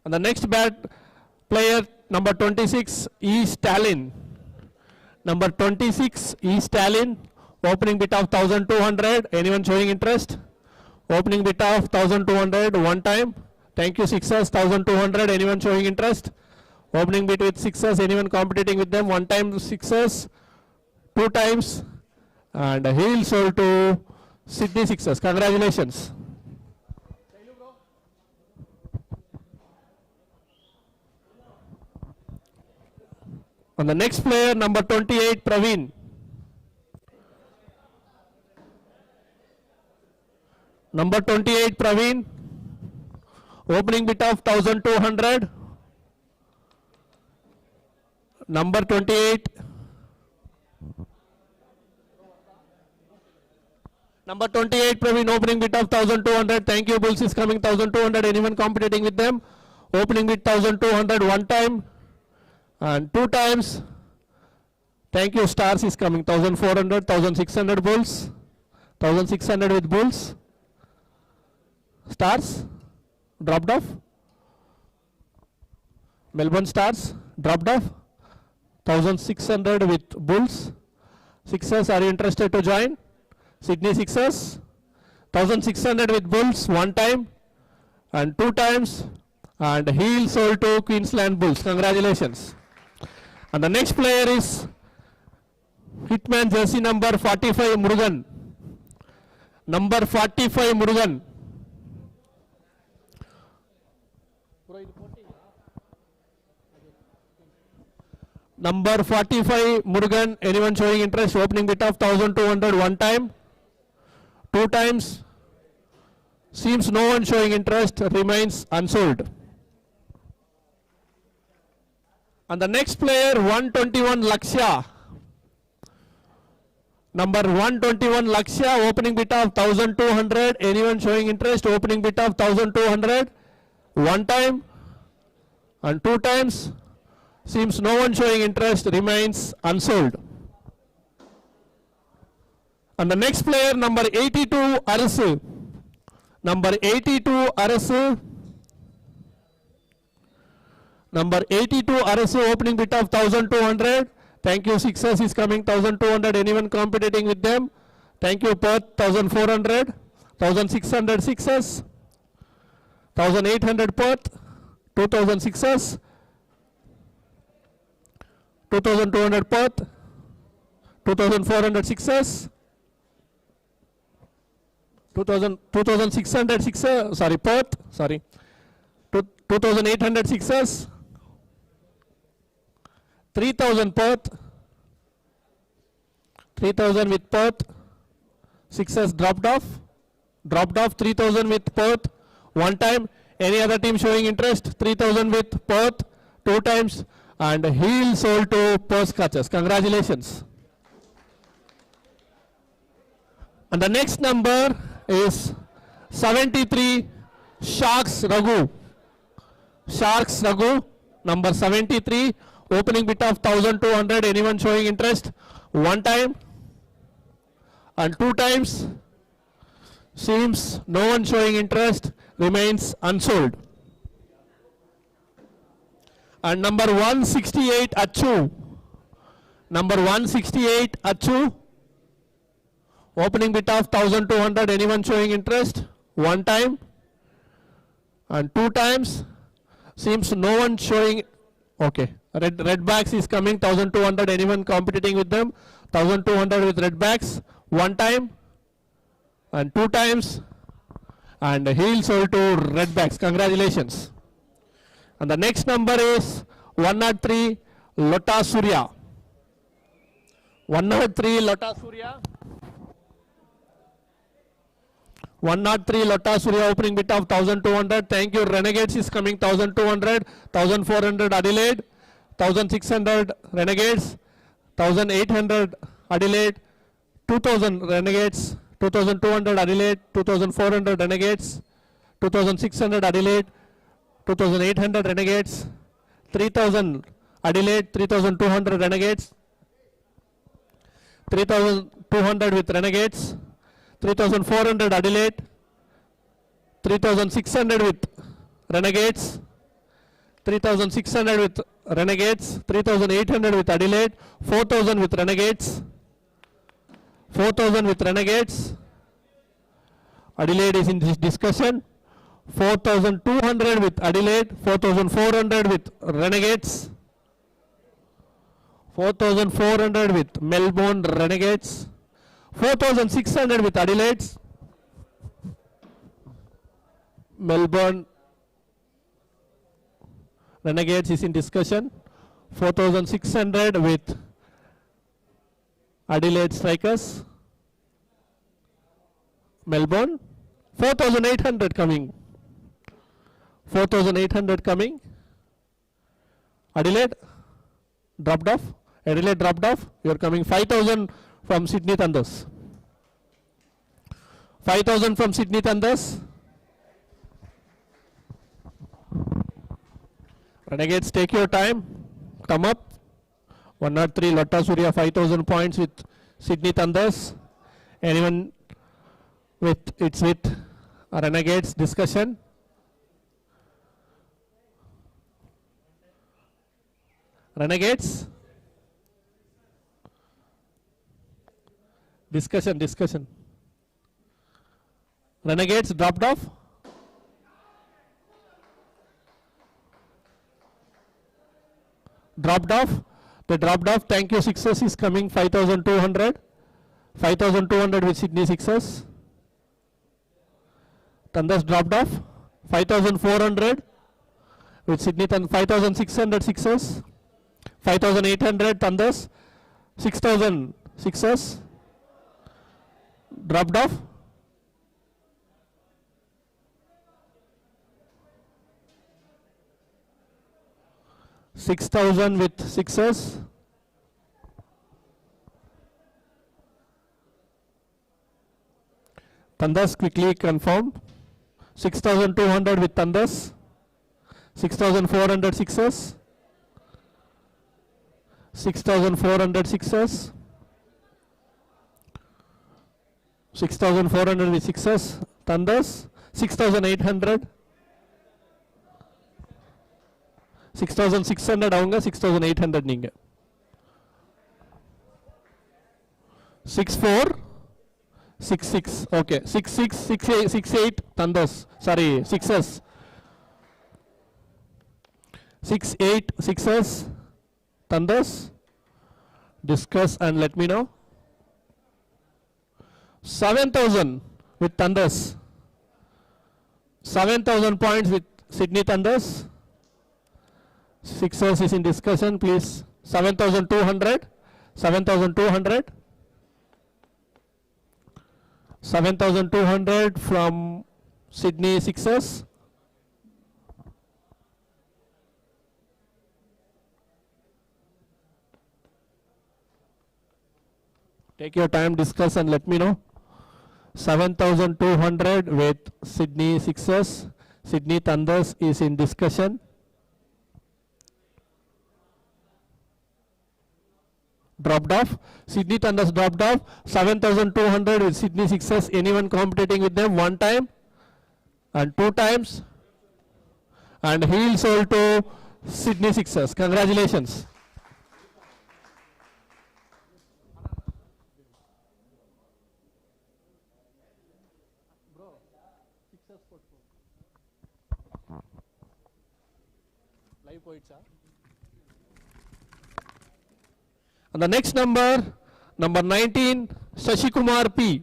And the next player, number 26, E. Stalin. Number 26, E. Stalin, opening bid of 1200. Anyone showing interest? Opening bid of 1200, one time. Thank you, sixers, 1200. Anyone showing interest? Opening bid with sixers. Anyone competing with them? One time sixers, two times. And he sold to Sydney Sixers. Congratulations. And the next player, number 28, Praveen. Number 28, Praveen. Opening bid of 1200. Number 28. Number 28, Praveen, opening bid of 1200. Thank you, Bulls is coming 1200. Anyone competing with them? Opening bid 1200, one time and two times. Thank you, Stars is coming 1400, 1600 Bulls. 1600 with Bulls. Stars dropped off. Melbourne Stars dropped off. 1600 with Bulls. Sixers, are you interested to join? Sydney Sixers, 1600 with Bulls, one time and two times, and heel sold to Queensland Bulls. Congratulations. And the next player is Hitman jersey number 45, Murugan. Number 45, Murugan. Number 45, Murugan. Anyone showing interest? Opening bid of 1200, one time, two times. Seems no one showing interest, remains unsold. And the next player, 121, Lakshya. Number 121, Lakshya, opening bid of 1200. Anyone showing interest? Opening bid of 1200, one time and two times. Seems no one showing interest, remains unsold. And the next player, number 82, Arasu. Number 82, Arasu. Number 82, Arasu, opening bid of 1200. Thank you, Sixers is coming 1200. Anyone competing with them? Thank you, Perth, 1400. 1600 Sixers. 1800 Perth. 2000 Sixers. 2200 Perth. 2400 Sixers. 2600 Sixers, sorry, Perth, sorry. 2800 Sixers. 3000 Perth. 3000 with Perth. Sixers dropped off. 3000 with Perth, one time. Any other team showing interest? 3000 with Perth, two times. And heel sold to Perth Catchers. Congratulations. And the next number is 73, Sharks Raghu. Sharks Raghu, number 73, opening bid of 1200. Anyone showing interest? One time and two times. Seems no one showing interest, remains unsold. And number 168, Achu. Number 168, Achu. Opening bid of 1200. Anyone showing interest? One time and two times. Seems no one showing. Okay. Redbacks is coming 1200. Anyone competing with them? 1200 with Redbacks. One time and two times. And heel sold to Redbacks. Congratulations. And the next number is 103, Lota Surya. 103, Lota Surya. 103, Lota Surya, opening bid of 1200. Thank you. Renegades is coming 1200. 1400 Adelaide. 1600 Renegades. 1800 Adelaide. 2000 Renegades. 2,200 Adelaide, 2,400 Renegades, 2,600 Adelaide, 2,800 Renegades, 3,000 Adelaide, 3,200 Renegades, 3,200 with Renegades, 3,400 Adelaide, 3,600 with Renegades, 3,600 with Renegades, 3,800 with Adelaide, 4,000 with Renegades, 4,000 with Renegades. Adelaide is in this discussion. 4,200 with Adelaide, 4,400 with Renegades, 4,400 with Melbourne Renegades, 4,600 with Adelaide, Melbourne Renegades is in discussion. 4,600 with Adelaide Strikers, Melbourne, 4,800 coming. 4,800 coming. Adelaide dropped off. Adelaide dropped off. You are coming. 5,000 from Sydney Thunders. 5,000 from Sydney Thunders. Renegades, take your time. Come up. 103 Lotta Surya 5,000 points with Sydney Thunders. Anyone with it's with Renegades discussion. Renegades discussion. Renegades dropped off. They dropped off. Thank you. Sixers is coming. 5,200. 5,200 with Sydney Sixers. Thunders dropped off. 5,400 with Sydney Thunders. 5,600 Sixers. 5,800 Thunders. 6,000 Sixers. Dropped off. $6,000 with Sixers. Thunders quickly confirm. 6,200 with Thunders. 6,400 Sixers. 6,400 Sixers. 6,400 with Sixers. Thunders. 6,800. 6,600 avanga 6,800 ninga. 6,4 6,6 okay 6,6 6,8 6,8 Thunders, sorry, Sixers. 6,8 Sixers. Thunders. Discuss and let me know. 7,000 with Thunders. 7,000 points with Sydney Thunders. Sixers is in discussion, please. 7,200. 7,200. 7,200 from Sydney Sixers. Take your time, discuss and let me know. 7,200 with Sydney Sixers. Sydney Thunders is in discussion. Dropped off. Sydney Thunders dropped off. 7,200 with Sydney Sixers. Anyone competing with them? One time and two times. And heel sold to Sydney Sixers. Congratulations. And the next number 19, Sasikumar P.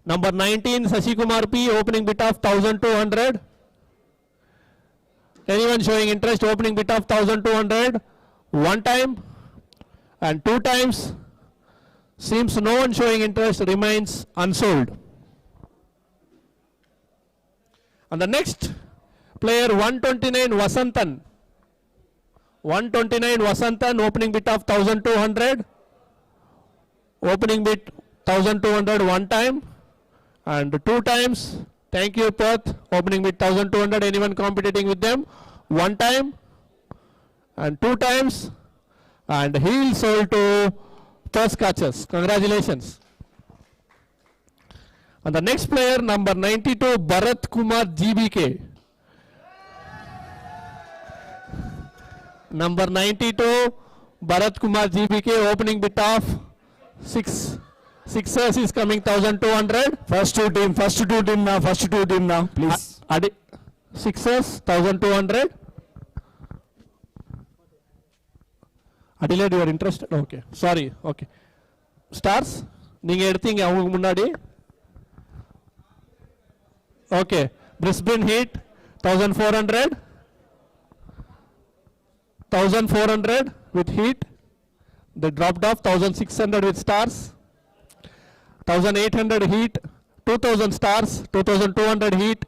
Number 19, Sasikumar P, opening bid of 1,200. Anyone showing interest, opening bid of 1,200? One time and two times. Seems no one showing interest, remains unsold. And the next player, 129 Vasantan. 129 Vasantan, opening bid of 1,200. Opening bid 1,200 one time And 2 times. Thank you, Perth. Opening with 1200. Anyone competing with them? 1 time. And 2 times. And heel sold to first catchers. Congratulations. And the next player, number 92, Bharat Kumar GBK. Number 92, Bharat Kumar GBK, opening bit of 6. Sixers is coming 1200. First two team now, please. Sixers 1200. Adelaide, you are interested? Okay. Sorry. Okay. Stars, நீங்க எடுத்தீங்க அவங்களுக்கு முன்னாடி. Okay. Brisbane Heat 1400. 1400 with Heat. They dropped off 1600 with Stars. 1800 Heat, 2000 Stars, 2200 Heat,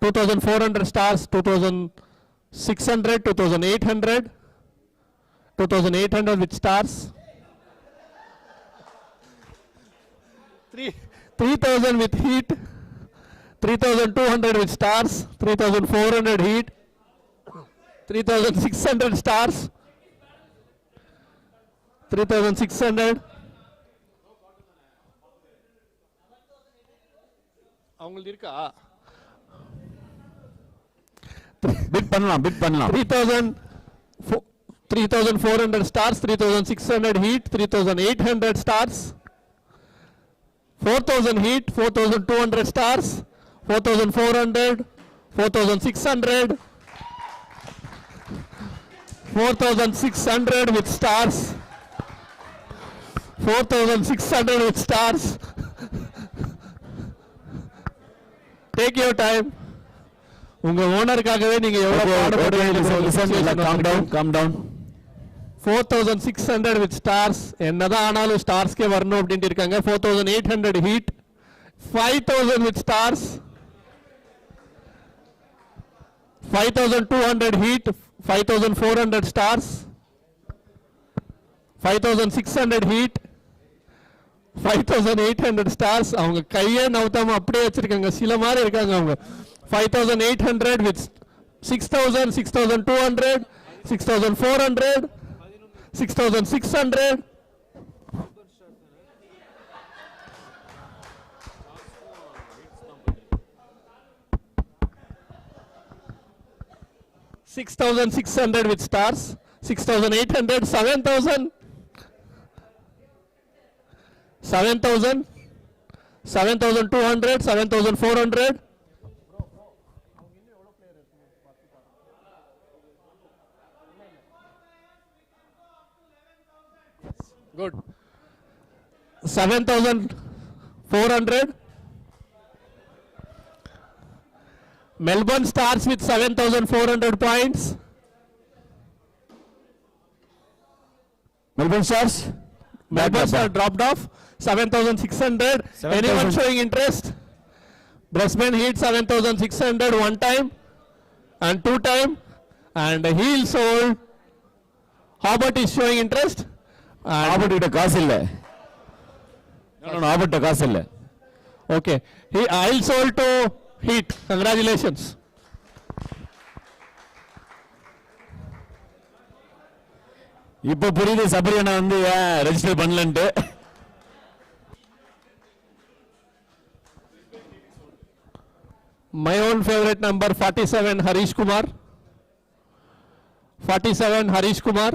2400 Stars, 2600, 2800, 2800 with Stars, 3000 with Heat, 3200 with Stars, 3400 Heat, 3600 Stars, 3600. அவங்களுக்கு இருக்கா? Bit பண்ணலாம் 3400 Stars, 3600 Heat, 3800 Stars, 4000 Heat, 4200 Stars, 4400, 4600, 4600 with Stars, 4600 with Stars. Take your time. உங்க ஓனருக்காகவே நீங்க எவ்வளவு பாடுபடுறீங்க. Calm down. 4600 with Stars. என்னதான் ஆனாலும் ஸ்டார்ஸ்க்கே வரணும் அப்படின்ட்டு இருக்காங்க. 4800 Heat, 5000 with Stars, 5200 Heat, 5400 Stars, 5600 Heat, 5800 Stars. அவங்க கையே நவுத்தாம அப்படியே வச்சிருக்காங்க, சில மாதிரி இருக்காங்க அவங்க. 5800 with 6000, 6200, 6400, 6600, 6600 with Stars, 6800, 7000, 7000, 7200, 7400. Good. 7400. Melbourne Stars with 7400 points. Melbourne Stars. Melbourne Stars dropped off 7600. Anyone showing interest? Brisbane Heat 7600 1 time and 2 time, and heel sold. Hobart is showing interest. Hobart கிட்ட காசு இல்ல. No, Hobart கிட்ட காசு இல்ல. Okay. Heel sold to Heat. Congratulations. இப்போ புரியுது சபரியனா வந்து register பண்ணலன்ட்டு. My own favorite number 47 Harish Kumar. 47 Harish Kumar.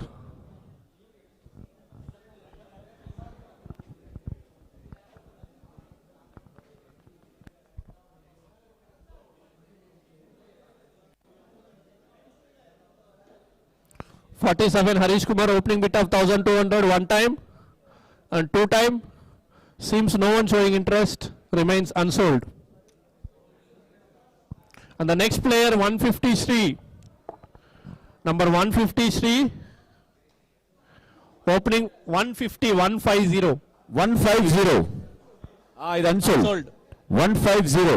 Harish Kumar, opening bit of 1200 1 time and 2 time. Seems no one showing interest, remains unsold. And the next player 150 Sri, number 150 Sri, opening 150 150. 150. இது unsold. 150.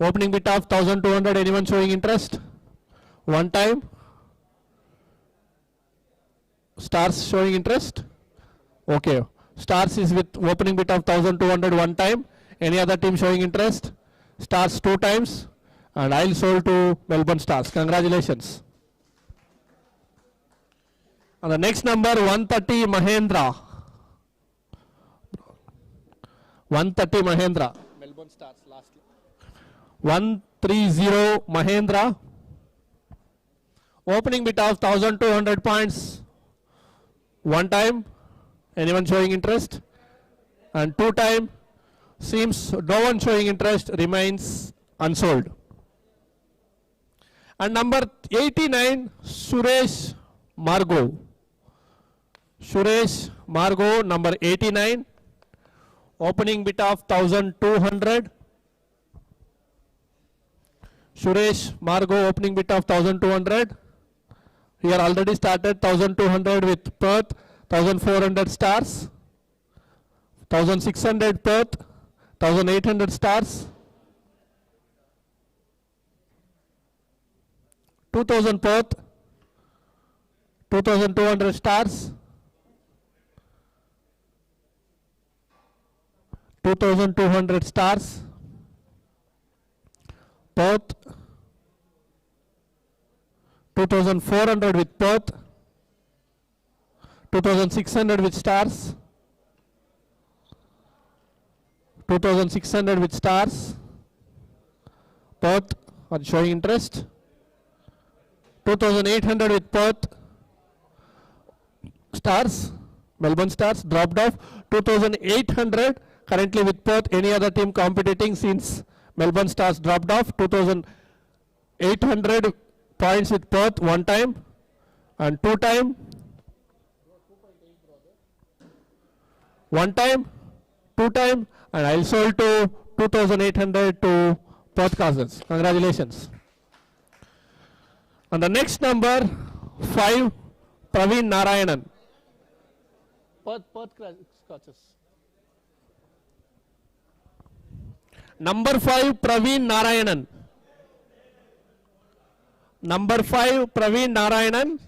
Opening bit of 1200. Anyone showing interest? 1 time Stars showing interest? Okay. Stars is with opening bid of 1200 one time. Any other team showing interest? Stars 2 times. And I'll sold to Melbourne Stars. Congratulations. And the next number 130 Mahendra. 130 Mahendra. Melbourne Stars lastly. 130 Mahendra. Opening bid of 1200 points. One time. Anyone showing interest? And 2 time. Seems no one showing interest, remains unsold. And number 89 Suresh Margo. Suresh Margo, number 89. Opening bid of 1200. Suresh Margo, opening bid of 1200. Here already started 1200 with Perth, 1400 Stars, 1600 Perth, 1800 Stars, 2000 Perth, 2200 Stars, 2200 Stars, Perth, 2400 with Perth, 2600 with Stars, 2600 with Stars, Perth are showing interest, 2800 with Perth, Stars, Melbourne Stars dropped off, 2800 currently with Perth. Any other team competing since Melbourne Stars dropped off? 2800 points with Perth one time and 2 time, 1 time, 2 time, and I'll sold to 2800 to Perth Castles. Congratulations. And the next number 5 Praveen Narayanan. Perth Scotches. Number 5 Praveen Narayanan. Number 5 Praveen Narayanan.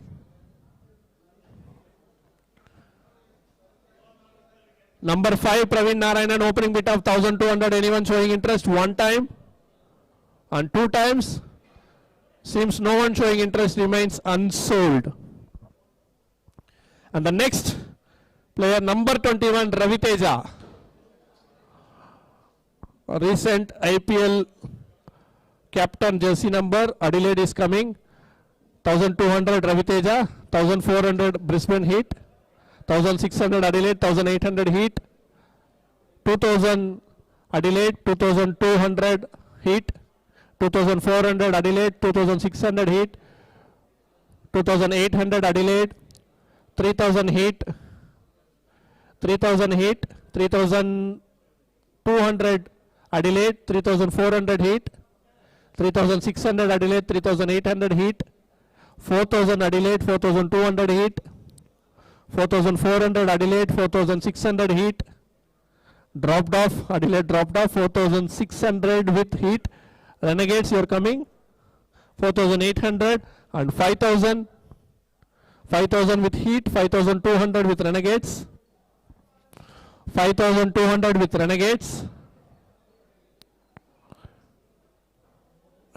Number 5 Praveen Narayanan, opening bid of 1200. Anyone showing interest? 1 time and 2 times. Seems no one showing interest, remains unsold. And the next player, number 21 Ravi Teja. Recent IPL captain jersey number, Adelaide is coming. 1200 Ravi Teja, 1400 Brisbane Heat, 1600 Adelaide, 1800 Heat, 2000 Adelaide, 2200 Heat, 2400 Adelaide, 2600 Heat, 2800 Adelaide, 3000 Heat, 3000 Heat, 3200 Adelaide, 3400 Heat, 3600 Adelaide, 3800 Heat, 4000 Adelaide, 4200 Heat, 4400 Adelaide, 4600 Heat, dropped off, Adelaide dropped off, 4600 with Heat, Renegades you are coming, 4800 and 5000, 5000 with Heat, 5200 with Renegades, 5200 with Renegades.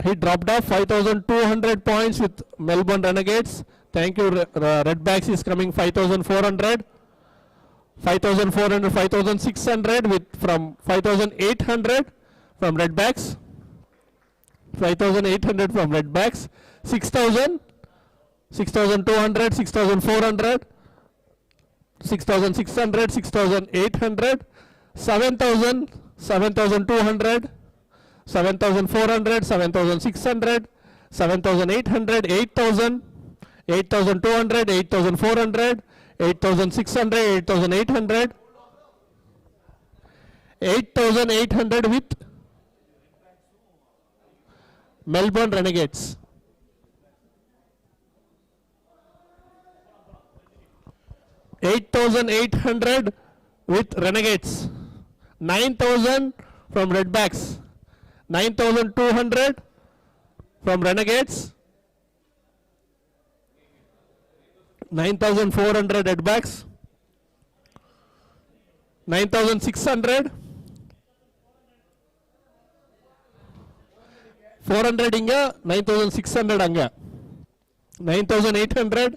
He dropped off 5200 points with Melbourne Renegades. Thank you. Redbacks is coming 5400, 5400, 5600 with from 5800 from Redbacks, 5800 from Redbacks, 6000, 6200, 6400, 6600, 6800, 7000, 7200, 7400, 7600, 7800, 8000, 8200, 8400, 8600, 8800, 8800 with Melbourne Renegades. $8,800 with Renegades, 9,000 from Redbacks, 9,200 from Renegades, 9,400 at backs. 9,600. 400 inga, 9,600 anga. 9,800.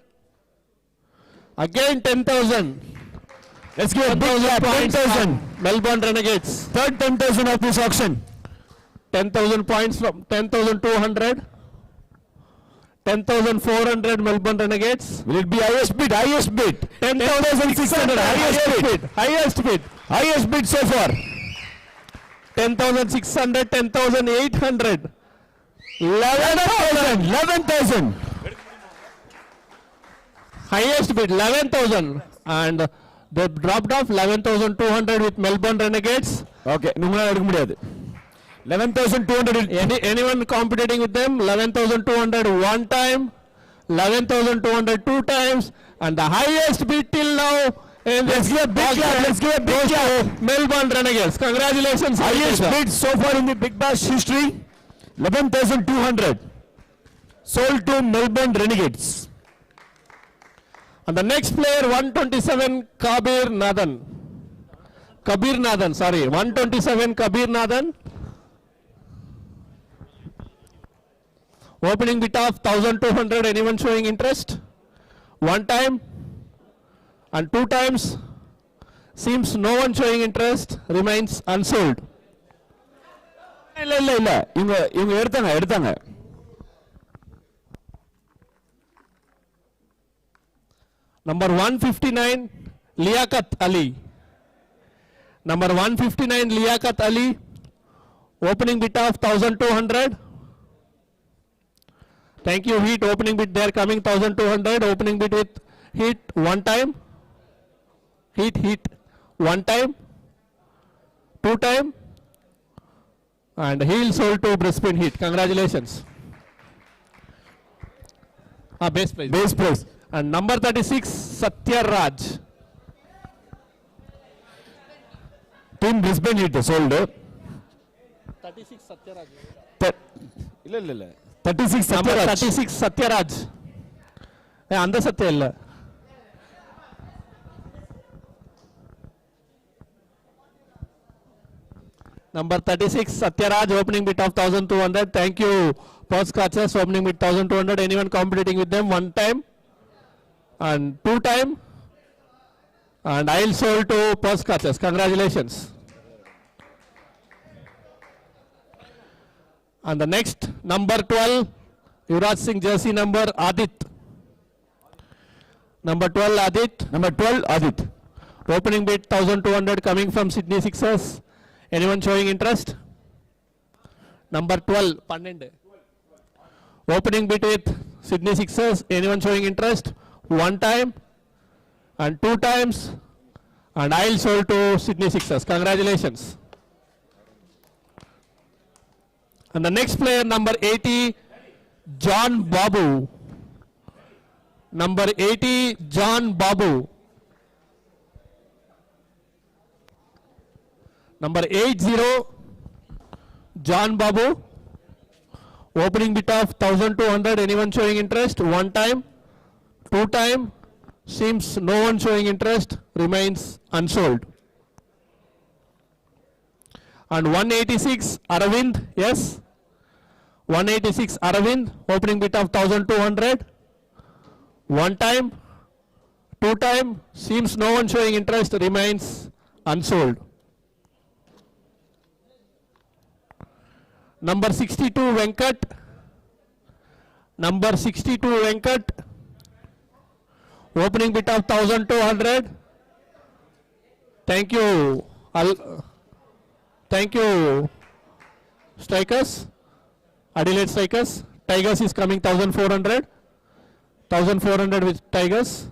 Again 10,000. Let's give a big clap. 10,000. Melbourne Renegades. Third 10,000 of this auction. 10,000 points from 10,200. 10,400 Melbourne Renegades. Will it be highest bid? Highest bid. 10,600. Highest bid. Highest bid. Highest bid so far. 10,600, 10,800. 11,000. 11,000. Highest bid 11,000 and they dropped off 11,200 with Melbourne Renegades. Okay, நுங்களால எடுக்க முடியாது. 11,200. Anyone competing with them? 11,200 one time, 11,200 two times, and the highest bid till now. Let's give a big clap. Let's give a big clap. Melbourne Renegades. Congratulations. Highest bid so far in the Big Bash history. 11,200. Sold to Melbourne Renegades. And the next player 127 Kabir Nathan. 127 Kabir Nathan. Opening bid of 1,200. Anyone showing interest? One time and two times. Seems no one showing interest. Remains unsold. இல்ல இவங்க எடுத்தாங்க. Number 159 Liaquat Ali. Number 159 Liaquat Ali. Opening bid of 1,200. Thank you, Heat. Opening bid there coming 1,200. Opening bid with Heat one time. Heat one time. Two time. And heel sold to Brisbane Heat. Congratulations. Base price. Base price. And number 36 Satyaraj. Team Brisbane Heat sold. 36 Satyaraj. இல்ல 36 Number Satyaraj. 36 Satyaraj. அந்த சத்யா இல்ல. Number 36 Satyaraj, opening bid of 1,200. Thank you, Pulse Catchers. Opening bid 1,200. Anyone competing with them? One time and two time. And I'll sold to Pulse Catchers. Congratulations. And the next number 12 Yuvraj Singh jersey number Adit. Number 12 Adit. Number 12 Adit. Opening bid 1,200 coming from Sydney Sixers. Anyone showing interest? Number 12 12. Opening bid with Sydney Sixers. Anyone showing interest? One time and two times, and I'll sold to Sydney Sixers. Congratulations. And the next player number 80 John Babu. Number 80 John Babu. Number 80 John Babu. Opening bid of 1,200. Anyone showing interest? One time, two time. Seems no one showing interest. Remains unsold. And 186 Aravind. Yes. 186 Aravind. Opening bid of 1,200. One time, two time. Seems no one showing interest. Remains unsold. Number 62 Venkat. Number 62 Venkat. Opening bid of 1,200. Thank you. Thank you, Strikers. Adelaide Strikers. Tigers is coming 1,400. 1,400 with Tigers.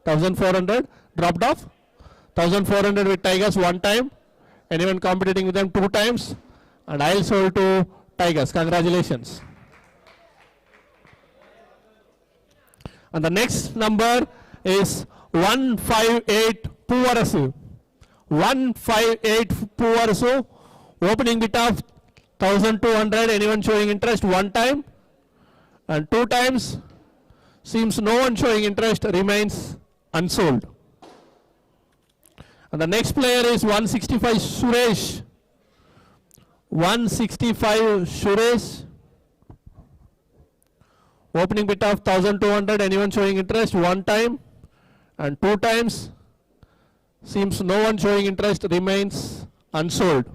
1,400 dropped off. 1,400 with Tigers one time. Anyone competing with them two times. And I'll sold to Tigers. Congratulations. And the next number is 158 Puvarasu. 158 Puvarasu. Opening bid of 1,200. Anyone showing interest? One time and two times. Seems no one showing interest, remains unsold. And the next player is 165 Suresh. 165 Suresh. Opening bid of 1200. Anyone showing interest? One time and two times. Seems no one showing interest, remains unsold.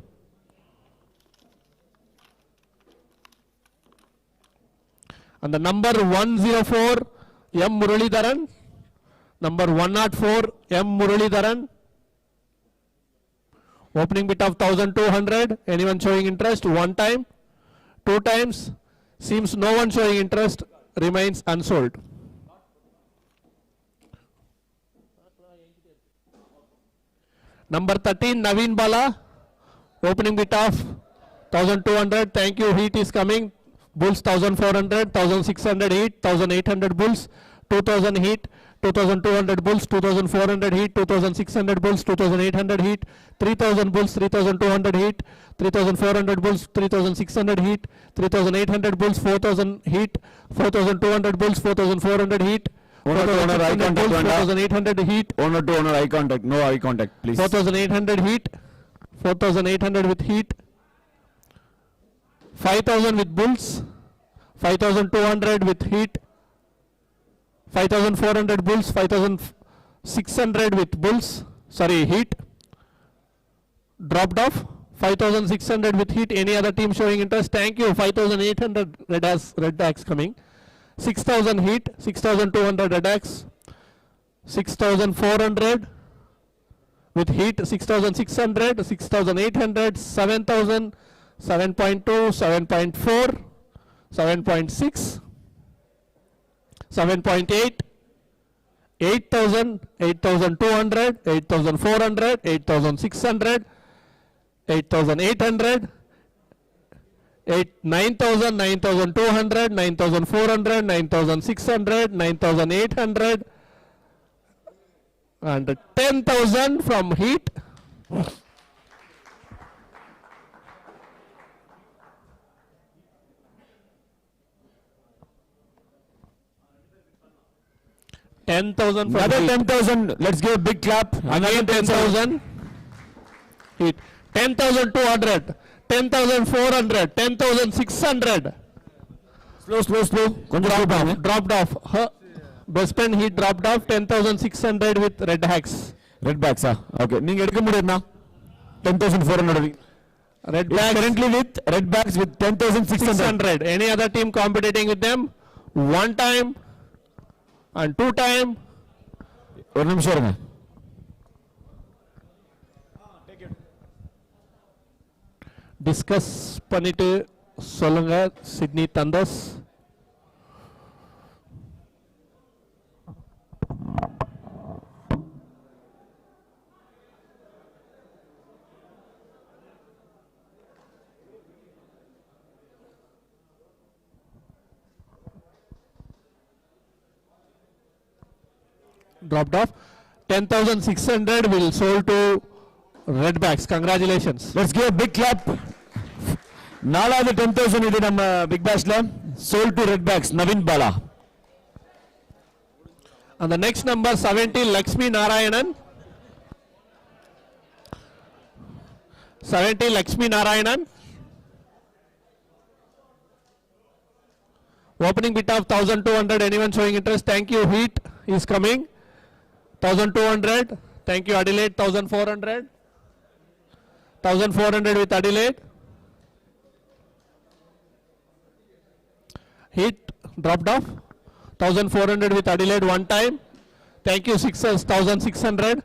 And the number 104 M Muralidharan. Number 104 M Muralidharan. Opening bid of 1200. Anyone showing interest? One time, two times. Seems no one showing interest, remains unsold. Number 13 Naveen Bala. Opening bid of 1200. Thank you. Heat is coming. Bulls 1400, 1600 heat, 1800 bulls, 2000 heat, 2200 bulls, 2400 heat, 2600 bulls, 2800 heat, 3000 bulls, 3200 heat, 3400 bulls, 3600 heat, 3800 bulls, 4000 heat, 4200 bulls, 4400 heat, Owner, eye contact, 4800 heat, owner to owner, eye contact, no eye contact, please. 4800 heat, 4800 with heat, 5000 with bulls, 5200 with heat, 5400 bulls, 5600 with bulls, sorry, heat, dropped off, 5600 with heat. Any other team showing interest? Thank you. 5800 red axe coming, 6000 heat, 6200 red axe, 6400 with heat, 6600, 6800, 7000, 7.2, 7.4, 7.6, 7.8, 8000, 8200, 8400, 8600, 8800, 9000, 9200, 9400, 9600, 9800, and 10,000 from heat. Another 10,000. Let's give a big clap. Another Again 10,000. Hit. 10,200. 10,400. 10,600. Slow. கொஞ்சம் Dropped off. Best friend heat dropped off. 10,600 with red hacks. Red backs, okay. நீங்க எடுக்க முடியுமா? 10,400. Red backs Currently with red backs with 10,600. 600. Any other team competing with them? One time and two time. ஒரு நிமிஷம் இருங்க. Discuss பண்ணிட்டு சொல்லுங்க. Sydney Thunders. Dropped off. 10,600 will sold to red backs. Congratulations. Let's give a big clap. நாலாவது 10,000 இது நம்ம big பேஷ்ல sold to red backs Naveen Bala. And the next number 70 Lakshmi Narayanan. 70 Lakshmi Narayanan. Opening bid of 1200. Anyone showing interest? Thank you. Heat is coming. 1200. Thank you. Adelaide 1400. 1400 with Adelaide. Heat dropped off. 1400 with Adelaide one time. Thank you. Sixers 1600.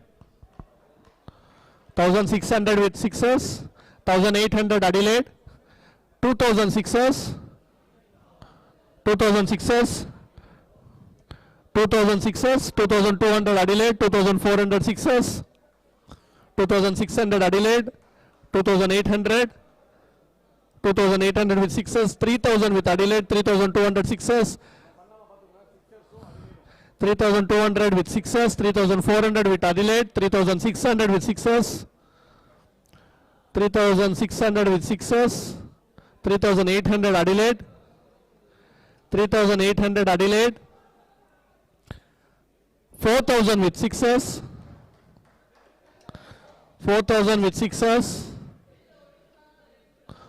1600 with Sixers. 1800 Adelaide. 2000 Sixers. 2000 Sixers. 2000 Sixers. 2200 Adelaide. 2400 Sixers. 2600 Adelaide. 2800. 2800 with Sixers. 3000 with Adelaide. 3200 Sixers. 3200 with Sixers. 3400 with Adelaide. 3600 with Sixers. 3600 with Sixers. 3800 Adelaide. 3800 Adelaide. 4,000 with sixes. 4,000 with sixes.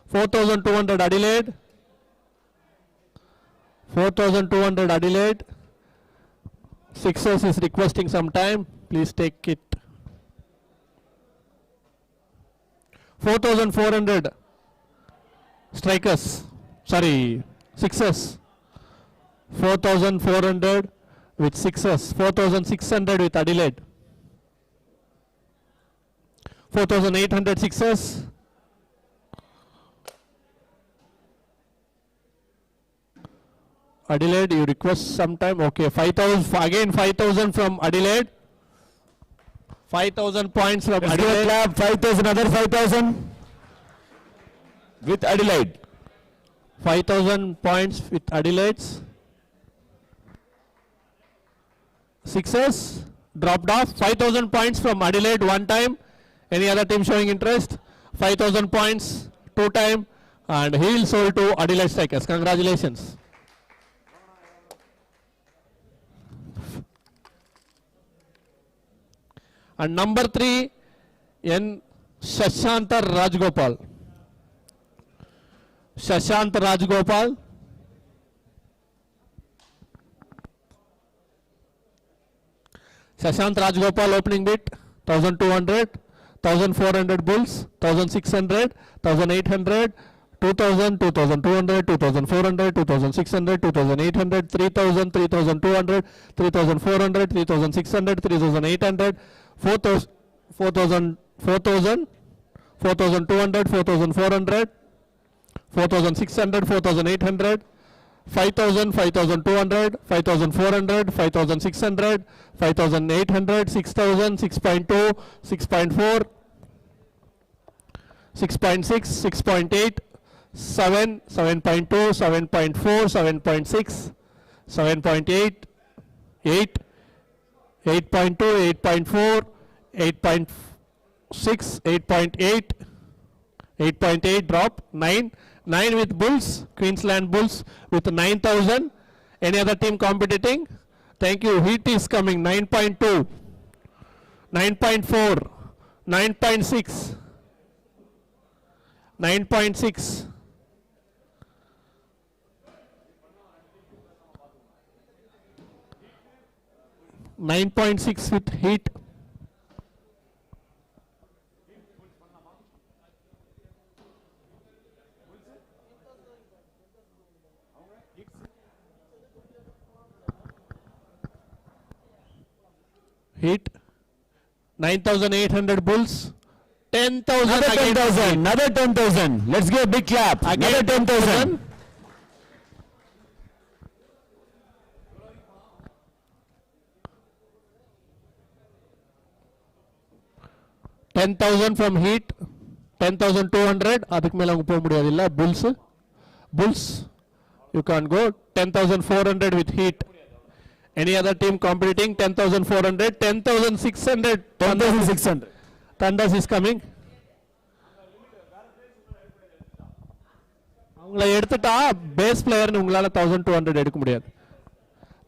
4,200 Adelaide. 4,200 Adelaide. Sixers is requesting some time. Please take it. 4,400 strikers. Sorry, sixers. 4,400 with sixers. 4,600 with Adelaide. 4,800 sixers. Adelaide, you request some time. Okay, 5,000 again. 5,000 from Adelaide. 5,000 points from Let's give a Adelaide. clap. 5,000, other 5,000 with Adelaide. 5,000 points with Adelaide's. Sixers dropped off. 5,000 points from Adelaide one time. Any other team showing interest? 5,000 points two time, and he will sold to Adelaide Strikers. Congratulations. And number 3, N. Shashanta Rajgopal. Shashant Rajgopal. Shashant Rajgopal opening bid 1,200, 1,400 bulls, 1,600, 1,800, 2,000, 2,200, 2,400, 2,600, 2,800, 3,000, 3,200, 3,400, 3,600, 3,800, 4,000, 4,000, 4,000, 4,200, 4,400, 4,600, 4,800, 5,000, 5,200, 5,400, 5,600, 5,800, 6,000, 6.2, 6.4, 6.6, 6.8, 7, 7.2, 7.4, 7.6, 7.8, 8, 8.2, 8.4, 8.6, 8.8, 8.8 drop, 9, 9 with Bulls, Queensland Bulls with 9,000. Any other team competing? Thank you. Heat is coming, 9.2, 9.4, 9.6, 9.6. 9.6 with Heat. Heat. 9,800 Bulls. 10,000 Another again. 10,000, another 10,000. Let's give a big clap. Again Another 10,000. 10,000 from Heat. 10,200. அதுக்கு மேல அவங்க போக முடியாது இல்ல Bulls. Bulls. You can't go. 10,400 with Heat. Any other team competing? 10,400. 10,600. 10,600. Thunders is coming. அவங்கள எடுத்துட்டா base பிளேயர்னு உங்களால 1,200 எடுக்க முடியாது.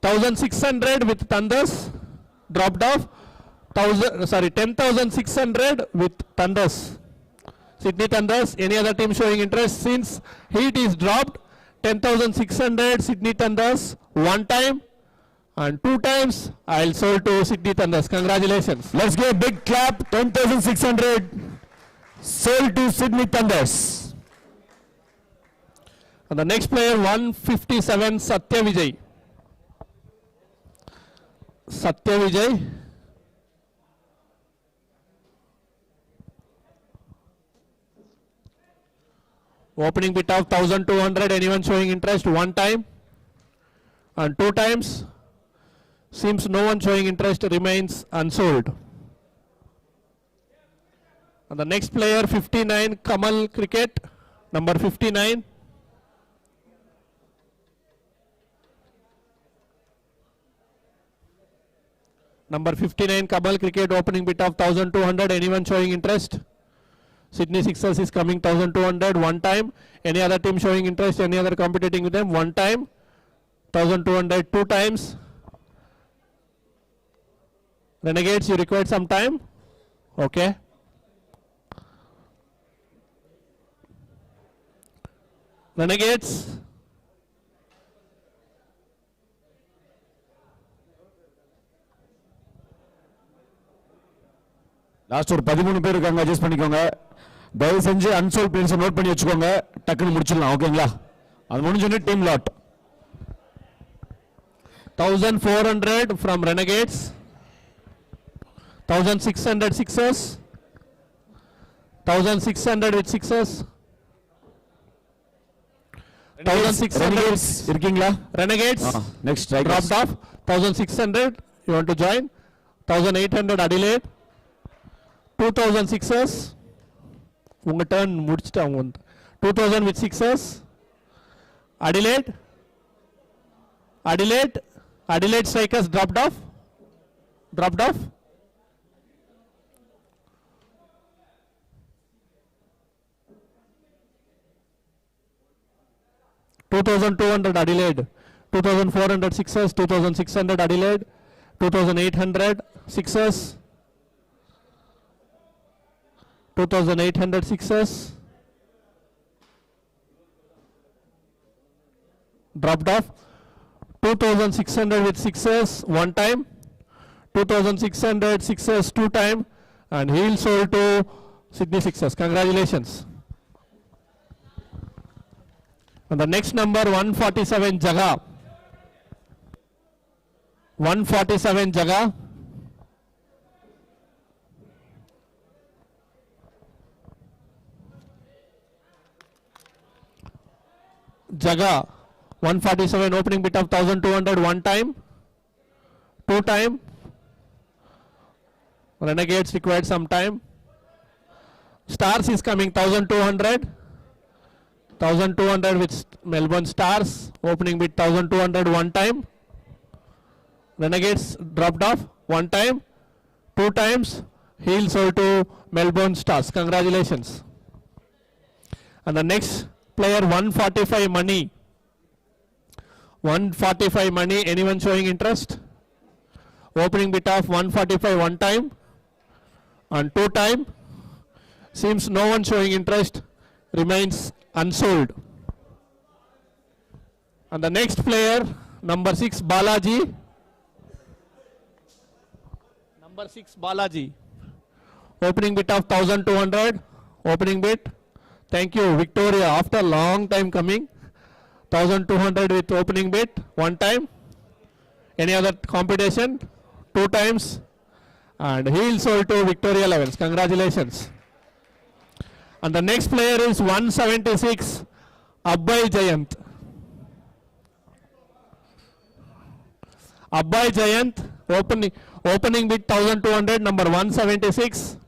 1,600 with Thunders dropped off. 10,600 with Thunders. Sydney Thunders. Any other team showing interest? Since Heat is dropped, 10,600 Sydney Thunders one time and two times. I'll sold to Sydney Thunders. Congratulations. Let's give a big clap. 10,600 sold to Sydney Thunders. And the next player 157 Satya Vijay. Satya Vijay. Opening bid of 1,200. Anyone showing interest? One time and two times. Seems no one showing interest, remains unsold. And the next player 59 Kamal Cricket, number 59. Number 59 Kamal Cricket, opening bid of 1,200. Anyone showing interest? Sydney Sixers is coming 1,200 one time. Any other team showing interest? Any other competing with them? One time. 1,200 two times. Renegades, you required some time? Okay. Renegades. Last ஒரு 13 பேர் இருக்காங்க, adjust பண்ணிக்கோங்க. தயவு செஞ்சு unsold players note பண்ணி வச்சுக்கோங்க, டக்குன்னு முடிச்சிடலாம். ஓகேங்களா? அது முடிஞ்சோடனே team lot. 1400 from Renegades. 1600 sixes. 1600 with sixes. 1600 இருக்கீங்களா? Renegades. Next Dropped off. 1600. You want to join? 1800 Adelaide. 2000 sixes. உங்க டர்ன் முடிச்சிட்டாங்க. 2000 with sixes. Adelaide. Adelaide strikers dropped off. 2200 Adelaide. 2400 sixes. 2600 Adelaide. 2800 sixes. 2800 sixes. Dropped off. 2600 with sixes one time. 2600 sixes two time. And heel sold to Sydney Sixers. Congratulations. And the next number 147 Jaga. 147 Jaga. Jaga 147 opening bid of 1200 one time, two time. Renegades required some time. Stars is coming 1200. 1200 with Melbourne Stars opening bid 1200 one time. Renegades dropped off one time, two times. Heel sold to Melbourne Stars. Congratulations. And the next player 145 money. 145 money. Anyone showing interest? Opening bid of 145 one time and two time. Seems no one showing interest. Remains unsold. And the next player number 6 Balaji. Number 6 Balaji. Opening bid of 1200. Opening bid. Thank you Victoria, after long time coming. 1200 with opening bid one time. Any other competition? Two times. And heel sold to Victoria Levels. Congratulations. And the next player is 176 Abhay Jayant. Abhay Jayant opening bid 1200, number 176.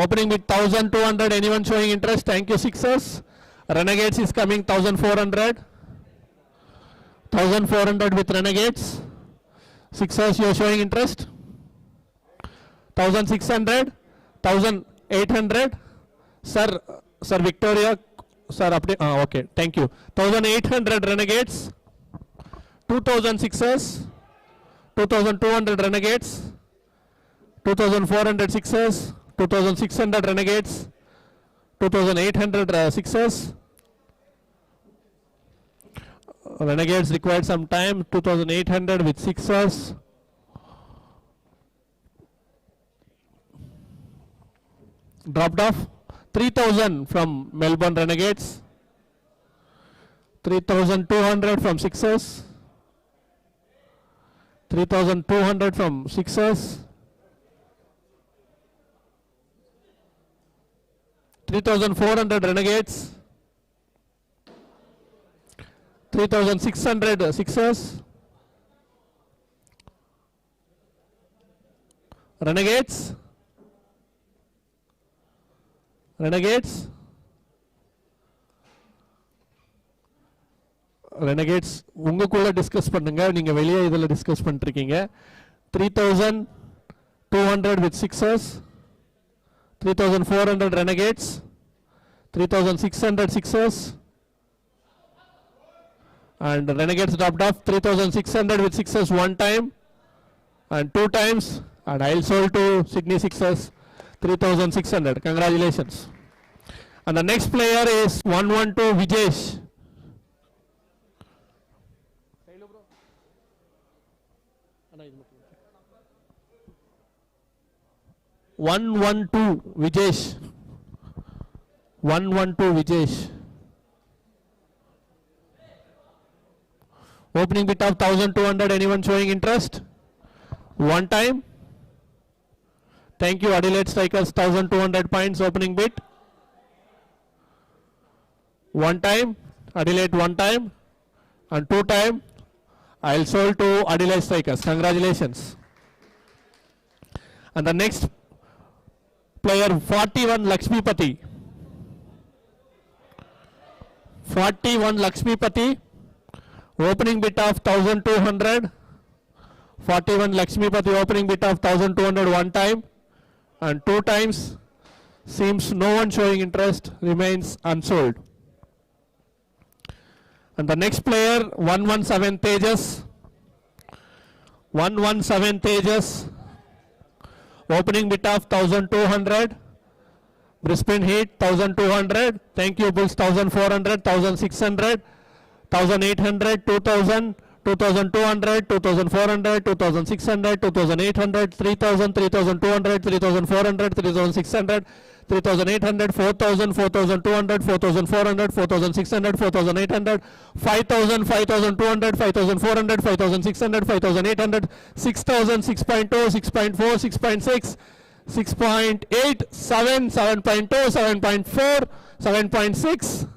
Opening with 1200. Anyone showing interest? Thank you Sixers. Renegades is coming 1400. 1400 with Renegades. Sixers, you are showing interest? 1600. 1800. Sir Victoria. Sir update. Okay. Thank you. 1800 Renegades. 2000 Sixers. 2200 Renegades. 2400 Sixers. 2600 Renegades. 2800 Sixers. Renegades required some time. 2800 with Sixers. Dropped off. 3000 from Melbourne Renegades. 3200 from Sixers. 3200 from Sixers. 3400 Renegades. 3600 Sixers. Renegades. உங்களுக்குள்ள discuss பண்ணுங்க, நீங்க வெளியே இதுல discuss பண்ணிருக்கீங்க. 3200 with Sixers. 3400 Renegades. 3600 Sixers. And Renegades dropped off 3,600 with sixes one time and two times. And I'll sold to Sydney Sixers 3,600. Congratulations. And the next player is 112 Vijesh. 112 Vijesh. 112 Vijesh. Opening bid of 1,200. Anyone showing interest? One time. Thank you, Adelaide Strikers. 1,200 points opening bid. One time. Adelaide one time. And two time. I'll sold to Adelaide Strikers. Congratulations. And the next player 41 Lakshmipati. 41 Lakshmipati. Opening bid of 1,200. 41 Lakshmipati opening bid of 1,200 one time and two times. Seems no one showing interest, remains unsold. And the next player 117 Tejas. 117 Tejas. Opening bid of 1,200. Brisbane Heat 1,200. Thank you Bulls 1,400, 1,600, 1,800, 2,000, 2,200, 2,400, 2,600, 2,800, 3,000, 3,200, 3,400, 3,600, 3,800, 4,000, 4,200, 4,400, 4,600, 4,800, 5,000, 5,200, 5,400, 5,600, 5,800, 6,000, 6.2, 6.4, 6.6, 6.8, 7, 7.2, 7.4, 7.6,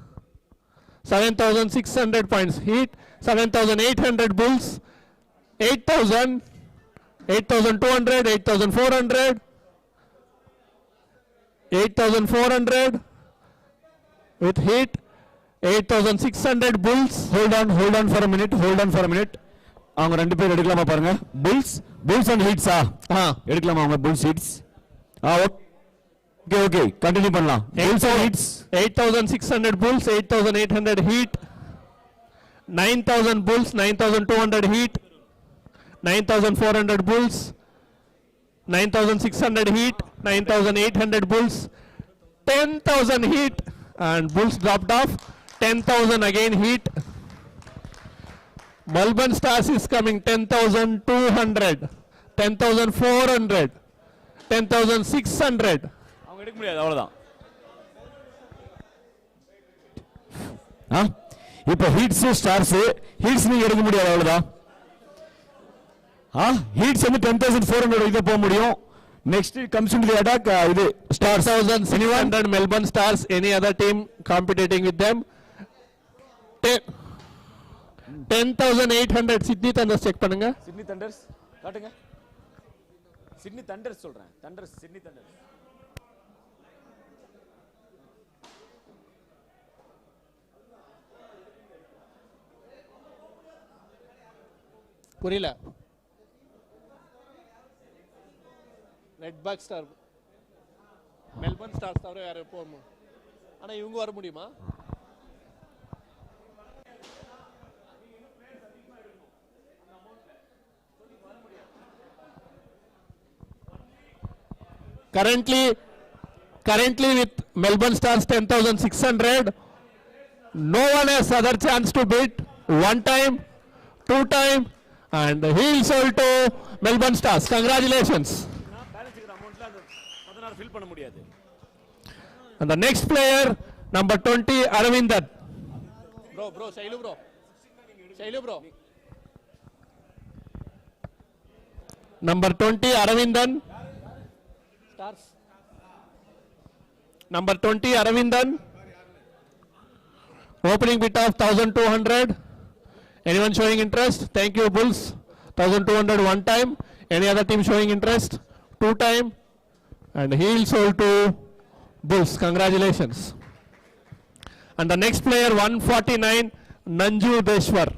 7,600 points Heat, 7,800 Bulls, 8,000, 8,200, 8,400, 8,400 with Heat, 8,600 Bulls. hold on for a minute, அவங்க ரெண்டு பேர் எடுக்கலாமா பாருங்க. bulls and heats எடுக்கலாமா அவங்க bulls heats? Okay continue பண்ணலாம். bulls and heats 8,600 Bulls, 8,800 Heat, 9,000 Bulls, 9,200 Heat, 9,400 Bulls, 9,600 Heat, 9,800 Bulls, 10,000 Heat, and Bulls dropped off, 10,000 again Heat. Melbourne Stars is coming 10,200, 10,400, 10,600. அவங்க எடுக்க முடியாது, அவ்வளவுதான். இப்போ ஹீட்ஸ் ஸ்டார்ஸ் ஹீட்ஸ் நீங்க எடுக்க முடியாது, அவ்வளவுதான். ஹீட்ஸ் வந்து 10,400 இத போக முடியும். Next comes into the attack இது stars 1,600 Melbourne Stars. Any other team competing with them? 10,800 Sydney Thunders check பண்ணுங்க. Sydney Thunders காட்டுங்க. Sydney Thunders சொல்றேன். Sydney Thunders. புரியல. Red back star Melbourne Stars தவிர யாரும் போகணும். ஆனால் இவங்க வர முடியுமா? Currently with Melbourne Stars 10,600, no one has other chance to bid. One time, two time, and he'll sold to Melbourne Stars. Congratulations. And the next player, number 20, Aravindan. Bro, Shailu bro. Number 20, Aravindan. Stars. Number 20, Aravindan. Opening bid of 1,200. Anyone showing interest? Thank you, Bulls. 1,200 one time. Any other team showing interest? Two time. And he'll sold to Bulls. Congratulations. And the next player 149 Nanjundeshwar.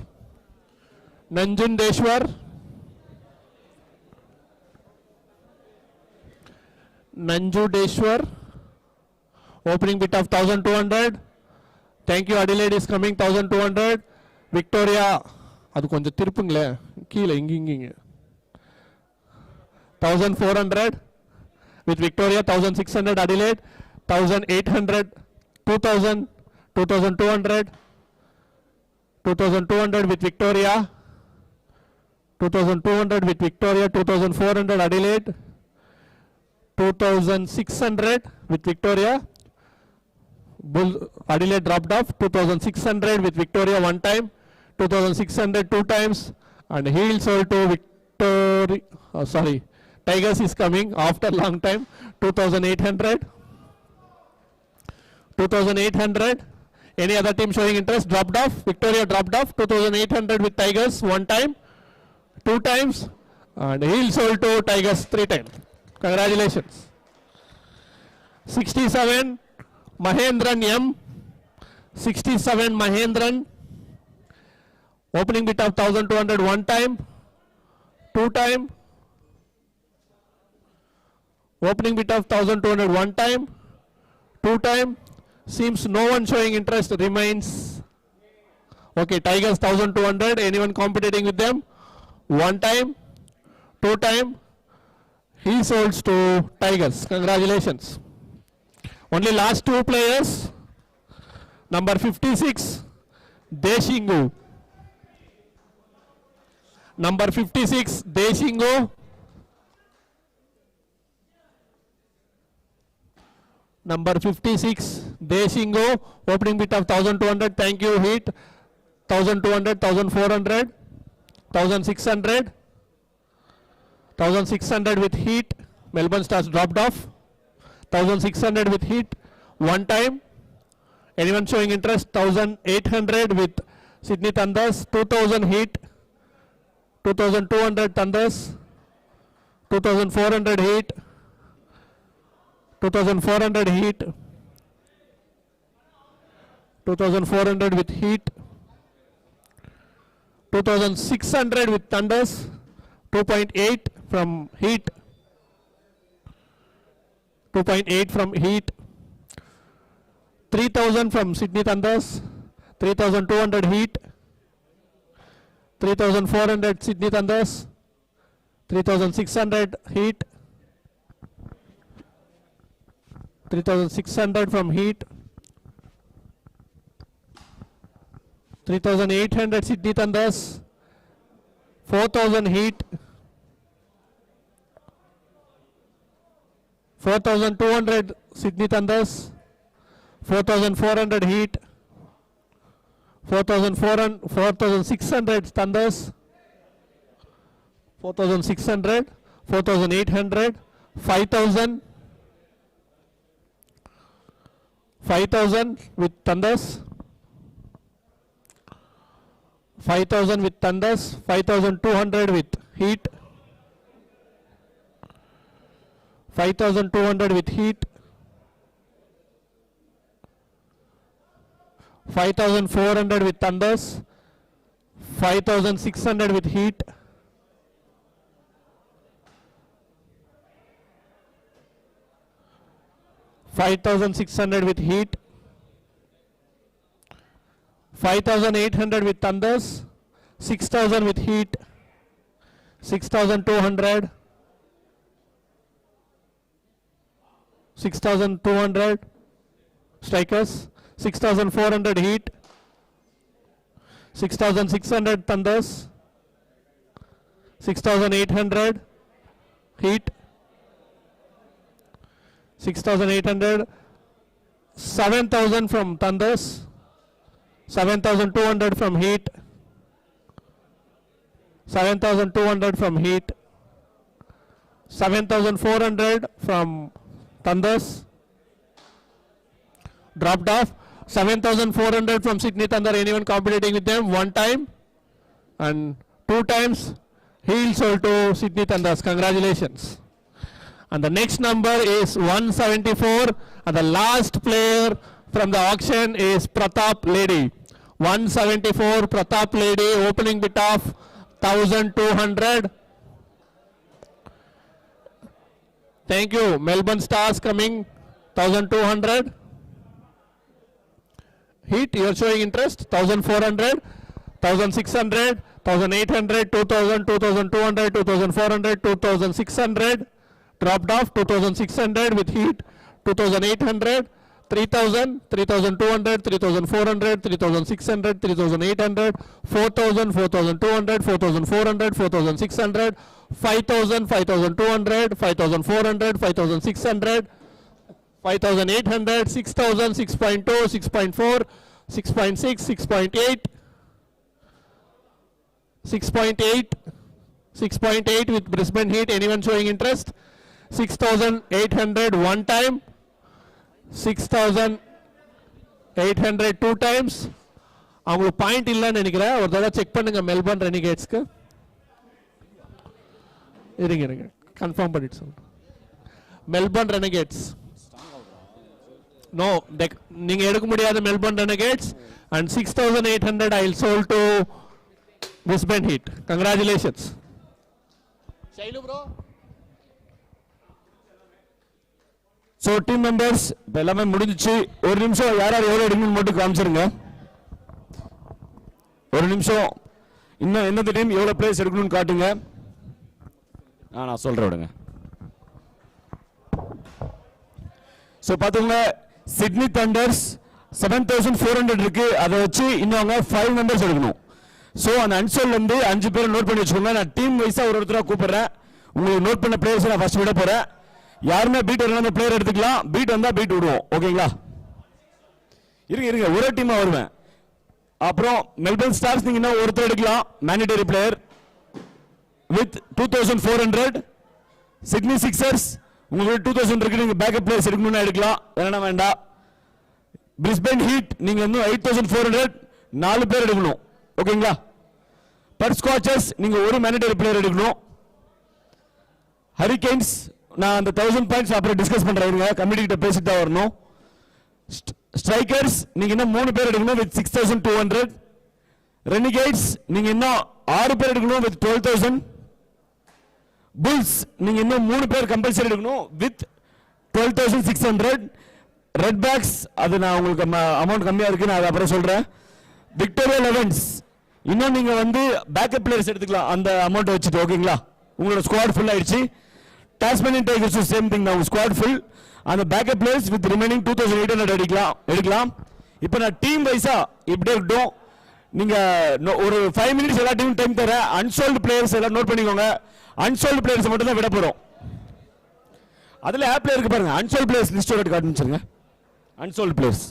Opening bid of 1,200. Thank you, Adelaide is coming 1,200. Victoria அது கொஞ்சம் திருப்புங்களே கீழே இங்கிங்க 1400 with Victoria, 1600 Adelaide, 1800, 2000, 2200, 2200 with Victoria, 2200 with Victoria, 2400 Adelaide, 2600 with Victoria. Adelaide dropped off. 2600 with Victoria one time, 2600 two times, and heel sold to Victoria. Tigers is coming after long time. 2800. 2800. Any other team showing interest? Dropped off. Victoria dropped off. 2800 with Tigers one time, two times, and heel sold to Tigers three times. Congratulations. 67 Mahendran M. 67 Mahendran. Opening bid of 1200 one time, two time. Opening bid of 1200 one time, two time. Seems no one showing interest. Remains okay. Tigers 1200. Anyone competing with them? One time, two time. He sold to Tigers. Congratulations. Only last two players. Number 56 Deshingu. Number 56 Deshingu. Number 56 Deshingu. Opening bid of 1200. Thank you. Hit 1200, 1400, 1600. 1600 with heat. Melbourne Stars dropped off. 1600 with heat one time. Anyone showing interest? 1800 with Sydney Thunders. 2000 heat. 2200 Thunders. 2400 heat. 2400 heat. 2400 with heat. 2600 with Thunders. 2.8 from heat. 2.8 from heat. 3000 from Sydney Thunders. 3200 heat. 3400 Sydney Thunders. 3600 heat. 3600 from heat. 3800 Sydney Thunders. 4000 heat. 4200 Sydney Thunders. 4400 heat. 4600 Thunders. 4600. 4800. 5000. 5000 with Thunders. 5000 with Thunders. 5200 with heat. 5200 with heat. 5400 with Thunders. 5600 with heat. 5600 with heat. 5800 with Thunders. 6000 with heat. 6200. 6200 strikers. 6400 heat. 6600 Thunders. 6800 heat. 6800. 7000 from Thunders. 7200 from heat. 7200 from heat. 7400 from Thunders. Dropped off. 7400 from Sydney Thunder. Anyone competing with them? One time and two times. Heel sold to Sydney Thunders. Congratulations. And the next number is 174, and the last player from the auction is Pratap Lady. 174 Pratap Lady, opening bid of 1200. Thank you. Melbourne Stars coming 1200. Heat, you are showing interest 1400. 1600, 1800, 2000, 2200, 2400, 2600, dropped off 2600 with heat, 2800, 3000, 3200, 3400, 3600, 3800, 4000, 4200, 4400, 4600, 5000, 5200, 5400, 5600, 5800, 6000, 6.2, 6.4, 6.6, 6.8, 6.8, 6.8 with Brisbane Heat. Anyone showing interest? 6,800 one time, 6,800 two times. அவங்களுக்கு point இல்லைன்னு நினைக்கிறேன். ஒரு தடவை check பண்ணுங்க Melbourne ரெனிகேட்ஸ்க்கு. இருங்க confirm பண்ணிட்டு சொல்லுங்க. Melbourne Renegades no நீங்க எடுக்க முடியாத Melbourne Renegades and 6,800 I will sold to Brisbane Heat. Congratulations. Shailu bro. So team members இப்போ எல்லாமே முடிஞ்சிச்சு. ஒரு நிமிஷம் யார் யார் எவ்வளோ எடுக்கணும்னு மட்டும் காமிச்சிருங்க. ஒரு நிமிஷம் இன்னும் எந்தெந்த டீம் எவ்வளோ பிளேஸ் எடுக்கணும்னு காட்டுங்க. நான் சொல்கிறேன் விடுங்க. ஸோ பார்த்துக்கோங்க, சிட்னி தண்டர்ஸ் 7,400 இருக்கு. அதை வச்சு இன்னும் அவங்க 5 மெம்பர்ஸ் எடுக்கணும். ஸோ அந்த அன்சோல்லேருந்து 5 பேரை நோட் பண்ணி வச்சுக்கோங்க. நான் டீம் வைஸாக ஒருத்தராக கூப்பிட்றேன். உங்களுக்கு நோட் பண்ண பிளேயர்ஸ் நான் ஃபர்ஸ்ட் விட போகிறேன். யாருமே பீட் வரலாம் அந்த பிளேயர் எடுத்துக்கலாம். பீட் வந்தால் பீட் விடுவோம். ஓகேங்களா? இருங்க ஒரே டீமாக வருவேன். அப்புறம் மெல்பர்ன் ஸ்டார்ஸ் நீங்கள் இன்னும் ஒருத்தர் எடுக்கலாம். Mandatory player with 2,400. Sydney sixers உங்களுக்கு 2,000 இருக்கு. நீங்கள் பேக்கப் பிளேயர்ஸ் எடுக்கணும்னா எடுக்கலாம், வேணா வேண்டாம். பிரிஸ்பேன் ஹீட் நீங்கள் இன்னும் 8,400 4 பேர் எடுக்கணும். ஓகேங்களா? பர் ஸ்காச்சர்ஸ் நீங்கள் ஒரு மேண்டேட்டரி பிளேயர் எடுக்கணும். ஹரிகேன்ஸ் நான் அந்த 1000 பாயிண்ட்ஸ் அப்புறம் டிஸ்கஸ் பண்றேன். கமிட்டி கிட்ட பேசிட்டு தான் வரணும். ஸ்ட்ரைக்கர்ஸ் நீங்க இன்னும் 3 பேர் எடுக்கணும் வித் 6,200. ரெனிகேட்ஸ் நீங்க இன்னும் 6 பேர் எடுக்கணும் வித் 12,000. புல்ஸ் நீங்க இன்னும் 3 பேர் கம்பல்சரி எடுக்கணும் வித் 12,600. ரெட் பேக்ஸ் அது நான் உங்களுக்கு அமௌண்ட் கம்மியா இருக்கு, நான் அதை அப்புறம் சொல்றேன். விக்டோரியா லெவன்ஸ் இன்னும் நீங்க வந்து பேக்கப் பிளேயர்ஸ் எடுத்துக்கலாம் அந்த அமௌண்ட் வச்சுட்டு. ஓகேங்களா? உங்களோட ஸ்குவாட் ஃபுல் ஆயிடுச்சு. டாஸ்மேனியன் டைகர்ஸ் சேம் திங் தான், ஸ்குவாட் ஃபுல். அந்த பேக்கப் பிளேயர்ஸ் வித் ரிமைனிங் 2,800 எடுக்கலாம். இப்போ நான் டீம் வைஸா இப்படி இருக்கட்டும். நீங்க ஒரு 5 மினிட்ஸ் எல்லா டீமும் டைம் தரேன். அன்சோல்டு பிளேயர்ஸ் எல்லாம் நோட் பண்ணிக்கோங்க. அன்சோல்டு பிளேயர்ஸ் மட்டும் தான் விட போறோம். அதுல ஆப்ல இருக்கு பாருங்க, அன்சோல்டு பிளேயர்ஸ் லிஸ்ட் எடுத்து காட்டுங்க. அன்சோல்டு பிளேயர்ஸ்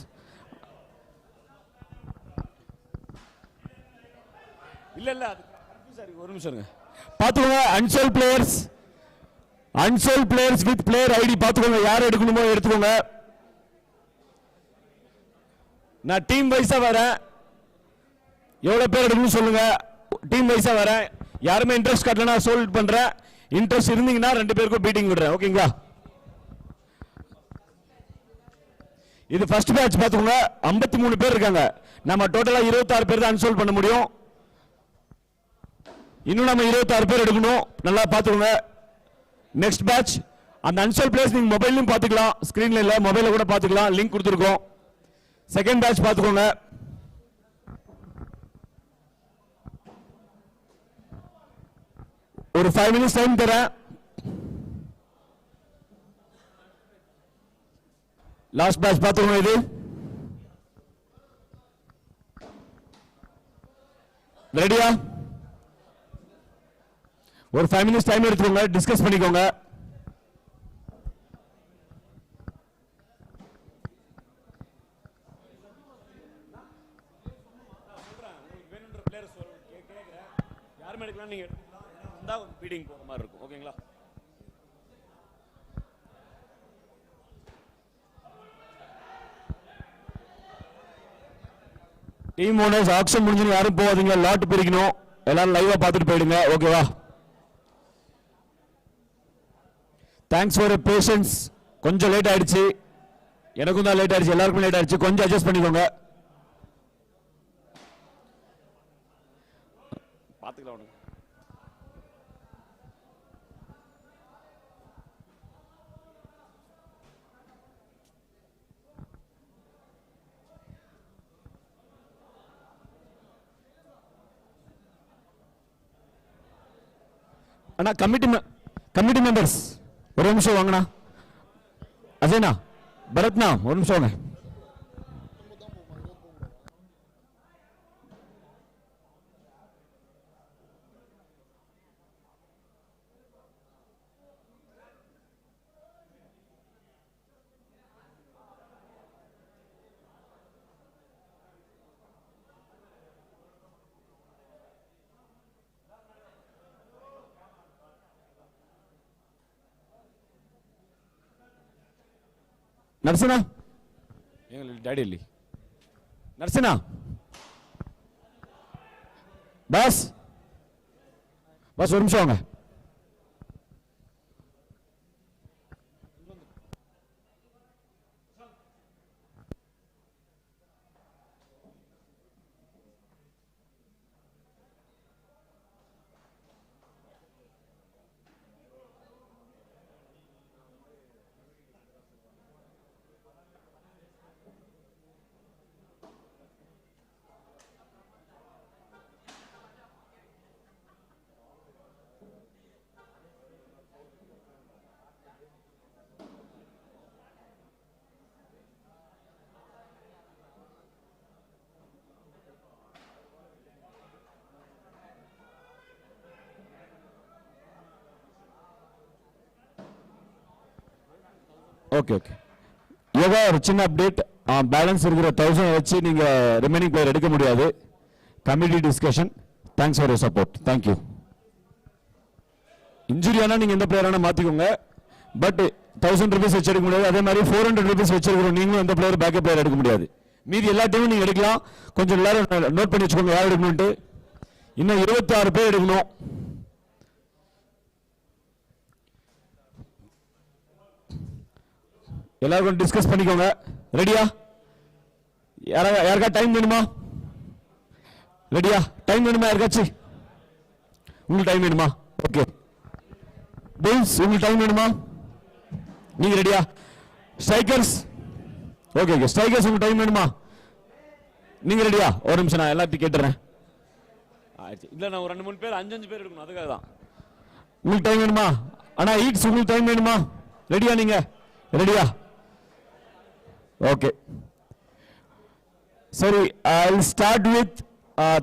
இல்ல அது ஒரு நிமிஷம் இருங்க. பாத்துக்கோங்க, unsold players with player ID பாத்துக்கோங்க. யார் எடுக்கணுமோ எடுத்துக்கோங்க. நான் டீம் வைஸா வரேன். எவ்வளவு பேர் எடுக்கணும்னு சொல்லுங்க. டீம் வைஸா வரேன். யாருமே இன்ட்ரெஸ்ட் காட்டலனா சோல்ட் பண்றேன். இன்ட்ரெஸ்ட் இருந்தீங்கன்னா 2 பேருக்கும் பீட்டிங் விடுறேன். ஓகேங்களா? இது ஃபர்ஸ்ட் பேட்ச் பாத்துக்கோங்க. 53 பேர் இருக்காங்க. நம்ம டோட்டலா 26 பேர் தான் அன்சோல்ட் பண்ண முடியும். இன்னும் நம்ம 26 பேர் எடுக்கணும். நல்லா பாத்துக்கோங்க. நெக்ஸ்ட் பேட்ச் அந்த அன்சோல்ட் பிளேயர்ஸ் நீங்க மொபைல்லையும் பாத்துக்கலாம், ஸ்கிரீன்ல இல்ல மொபைல்ல கூட பாத்துக்கலாம், லிங்க் கொடுத்துருக்கோம். செகண்ட் பேட்ச் பாத்துக்கோங்க. ஒரு 5 மினிட்ஸ் டைம் தரேன். லாஸ்ட் பேட்ச் பாத்துக்கோங்க. இது ரெடியா? ஒரு 5 மினிட்ஸ் டைம் எடுத்துக்கோங்க, டிஸ்கஸ் பண்ணிக்கோங்க. யாருமே எடுக்கலாம், நீங்க எடுத்துக்கலாம். பீடிங் போற மாதிரி இருக்கும். ஓகேங்களா? டீம் ஓனர்ஸ் ஆக்ஷன் முடிஞ்சு யாரும் போவாதீங்க. லாட் பிரிக்கணும். எல்லாரும் லைவா பார்த்துட்டு போயிடுங்க. ஓகேவா? Thanks for patience. கொஞ்சம் லேட் ஆயிடுச்சு, எனக்கும் தான் லேட் ஆயிடுச்சு, எல்லாருக்கும் லேட் ஆயிடுச்சு. கொஞ்சம் அட்ஜஸ்ட் பண்ணிக்கோங்க. பார்த்துக்கலாம். அண்ணா கமிட்டி மெம்பர்ஸ் ஒரு நிமிஷம் வாங்கண்ணா. அஜய்ண்ணா, பரத்ண்ணா ஒரு நிமிஷம் வாங்க. நர்சனா எங்களுக்கு டாடி இல்லை. நர்சனா பாஸ் ஒரு நிமிஷம் வாங்க. ஓகே யோகா ஒரு சின்ன அப்டேட். பேலன்ஸ் இருக்கிற 1000 வச்சு நீங்க ரிமைனிங் பிளேயர் எடுக்க முடியாது. Committee discussion. Thanks for your support. Thank you. Injury ஆனால் நீங்க எந்த பிளேயரான மாத்திக்கோங்க. பட் 1000 rupees வச்சு எடுக்க முடியாது. அதே மாதிரி 400 rupees வச்சிருக்கிறோம். நீங்களும் எந்த பிளேயர் பேக்கப் பிளேயர் எடுக்க முடியாது. மீதி எல்லா டீமும் நீங்க எடுக்கலாம். கொஞ்சம் எல்லாரும் நோட் பண்ணி வச்சுக்கோங்க யார் எடுக்கணும்ட்டு. இன்னும் 26 பேர் எடுக்கணும். எல்லாரும் டிஸ்கஸ் பண்ணிக்கோங்க. ரெடியா? யாருக்கா டைம் வேணுமா? ரெடியா? டைம் வேணுமா யாருக்காச்சு? உங்களுக்கு டைம் வேணுமா? ஓகே. புல்ஸ் உங்களுக்கு டைம் வேணுமா? நீங்க ரெடியா? Strikers okay. ஸ்ட்ரைக்கர்ஸ் உங்களுக்கு டைம் வேணுமா? நீங்க ரெடியா? ஒரு நிமிஷம் நான் எல்லாத்தையும் கேட்டுறேன். இல்ல நான் ஒரு 2-3 பேர் 5-5 பேர் எடுக்கணும். அதுக்காக தான். உங்களுக்கு டைம் வேணுமா? ஆனா ஈட்ஸ் உங்களுக்கு டைம் வேணுமா? ரெடியா? நீங்க ரெடியா? ஓகே சரி. I'll start with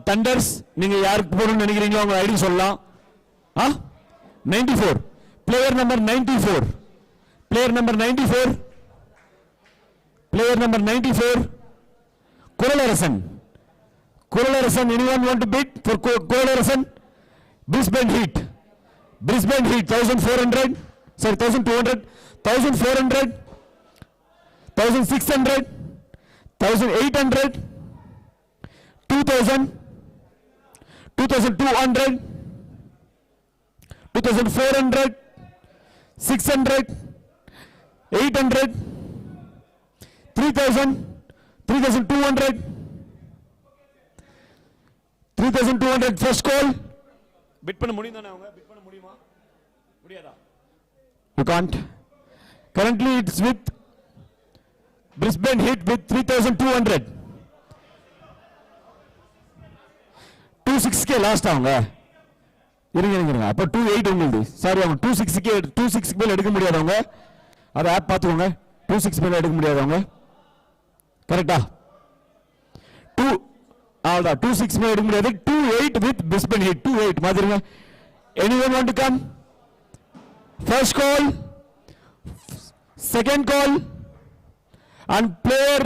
Thunders. நீங்க யாருக்கு போறணும்னு நினைக்கிறீங்களோ உங்க ஐடி சொல்லலாம். 94 player number 94 player number 94 player number 94 Kuralarasan. Anyone want to bid for Kuralarasan? Brisbane Heat 1400 sorry 1200 1400 1600 1800 2000 2200 2400 600 800 3000 3200 3200 first call. Bit பண்ண முடியும் தானே? அவங்க பிட் பண்ண முடியுமா? முடியாதா? You can't. Currently it's with Brisbane Heat with 3200. 26k last அவங்க. இருங்க அப்ப 28 உங்களுக்கு. சாரி அவங்க 26 மேல எடுக்க முடியாதவங்க. அத ஆப் பாத்துக்கோங்க. 26 மேல எடுக்க முடியாதவங்க. கரெக்ட்டா? 26 மேல எடுக்க முடியாது. 28 with Brisbane Heat 28 மாதிரிங்க. Anyone want to come? First call. Second call. And player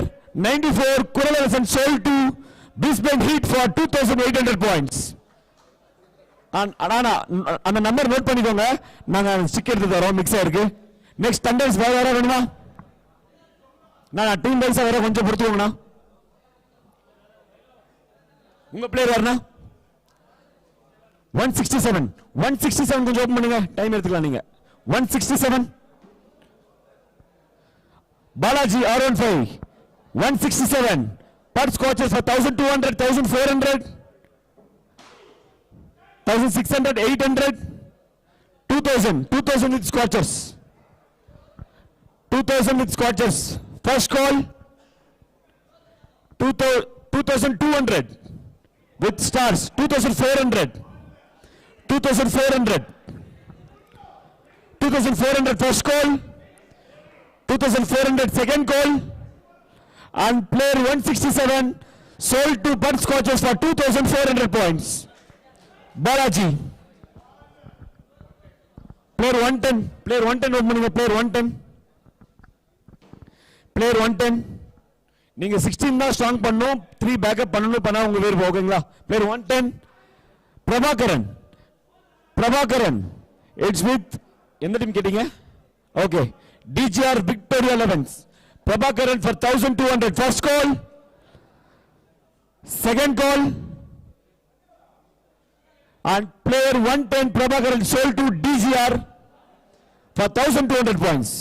94 Kuralasan sold to Brisbane Heat for 2800 points. அந்த நம்பர் நோட் பண்ணிக்கோங்க. நாங்க ஸ்டிக் எடுத்து தரோம். மிக்ஸ் ஆயிருக்கு. நெக்ஸ்ட் Thunders வேற வேணுமா? நான் டீம் வைஸா வேற கொஞ்சம் பொறுத்துக்கோங்கண்ணா. உங்க பிளேயர் யாருன்னா? 167 கொஞ்சம் ஓபன் பண்ணுங்க. டைம் எடுத்துக்கலாம் நீங்க. 167 Balaji R15 167 per scotches for 1200 1400 1600 800 2000 with scotches 2000 with scotches. First call 2200 with stars 2400 2400 2,400 first call, 2,400 second call, and player 167 sold to butterscotches for 2,400 points. Balaji. Player 110 opening, player 110. Player 110. நீங்க 16 தான் strong பண்ணனும், 3 backup பண்ணனும், பண்ணா உங்க வேர் போகுங்களா? Player 110. Prabhakaran. It's with எந்த team கேட்டீங்க? Okay. DGR Victoria 11s. Prabhakaran for 1,200 first call. Second call. And player 110 Prabhakaran sold to DGR for 1,200 points.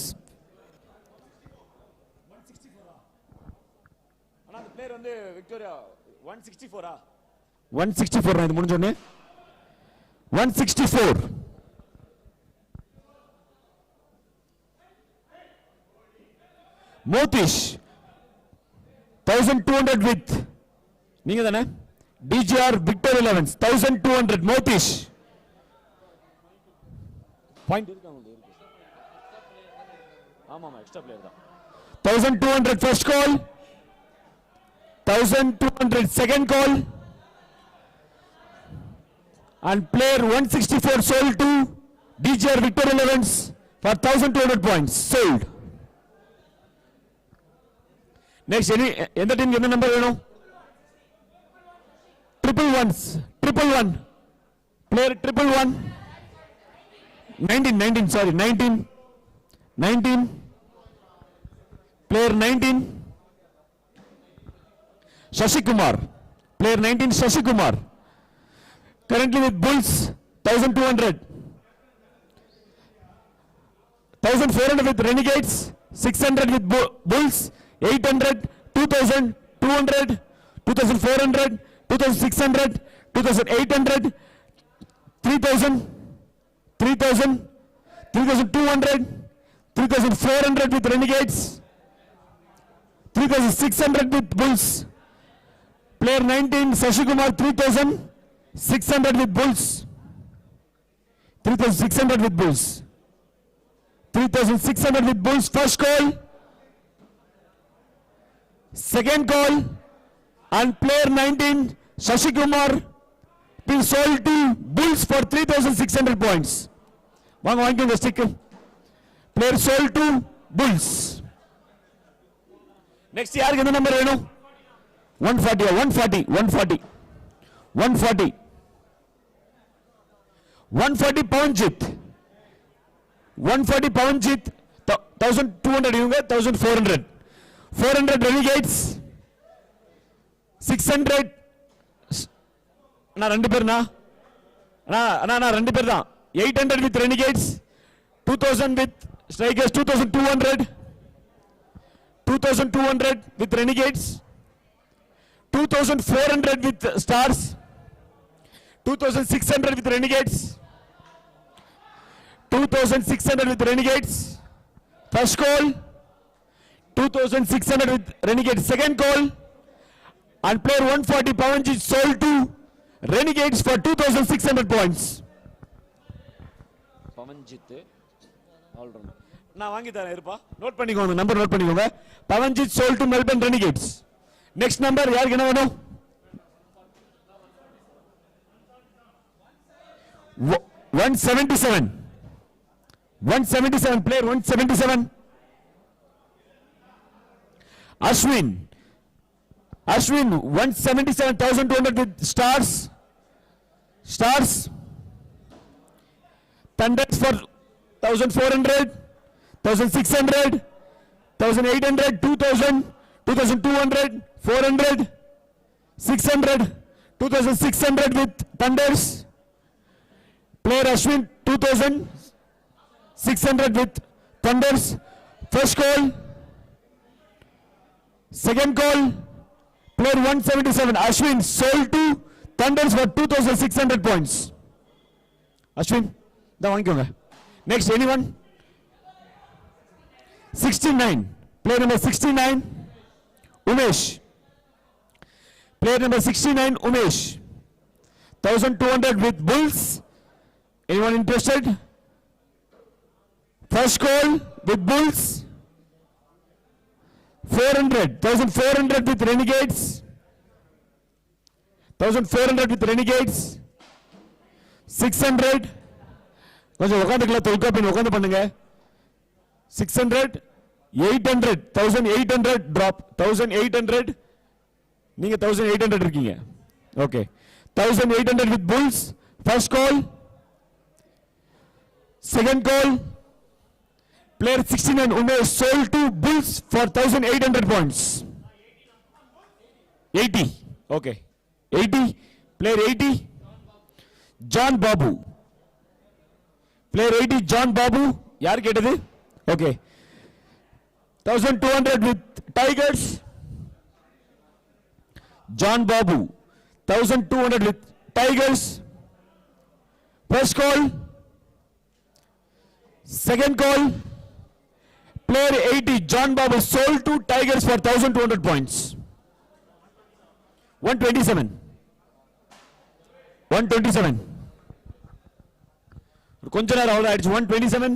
Ana the player வந்து Victoria 164 ah 164 நான் இது முடிஞ்சோனே 164. Motish 1,200 with நீங்க தானே? DGR Victor 11s 1,200 Motish. Point இருக்கா உங்களுக்கு? ஆமா extra player தான். 1,200 first call, 1,200 second call, and player 164 sold to DGR Victor 11s for 1,200 points sold. Next எந்த டீம் என்ன நம்பர் வேணும்? 111 player 111 19 sorry 19 player 19 Shashikumar, player 19 Shashikumar, currently with Bulls 1,200, 1,400 with Renegades, 600 with Bulls, 800, 2,000, 200, 2,400, 2,600, 2,800, 3,000, 3,000, 3,200, 3,400 with Renegades, 3,600 with Bulls. Player 19 Shashikumar 3,600 with Bulls. 3,600 with Bulls. 3,600 with Bulls. First call. Second call. And player 19 Shashikumar been sold to Bulls for 3,600 points. One stick. Player sold to Bulls. Next year, get the number 140 Pawanjit. 140 Pawanjit. 1,200 1,400. 400 Renegades. 600. நான் ரெண்டு பேர் நான் ரெண்டு பேர் தான். 800 with Renegades. 2,000 with Strikers. 2,200. 2,200 with Renegades. 2,400 with Stars. 2,600 with Renegades. 2,600 with Renegades. First call. 2,600 with Renegades. Second call. And player 140 Pawanjit sold to Renegades for 2,600 points. Pawanjit all round. நான் வாங்கி தரேன் இருப்பா. நோட் பண்ணிக்கோங்க, நம்பர் நோட் பண்ணிக்கோங்க. Pawanjit sold to Melbourne Renegades. Next number யாருக்கு என்ன வேணும்? 177. 177 player 177. Ashwin 177,200 with Stars. Thunders for 1,400, 1,600, 1,800, 2,000, 2,200, 400, 600, 2,600 with Thunders. Player Ashwin 2,600 with Thunders. First call. Second call. Player 177 Ashwin sold to Thunders for 2,600 points. Ashwin, da vaangikonga. Next anyone? 69. Player number 69 Umesh. Player number 69 Umesh. 1,200 with Bulls. Anyone interested? First call with Bulls. 1400 with Renegades. 1400 with Renegades. 600. கொஞ்சம் உட்காந்துக்கலாம் தொல்காப்பின் உட்காந்து பண்ணுங்க. 600. 800. 1800 drop. 1800. நீங்க 1800 இருக்கீங்க. Okay. 1800 with Bulls. First call. Second call. Player 69 Ume sold to Bulls for 1800 points. 80. Okay. 80. Player 80. John Babu. Player 80 John Babu. Yaar ketadu? Okay. 1200 with Tigers. John Babu. 1200 with Tigers. First call. Second call. Player 80 John Babu sold to Tigers for 1200 points. 127. 127. கொஞ்ச நேரம் அவ்வளவு ஆயிடுச்சு. 127.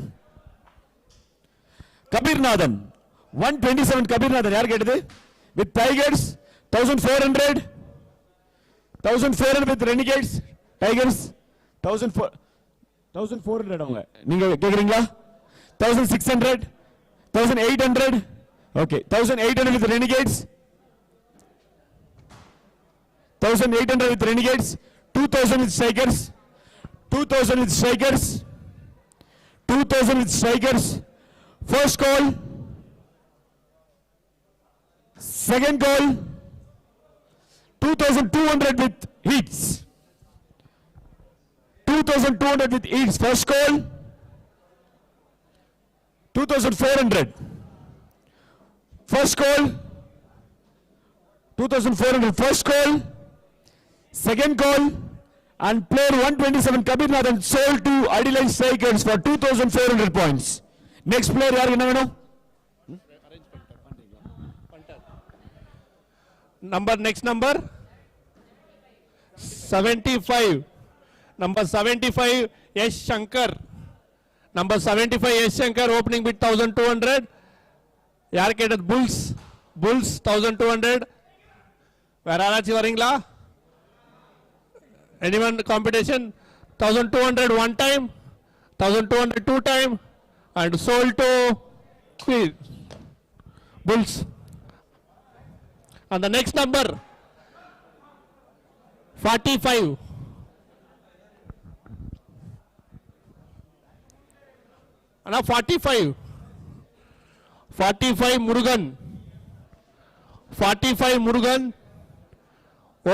கபீர் நாதன். 127 கபீர் நாதன் யார் கேட்டது? With Tigers 1400. 1400 with Renegades. Tigers 1400 அவங்க. நீங்க கேக்குறீங்களா? 1600. 1800. Okay. 1800 with Renegades. 1800 with Renegades. 2000 with Strikers. 2000 with Strikers. 2000 with Strikers. First call. Second call. 2200 with Heats. 2200 with Heats. First call. 2400. First call. 2400. First call. Second call. And player 127 Kabir Nathan sold to Adelaide Strikers for 2400 points. Next player yaar enna venum? Next number 75. Number 75 S Shankar. Number 75 S Shankar opening bid 1200. Yaar ketad Bulls. Bulls 1200. Where arachi varingla? Anyone competition? 1200 one time, 1200 two time, and sold to Bulls. And the next number 45. And 45. 45 Murugan. 45 Murugan.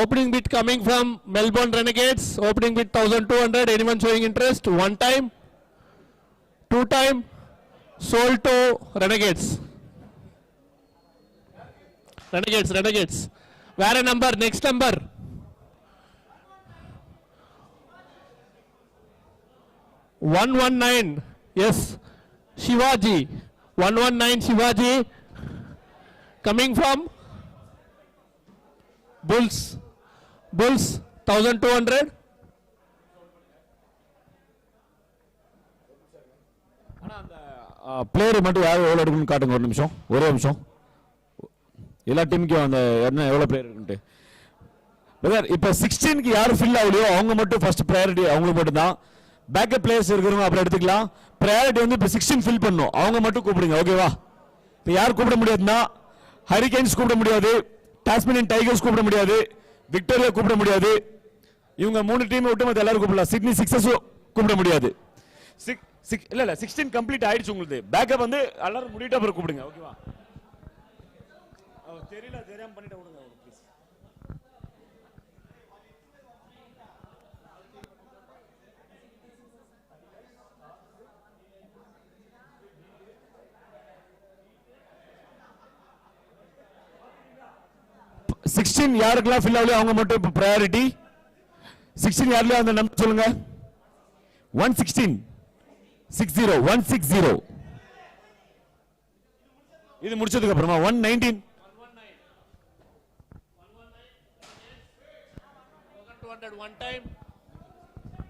Opening bid coming from Melbourne Renegades. Opening bid 1200. Anyone showing interest? One time, two time, sold to Renegades. Renegades. Where a number? Next number. 119. Yes, Shivaji. 119 Shivaji. Coming from Bulls. 1200. ஆனா அந்த player மட்டும் யார் எவ்வளவு எடுக்கணும்னு காட்டுங்க ஒரு நிமிஷம். ஒரே நிமிஷம். எல்லா டீமுக்கும் அந்த என்ன எவ்வளவு பிளேயர் இருக்குன்னு. பிரதர் இப்போ 16க்கு யார் ஃபில் ஆகலையோ அவங்க மட்டும் ஃபர்ஸ்ட் ப்ரையாரிட்டி அவங்களுக்கு மட்டும் தான். பேக்கப் பிளேயர்ஸ் இருக்கிறவங்க அப்புறம் எடுத்துக்கலாம். ப்ரையாரிட்டி வந்து இப்போ 16 ஃபில் பண்ணணும். அவங்க மட்டும் கூப்பிடுங்க. ஓகேவா? இப்போ யார் கூப்பிட முடியாதுன்னா ஹரிகேன்ஸ் கூப்பிட முடியாது, டாஸ்மேனியன் டைகர்ஸ் கூப்பிட முடியாது, விக்டோரியா கூப்பிட முடியாது. இவங்க மூணு டீம் விட்டு மத்த எல்லாரும் கூப்பிடலாம். சிட்னி சிக்ஸஸ் கூப்பிட முடியாது. இல்ல 16 கம்ப்ளீட் ஆயிடுச்சு உங்களுக்கு. பேக்கப் வந்து எல்லாரும் முடிட்ட அப்புறம் கூப்பிடுங்க. ஓகேவா? தெரியாம பண்ணிட்டு விடுங்க ப்ளீஸ். சிக்ஸ்டீன் யாருக்கெல்லாம் ஃபில் ஆகலையோ அவங்க மட்டும் இப்போ ப்ரையாரிட்டி. 16 யாருலயோ அந்த நம்பர் சொல்லுங்க. 116 60 160. இது முடிச்சதுக்கு அப்புறமா 119 1200 one time,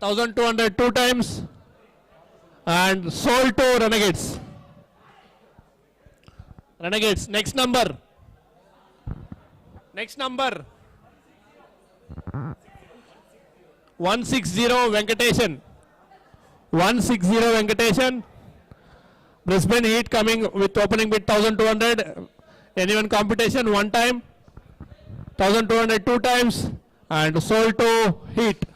1200 two times, and sold to Renegades. Renegades, next number. Next number. 160 Venkateshan. 160 Venkateshan. Brisbane Heat coming with opening bid 1200. Anyone competition one time. 1200 two times. And sold to Heat.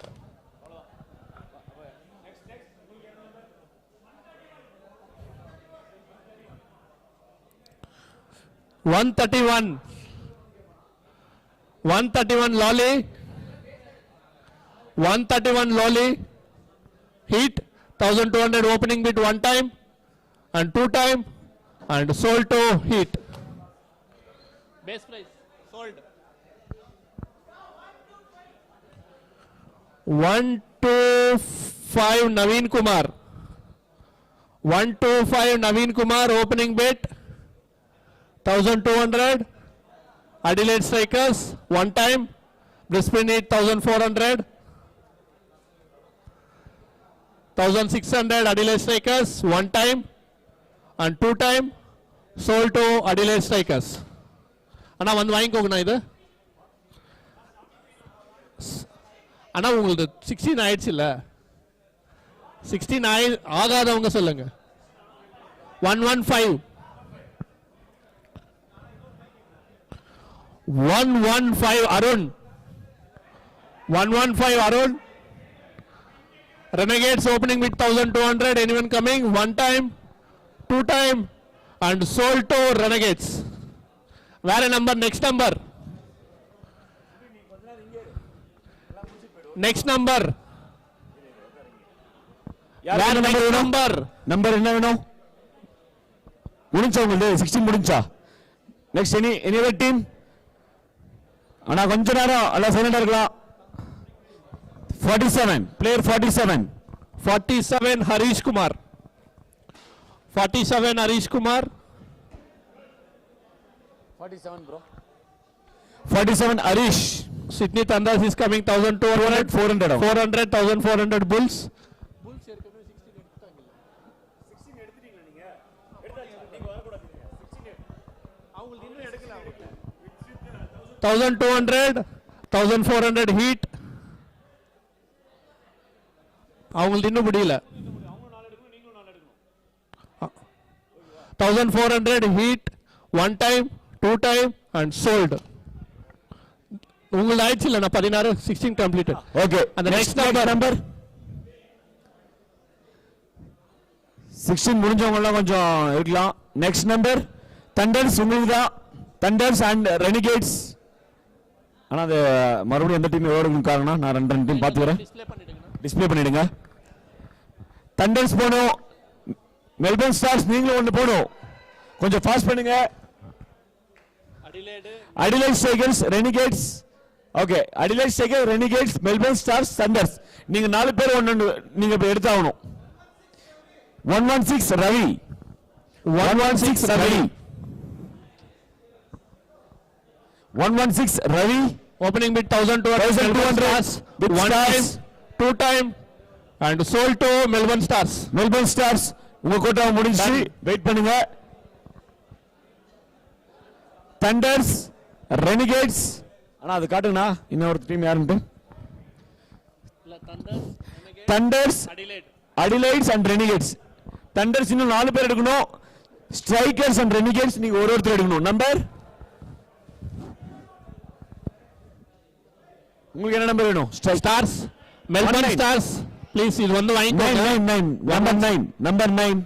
$131 Lolly. 131 Lolly. Heat 1200 opening bid one time and two time and sold to Heat. Base price sold. 125 Naveen Kumar. 125 Naveen Kumar opening bid 1200. Adelaide Strikers one time. Brisbane Heat 1400. 1600 Adelaide Strikers one time and two time sold to Adelaide Strikers. Anna one வாங்கிக்கோங்கண்ணா இது. அண்ணா உங்களுக்கு 16 ஆயிடுச்சு இல்ல? 16 ஆகாதவங்க சொல்லுங்க. 115 Arun. 115 Arun. Renegades opening with 1200. Anyone coming? One time, two time, and sold to Renegades. Where number? Next number. Next number. Where next number? Number என்ன வேணும்? முடிஞ்சா உங்களுக்கு 16 முடிஞ்சா? Next any other team? அண்ணா கொஞ்ச நேரம் எல்லாம் சைலண்டா இருக்கலாம். 47 player 47 Harish Kumar. 47 Harish Kumar. 47 bro. 47 Harish. Sydney Thunders is coming 1200 400 1400 Bulls. 1200 1400 Heat. அவங்களுக்கு இன்னும் முடியல. 1400 Heat one time, two time and sold. உங்களுக்கு ஆயிடுச்சு இல்ல? 16 16 completed. Okay. And the next number 16 முடிஞ்சவங்க எல்லாம் கொஞ்சம் இருக்கலாம். Next number Thunders உங்களுக்கு தான். Thunders and Renegades. ஆனா அது மறுபடியும் எந்த டீம் ஓடுங்க காரணம் நான் ரெண்டு டீம் பாத்துக்கறேன். டிஸ்ப்ளே பண்ணிடுங்க. Thunders போணும். மெல்பர்ன் ஸ்டார்ஸ் நீங்களும் ஒன்னு போணும். கொஞ்சம் ஃபாஸ்ட் பண்ணுங்க. Adelaide Strikers, Renegades. Okay, Adelaide Strikers, Renegades, Melbourne Stars, Thunders. நீங்க நாலு பேர் ஒன்னு நீங்க எடுத்தாகணும். 116 Ravi. 116 Ravi. 116 Ravi. Opening bid 1200 one time, two time and sold to Melbourne Stars. Melbourne Stars உங்க கோட்டா முடிஞ்சு வெயிட் பண்ணுங்க. Thunders, Renegades. அண்ணா அது காட்டுங்கண்ணா இன்னொரு டீம் யாருன்னு. Thunders, Adelaide and Renegades. Thunders இன்னும் நாலு பேர் எடுக்கணும். Strikers and Renegades நீங்க ஒருத்தர் எடுக்கணும். நம்பர் உங்களுக்கு என்ன நம்பர் வேணும்? Stars, Melbourne Stars. Please இது வந்து வாங்கிக்கோங்க. 9 number 9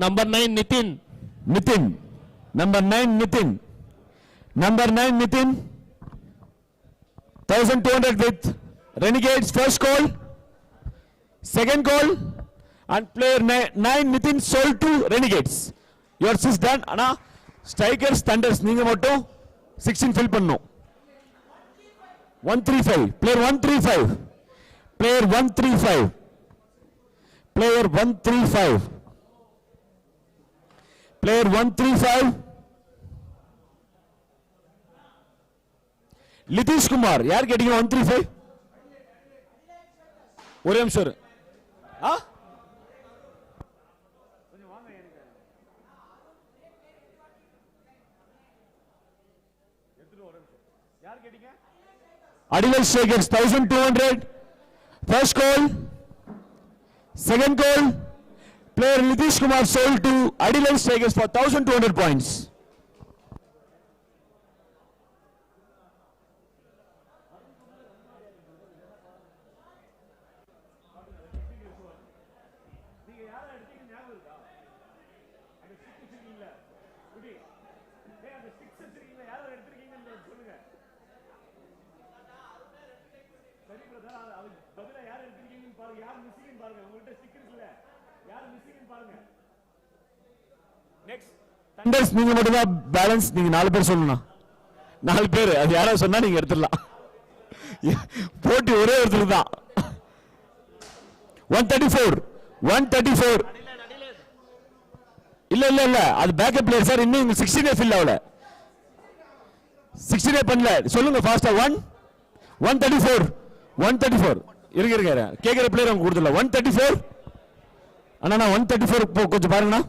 Number 9 Nitin. Number 9 Nitin. 1200 with Renegades first call, second call and player 9 Nitin sold to Renegades. Yours is done. Ana Strikers Thunders நீங்க மட்டும் 16 fill பண்ணனும். 135 player 135 player 135 player 135 player 135 Litish Kumar யார் கேட்டிங்க? 135 ஒரே நிமிஷம். Adilal Strikers 1200. First goal. Second goal. Player Nitish Kumar sold to Adilal Strikers for 1200 points. Thunders நீங்க மட்டும் தான் பேலன்ஸ், நீங்க 4 பேர் சொல்லணும். 4 பேர், அது யாராவது சொன்னா நீங்க எடுத்துடலாம். போட்டி ஒரே ஒருத்தர் தான். 134 இல்ல அது பேக்கப் பிளேயர் சார். இன்னும் 16 ஃபில் ஆகல. 16 பண்ணல. சொல்லுங்க ஃபாஸ்டா. 134 இருங்க கேக்குற பிளேயர் அவங்க கொடுத்துடல. 134 அண்ணா 134 கொஞ்சம் பாருங்கண்ணா.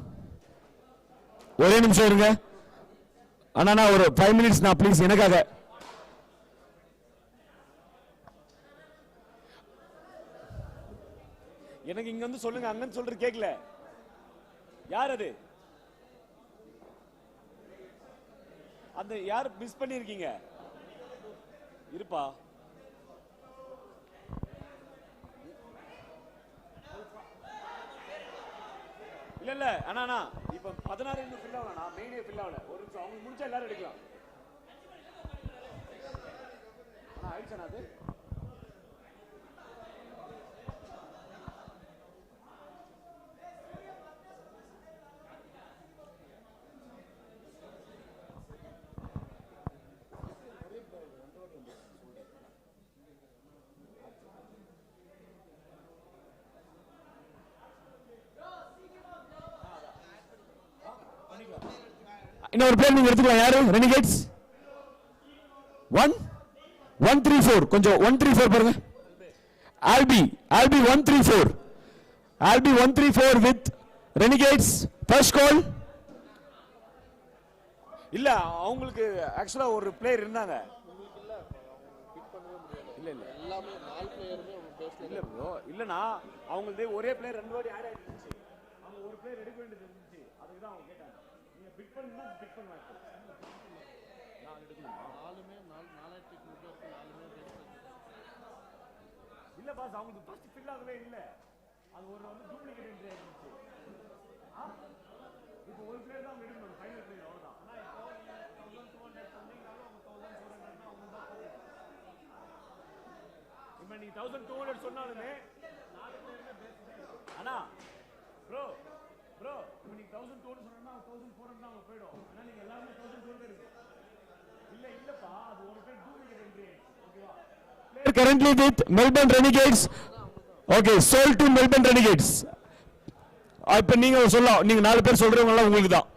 ஒரே நிமிஷம் இருங்க அண்ணா, ஒரு 5 மினிட்ஸ் நான் ப்ளீஸ் எனக்காக. எனக்கு இங்க வந்து சொல்லுங்க, அங்கன்னு சொல்றது கேட்கல. யார் அது? அந்த யார் மிஸ் பண்ணிருக்கீங்க? இருப்பா. இல்ல அண்ணா இப்ப 16 இன்னும் ஃபில் ஆகல. நான் மெயினே ஃபில் ஆகல. ஒரு நிமிஷம், அவங்க முடிச்சா எல்லாரும் எடுக்கலாம். அண்ணா ஆயிடுச்சா அது? இன்னொரு பிளேயர் நீங்க எடுத்துக்கலாம். யாரு? ரெனிகேட்ஸ் 134 கொஞ்சம் 134 பாருங்க. Alby 134 with Renegades. First goal. இல்ல அவங்களுக்கு ஆக்சுவலா ஒரு பிளேயர் இருந்தாங்க. இல்ல எல்லாமே 4 பிளேயருமே அவங்க பேசல. இல்ல ப்ரோ, இல்லனா அவங்களுக்கு ஒரே பிளேயர் 2 வாட்டி ஆட் ஆயிடுச்சு. அவங்க ஒரு பிளேயர் எடுக்க வேண்டியது இருந்துச்சு. அதுக்கு தான் அவங்க கேட்டாங்க. நீங்க பிட் பண்ணா பிட் பண்ணுவாங்க. நான் எடுக்கணுமா? 4மே 4 டீம் பேசல. 4மே பேசல. இல்ல பாஸ், அவங்களுக்கு ஃபர்ஸ்ட் ஃபில் ஆகவே இல்ல. அது ஒரு வந்து டூப்ளிகேட் என்ட்ரி ஆயிடுச்சு. இப்போ ஒரு பிளேயர் தான் எடுக்கணும். ஃபைனல் பிளேயர் அவ்வளவுதான். ஆனா இப்போ நீங்க 1200 சொன்னீங்கனாலும் அவங்க 1400 னா அவங்க தான் போடுங்க. இப்போ நீ 1200 சொன்னாலுமே 4 பிளேயர்ல பேசிட்டு அண்ணா ப்ரோ இப்போ நீ 1200 சொன்னா 1400 தான் அவங்க போய்டும். ஆனா நீங்க எல்லாரும் 1200 இருக்கு. இல்லப்பா, அது ஒரு பிளேயர் டூப்ளிகேட் என்ட்ரி ஆயிடுச்சு. ஓகேவா? Currently with Melbourne Renegades. Okay, sold to Melbourne Renegades. இப்ப நீங்க சொல்லலாம். நீங்க 4 பேர் சொல்றவங்க எல்லாம் உங்களுக்கு தான்.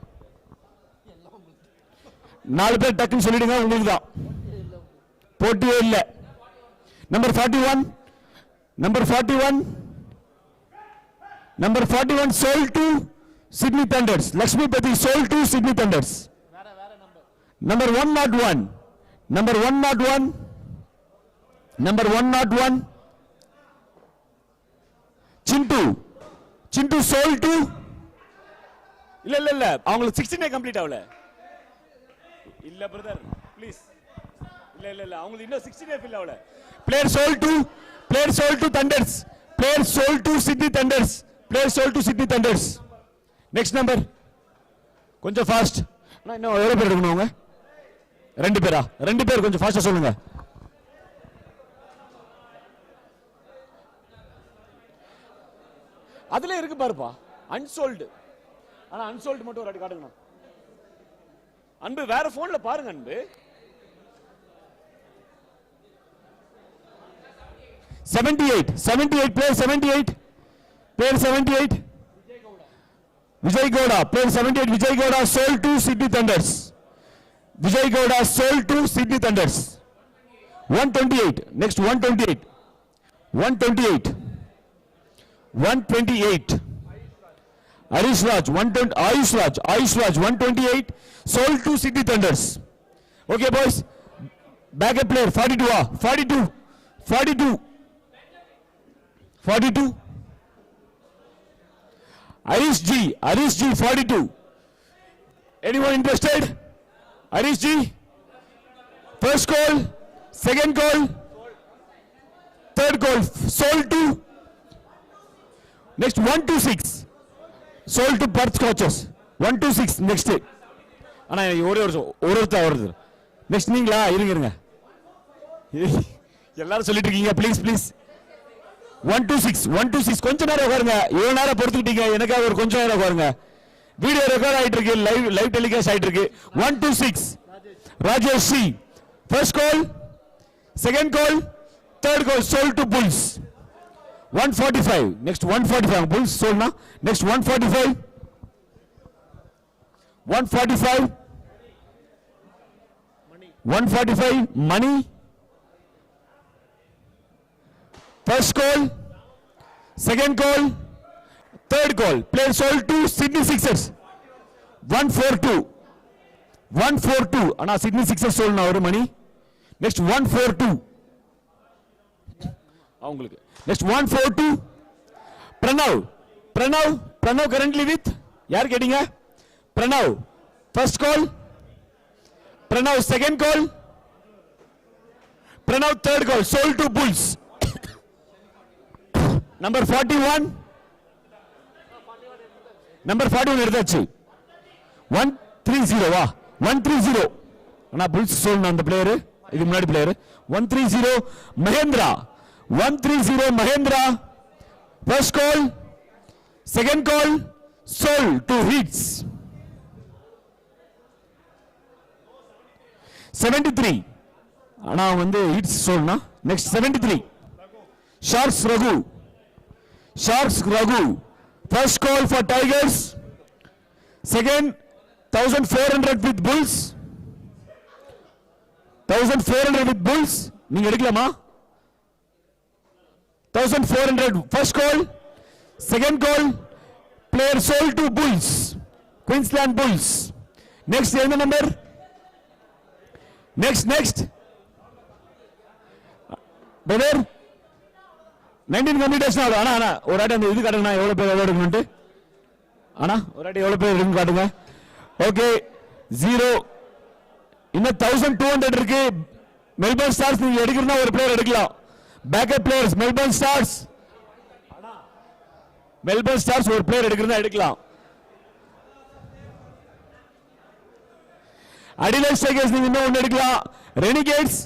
4 பேர் டக்குன்னு சொல்லிடுங்க, உங்களுக்கு தான். போட்டியே இல்ல. Number 41 sold to Sydney Thunders. Lakshmi Pati sold to Sydney Thunders. Number 101 Chintu sold to. இல்ல அவங்களுக்கு 16 கம்ப்ளீட் ஆகல. இல்ல பிரதர் ப்ளீஸ். இல்ல அவங்களுக்கு இன்னும் 16 ஃபில் ஆகல. Player sold to Thunders. Player sold to Sydney Thunders. Next number. கொஞ்சம் ஃபாஸ்ட். நான் இன்னும் எவ்வளவு பேர் எடுக்கணும்? அவங்க 2 பேரா? 2 பேர் கொஞ்சம் ஃபாஸ்டா சொல்லுங்க. அதுல இருக்கு பாருப்பா, அன்சோல்டு. ஆனா அன்சோல்டு மட்டும் ஒரு அடி காட்டுங்க அன்பு. வேற போன்ல பாருங்க அன்பு. 78 player 78 Vijay Gowda player 78 Vijay Gowda sold to Sydney Thunders. 128. Next 128. Ayush Raj 128 sold to City Thunders. Okay boys, backup player 42 42 Arish G 42. Anyone interested? Arish G, first call, second call, third call, sold to. Next 126 sold to Perth Scorchers. 126 next. அண்ணா ஒருத்தர் next நீங்களா இருங்க எல்லாரும் சொல்லிட்டு இருக்கீங்க please 126 கொஞ்ச நேரம் உட்காருங்க. இவ்வளவு நேரம் பொறுத்துக்கிட்டீங்க, எனக்காக ஒரு கொஞ்சம் நேரம் உட்காருங்க. வீடியோ ரெக்கார்ட் ஆயிட்டு இருக்கு, லைவ் டெலிகாஸ்ட் ஆயிட்டு இருக்கு. 126 Rajesh C, first call, second call, third call sold to Bulls. 145 next 145 Bulls sold na. Next 145 money. First call, second call, third call, player sold to Sydney Sixers. 142 ana Sydney Sixers sold na oru money. Next 142 avungalukku. Next 142 Pranav currently with yaar gettinga. Pranav first call, Pranav second call, Pranav third call sold to Bulls. Number 41 எடுத்தாச்சு. 130 வா 130 Anna Bulls sold அந்த player, இது முன்னாடி player. 130 Mahendra. 130 Mahendra first call, second call sold to Heats. 73 ஆனா வந்து Heats sold na. Next 73 Sharks Raghu first call for Tigers, second 1400 with Bulls. 1400 with Bulls நீங்க எடுக்கலாமா? 1400 first call, second call, player sold to Bulls, Queensland Bulls. Next என்ன number? Next brother 19 completion ஆகுது. அண்ணா ஒரு ஆட்டி அந்த இது காட்டுங்கண்ணா, எவ்வளவு பேர் எவ்வளவு எடுக்கணும்ட்டு. அண்ணா ஒரு ஆட்டி எவ்வளவு பேர் எடுக்கணும் காட்டுங்க. ஓகே 0 இன்னும் 1200 இருக்கு. மெல்பர்ன் ஸ்டார்ஸ் நீங்க எடுக்கிறதா ஒரு பிளேயர் எடுக்கலாம். பேக்கப் பிளேயர்ஸ் மெல்பர்ன் ஸ்டார்ஸ் ஒரு பிளேயர் எடுக்கிறதா எடுக்கலாம். அடிலைட் ஸ்ட்ரைக்கர்ஸ் நீங்க இன்னும் ஒன்னு எடுக்கலாம். ரெனிகேட்ஸ்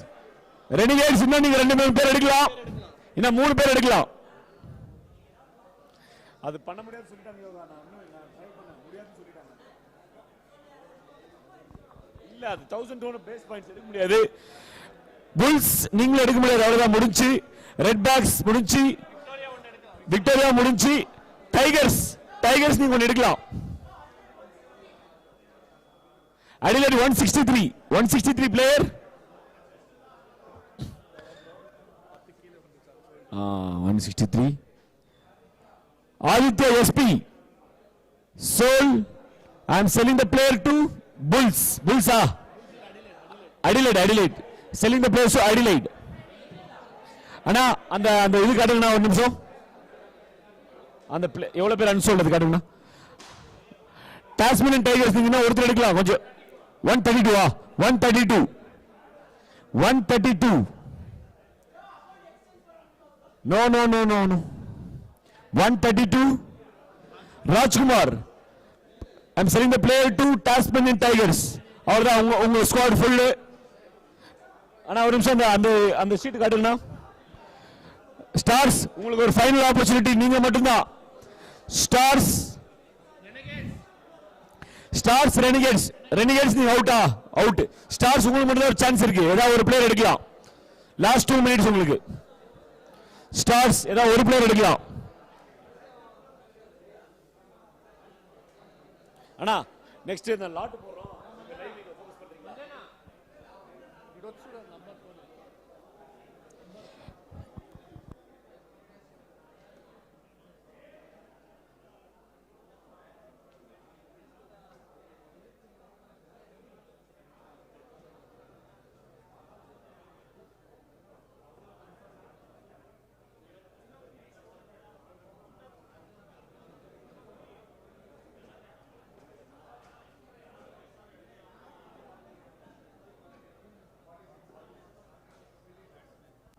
இன்னும் நீங்க 2-3 பேர் எடுக்கலாம். இன்னும் 3 பேர் எடுக்கலாம். அது பண்ண முடியாது சொல்லிட்டாங்க. இல்ல அது 1200 பேஸ் பாயிண்ட்ஸ் எடுக்க முடியாது. புல்ஸ் நீங்களும் எடுக்க முடியாது, அவ்வளவுதான் முடிஞ்சு. ரெட் பேக்ஸ் முடிஞ்சு, விக்டோரியா முடிஞ்சு. டைகர்ஸ் நீங்க ஒன்னு எடுக்கலாம். Adelaide 163 player. 163 Aditya SP sold. I am selling the player to Bulls. Adelaide selling the player to Adelaide. அண்ணா அந்த இது காட்டுங்கண்ணா, ஒரு நிமிஷம். அந்த எவ்வளவு பேர் அன்சோல்ட் அது காட்டுங்கண்ணா. டாஸ்மேனியன் டைகர்ஸ் நீங்க ஒருத்தர் எடுக்கலாம் கொஞ்சம். 132 No. 132 Rajkumar. I'm selling the player to Tasmanian Tigers. அவ்வளவுதான் உங்க ஸ்குவாட் ஃபுல். ஆனா ஒரு நிமிஷம் அந்த ஷீட் காட்டுங்கண்ணா. ஸ்டார்ஸ் உங்களுக்கு ஒரு ஃபைனல் ஆப்பர்ச்சுனிட்டி, நீங்க மட்டும்தான். ஸ்டார்ஸ் ரெனிகேட்ஸ் நீங்க அவுட். ஸ்டார்ஸ் உங்களுக்கு மட்டும் ஒரு சான்ஸ் இருக்கு, ஏதாவது ஒரு பிளேயர் எடுக்கலாம். லாஸ்ட் 2 மினிட்ஸ் உங்களுக்கு. ஸ்டார்ஸ் ஏதாவது ஒரு பிளேயர் எடுக்கலாம். அண்ணா நெக்ஸ்ட் இந்த லாட் போறோம்.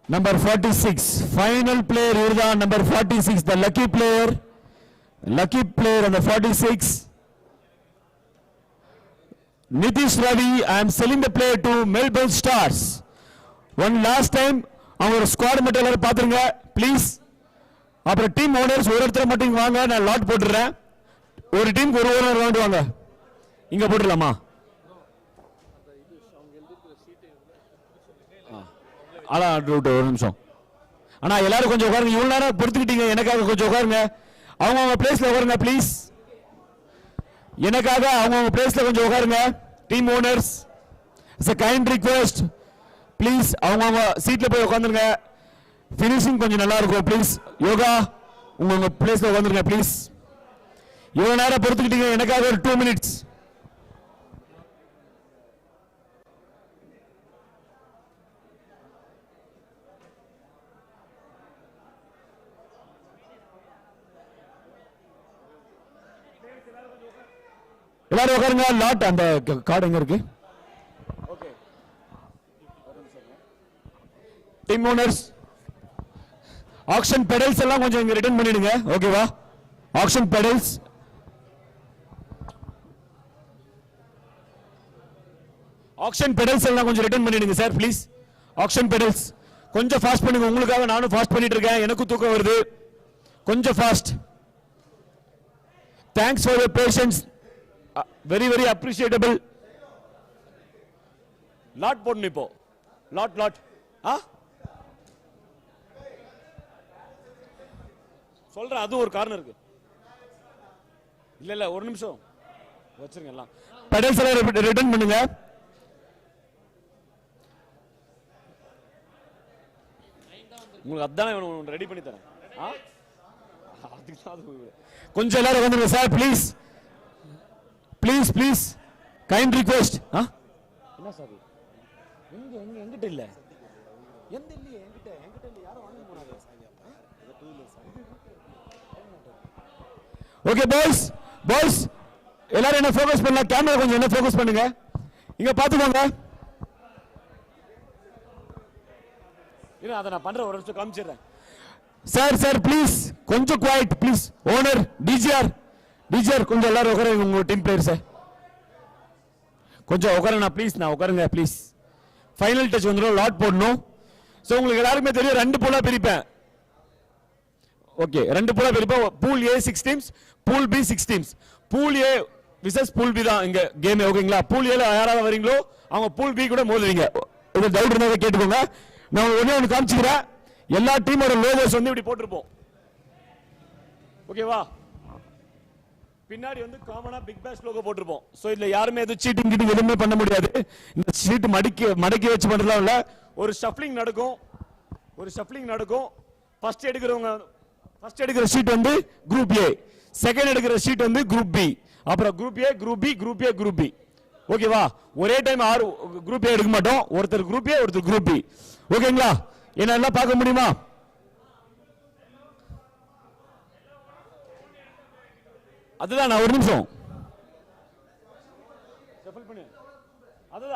Number 46, final player Irdan, number 46, the lucky player on the 46. Nitish Ravi, I am selling the player to Melbourne Stars. One last time, our squad மட்டும் எல்லாரும் பாத்துருங்க please. அப்புறம் டீம் ஓனர்ஸ் ஒருத்தர் மட்டும் வாங்க, நான் லாட் போட்டுறேன். ஒரு டீமுக்கு ஒரு ஓனர் வாங்கிட்டு வாங்க. இங்க போட்டுடலாமா? ஒரு நிமிஷம் அண்ணா, எல்லாரும் கொஞ்சம் உட்காருங்க. இவ்வளவு நேரம் பொறுத்துக்கிட்டீங்க, எனக்காக கொஞ்சம் உட்காருங்க. அவங்க பிளேஸ்ல உட்காருங்க ப்ளீஸ். எனக்காக அவங்க பிளேஸ்ல கொஞ்சம் உட்காருங்க. Team owners, it's a kind request please. அவங்க சீட்ல போய் உட்காந்துருங்க. ஃபினிஷிங் கொஞ்சம் நல்லா இருக்கும் ப்ளீஸ். யோகா, உங்க பிளேஸ்ல உட்காந்துருங்க ப்ளீஸ். இவ்வளவு நேரம் பொறுத்துக்கிட்டீங்க, எனக்காக ஒரு 2 minutes. எல்லாரும் உட்காருங்க. லாட் அந்த கார்டு எங்க இருக்கு? Okay, team owners, action pedals எல்லாம் கொஞ்சம் இங்க ரிட்டர்ன் பண்ணிடுங்க. ஓகேவா? ஆக்ஷன் பெடல்ஸ், எல்லாம் கொஞ்சம் ரிட்டர்ன் பண்ணிடுங்க சார் ப்ளீஸ். ஆக்ஷன் பெடல்ஸ் கொஞ்சம் ஃபாஸ்ட் பண்ணுங்க. உங்களுக்காக நானும் ஃபாஸ்ட் பண்ணிட்டு இருக்கேன், எனக்கும் தூக்கம் வருது. கொஞ்சம் fast. Thanks for your patience, very very appreciable. Lot போடணும் இப்போ. லாட் சொல்றேன், அது ஒரு காரணம் இருக்கு. இல்ல ஒரு நிமிஷம் வச்சிருங்க. எல்லாம் பெடல்ஸ் எல்லாம் ரிட்டர்ன் பண்ணுங்க. உங்களுக்கு அதானே ரெடி பண்ணி தரேன். கொஞ்சம் எல்லாரும் வந்துருங்க sir please please. Kind request. என்ன சார் எங்கிட்ட இல்ல, எந்த இல்லையே எங்கிட்ட இல்ல, யாரும் வாங்கி போனாங்க. ஓகே பாய்ஸ் எல்லாரும் என்ன ஃபோக்கஸ் பண்ணலாம். கேமரா கொஞ்சம் என்ன ஃபோக்கஸ் பண்ணுங்க. இங்க பாத்துக்கோங்க. அதை நான் பண்ற ஒரு நிமிஷம் காமிச்சிடுறேன். சார் ப்ளீஸ் கொஞ்சம் குவைட் ப்ளீஸ். ஓனர் டிஜிஆர் கொஞ்சம் எல்லாரும் உட்காருங்க. உங்க டீம் பிளேயர்ஸ் கொஞ்சம் உட்காருங்க ப்ளீஸ். நான் உட்காருங்க ப்ளீஸ். ஃபைனல் டச் வந்துடும், லாட் போடணும். ஸோ உங்களுக்கு எல்லாருக்குமே தெரியும், 2 பூலா பிரிப்பேன். ஓகே, 2 பூலா பிரிப்பேன். Pool A 6 teams, pool B 6 teams. Pool A versus pool B தான் இங்க கேம். ஓகேங்களா? பூல் ஏல யாராவது வரீங்களோ அவங்க பூல் பி கூட மோதுவீங்க. இது டவுட் இருந்தா கேட்டுக்கோங்க. நான் ஒண்ணு காமிச்சுக்கிறேன். எல்லா டீமோட லோகோஸ் வந்து இப்படி போட்டிருப்போம். ஓகேவா? பின்னாடி வந்து காமனா பிக் பேஷ் லோகோ போட்டிருப்போம். சோ இதுல யாருமே எதுவும் சீட்டிங் கிட்டிங் எதுவுமே பண்ண முடியாது. இந்த சீட் மடக்கி வச்சு பண்றதுலாம் இல்ல. ஒரு ஷஃப்லிங் நடக்கும். ஃபர்ஸ்ட் எடுக்கிற ஷீட் வந்து குரூப் ஏ, செகண்ட் எடுக்கிற ஷீட் வந்து குரூப் பி, அப்புறம் குரூப் ஏ, குரூப் பி. ஓகேவா? ஒரே டைம் 6 குரூப் ஏ எடுக்க மாட்டோம். ஒருத்தர் குரூப் ஏ, ஒருத்தர் குரூப் பி. ஓகேங்களா? என்ன எல்லாம் பார்க்க முடியுமா? அதுதான் நான் ஒரு நிமிஷம்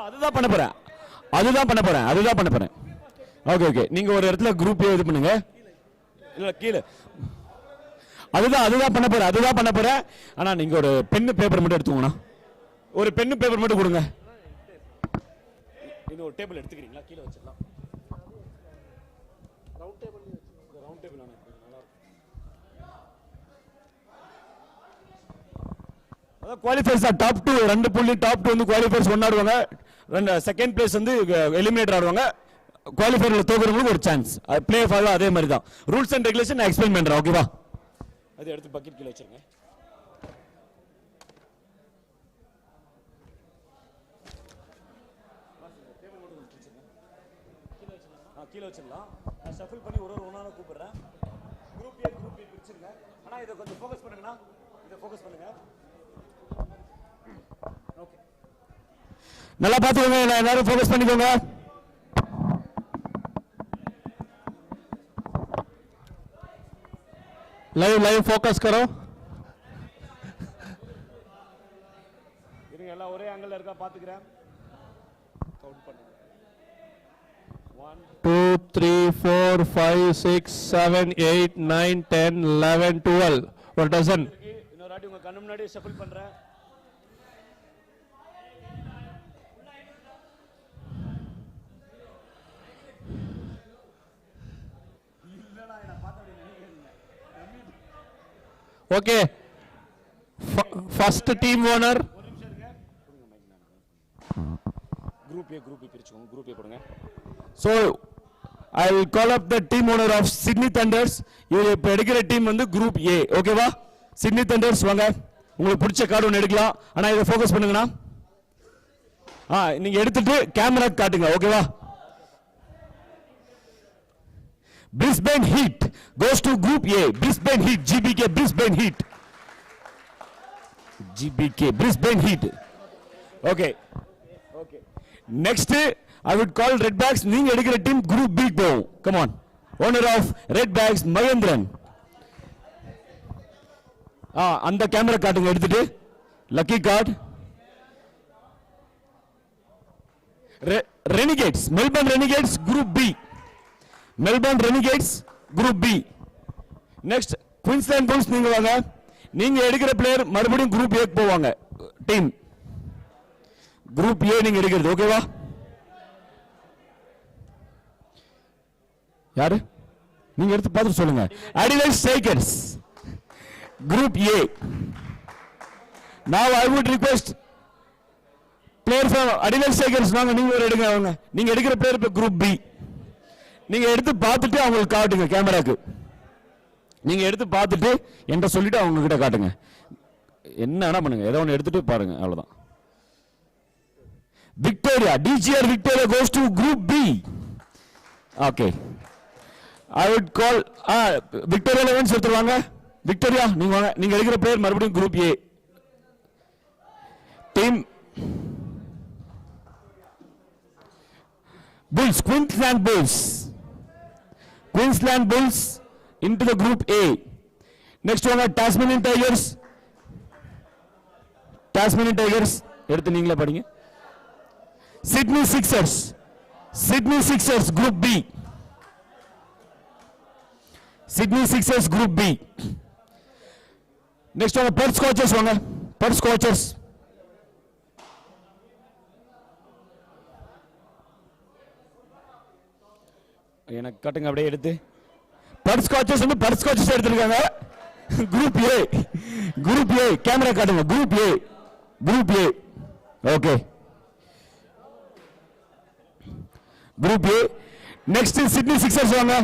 அதுதான் பண்ண போறேன். ஓகே, நீங்க ஒரு இடத்துல குரூப் இது பண்ணுங்க. இல்ல கீழே அதுதான் பண்ண போறேன். ஆனா நீங்க ஒரு பென்னு பேப்பர் மட்டும் எடுத்துக்கோங்கண்ணா. ஒரு பென்னு பேப்பர் மட்டும் கொடுங்க. இது ஒரு டேபிள் எடுத்துக்கிறீங்களா? கீழே வச்சிடலாம். ரவுண்ட் டேபிள் அதான் குவாலிஃபயர்ஸ் டாப் 2 2 புள்ளி டாப் 2 வந்து குவாலிஃபயர்ஸ் கொண்டாடுவாங்க. செகண்ட் பிளேஸ் வந்து எலிமினேட்டர் ஆடுவாங்க. குவாலிஃபயர்ல தோக்குறவங்களுக்கு ஒரு சான்ஸ். ப்ளே ஆஃப் அதே மாதிரி தான். ரூல்ஸ் அண்ட் ரெகுலேஷன் நான் எக்ஸ்பிளைன் பண்றேன். ஓகேவா? அது எடுத்து பக்கெட் கீழே வச்சிருங்க. கீழே வச்சிடலாம். நான் ஷஃபில் பண்ணி ஒரு ஒன்னால கூப்பிடுறேன். குரூப் ஏ குரூப் பி பிரிச்சிருங்க. ஆனா இதை கொஞ்சம் ஃபோக்கஸ் பண்ணுங்கண்ணா. ஓகே, நல்லா பாத்துக்கோங்க. எல்லாரும் ஃபோக்கஸ் பண்ணிக்கோங்க. लाइव फोकस करो. இருங்க, எல்லாம் ஒரே ஆங்கிள் இருக்கா பாத்துக்கிறேன். கவுண்ட் பண்ணுங்க. 2, 3, 4, 5, 6, 7, 8, 9, 10, 11, 12. ஒரு டசன். இன்னொரு வாட்டி உங்க கண்ணு முன்னாடி ஷஃபிள் பண்றேன். Okay. First team owner. Group A பிரிச்சுக்கோங்க. குரூப் ஏ போடுங்க. So I will call up the team owner of Sydney Thunders. இவங்க இப்ப எடுக்கிற டீம் வந்து குரூப் ஏ. ஓகேவா? சிட்னி தண்டர்ஸ் வாங்க. உங்களுக்கு பிடிச்ச கார்டு ஒன்று எடுக்கலாம். ஆனா இதை ஃபோக்கஸ் பண்ணுங்கண்ணா. நீங்க எடுத்துட்டு கேமரா காட்டுங்க. ஓகேவா? Brisbane Heat goes to Group A. Brisbane Heat, GBK, Brisbane Heat. GBK, Brisbane Heat. Okay. Next, I would call Redbacks. நீங்க எடுக்கிற டீம் Group B போகும். Come on. Owner of Redbacks, Mahendran. அந்த camera காட்டுங்க எடுத்துட்டு. Lucky card. Renegades, Melbourne Renegades, Group B. Melbourne Renegades, Group B. Next, Queensland Bulls நீங்க வாங்க. நீங்க எடுக்கிற பிளேயர் மறுபடியும் Group A போவாங்க. டீம் Group A நீங்க எடுக்கிறது. ஓகேவா? யாரு? நீங்க எடுத்து பார்த்து சொல்லுங்க. Adelaide Strikers, Group A. Now I would request player from Adelaide Strikers வாங்க. நீங்க ஒரு எடுங்க. அவங்க நீங்க எடுக்கிற பிளேயர் இப்ப Group B. நீங்க எடுத்து பார்த்துட்டு அவங்களுக்கு காட்டுங்க கேமராக்கு. நீங்க எடுத்து பார்த்துட்டு என்கிட்ட சொல்லிட்டு அவங்க கிட்ட காட்டுங்க. என்ன பண்ணுங்க, ஏதோ ஒன்று எடுத்துட்டு பாருங்க. அவ்வளவுதான். Victoria, DGR Victoria goes to Group B. Okay. I would call Victoria 11 எடுத்துவாங்க. Victoria நீங்க வாங்க. நீங்க எடுக்கிற பிளேயர் மறுபடியும் Group A. Team Bulls, Queensland Bulls. Queensland Bulls into the Group A. Next one, Tasmanian Tigers. Tasmanian Tigers எடுத்து நீங்களே படிங்க. Sydney Sixers. Sydney Sixers Group B. Sydney Sixers Group B. Next one, Perth Scorchers வாங்க. Perth Scorchers. எனக்கு காட்டுங்க அப்படியே எடுத்து. Purse ஸ்காட்சஸ் வந்து Perth Scorchers எடுத்துருக்காங்க. Group A. Group A camera காட்டுங்க. Group A. Group A. Okay. Group A. Next Sydney Sixers வாங்க.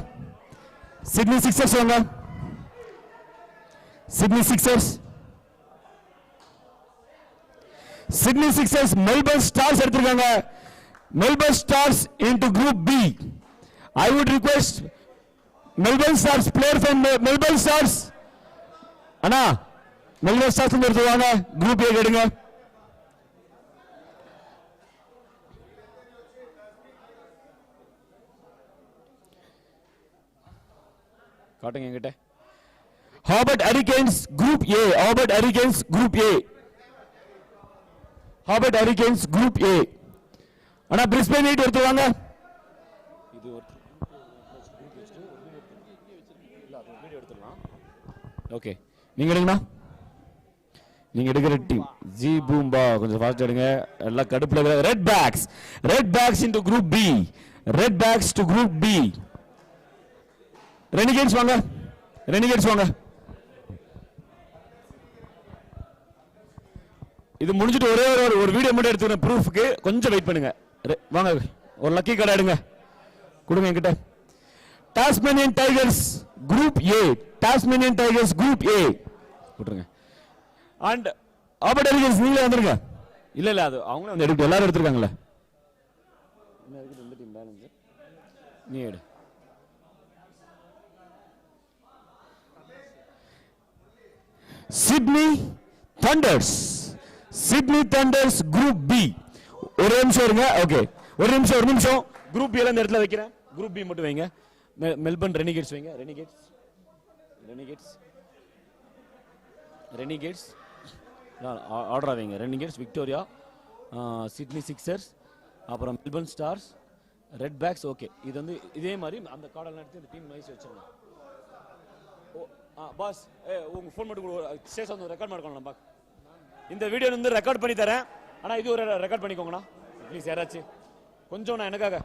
Sydney Sixers வாங்க. Sydney Sixers. Sydney Sixers Melbourne Stars எடுத்துருக்காங்க. Melbourne Stars into group B. I would request Melbourne Stars player from Melbourne Stars. அண்ணா Melbourne Stars எடுத்து வாங்க. Group A எடுங்க. காட்டுங்க என்கிட்ட. Hobart Hurricanes Group A. Hobart Hurricanes Group A. Hobart Hurricanes Group A. Anna Brisbane Heat எடுத்து வாங்க. Okay நீங்க எடுங்கண்ணா. நீங்க எடுக்கிற டீம் ஜி பூம்பா கொஞ்சம் ஃபாஸ்ட் எடுங்க. எல்லாம் கடுப்புல. Red Backs. Red Backs into group B. Red Backs to group B. Renegades வாங்க. ரெனிகேட்ஸ் வாங்க. இது முடிஞ்சிட்டு ஒரே ஒரு வீடியோ மட்டும் எடுத்துக்கிறேன் ப்ரூஃப்க்கு. கொஞ்சம் வெயிட் பண்ணுங்க. வாங்க ஒரு லக்கி கார்டு எடுங்க. கொடுங்க என்கிட்ட. Tasmanian Tigers Group A. Tasmanian Tigers Group A. போட்டுருங்க. And Hobart Hurricanes நீங்களே வந்துருங்க. இல்ல அது அவங்களே வந்து எடுத்து எல்லாரும் எடுத்துருக்காங்கல்ல. என்ன இருக்குது இந்த டீம் பேலன்ஸ்? நீ எடு. Sydney Thunders. Sydney Thunders Group B. ஒரு நிமிஷம் இருங்க. ஓகே ஒரு நிமிஷம். குரூப் B இந்த இடத்துல வைக்கிறேன். குரூப் B மட்டும் வைங்க. மெல்பர்ன் ரெனிகேட்ஸ் வைங்க. ரெனிகேட்ஸ் ஆர்டர் வைங்க. ரெனிகேட்ஸ், விக்டோரியா, சிட்னி சிக்ஸர்ஸ், அப்புறம் Melbourne stars, red bags okay. இது வந்து இதே மாதிரி அந்த கார்டெல்லாம் எடுத்து இந்த டீம் வைஸ் வச்சிருங்க. பாஸ் உங்க ஃபோன் மட்டும் ஸ்டேஜ் வந்து ரெக்கார்ட் பண்ணிக்கணும். பாக் இந்த வீடியோ வந்து ரெக்கார்ட் பண்ணி தரேன். ஆனால் இது ஒரு ரெக்கார்ட் பண்ணிக்கோங்கண்ணா ப்ளீஸ். யாராச்சும் கொஞ்சம் நான் எனக்காக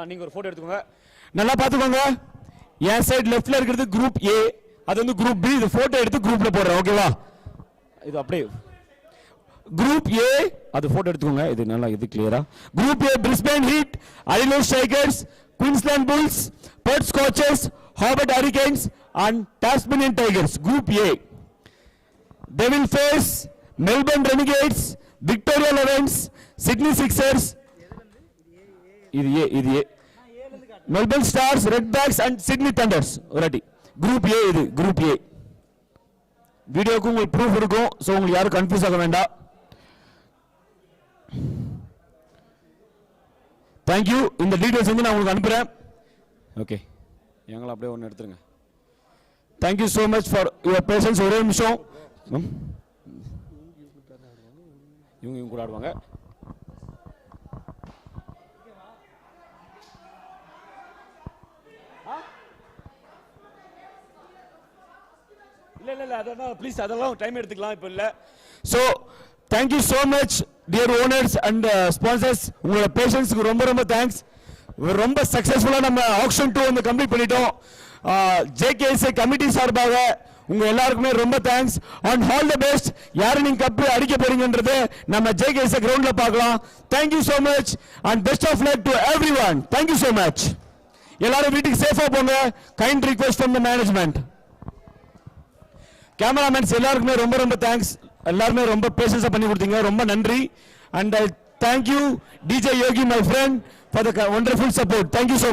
நீங்கள் ஒரு ஃபோட்டோ எடுத்துக்கோங்க. நல்லா பார்த்துக்கோங்க. என் சைடு லெஃப்ட்ல இருக்கிறது குரூப் ஏ, அது வந்து குரூப் பி. இது ஃபோட்டோ எடுத்து குரூப்ல போடுறேன். ஓகேவா? இது அப்படியே குரூப் ஏ அது போட்டோ எடுத்துக்கோங்க. இது நல்லா இது கிளியரா. Group A Brisbane Heat, Adelaide Strikers, Queensland Bulls, Perth Scorchers, Hobart Hurricanes and Tasmanian Tigers. Group A. They will face Melbourne Renegades, Victoria Lions, Sydney Sixers. இது ஏ. Melbourne Stars, Redbacks and Sydney Thunders. ஒருவாட்டி group A. இது group A. வீடியோக்கு உங்களுக்கு proof இருக்கும். So உங்களுக்கு யாரும் confuse ஆக வேண்டாம். தேங்க்யூ. இந்த டீடைல்ஸ் வந்து நான் உங்களுக்கு அனுப்புகிறேன். ஓகே, எங்களை அப்படியே ஒன்று எடுத்துருங்க. Thank you so much for your patience. ஒரே நிமிஷம். இவங்க கூட ஆடுவாங்க. இல்ல அதெல்லாம் ப்ளீஸ் அதெல்லாம் டைம் எடுத்துக்கலாம் இப்போ இல்ல. So thank you so much dear owners and sponsors. உங்களோட பேஷன்ஸ்க்கு ரொம்ப ரொம்ப தேங்க்ஸ். ரொம்ப சக்ஸஸ்ஃபுல்லாக நம்ம ஆக்ஷன் 2 வந்து கம்ப்ளீட் பண்ணிட்டோம். ஜேகேஎஸ்ஏ கமிட்டி சார்பாக உங்க எல்லாருக்குமே ரொம்ப thanks and all the best. யாரு நீங்க கப் அடிக்க போறீங்கன்றது நம்ம ஜேகேஎஸ்ஏ கிரவுண்ட்ல பார்க்கலாம். Thank you so much and best of luck to everyone. Thank you so much. எல்லாரும் வீட்டுக்கு சேஃபா போங்க. Kind request from the management. Cameramans எல்லாருக்குமே ரொம்ப ரொம்ப தேங்க்ஸ். எல்லாருமே ரொம்ப பேஷன்ஸா பண்ணி கொடுத்தீங்க. ரொம்ப நன்றி. And thank you DJ Yogi my friend for the wonderful support. Thank you so